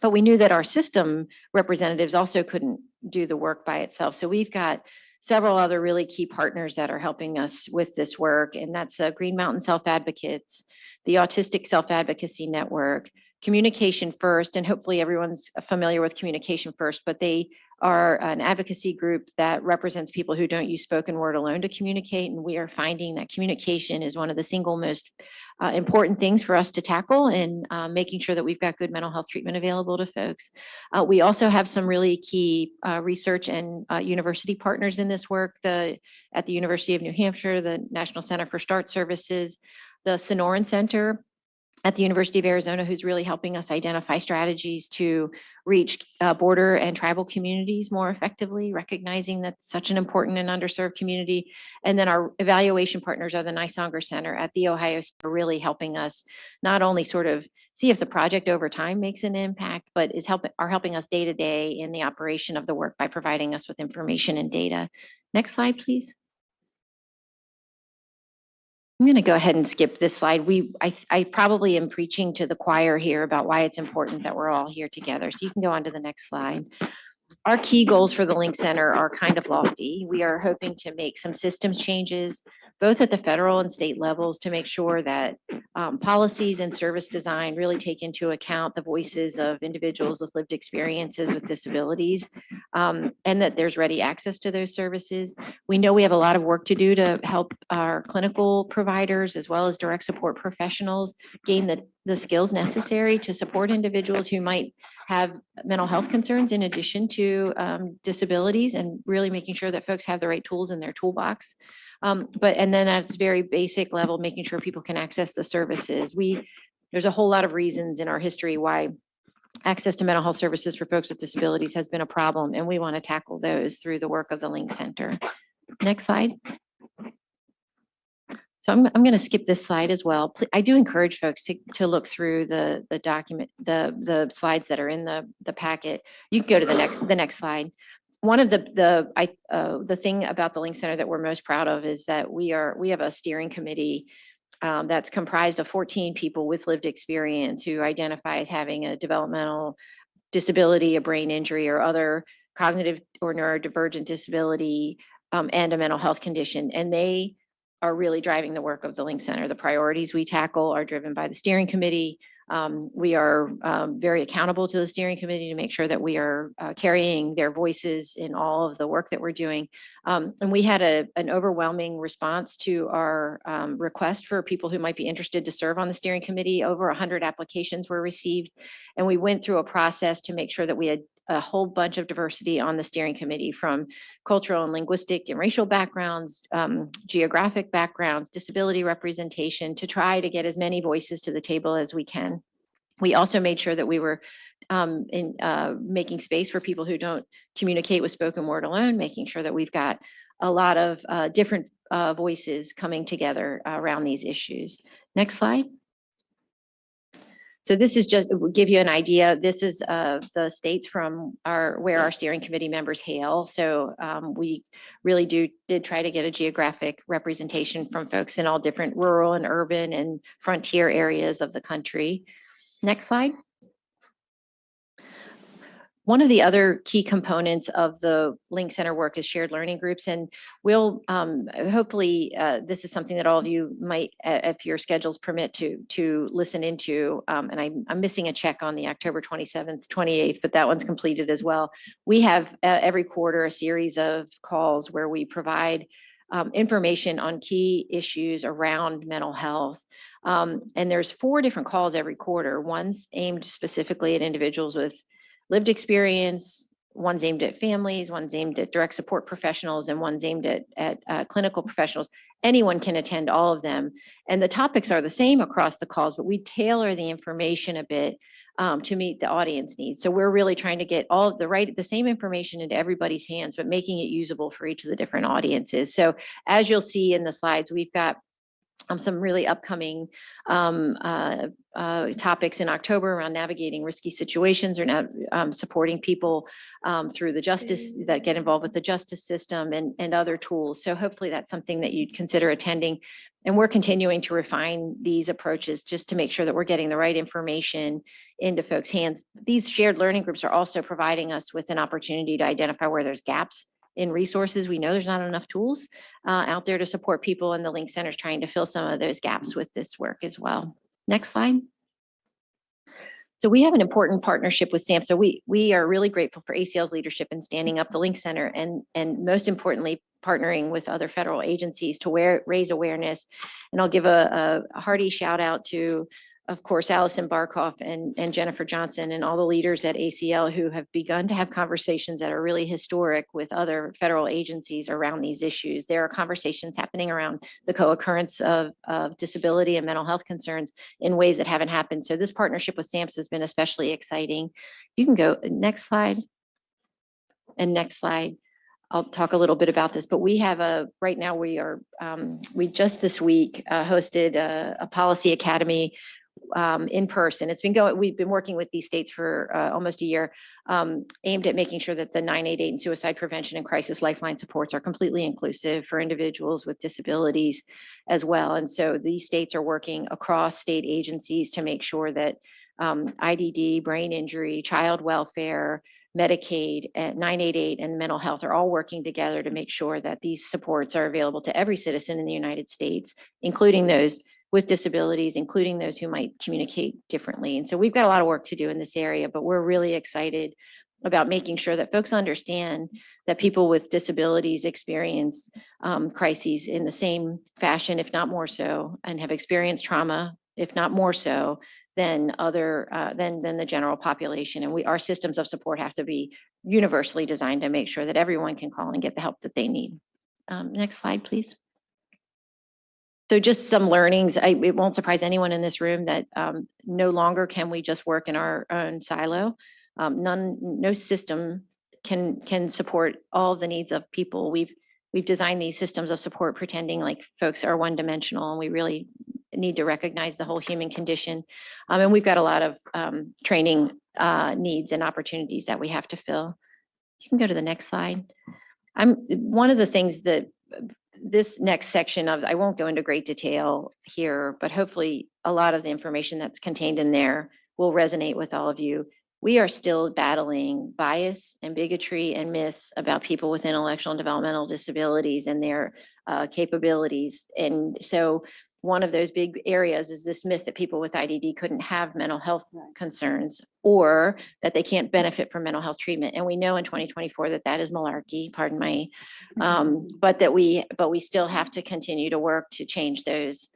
But we knew that our system representatives also couldn't do the work by itself. So we've got several other really key partners that are helping us with this work, and that's Green Mountain Self-Advocates, the Autistic Self-Advocacy Network, Communication First, and hopefully everyone's familiar with Communication First, but they are an advocacy group that represents people who don't use spoken word alone to communicate. And we are finding that communication is one of the single most important things for us to tackle in making sure that we've got good mental health treatment available to folks. We also have some really key research and university partners in this work. At the University of New Hampshire, the National Center for START Services, the Sonoran Center at the University of Arizona, who's really helping us identify strategies to reach border and tribal communities more effectively, recognizing that's such an important and underserved community. And then our evaluation partners are the Nysonger Center at the Ohio State, really helping us not only sort of see if the project over time makes an impact, but are helping us day to day in the operation of the work by providing us with information and data. Next slide, please. I'm going to go ahead and skip this slide. I probably am preaching to the choir here about why it's important that we're all here together. So you can go on to the next slide. Our key goals for the Link Center are kind of lofty. We are hoping to make some systems changes, both at the federal and state levels, to make sure that policies and service design really take into account the voices of individuals with lived experiences with disabilities, and that there's ready access to those services. We know we have a lot of work to do to help our clinical providers as well as direct support professionals gain the skills necessary to support individuals who might have mental health concerns in addition to disabilities, and really making sure that folks have the right tools in their toolbox. And then at its very basic level, making sure people can access the services. There's a whole lot of reasons in our history why access to mental health services for folks with disabilities has been a problem, and we want to tackle those through the work of the Link Center. Next slide. So I'm going to skip this slide as well. I do encourage folks to look through the document, the slides that are in the packet. You can go to the next slide. One of the thing about the Link Center that we're most proud of is that we have a steering committee that's comprised of 14 people with lived experience who identify as having a developmental disability, a brain injury, or other cognitive or neurodivergent disability, and a mental health condition. And they are really driving the work of the Link Center. The priorities we tackle are driven by the steering committee. We are very accountable to the steering committee to make sure that we are carrying their voices in all of the work that we're doing. And we had an overwhelming response to our request for people who might be interested to serve on the steering committee. Over 100 applications were received, and we went through a process to make sure that we had a whole bunch of diversity on the steering committee, from cultural and linguistic and racial backgrounds, geographic backgrounds, disability representation, to try to get as many voices to the table as we can. We also made sure that we were making space for people who don't communicate with spoken word alone, making sure that we've got a lot of different voices coming together around these issues. Next slide. So this is just to give you an idea. This is the states from where our steering committee members hail. So we really did try to get a geographic representation from folks in all different rural and urban and frontier areas of the country. Next slide. One of the other key components of the Link Center work is shared learning groups, and we'll hopefully this is something that all of you might, if your schedules permit, to listen into. And I'm missing a check on the October 27th, 28th, but that one's completed as well. We have every quarter a series of calls where we provide information on key issues around mental health. And there's 4 different calls every quarter. One's aimed specifically at individuals with lived experience, one's aimed at families, one's aimed at direct support professionals, and one's aimed at clinical professionals. Anyone can attend all of them. And the topics are the same across the calls, but we tailor the information a bit to meet the audience needs. So we're really trying to get all of the same information into everybody's hands, but making it usable for each of the different audiences. So as you'll see in the slides, we've got some really upcoming topics in October around navigating risky situations or supporting people through the justice that get involved with the justice system and other tools. So hopefully that's something that you'd consider attending. And we're continuing to refine these approaches just to make sure that we're getting the right information into folks' hands. These shared learning groups are also providing us with an opportunity to identify where there's gaps in resources. We know there's not enough tools out there to support people, and the Link Center is trying to fill some of those gaps with this work as well. Next slide. So we have an important partnership with SAMHSA. So we are really grateful for ACL's leadership in standing up the Link Center and most importantly, partnering with other federal agencies to raise awareness. And I'll give a hearty shout out to, of course, Allison Barkoff and Jennifer Johnson and all the leaders at ACL who have begun to have conversations that are really historic with other federal agencies around these issues. There are conversations happening around the co-occurrence of disability and mental health concerns in ways that haven't happened. So this partnership with SAMHSA has been especially exciting. You can go next slide and next slide. I'll talk a little bit about this, but we have right now we just this week hosted a policy academy in person. We've been working with these states for almost a year, aimed at making sure that the 988 and suicide prevention and crisis lifeline supports are completely inclusive for individuals with disabilities as well. And so these states are working across state agencies to make sure that IDD, brain injury, child welfare, Medicaid, 988, and mental health are all working together to make sure that these supports are available to every citizen in the United States, including those with disabilities, including those who might communicate differently. And so we've got a lot of work to do in this area, but we're really excited about making sure that folks understand that people with disabilities experience crises in the same fashion, if not more so, and have experienced trauma, if not more so, than the general population. And our systems of support have to be universally designed to make sure that everyone can call and get the help that they need. Next slide, please. So just some learnings. It won't surprise anyone in this room that no longer can we just work in our own silo. No system can support all of the needs of people. We've designed these systems of support pretending like folks are one-dimensional, and we really need to recognize the whole human condition. And we've got a lot of training needs and opportunities that we have to fill. You can go to the next slide. One of the things that this next section of, I won't go into great detail here, but hopefully a lot of the information that's contained in there will resonate with all of you. We are still battling bias and bigotry and myths about people with intellectual and developmental disabilities and their capabilities. And so one of those big areas is this myth that people with IDD couldn't have mental health concerns or that they can't benefit from mental health treatment. And we know in 2024 that that is malarkey, pardon my, but we still have to continue to work to change those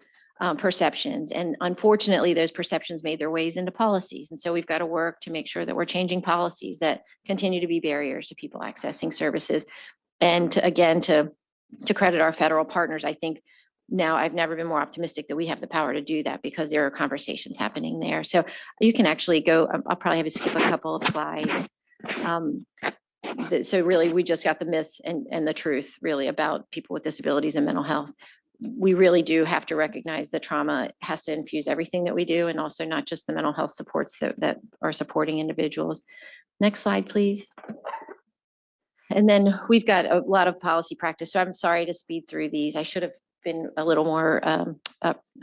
perceptions. And unfortunately, those perceptions made their ways into policies. And so we've got to work to make sure that we're changing policies that continue to be barriers to people accessing services. And to credit our federal partners, I think now I've never been more optimistic that we have the power to do that because there are conversations happening there. So you can actually go, I'll probably have to skip a couple of slides. So really, we just got the myths and the truth really about people with disabilities and mental health. We really do have to recognize the trauma has to infuse everything that we do, and also not just the mental health supports that are supporting individuals. Next slide, please. And then we've got a lot of policy practice. So I'm sorry to speed through these. I should have been a little more,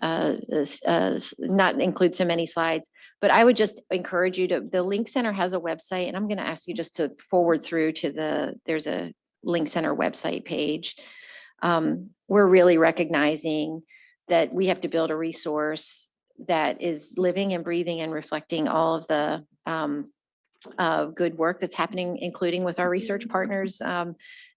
not include so many slides. But I would just encourage you to, the Link Center has a website, and I'm going to ask you just to forward through to there's a Link Center website page. We're really recognizing that we have to build a resource that is living and breathing and reflecting all of the good work that's happening, including with our research partners.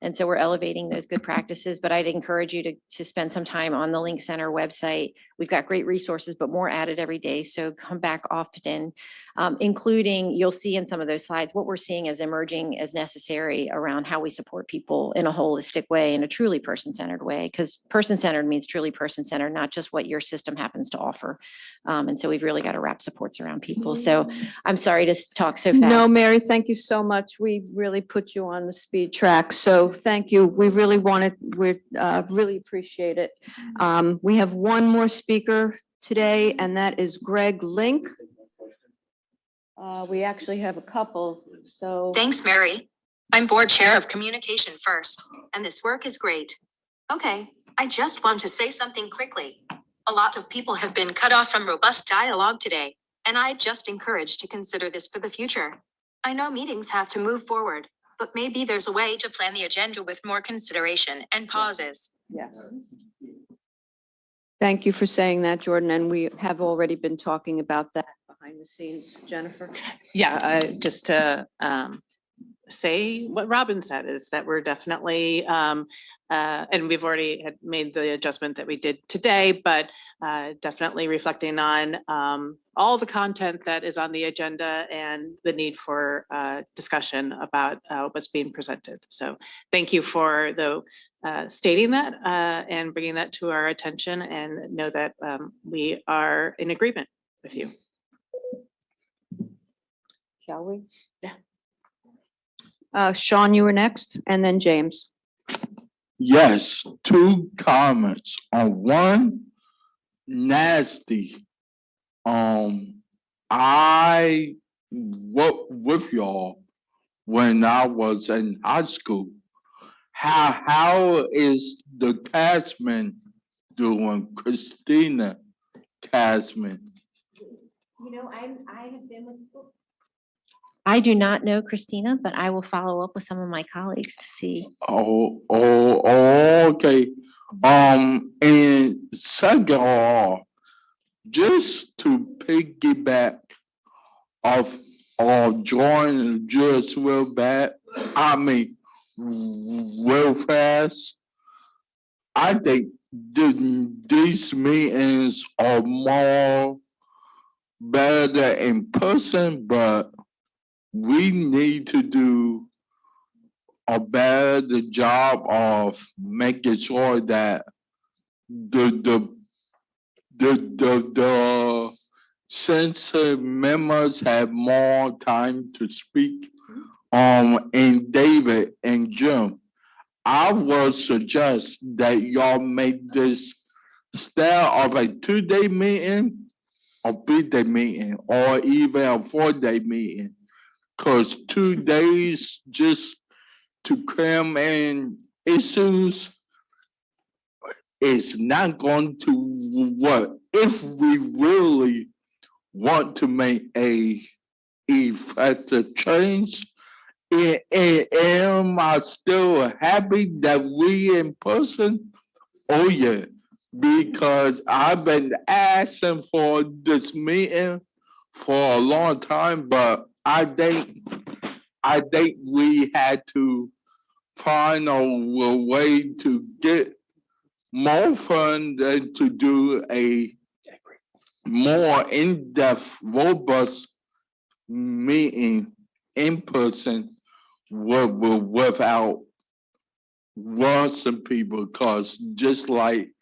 And so we're elevating those good practices, but I'd encourage you to spend some time on the Link Center website. We've got great resources, but more added every day. So come back often, including, you'll see in some of those slides, what we're seeing as emerging as necessary around how we support people in a holistic way, in a truly person-centered way, because person-centered means truly person-centered, not just what your system happens to offer. And so we've really got to wrap supports around people. So I'm sorry to talk so fast. No, Mary, thank you so much. We really put you on the speed track. So thank you. We really really appreciate it. We have one more speaker today, and that is Greg Link. We actually have a couple, so. Thanks, Mary. I'm board chair of Communication First, and this work is great. Okay, I just want to say something quickly. A lot of people have been cut off from robust dialogue today, and I just encourage to consider this for the future. I know meetings have to move forward, but maybe there's a way to plan the agenda with more consideration and pauses. Yeah. Thank you for saying that, Jordan, and we have already been talking about that behind the scenes. Jennifer? Yeah, just to say what Robin said is that we're definitely, and we've already had made the adjustment that we did today, but definitely reflecting on all the content that is on the agenda and the need for discussion about what's being presented. So thank you for stating that and bringing that to our attention, and know that we are in agreement with you. Shall we? Yeah. Sean, you were next, and then James. Yes, two comments. On one, nasty. I worked with y'all when I was in high school. How is the Cashman doing, Christina Cashman? You know, I have been with. I do not know Christina, but I will follow up with some of my colleagues to see. Okay. And second of all, just to piggyback off Jordan just real bad, real fast. I think these meetings are more better in person, but we need to do a better job of making sure that the census members have more time to speak. And David and Jim, I would suggest that y'all make this instead of a 2-day meeting, a 3-day meeting, or even a 4-day meeting. Because 2 days just to cram in issues is not going to work. If we really want to make a effective change, am I still happy that we in person? Oh yeah, because I've been asking for this meeting for a long time, but I think we had to find a way to get more fun and to do a more in-depth, robust meeting in person without rushing people. Because just like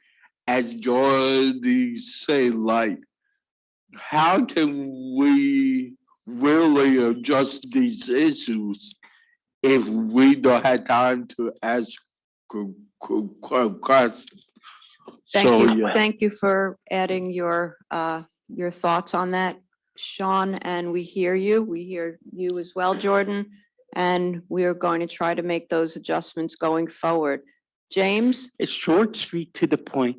as Jordy said, like, how can we really address these issues if we don't have time to ask questions? Thank you for adding your thoughts on that, Sean, and we hear you as well, Jordan, and we are going to try to make those adjustments going forward. James? It's short, sweet, to the point.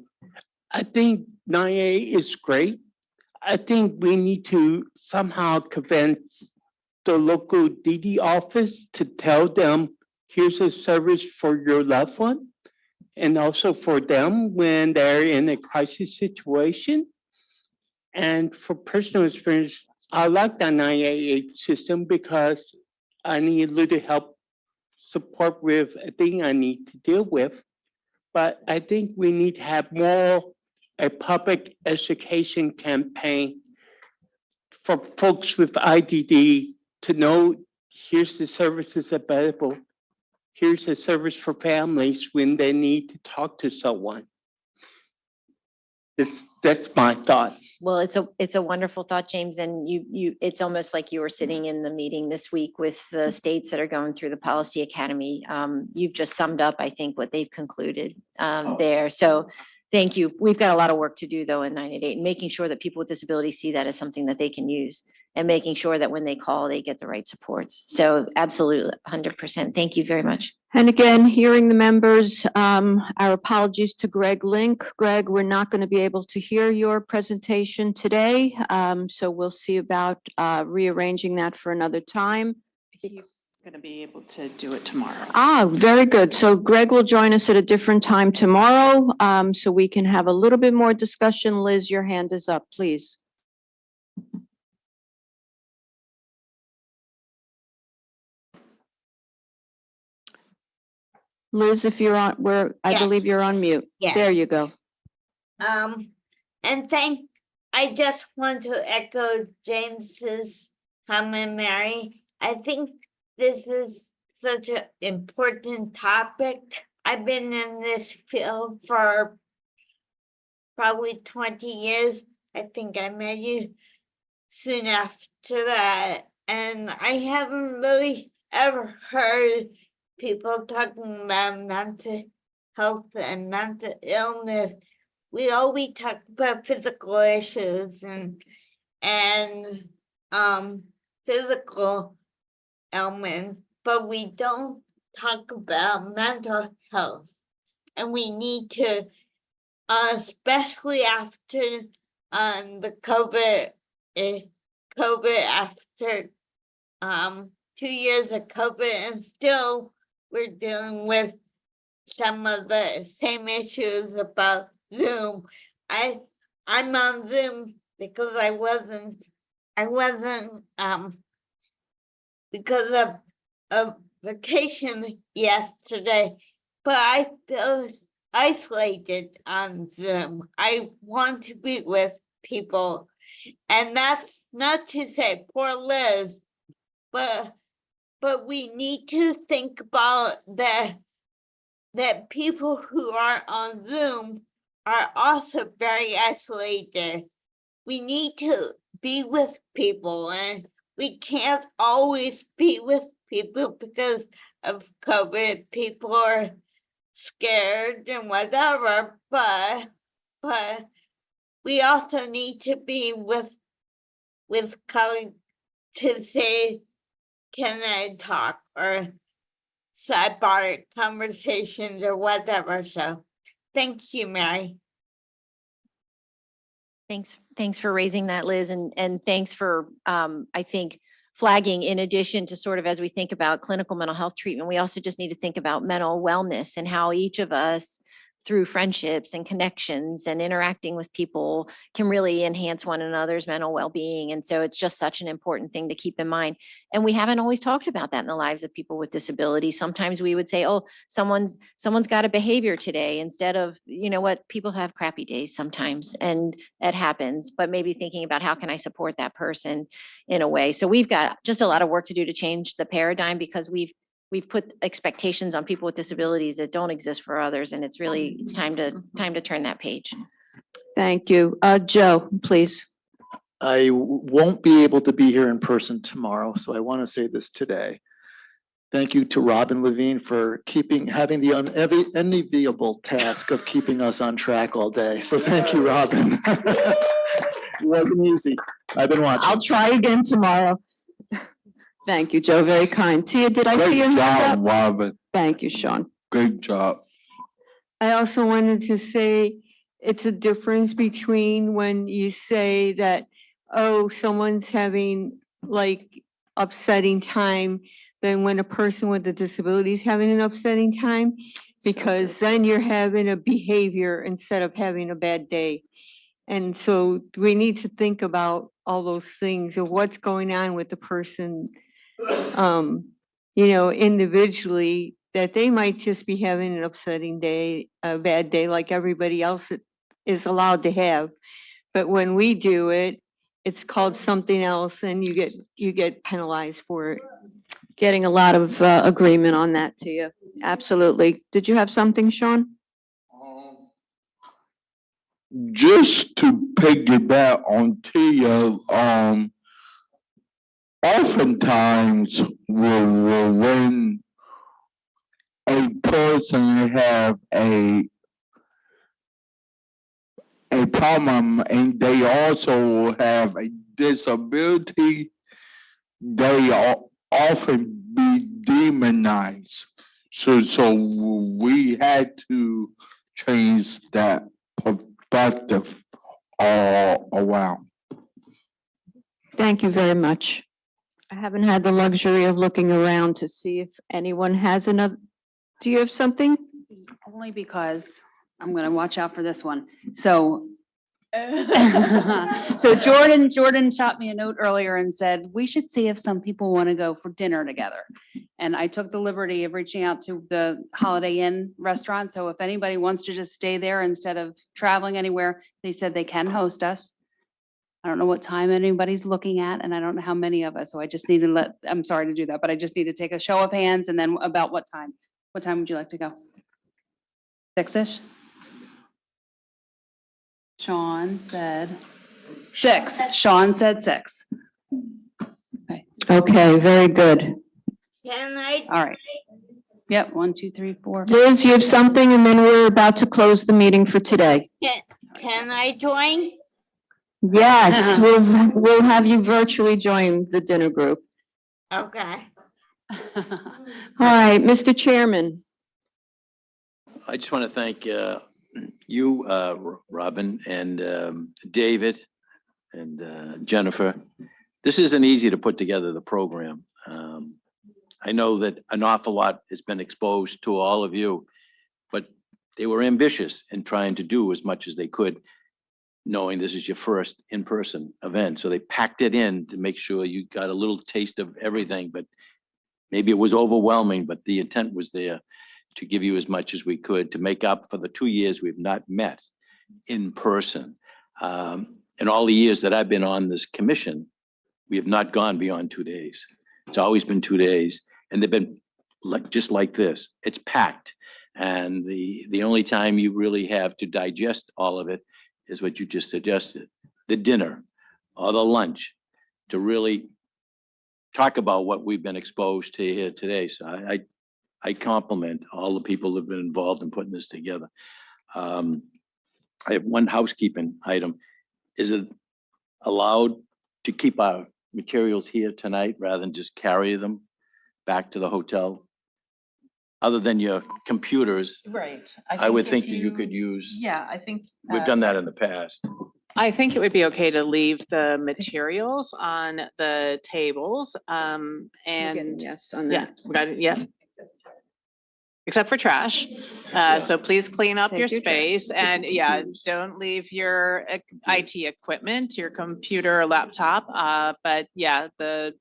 I think 9A is great. I think we need to somehow convince the local DD office to tell them, here's a service for your loved one. And also for them when they're in a crisis situation. And for personal experience, I like the 988 system because I need a little help support with a thing I need to deal with. But I think we need to have more a public education campaign for folks with IDD to know here's the services available. Here's a service for families when they need to talk to someone. That's my thought. Well, it's a wonderful thought, James, and it's almost like you were sitting in the meeting this week with the states that are going through the Policy Academy. You've just summed up, I think, what they've concluded there. So thank you. We've got a lot of work to do, though, in 988, and making sure that people with disabilities see that as something that they can use, and making sure that when they call, they get the right supports. So absolutely, 100%. Thank you very much. And again, hearing the members, our apologies to Greg Link. Greg, we're not going to be able to hear your presentation today, so we'll see about rearranging that for another time. He's going to be able to do it tomorrow. Ah, very good. So Greg will join us at a different time tomorrow, so we can have a little bit more discussion. Liz, your hand is up, please. Liz, if you're on, I Yes. believe you're on mute. Yes. There you go. And I just want to echo James's comment, Mary. I think this is such an important topic. I've been in this field for probably 20 years. I think I met you soon after that. And I haven't really ever heard people talking about mental health and mental illness. We always talk about physical issues and physical ailments, but we don't talk about mental health. And we need to, especially after the COVID after 2 years of COVID, and still we're dealing with some of the same issues about Zoom. I'm on Zoom because I wasn't because of vacation yesterday, but I feel isolated on Zoom. I want to be with people, and that's not to say poor Liz, but we need to think about that people who are on Zoom are also very isolated. We need to be with people, and we can't always be with people because of COVID. People are scared and whatever, but we also need to be with colleagues to say, can I talk, or sidebar conversations or whatever. So thank you, Mary. Thanks for raising that, Liz, and thanks for, I think, flagging, in addition to sort of as we think about clinical mental health treatment, we also just need to think about mental wellness and how each of us, through friendships and connections and interacting with people, can really enhance one another's mental well-being. And so it's just such an important thing to keep in mind. And we haven't always talked about that in the lives of people with disabilities. Sometimes we would say, oh, someone's got a behavior today, instead of, you know what, people have crappy days sometimes, and it happens, but maybe thinking about how can I support that person in a way. So we've got just a lot of work to do to change the paradigm, because we've put expectations on people with disabilities that don't exist for others, and it's time to turn that page. Thank you. Joe, please. I won't be able to be here in person tomorrow, so I want to say this today. Thank you to Robin Levine for having the unenviable task of keeping us on track all day. So thank you, Robin. It wasn't easy. I've been watching. I'll try again tomorrow. Thank you, Joe. Very kind. Tia, did I see your hand up? Robin. Thank you, Sean. Great job. I also wanted to say it's a difference between when you say that, oh, someone's having like upsetting time than when a person with a disability is having an upsetting time, because then you're having a behavior instead of having a bad day. And so we need to think about all those things of what's going on with the person, individually, that they might just be having an upsetting day, a bad day like everybody else is allowed to have. But when we do it, it's called something else and you get penalized for it. Getting a lot of agreement on that to you. Absolutely. Did you have something, Sean? Just to piggyback on Tia, oftentimes when a person have a problem and they also have a disability, they often be demonized. So we had to change that perspective all around. Thank you very much. I haven't had the luxury of looking around to see if anyone has another. Do you have something? Only because I'm gonna watch out for this one. So so Jordan shot me a note earlier and said, we should see if some people want to go for dinner together. And I took the liberty of reaching out to the Holiday Inn restaurant. So if anybody wants to just stay there instead of traveling anywhere, they said they can host us. I don't know what time anybody's looking at, and I don't know how many of us, so I just need to I'm sorry to do that, but I just need to take a show of hands, and then about what time? What time would you like to go? 6-ish? Sean said 6. Sean said 6. Okay, very good. Can I? All right. Yep, 1, 2, 3, 4. Liz, you have something, and then we're about to close the meeting for today. Can I join? Yes, we'll have you virtually join the dinner group. Okay. All right, Mr. Chairman. I just want to thank you, Robin, and David, and Jennifer. This isn't easy to put together the program. I know that an awful lot has been exposed to all of you, but they were ambitious in trying to do as much as they could, knowing this is your first in-person event. So they packed it in to make sure you got a little taste of everything, but maybe it was overwhelming, but the intent was there to give you as much as we could to make up for the 2 years we've not met in person. In all the years that I've been on this commission, we have not gone beyond 2 days. It's always been 2 days, and they've been just like this. It's packed. And the only time you really have to digest all of it is what you just suggested, the dinner or the lunch, to really talk about what we've been exposed to here today. So I compliment all the people that have been involved in putting this together. I have one housekeeping item. Is it allowed to keep our materials here tonight rather than just carry them back to the hotel? Other than your computers, Right. I would think that you could use. Yeah, I think. We've done that in the past. I think it would be okay to leave the materials on the tables, and. Yes on Yeah, that. we got it, yeah. Except for trash. So please clean up Take your your trash. space and yeah, don't leave your IT equipment, your computer, or laptop. But yeah, the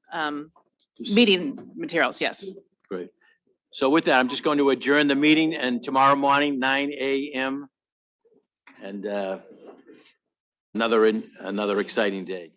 meeting materials, yes. Great. So with that, I'm just going to adjourn the meeting, and tomorrow morning, 9 a.m. and another exciting day.